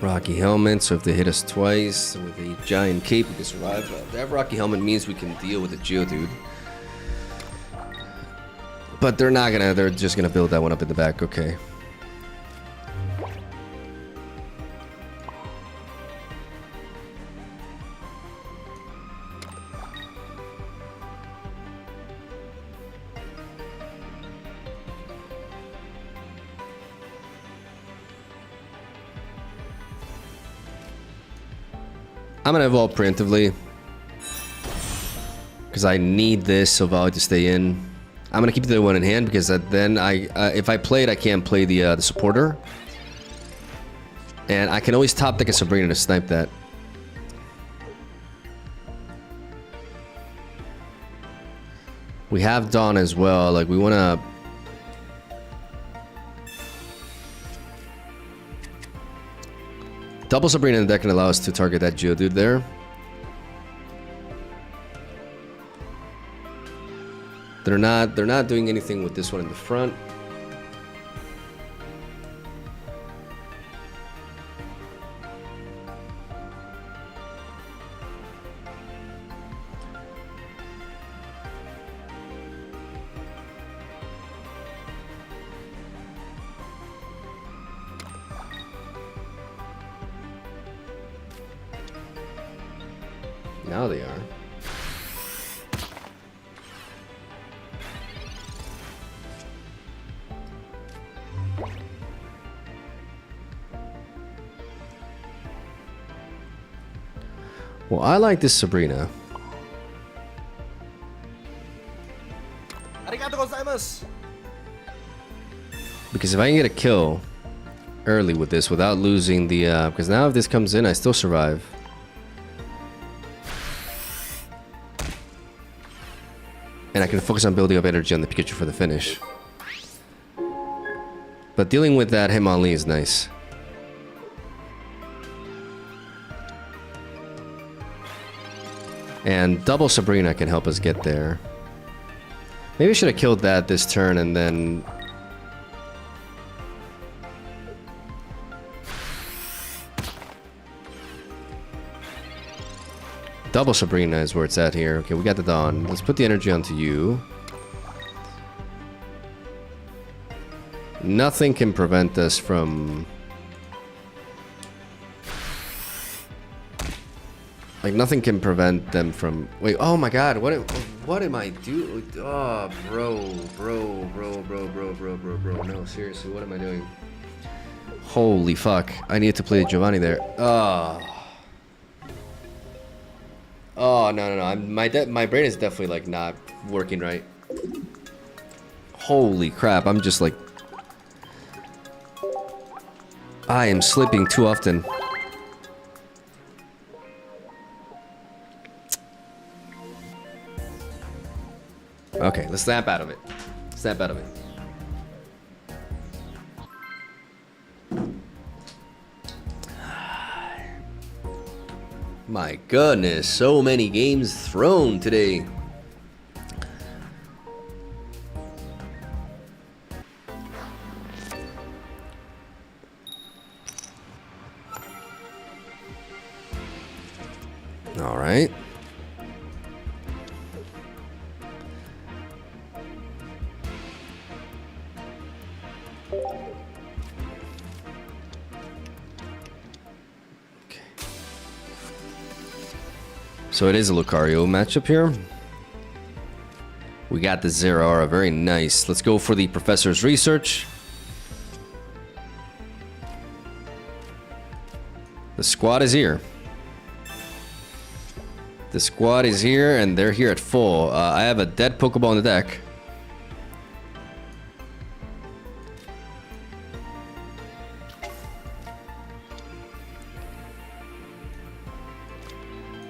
Speaker 1: Rocky helmet, so if they hit us twice with a giant cape, we can survive. That Rocky helmet means we can deal with the Geodude. But they're not gonna, they're just gonna build that one up in the back, okay. I'm gonna evolve preemptively because I need this Silvally to stay in. I'm gonna keep the other one in hand because then if I play it, I can't play the supporter, and I can always top deck a Sabrina to snipe that. We have Dawn as well. Like we wanna. Double Sabrina in the deck can allow us to target that Geodude there. They're not doing anything with this one in the front. Now they are. Well, I like this Sabrina.
Speaker 3: Arigatou gozaimasu.
Speaker 1: Because if I can get a kill early with this without losing the... because now if this comes in, I still survive. And I can focus on building up energy on the Pikachu for the finish. But dealing with that Hitmonlee is nice. And double Sabrina can help us get there. Maybe I should have killed that this turn and then... Double Sabrina is where it's at here. Okay, we got the Dawn. Let's put the energy onto you. Nothing can prevent us from... Like, nothing can prevent them from... Wait, oh my god, what am I doing? Oh, bro. No, seriously, what am I doing? Holy fuck. I needed to play Giovanni there. Oh. Oh, no. My brain is definitely, like, not working right. Holy crap, I'm just, like... I am slipping too often. Okay, let's snap out of it. Snap out of it. My goodness, so many games thrown today. All right. So it is a Lucario matchup here. We got the Zeraora, very nice. Let's go for the Professor's Research. The squad is here. The squad is here, and they're here at full. I have a dead Pokeball in the deck.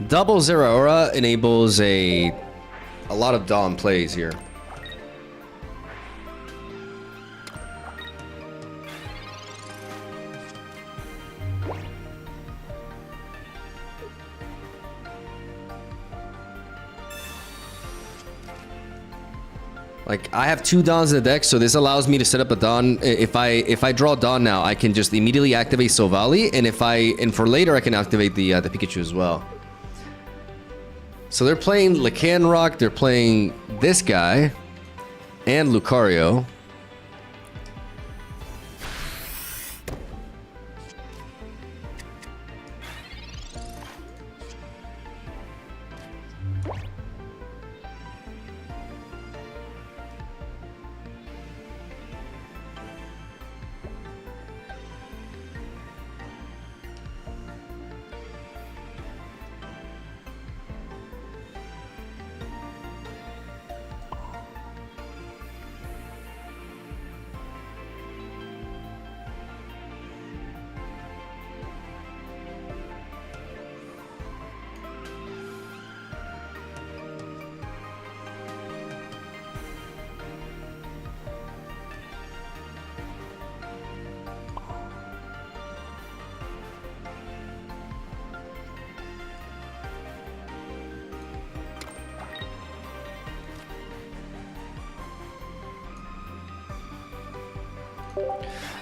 Speaker 1: Double Zeraora enables a lot of Dawn plays here. Like, I have 2 Dawns in the deck, so this allows me to set up a Dawn. If I draw Dawn now, I can just immediately activate Silvally, and for later I can activate the Pikachu as well. So they're playing Lycanroc, they're playing this guy, and Lucario.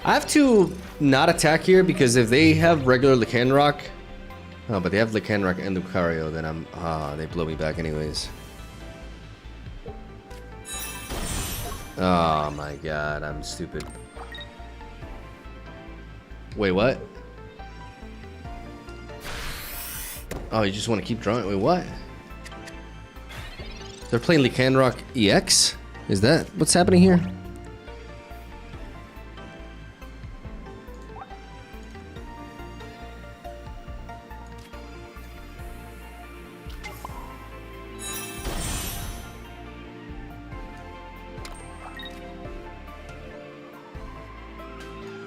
Speaker 1: I have to not attack here because if they have regular Lycanroc, oh, but they have Lycanroc and Lucario, then they blow me back anyways. Oh my god, I'm stupid. Wait, what? Oh, you just want to keep drawing? Wait, what? They're playing Lycanroc EX? Is that what's happening here?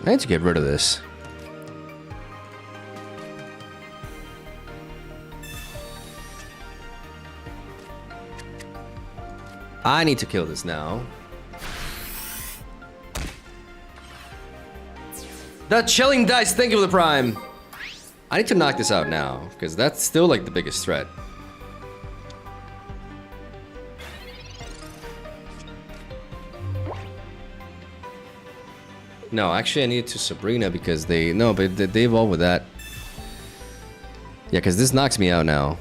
Speaker 1: I need to get rid of this. I need to kill this now. The Chilling Dice, thank you for the Prime. I need to knock this out now, because that's still like the biggest threat. No, actually I need to Sabrina because they evolve with that. Yeah, because this knocks me out now.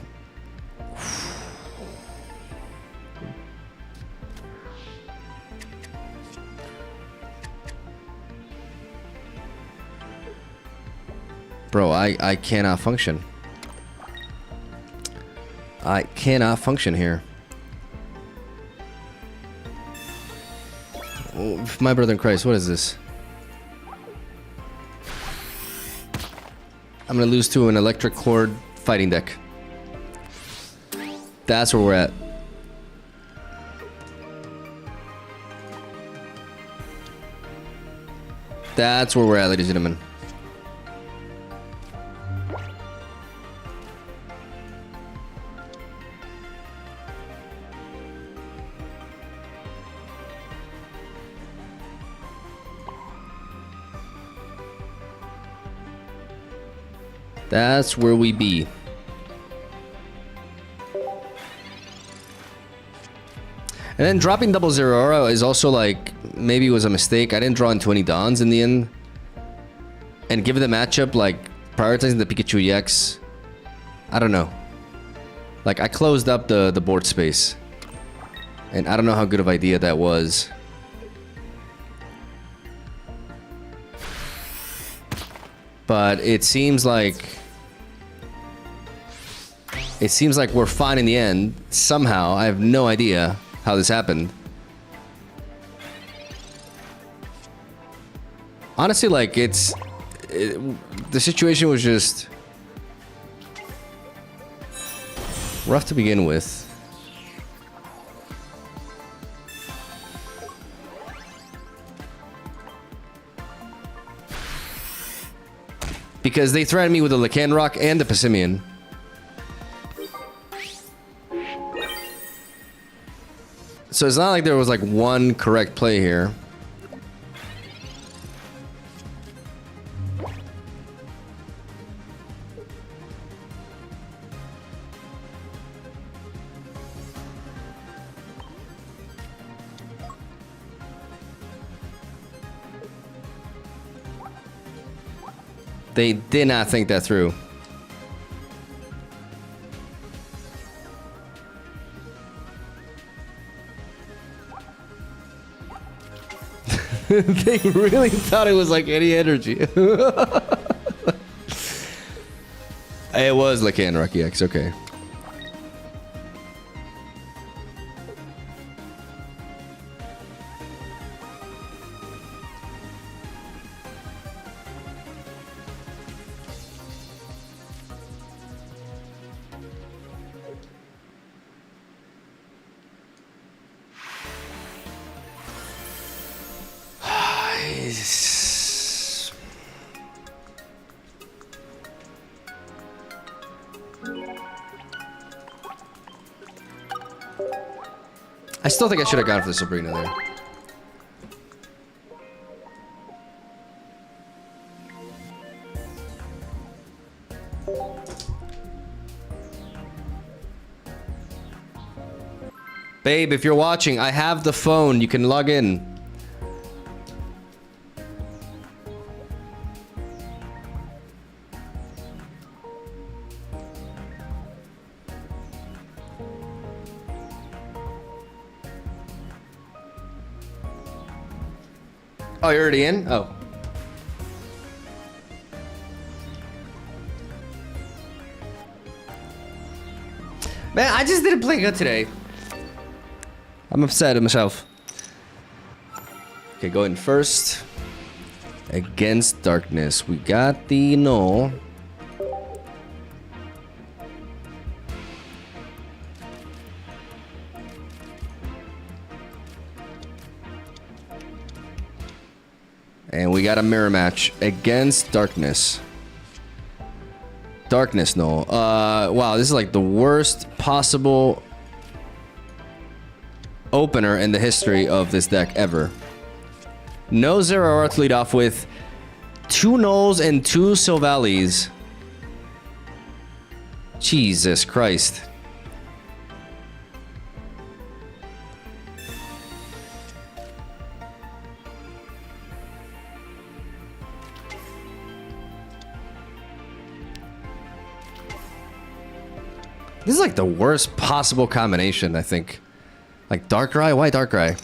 Speaker 1: Bro, I cannot function. I cannot function here. Oh, my brother in Christ, what is this? I'm gonna lose to an electric cord fighting deck. That's where we're at. That's where we're at, ladies and gentlemen. That's where we be. And then dropping double Zeraora is also like, maybe it was a mistake. I didn't draw into any Dons in the end. And given the matchup, like, prioritizing the Pikachu EX, I don't know. Like, I closed up the board space. And I don't know how good of an idea that was. But it seems like... It seems like we're fine in the end. Somehow, I have no idea how this happened. Honestly, like, the situation was just rough to begin with. Because they threatened me with the Lycanroc and the Passimian. So it's not like there was like one correct play here. They did not think that through. They really thought it was like any energy. It was Lycanroc EX, okay. I still think I should have gone for the Sabrina there. Babe, if you're watching, I have the phone. You can log in. Oh, you're already in? Oh. Man, I just didn't play good today. I'm upset at myself. Okay, going first. Against Darkness. We got the no. And we got a mirror match against Darkness. Darkness, no. Wow, this is like the worst possible opener in the history of this deck ever. No Zeraora to lead off with. 2 Nulls and 2 Silvallys. Jesus Christ. This is like the worst possible combination, I think. Like Darkrai? Why Darkrai?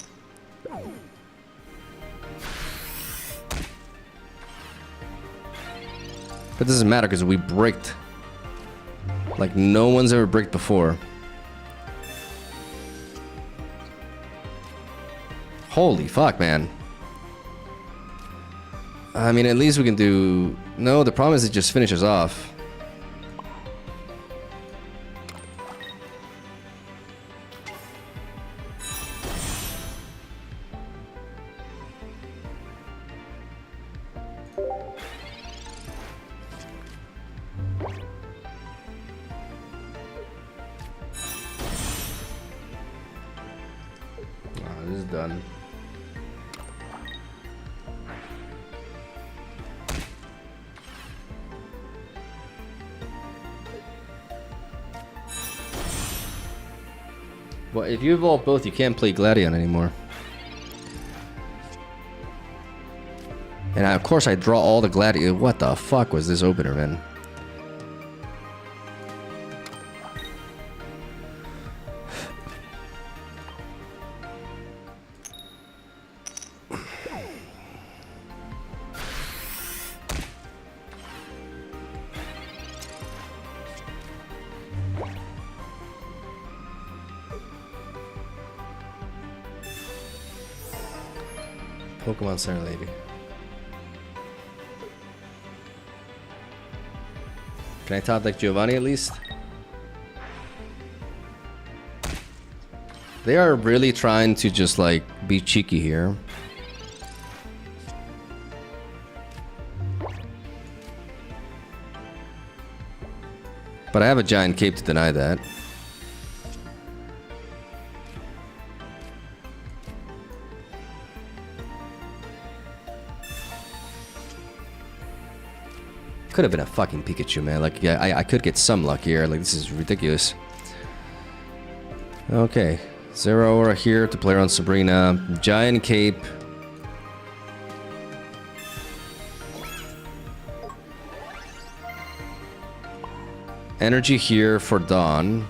Speaker 1: But it doesn't matter because we bricked. Like no one's ever bricked before. Holy fuck, man. I mean, at least we can do... No, the problem is it just finishes off. This is done. Well, if you evolve both, you can't play Gladion anymore. And of course I draw all the Gladion. What the fuck was this opener, man? Pokemon Center Lady. Can I top deck Giovanni at least? They are really trying to just like be cheeky here. But I have a giant cape to deny that. Could have been a fucking Pikachu, man. Like, yeah, I could get some luck here. Like, this is ridiculous. Okay. Zero Aura here to play around Sabrina. Giant Cape. Energy here for Dawn.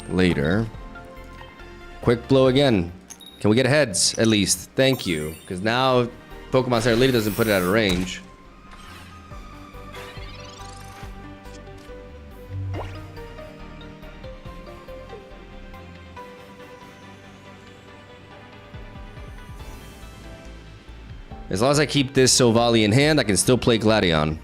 Speaker 1: Later. Quick Blow again. Can we get heads, at least? Thank you. Because now Pokemon Center Lady doesn't put it out of range. As long as I keep this Silvally in hand, I can still play Gladion.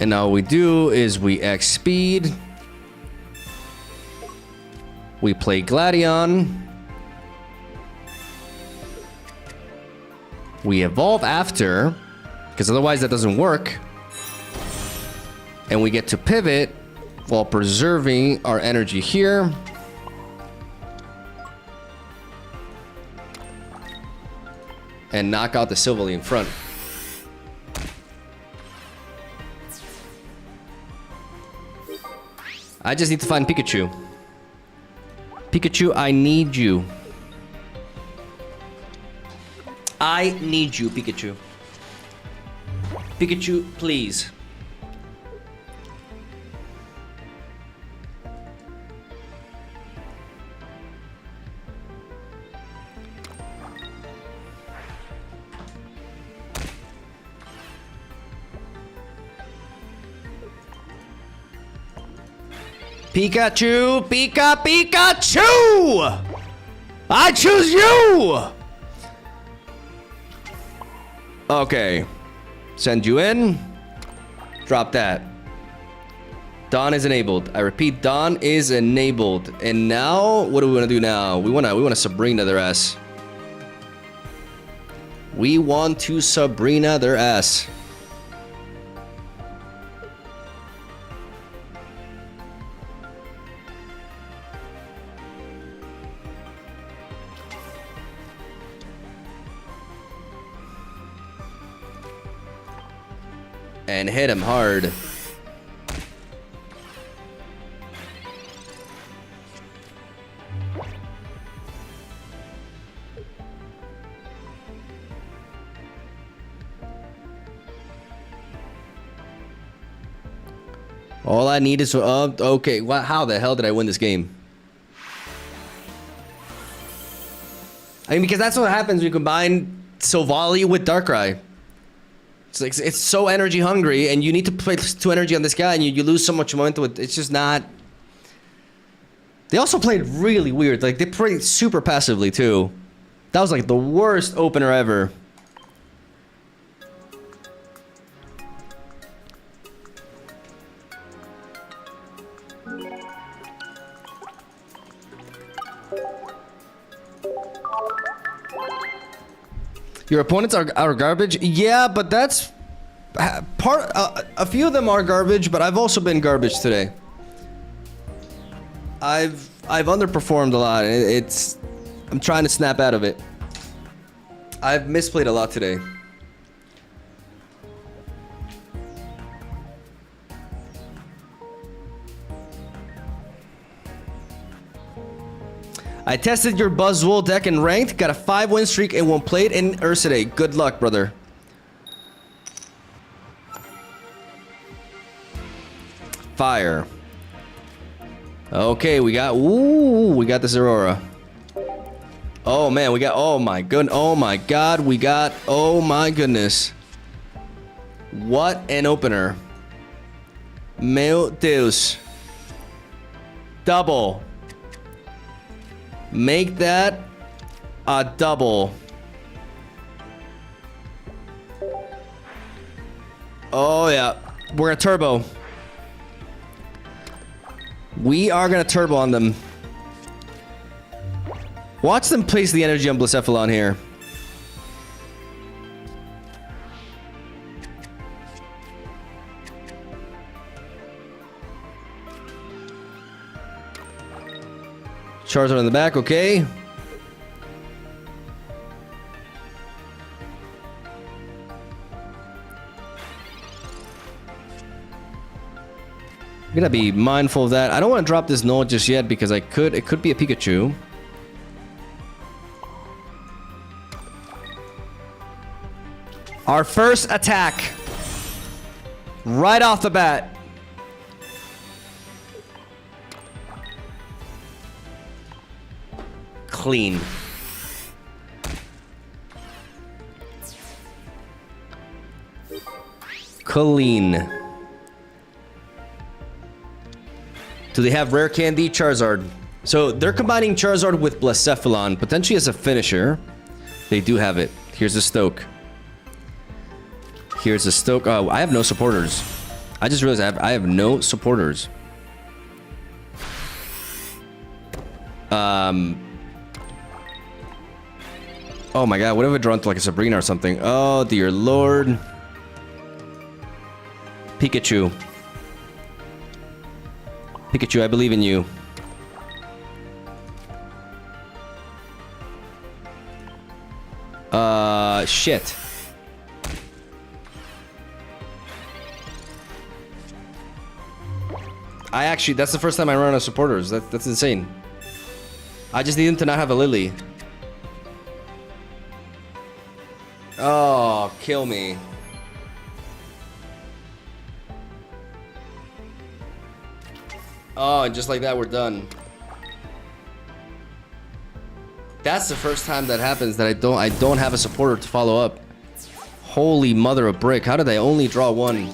Speaker 1: And now what we do is we X speed. We play Gladion. We evolve after, because otherwise that doesn't work. And we get to pivot while preserving our energy here. And knock out the Silvally in front. I just need to find Pikachu. Pikachu, I need you. I need you, Pikachu. Pikachu, please. Pikachu! Pikachu! I choose you! Okay. Send you in. Drop that. Dawn is enabled. I repeat, Dawn is enabled. And now, what do we want to do now? We want to Sabrina their ass. We want to Sabrina their ass. And hit him hard. All I need is okay. How the hell did I win this game? I mean, because that's what happens when you combine Silvally with Darkrai. It's like it's so energy hungry, and you need to place 2 energy on this guy, and you lose so much momentum. It's just not. They also played really weird. Like they played super passively too. That was like the worst opener ever. Your opponents are garbage? Yeah, but that's... A few of them are garbage, but I've also been garbage today. I've underperformed a lot. I'm trying to snap out of it. I've misplayed a lot today. I tested your Buzzwole deck in ranked, got a 5-win streak and won played in Ursidae. Good luck, brother. Fire. Okay, we got this Aurora. Oh man, we got, oh my god, we got, oh my goodness. What an opener. Meu Deus. Double. Make that a double. Oh yeah, we're gonna turbo. We are gonna turbo on them. Watch them place the energy on Blacephalon here. Charizard in the back, okay. I'm gonna be mindful of that. I don't want to drop this null just yet because it could be a Pikachu. Our first attack. Right off the bat. Clean. Clean. Do they have rare candy? Charizard. So they're combining Charizard with Blacephalon, potentially as a finisher. They do have it. Here's a Stoke. Here's a Stoke. Oh, I have no supporters. I just realized I have no supporters. Oh my god, what if I draw into like a Sabrina or something? Oh dear lord. Pikachu. Pikachu, I believe in you. Shit. That's the first time I run out of supporters. That's insane. I just need them to not have a Lily. Oh, kill me. Oh, and just like that, we're done. That's the first time that happens that I don't have a supporter to follow up. Holy mother of brick! How did I only draw one?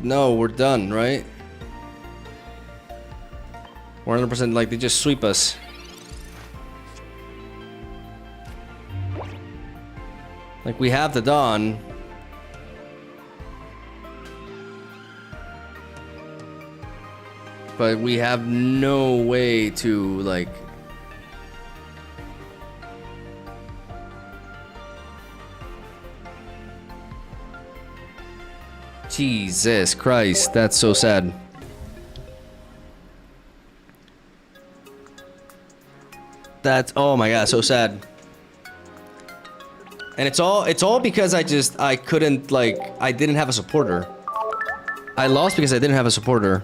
Speaker 1: No, we're done, right? 100% like they just sweep us. Like we have the Dawn. But we have no way to like Jesus Christ, that's so sad. That's, oh my god, so sad. And it's all because I couldn't, like, I didn't have a supporter. I lost because I didn't have a supporter.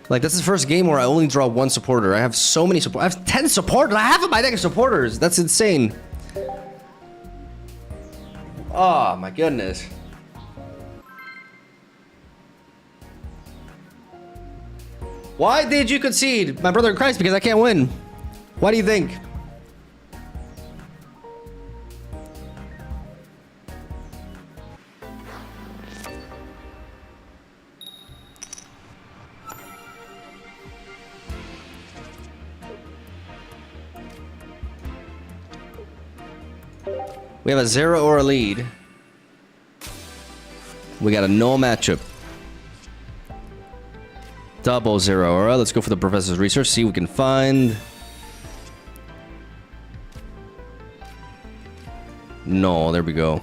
Speaker 1: Like, that's the first game where I only draw one supporter. I have so many support. I have 10 supporters. Half of my deck is supporters. That's insane. Oh my goodness. Why did you concede, my brother in Christ? Because I can't win. Why do you think? We have a 0 or a lead. We got a no matchup. Double 0. Alright, let's go for the professor's research. See what we can find. No, there we go.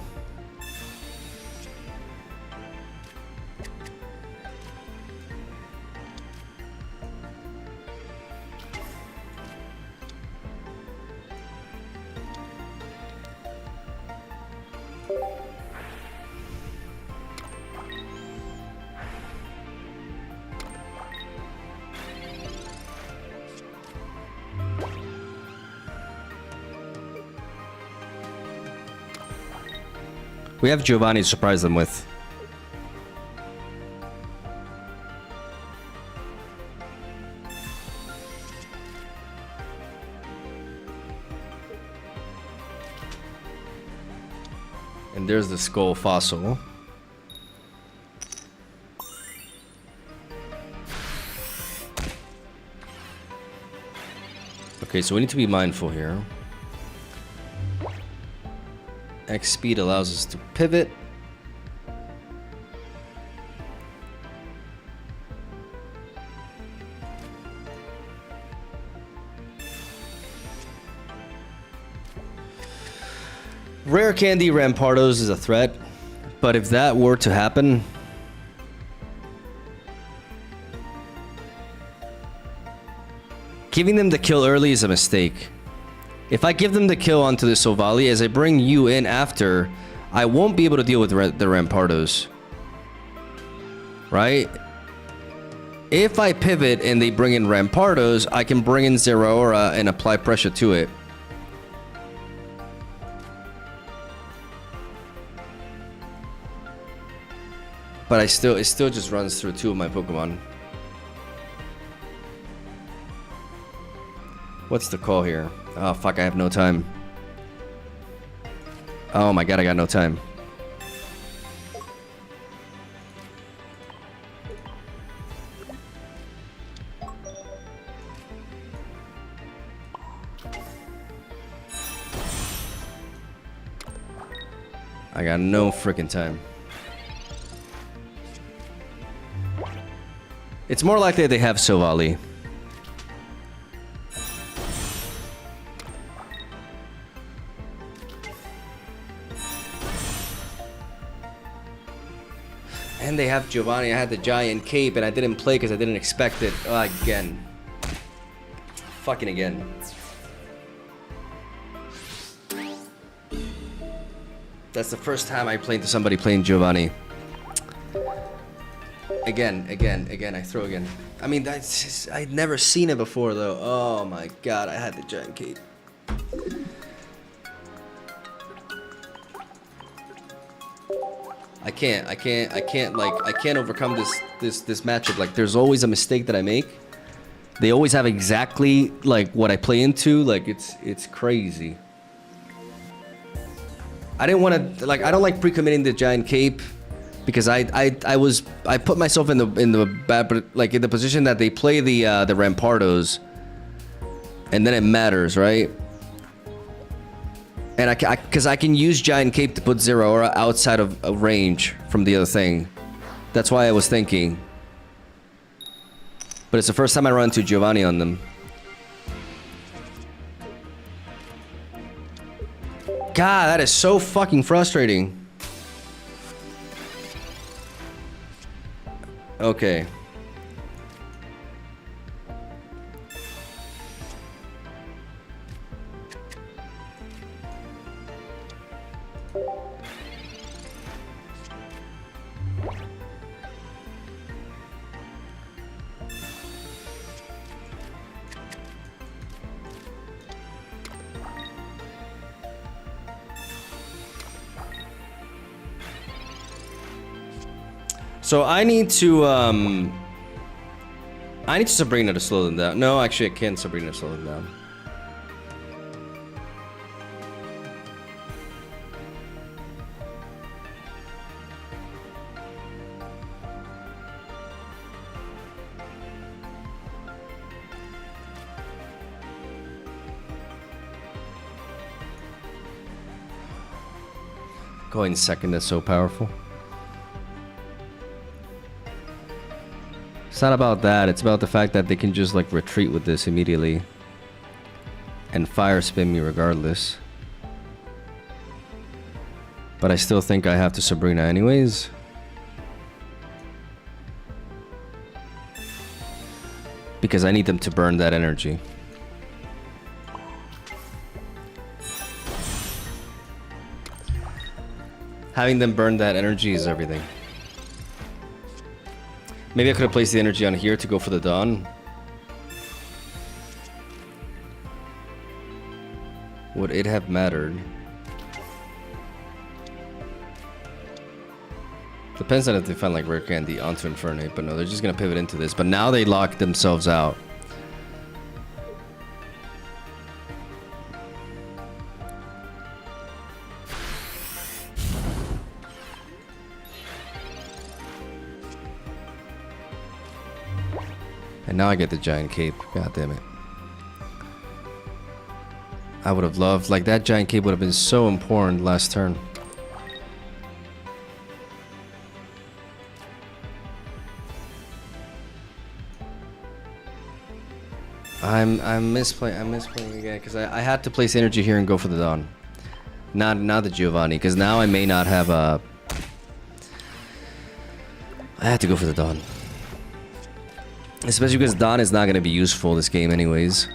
Speaker 1: We have Giovanni to surprise them with. And there's the skull fossil. Okay, so we need to be mindful here. X speed allows us to pivot. Rare candy Rampardos is a threat, but if that were to happen, giving them the kill early is a mistake. If I give them the kill onto the Silvally, as I bring you in after, I won't be able to deal with the Rampardos. Right? If I pivot and they bring in Rampardos, I can bring in Zeraora and apply pressure to it. But it still just runs through two of my Pokemon. What's the call here? Oh fuck, I have no time. Oh my god, I got no time. I got no freaking time. It's more likely they have Silvally. And they have Giovanni. I had the giant cape and I didn't play because I didn't expect it. Oh, again. Fucking again. That's the first time I played to somebody playing Giovanni. Again, I throw again. I mean, that's just, I'd never seen it before though. Oh my god, I had the giant cape. I can't overcome this matchup. Like, there's always a mistake that I make. They always have exactly like what I play into. Like, it's crazy. I didn't want to, like, I don't like pre-committing the giant cape because I put myself in the bad, like, in the position that they play the Rampardos, and then it matters, right? And because I can use Giant Cape to put Zeraora outside of range from the other thing. That's why I was thinking. But it's the first time I run into Giovanni on them. God, that is so fucking frustrating. Okay. So I need Sabrina to slow them down. No, actually I can't Sabrina to slow them down. Going second is so powerful. It's not about that, it's about the fact that they can just like retreat with this immediately and fire spin me regardless. But I still think I have to Sabrina anyways. Because I need them to burn that energy. Having them burn that energy is everything. Maybe I could have placed the energy on here to go for the Dawn. Would it have mattered? Depends on if they find like rare candy onto Infernate, but no, they're just gonna pivot into this. But now they lock themselves out. And now I get the giant cape. God damn it. I would have loved, like, that giant cape would have been so important last turn. I'm misplaying again because I had to place energy here and go for the Dawn. Not the Giovanni, because now I may not have a. I had to go for the Dawn. Especially because Dawn is not going to be useful this game anyways.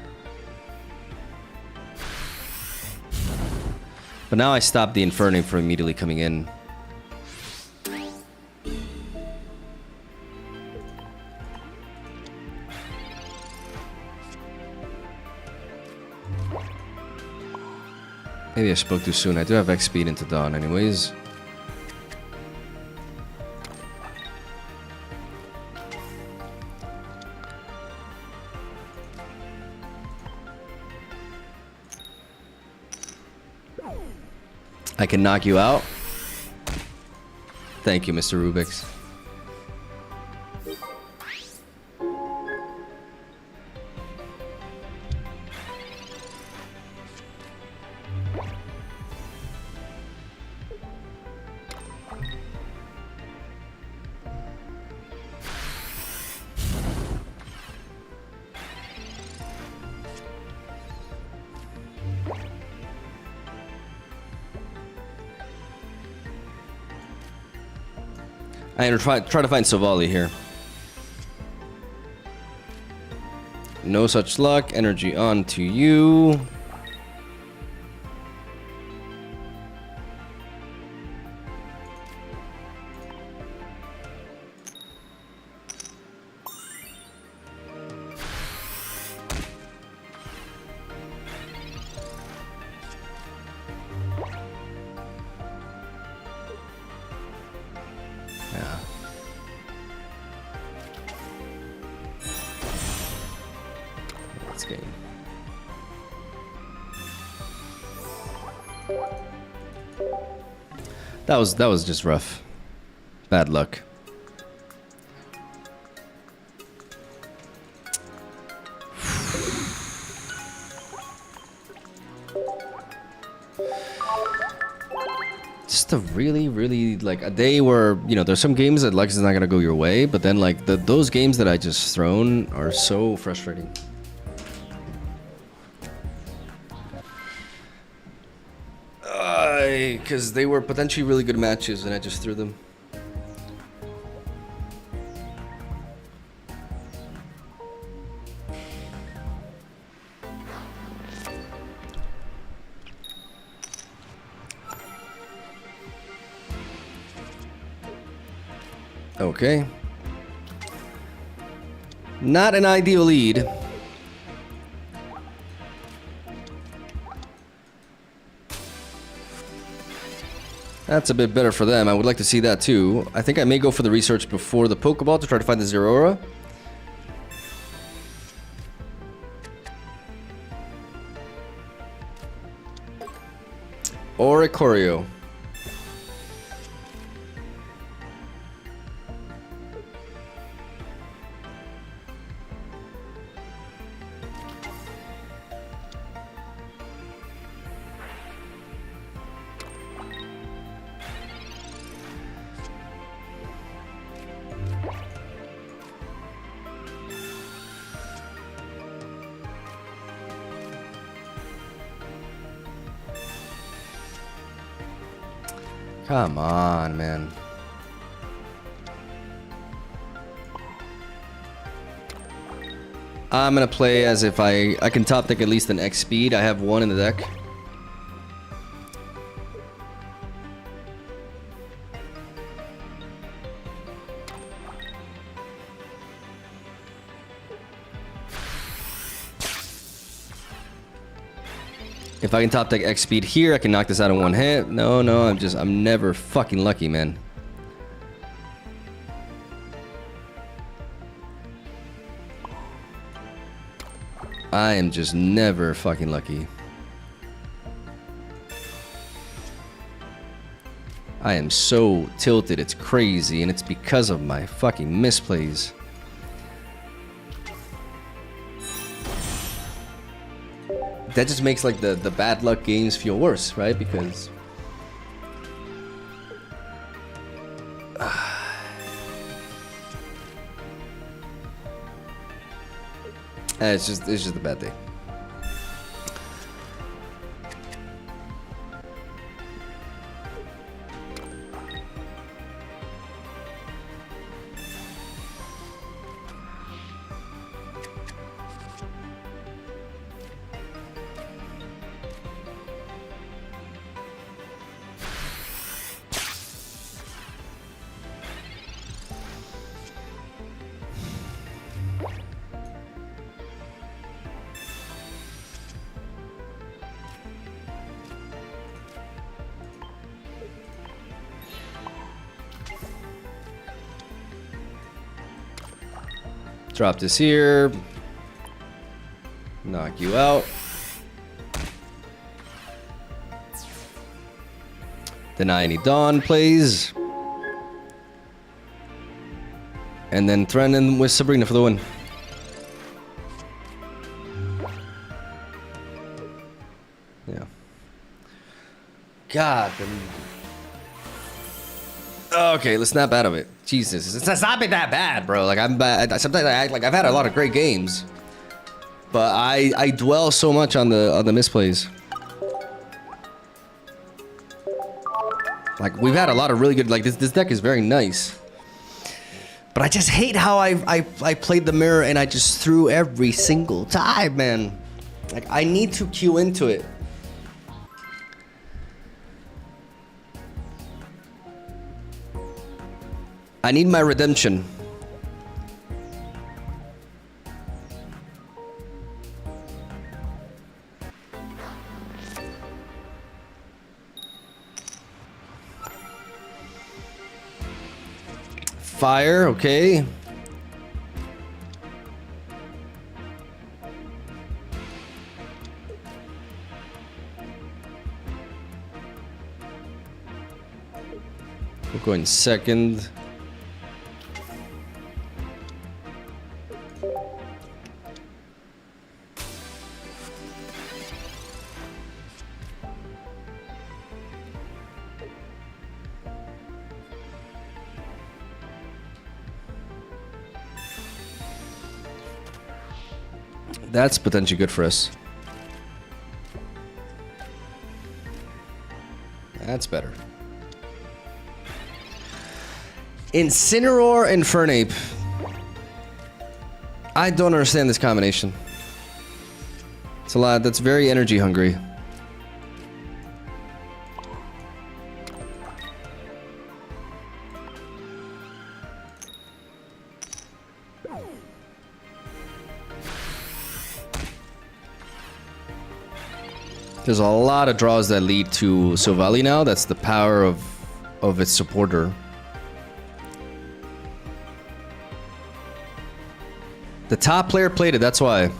Speaker 1: But now I stopped the Inferno from immediately coming in. Maybe I spoke too soon. I do have X speed into Dawn anyways. I can knock you out. Thank you, Mr. Rubik's. I'm gonna try to find Silvally here. No such luck. Energy on to you. That was just rough. Bad luck. Just a really like a day where, you know, there's some games that luck is not gonna go your way, but then like those games that I just thrown are so frustrating. Because they were potentially really good matches and I just threw them. Okay. Not an ideal lead. That's a bit better for them. I would like to see that too. I think I may go for the research before the Pokeball to try to find the Zeraora. Or a Choreo. Come on, man. I'm gonna play as if I can top deck at least an X speed. I have one in the deck. If I can top deck X speed here, I can knock this out in one hit. No, I'm never fucking lucky, man. I am just never fucking lucky. I am so tilted, it's crazy, and it's because of my fucking misplays. That just makes like the bad luck games feel worse, right? Because it's just a bad day. Drop this here. Knock you out. Deny any Dawn plays. And then threaten with Sabrina for the win. Yeah. God. Okay, let's snap out of it. Jesus, it's not been that bad, bro. Like I'm bad. Sometimes I act like I've had a lot of great games, but I dwell so much on the misplays. Like we've had a lot of really good. Like this deck is very nice, but I just hate how I played the mirror and I just threw every single time, man. Like I need to queue into it. I need my redemption. Fire, okay. We're going second. That's potentially good for us. That's better. Incineroar and Fernape. I don't understand this combination. It's a lot. That's very energy hungry. There's a lot of draws that lead to Silvally now. That's the power of its supporter. The top player played it, that's why.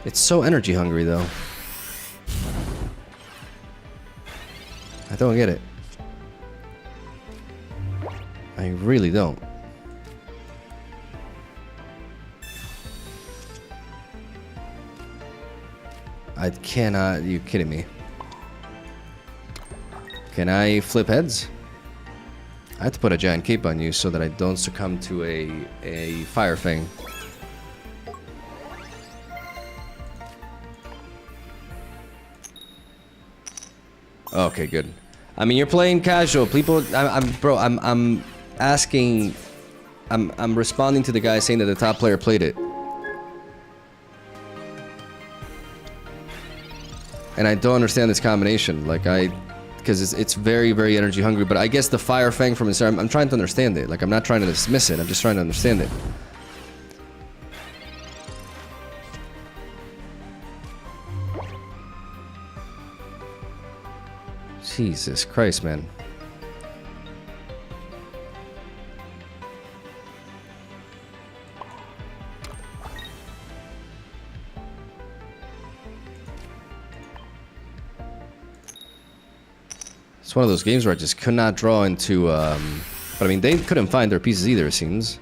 Speaker 1: It's so energy hungry though. I don't get it. I really don't. I cannot. You kidding me? Can I flip heads? I have to put a giant cape on you so that I don't succumb to a fire fang. Okay, good. I mean, you're playing casual. People, bro, I'm asking, I'm responding to the guy saying that the top player played it. And I don't understand this combination. Like, because it's very, very energy hungry. But I guess the Fire Fang from inside, I'm trying to understand it. Like, I'm not trying to dismiss it. I'm just trying to understand it. Jesus Christ, man. It's one of those games where I just could not draw into, but I mean, they couldn't find their pieces either, it seems.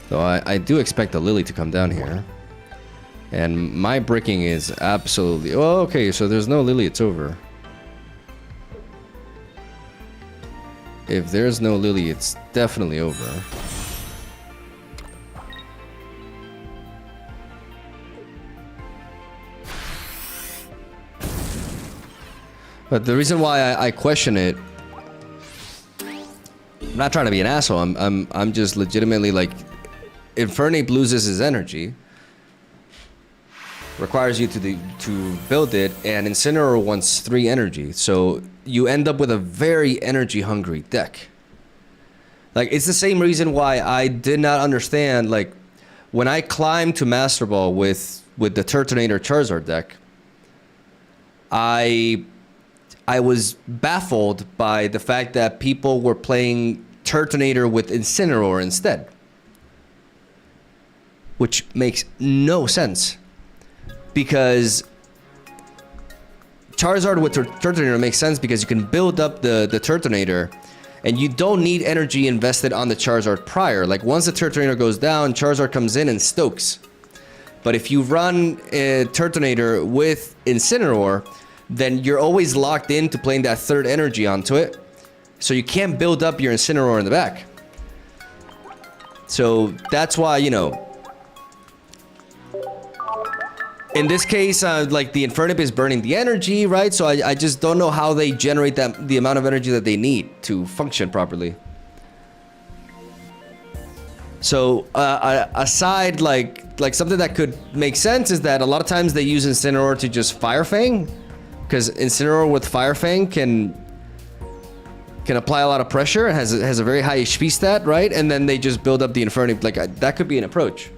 Speaker 1: So I do expect a Lily to come down here. And my bricking is absolutely... Oh, okay, so there's no Lily, it's over. If there's no Lily, it's definitely over. But the reason why I question it, I'm not trying to be an asshole. I'm just legitimately like, Infernape loses his energy, requires you to build it, and Incineroar wants 3 energy, so you end up with a very energy hungry deck. Like, it's the same reason why I did not understand, like, when I climbed to Master Ball with the Turtonator Charizard deck, I was baffled by the fact that people were playing Turtonator with Incineroar instead, which makes no sense. Because Charizard with Turtonator makes sense because you can build up the Turtonator and you don't need energy invested on the Charizard prior. Like, once the Turtonator goes down, Charizard comes in and stokes. But if you run a Turtonator with Incineroar, then you're always locked into playing that 3rd energy onto it. So you can't build up your Incineroar in the back. So that's why, you know, in this case, like, the Infernape is burning the energy, right? So I just don't know how they generate the amount of energy that they need to function properly. So aside, like something that could make sense is that a lot of times they use Incineroar to just Fire Fang, because Incineroar with Fire Fang can apply a lot of pressure. It has a very high HP stat, right? And then they just build up the Infernape. Like, that could be an approach.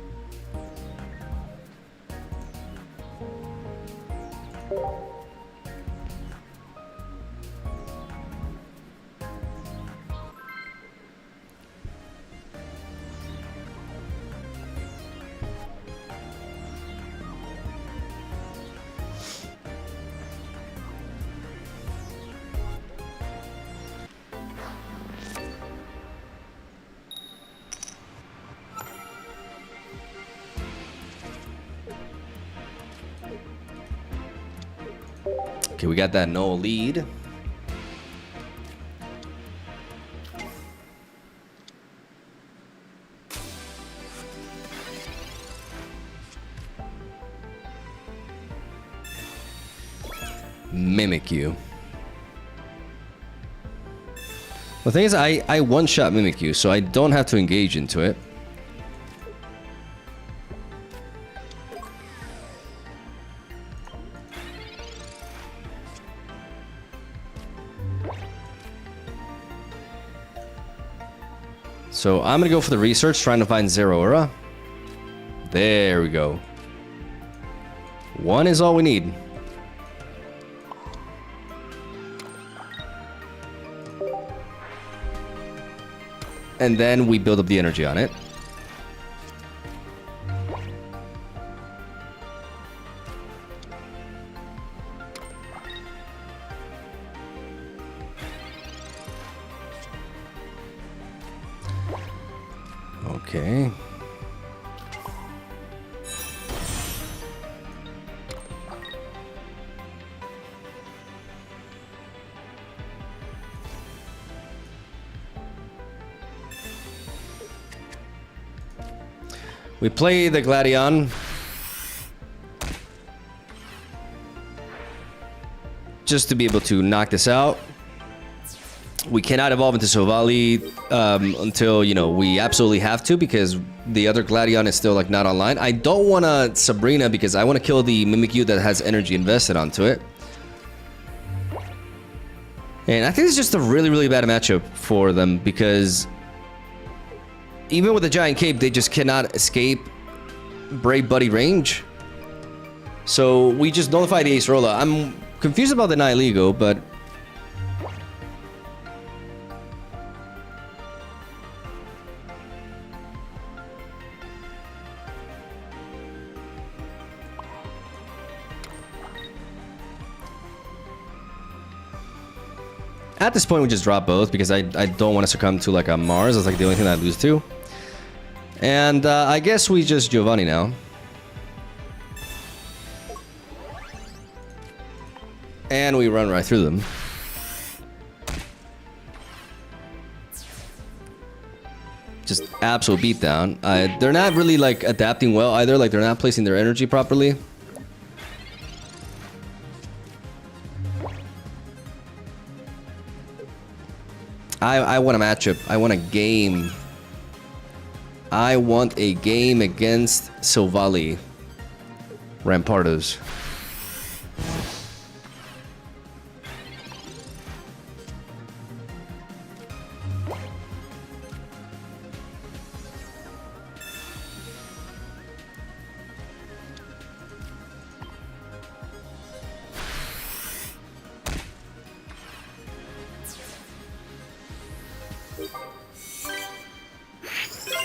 Speaker 1: Okay, we got that no lead. Mimikyu. The thing is, I one-shot Mimikyu, so I don't have to engage into it. So I'm gonna go for the research, trying to find Zeraora. There we go. 1 is all we need. And then we build up the energy on it. Okay. We play the Gladion. just to be able to knock this out. We cannot evolve into Silvally until, you know, we absolutely have to, because the other Gladion is still like not online. I don't want to Sabrina because I want to kill the Mimikyu that has energy invested onto it. And I think it's just a really, really bad matchup for them, because even with the Giant Cape, they just cannot escape Brave Buddy range. So we just nullify the Ace Rolla. I'm confused about the Nihilego, but at this point, we just drop both because I don't want to succumb to like a Mars. That's like the only thing that I lose to. And I guess we just Giovanni now. And we run right through them. Just absolute beatdown. They're not really like adapting well either. Like they're not placing their energy properly. I want a matchup. I want a game. I want a game against Silvally Rampardos.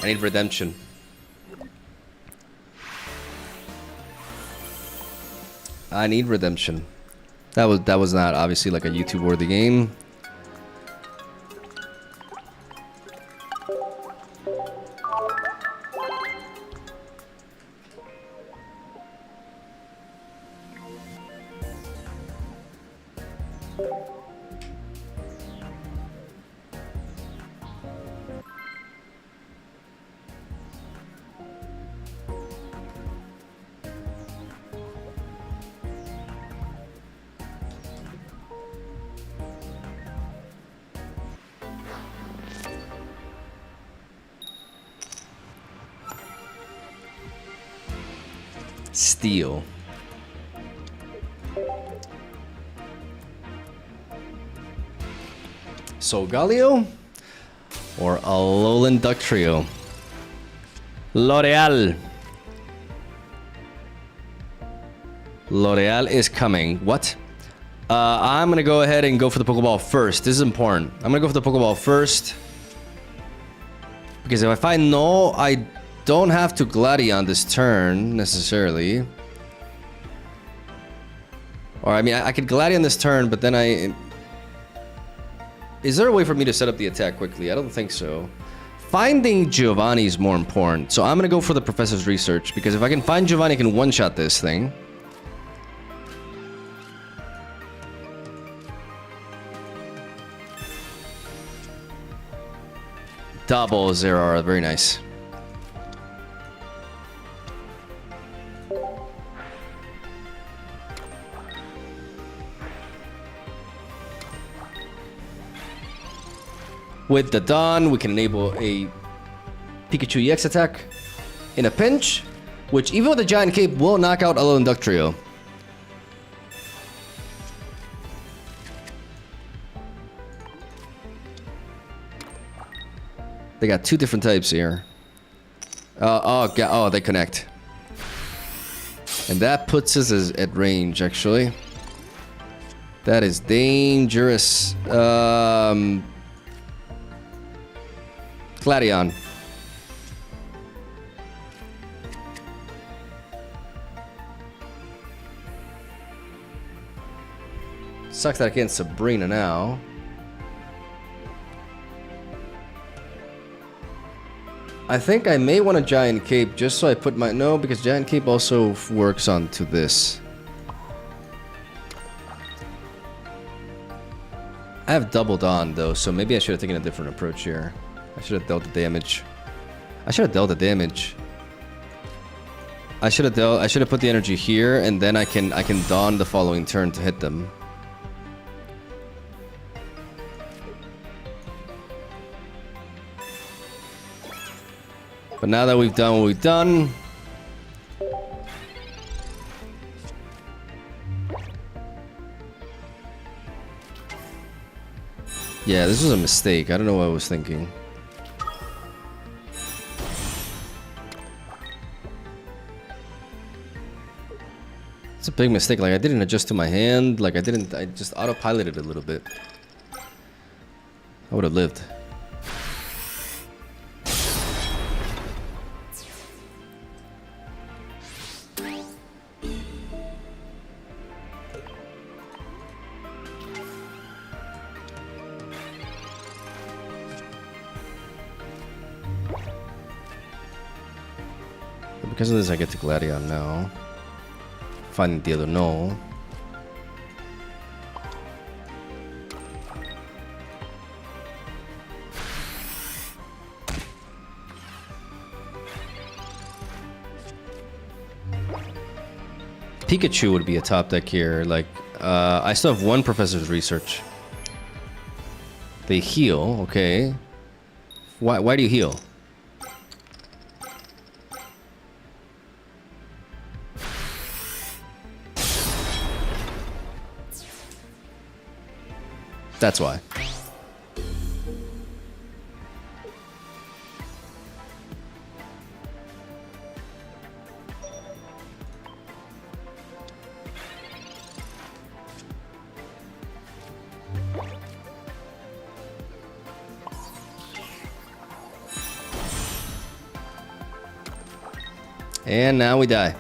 Speaker 1: I need redemption. I need redemption. That was not obviously like a YouTube worthy game. Steel. Solgaleo or Alolan Duck Trio. L'Oreal. L'Oreal is coming. What? I'm gonna go ahead and go for the Pokeball first. This is important. I'm gonna go for the Pokeball first, because if I find no, I don't have to Gladion this turn necessarily. Or I mean, I could Gladion this turn, but then is there a way for me to set up the attack quickly? I don't think so. Finding Giovanni is more important. So I'm gonna go for the Professor's Research, because if I can find Giovanni, I can one-shot this thing. Double Zero, very nice. With the Dawn, we can enable a Pikachu EX attack in a pinch, which even with the Giant Cape will knock out Alolan Duck Trio. They got two different types here. Oh, they connect. And that puts us at range, actually. That is dangerous. Gladion. Sucks that I can't Sabrina now. I think I may want a Giant Cape just so I put my... No, because Giant Cape also works onto this. I have doubled on though, so maybe I should have taken a different approach here. I should have dealt the damage. I should have dealt the damage. I should have put the energy here, and then I can Dawn the following turn to hit them. But now that we've done what we've done... Yeah, this was a mistake. I don't know what I was thinking. It's a big mistake. Like, I didn't adjust to my hand. Like, I just autopiloted a little bit. I would have lived. Because of this, I get to Gladion now. Finding the other no. Pikachu would be a top deck here. Like, I still have one Professor's Research. They heal, okay. Why do you heal? That's why. And now we die.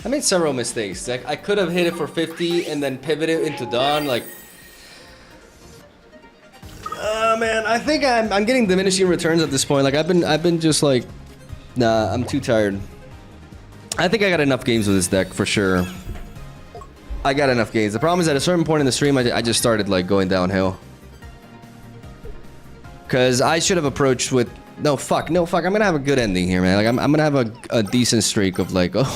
Speaker 1: I made several mistakes. Like, I could have hit it for 50 and then pivoted into Dawn. Like, man, I think I'm getting diminishing returns at this point. Like, I've been just like, nah, I'm too tired. I think I got enough games with this deck for sure. I got enough games. The problem is at a certain point in the stream, I just started like going downhill. Cause I should have approached with no fuck. I'm gonna have a good ending here, man. Like I'm gonna have a decent streak of like. This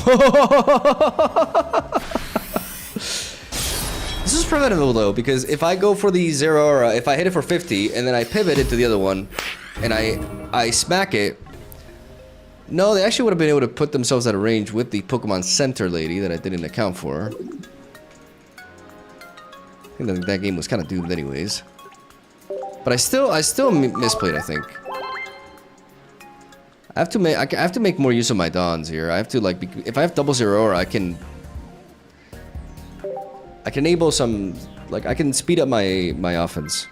Speaker 1: is preventable though, because if I go for the 0 aura, if I hit it for 50 and then I pivot it to the other one, and I smack it. No, they actually would have been able to put themselves at a range with the Pokemon Center lady that I didn't account for. I think that game was kind of doomed anyways. But I still misplayed, I think. I have to make more use of my Dawns here. I have to like, if I have double 0 aura, I can enable some, like I can speed up my offense.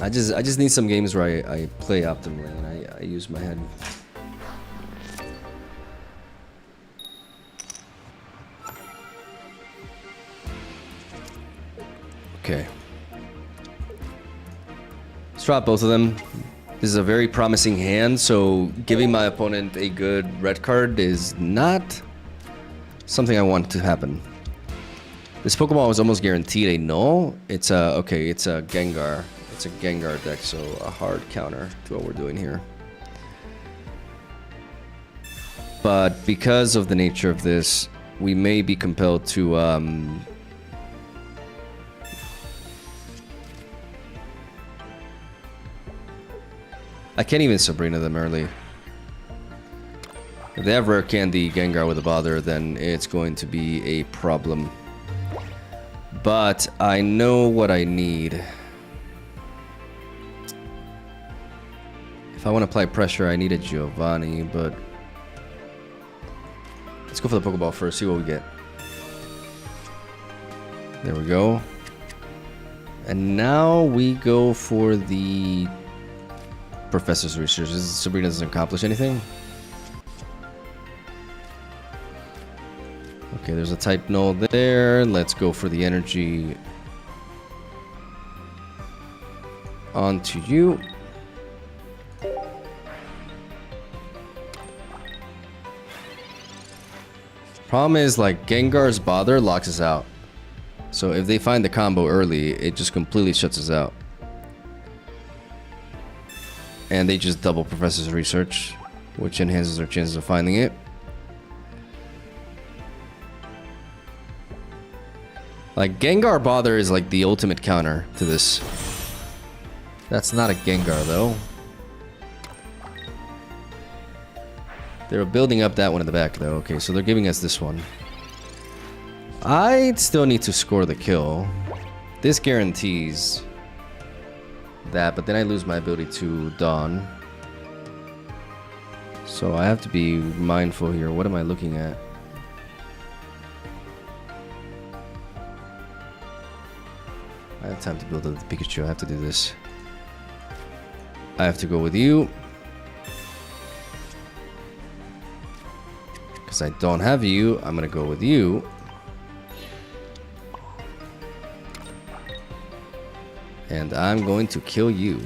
Speaker 1: I just need some games where I play optimally and I use my head. Okay. Let's drop both of them. This is a very promising hand, so giving my opponent a good red card is not something I want to happen. This Pokemon was almost guaranteed a no. It's a, okay, it's a Gengar. It's a Gengar deck, so a hard counter to what we're doing here. But because of the nature of this, we may be compelled to I can't even Sabrina them early. If they have Rare Candy Gengar with a bother, then it's going to be a problem. But I know what I need. If I want to apply pressure, I need a Giovanni, but let's go for the Pokeball first, see what we get. There we go. And now we go for the Professor's Research. Sabrina doesn't accomplish anything. Okay, there's a type null there. Let's go for the energy onto you. Problem is, like, Gengar's bother locks us out. So if they find the combo early, it just completely shuts us out. And they just double Professor's research, which enhances our chances of finding it. Like, Gengar Bother is like the ultimate counter to this. That's not a Gengar, though. They were building up that one in the back, though. Okay, so they're giving us this one. I still need to score the kill. This guarantees that, but then I lose my ability to Dawn. So I have to be mindful here. What am I looking at? I have time to build up the Pikachu. I have to do this. I have to go with you. Because I don't have you, I'm going to go with you. And I'm going to kill you.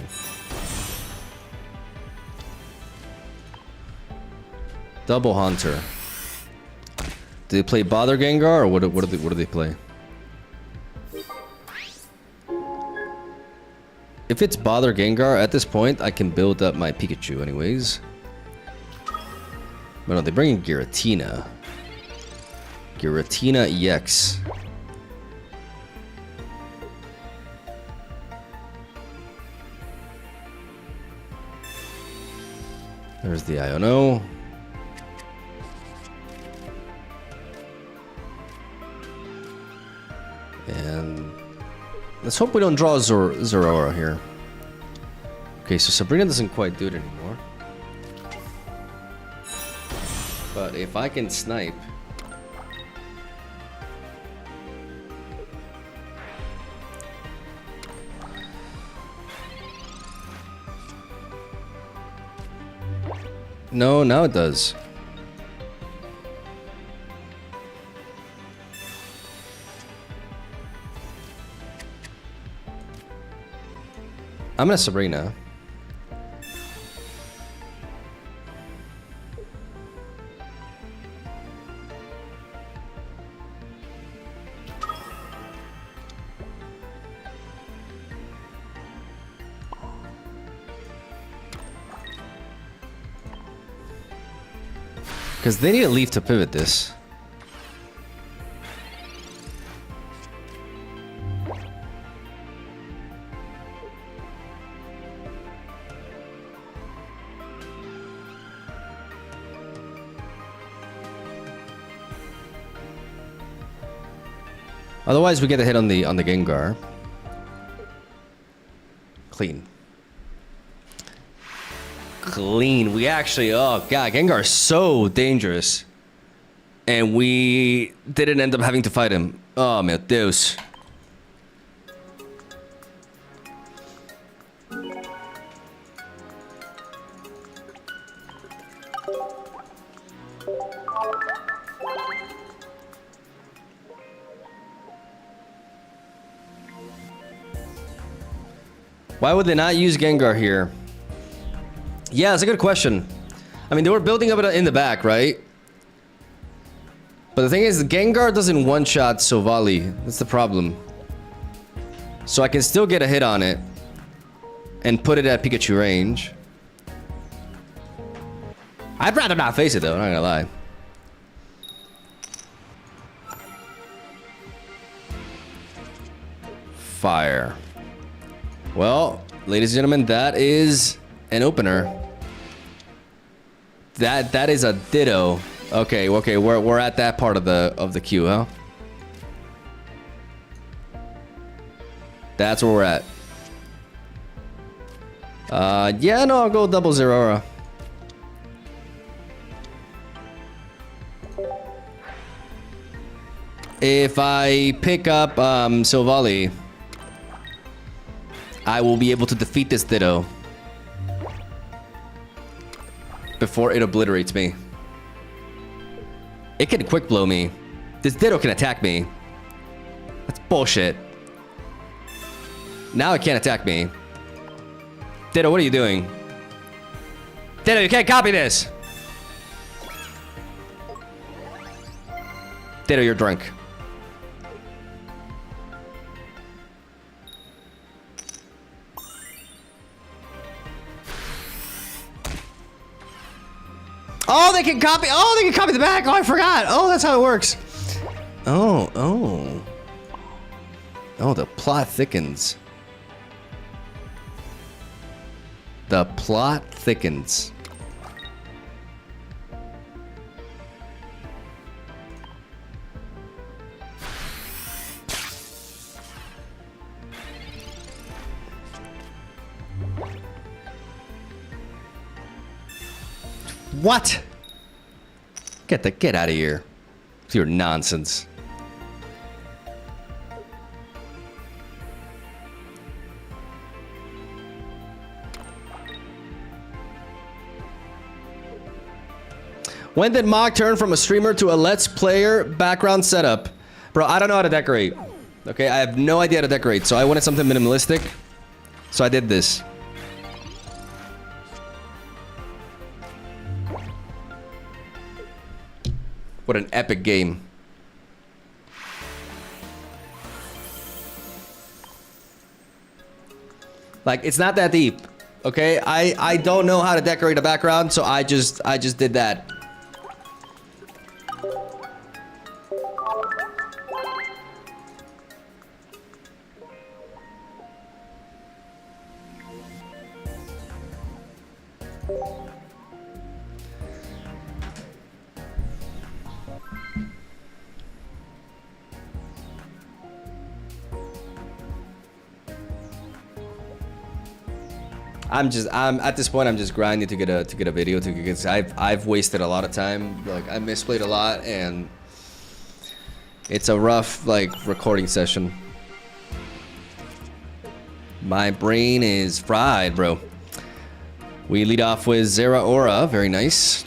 Speaker 1: Double Hunter. Do they play Bother Gengar or what do they play? If it's Bother Gengar, at this point, I can build up my Pikachu anyways. But no, they bring in Giratina. Giratina EX. There's the Iono. And let's hope we don't draw Zeraora here. Okay, so Sabrina doesn't quite do it anymore. But if I can snipe... No, now it does. I'm gonna Sabrina. Because they need a leaf to pivot this. Otherwise, we get a hit on the Gengar. Clean. Clean. We actually, oh god, Gengar is so dangerous, and we didn't end up having to fight him. Oh meu Deus. Why would they not use Gengar here? Yeah, it's a good question. I mean, they were building up in the back, right? But the thing is, Gengar doesn't one-shot Silvally. That's the problem. So I can still get a hit on it and put it at Pikachu range. I'd rather not face it, though. I'm not gonna lie. Fire. Well, ladies and gentlemen, that is an opener. That is a Ditto. Okay, we're at that part of the queue, huh? That's where we're at. Yeah, no, I'll go double Zeraora. If I pick up Silvally, I will be able to defeat this Ditto before it obliterates me. It can quick blow me. This Ditto can attack me. That's bullshit. Now it can't attack me. Ditto, what are you doing? Ditto, you can't copy this. Ditto, you're drunk. Oh, they can copy. Oh, they can copy the back. Oh, I forgot. Oh, that's how it works. Oh, oh. Oh, the plot thickens. The plot thickens. What? Get out of here with your nonsense. When did Mog turn from a streamer to a Let's Player background setup? Bro, I don't know how to decorate. Okay, I have no idea how to decorate, so I wanted something minimalistic. So I did this. What an epic game. Like, it's not that deep. Okay? I don't know how to decorate a background, so I just did that. I'm at this point I'm just grinding to get a video because I've wasted a lot of time. Like, I misplayed a lot and it's a rough like recording session. My brain is fried, bro. We lead off with Zera Aura, very nice.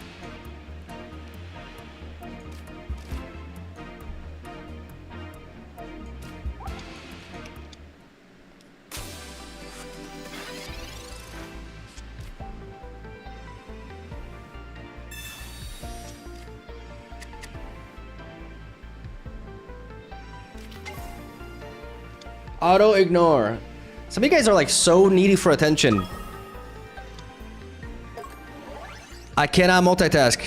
Speaker 1: Auto ignore. Some of you guys are like so needy for attention. I cannot multitask.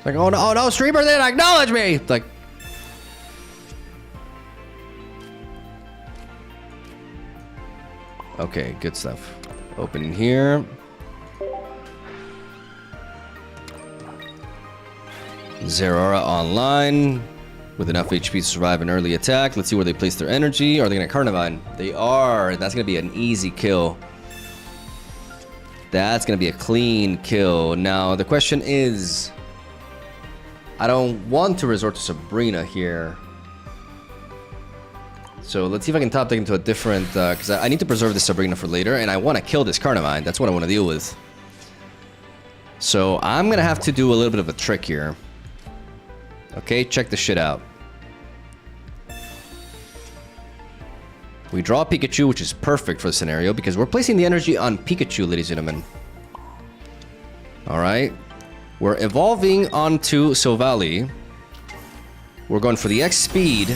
Speaker 1: Like, oh no, streamer didn't acknowledge me. Like, okay, good stuff. Open here. Zerora online with enough HP to survive an early attack. Let's see where they place their energy. Are they going to Carnivine? They are. That's going to be an easy kill. That's going to be a clean kill. Now, the question is, I don't want to resort to Sabrina here. So let's see if I can top deck into a different, because I need to preserve this Sabrina for later, and I want to kill this Carnivine. That's what I want to deal with. So I'm going to have to do a little bit of a trick here. Okay, check this shit out. We draw Pikachu, which is perfect for the scenario because we're placing the energy on Pikachu, ladies and gentlemen. Alright. We're evolving onto Silvally. We're going for the X speed.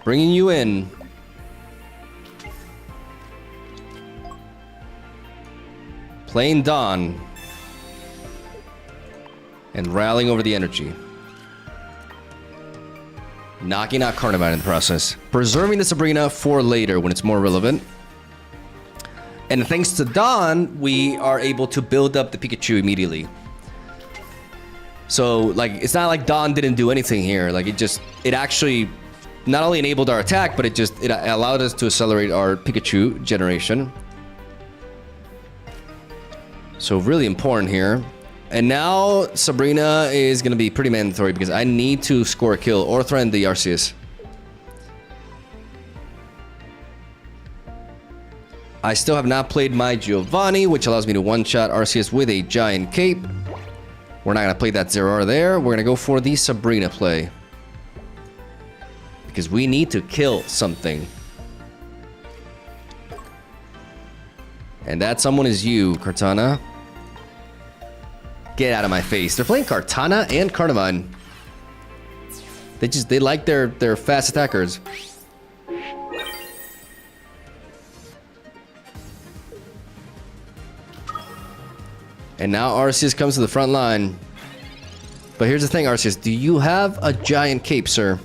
Speaker 1: Bringing you in. Playing Dawn. And rallying over the energy. Knocking out Carnivine in the process. Preserving the Sabrina for later when it's more relevant. And thanks to Dawn, we are able to build up the Pikachu immediately. So, like, it's not like Dawn didn't do anything here. Like, it actually not only enabled our attack, but it allowed us to accelerate our Pikachu generation. So really important here. And now Sabrina is going to be pretty mandatory because I need to score a kill or threaten the Arceus. I still have not played my Giovanni, which allows me to one-shot Arceus with a giant cape. We're not going to play that Zerora there. We're going to go for the Sabrina play. Because we need to kill something. And that someone is you, Cortana. Get out of my face. They're playing Kartana and Carnivine. They like their fast attackers. And now Arceus comes to the front line. But here's the thing, Arceus. Do you have a giant cape, sir?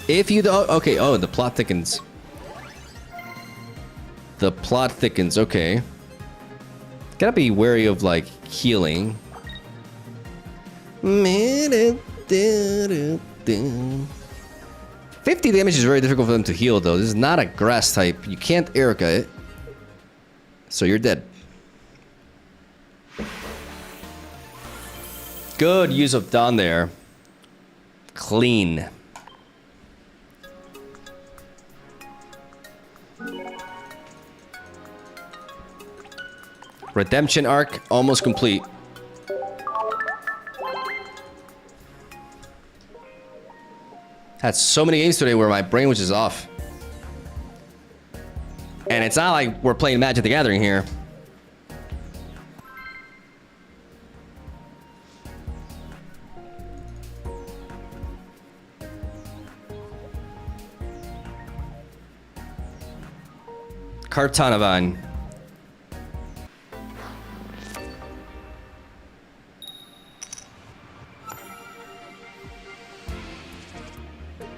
Speaker 1: If you do... Okay, oh, the plot thickens. The plot thickens, okay. Gotta be wary of, like, healing. 50 damage is very difficult for them to heal, though. This is not a grass type. You can't Erica it. So you're dead. Good use of Dawn there. Clean. Redemption arc almost complete. Had so many games today where my brain was just off. And it's not like we're playing Magic the Gathering here. Kartanavine.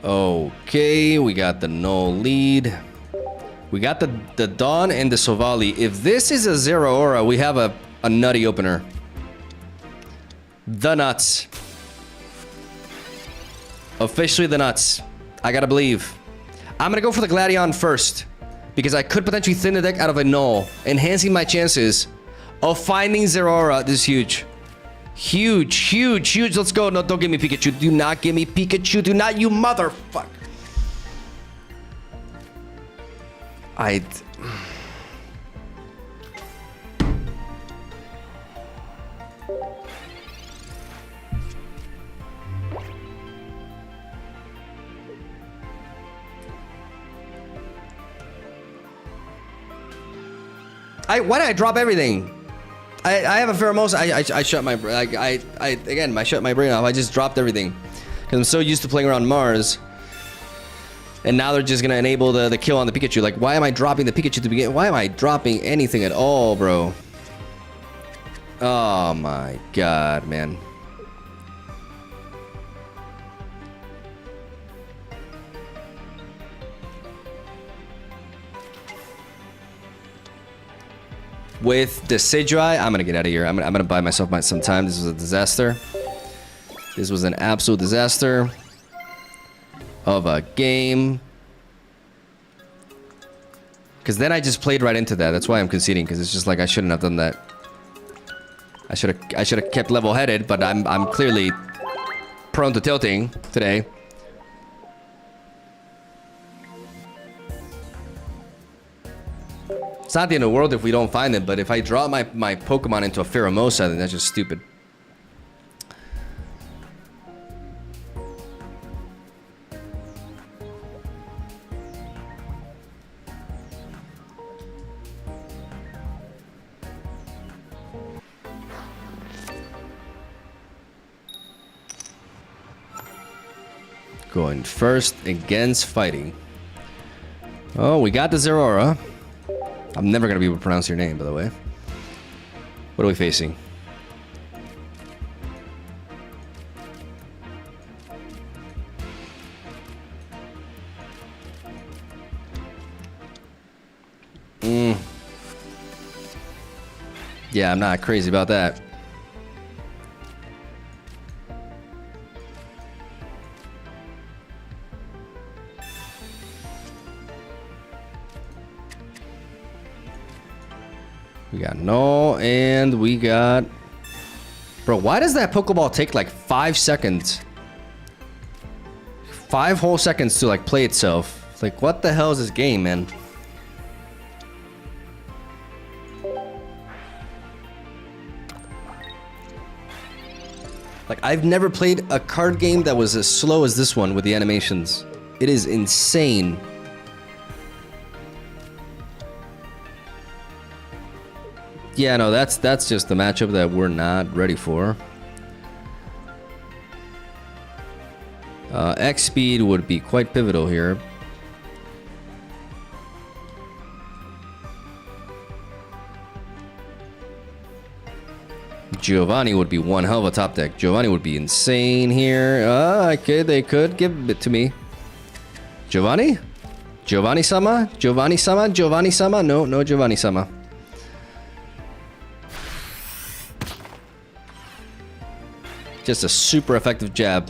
Speaker 1: Okay, we got the no lead. We got the Dawn and the Silvally. If this is a Zero Aura, we have a nutty opener. The nuts. Officially the nuts. I gotta believe. I'm gonna go for the Gladion first, because I could potentially thin the deck out of a null, enhancing my chances of finding Zero Aura. This is huge. Huge, huge, huge. Let's go. No, don't give me Pikachu. Do not give me Pikachu. Do not, you motherfucker. Why did I drop everything? I have a pheromone. I shut my again. I shut my brain off. I just dropped everything because I'm so used to playing around Mars, and now they're just gonna enable the kill on the Pikachu. Like, why am I dropping the Pikachu to begin? Why am I dropping anything at all, bro? Oh my god, man. With Decidueye, I'm gonna get out of here. I'm gonna buy myself some time. This was a disaster. This was an absolute disaster of a game. Because then I just played right into that. That's why I'm conceding. Because it's just like I shouldn't have done that. I should have kept level-headed. But I'm clearly prone to tilting today. It's not the end of the world if we don't find it, but if I draw my Pokemon into a Pheromosa, then that's just stupid. Going first against fighting. Oh, we got the Zeraora. I'm never gonna be able to pronounce your name, by the way. What are we facing? Yeah, I'm not crazy about that. We got no, and we got... Bro, why does that Pokeball take like 5 seconds? 5 whole seconds to like play itself. It's like, what the hell is this game, man? Like, I've never played a card game that was as slow as this one with the animations. It is insane. Yeah, no, that's just the matchup that we're not ready for. X speed would be quite pivotal here. Giovanni would be one hell of a top deck. Giovanni would be insane here. Okay, they could give it to me. Giovanni? Giovanni-sama? Giovanni-sama? Giovanni-sama? No, no Giovanni-sama. Just a super effective jab.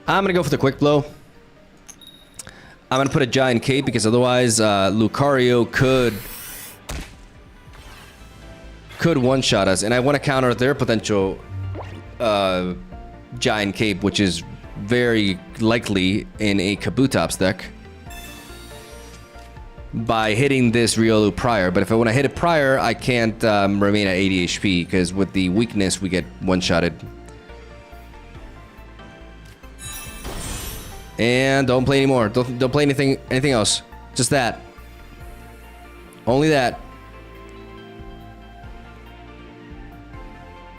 Speaker 1: I'm gonna go for the quick blow. I'm gonna put a giant cape because otherwise Lucario could one-shot us, and I want to counter their potential giant cape, which is very likely in a Kabutops deck, by hitting this Riolu prior. But if I want to hit it prior, I can't remain at 80 HP because with the weakness we get one-shotted. And don't play anymore. Don't play anything else. Just that. Only that.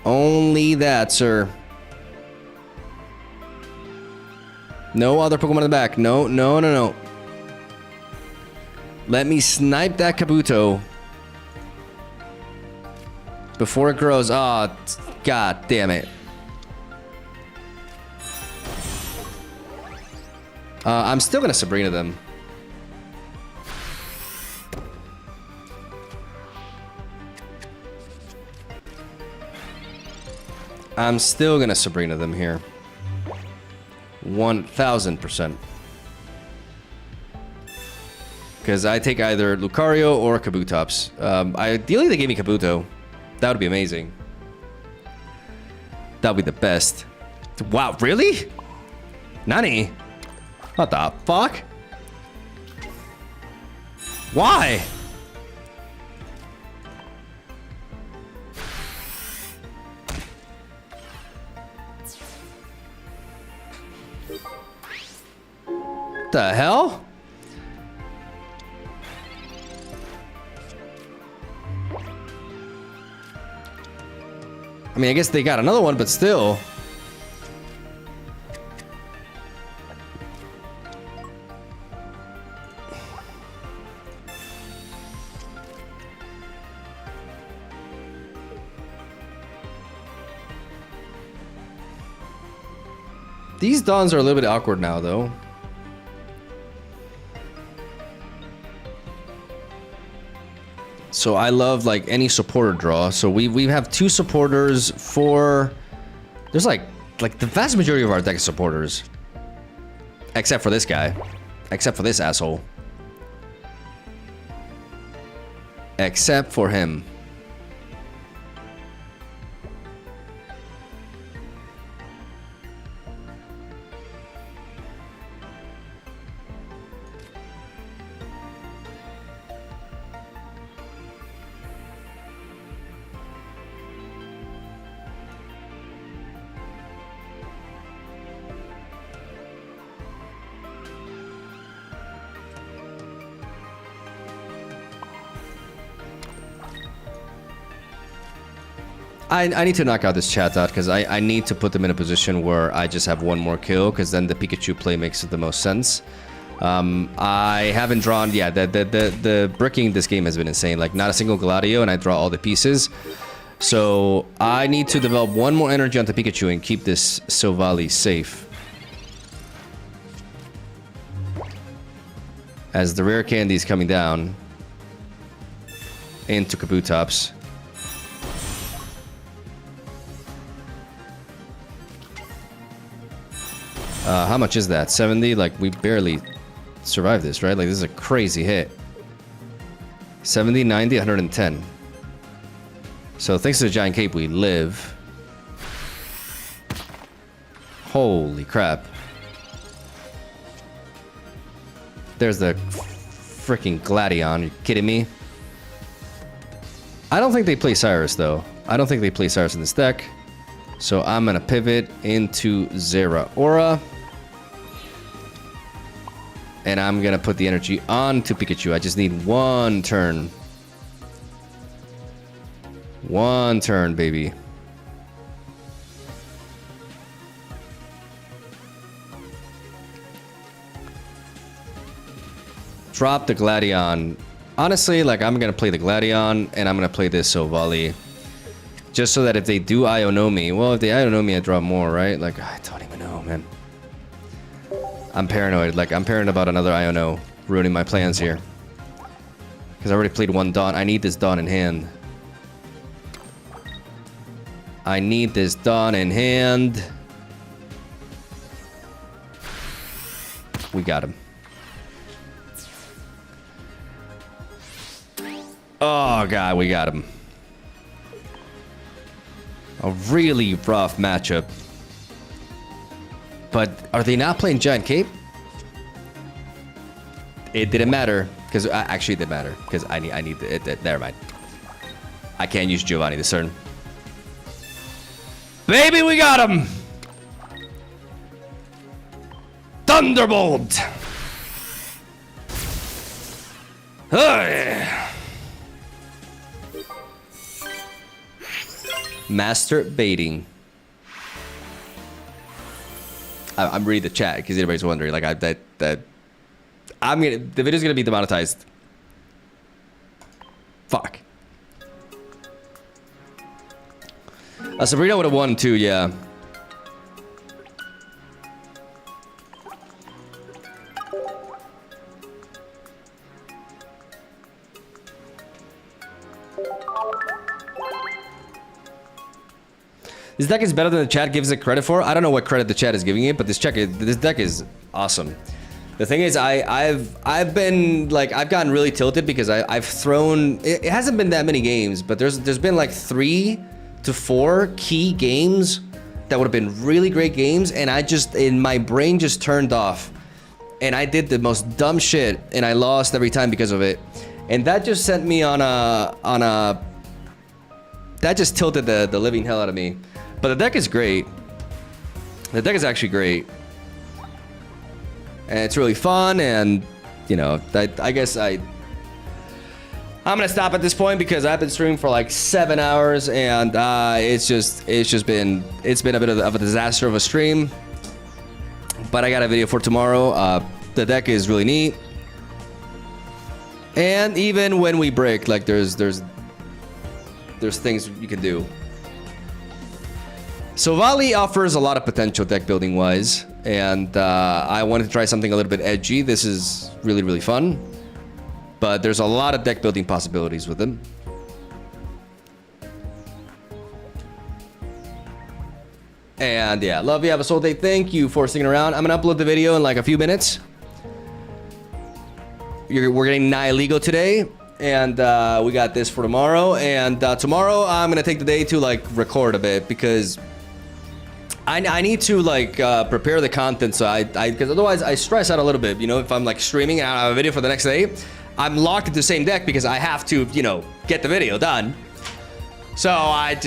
Speaker 1: Only that, sir. No other Pokemon in the back. No, no, no, no. Let me snipe that Kabuto before it grows. Oh, god damn it. I'm still gonna Sabrina them. I'm still gonna Sabrina them here. 1000%. Because I take either Lucario or Kabutops. Ideally they gave me Kabuto. That would be amazing. That would be the best. Wow, really? Nani? What the fuck? Why? The hell? I mean, I guess they got another one, but still. These dawns are a little bit awkward now, though. So I love like any supporter draw. So we have 2 supporters for. There's like the vast majority of our deck is supporters, except for this guy, except for this asshole, except for him. I need to knock out this chat out because I need to put them in a position where I just have one more kill, because then the Pikachu play makes the most sense. I haven't drawn, yeah, the bricking this game has been insane. Like not a single Gladion, and I draw all the pieces. So I need to develop one more energy onto Pikachu and keep this Silvally safe. As the rare candy is coming down into Kabutops. How much is that? 70? Like, we barely survived this, right? Like, this is a crazy hit. 70, 90, 110. So, thanks to the giant cape, we live. Holy crap. There's the freaking Gladion. You kidding me? I don't think they play Cyrus, though. I don't think they play Cyrus in this deck. So I'm going to pivot into Zeraora. And I'm going to put the energy onto Pikachu. I just need one turn. One turn, baby. Drop the Gladion. Honestly, like, I'm gonna play the Gladion, and I'm gonna play this Silvally. Just so that if they do Iono me, well, if they Iono me, I draw more, right? Like, I don't even know, man. I'm paranoid. Like, I'm paranoid about another Iono ruining my plans here. Because I already played one Dawn. I need this Dawn in hand. I need this Dawn in hand. We got him. Oh, God, we got him. A really rough matchup. But are they not playing Giant Cape? It didn't matter. Because actually, it did matter. Because I need it. Never mind. I can't use Giovanni this turn. Baby, we got him! Thunderbolt! Hey! Master baiting. I'm reading the chat because anybody's wondering. Like, the video's gonna be demonetized. Fuck. Sabrina would have won too, yeah. This deck is better than the chat gives it credit for. I don't know what credit the chat is giving it, but this deck is awesome. The thing is, I've gotten really tilted because I've thrown. It hasn't been that many games, but there's been like 3 to 4 key games that would have been really great games, and my brain just turned off, and I did the most dumb shit, and I lost every time because of it, and that just sent me on a. That just tilted the living hell out of me. But the deck is great. The deck is actually great. And it's really fun, and, you know, I guess I'm gonna stop at this point because I've been streaming for like 7 hours, and it's been a bit of a disaster of a stream. But I got a video for tomorrow. The deck is really neat. And even when we break, like, there's things you can do. Silvally offers a lot of potential deck building wise, and I wanted to try something a little bit edgy. This is really, really fun, but there's a lot of deck building possibilities with them. And yeah, love you, have a soul day. Thank you for sticking around. I'm gonna upload the video in like a few minutes. We're getting nigh legal today. And we got this for tomorrow. And tomorrow I'm gonna take the day to like record a bit because I need to like prepare the content. So because otherwise I stress out a little bit. You know, if I'm like streaming and I have a video for the next day, I'm locked into the same deck because I have to, you know, get the video done. So I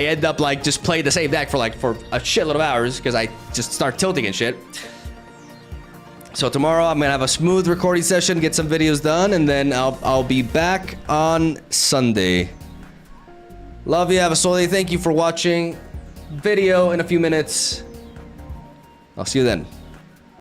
Speaker 1: end up like just playing the same deck for a shitload of hours because I just start tilting and shit. So tomorrow I'm gonna have a smooth recording session, get some videos done, and then I'll be back on Sunday. Love you, have a soul day. Thank you for watching. Video in a few minutes. I'll see you then.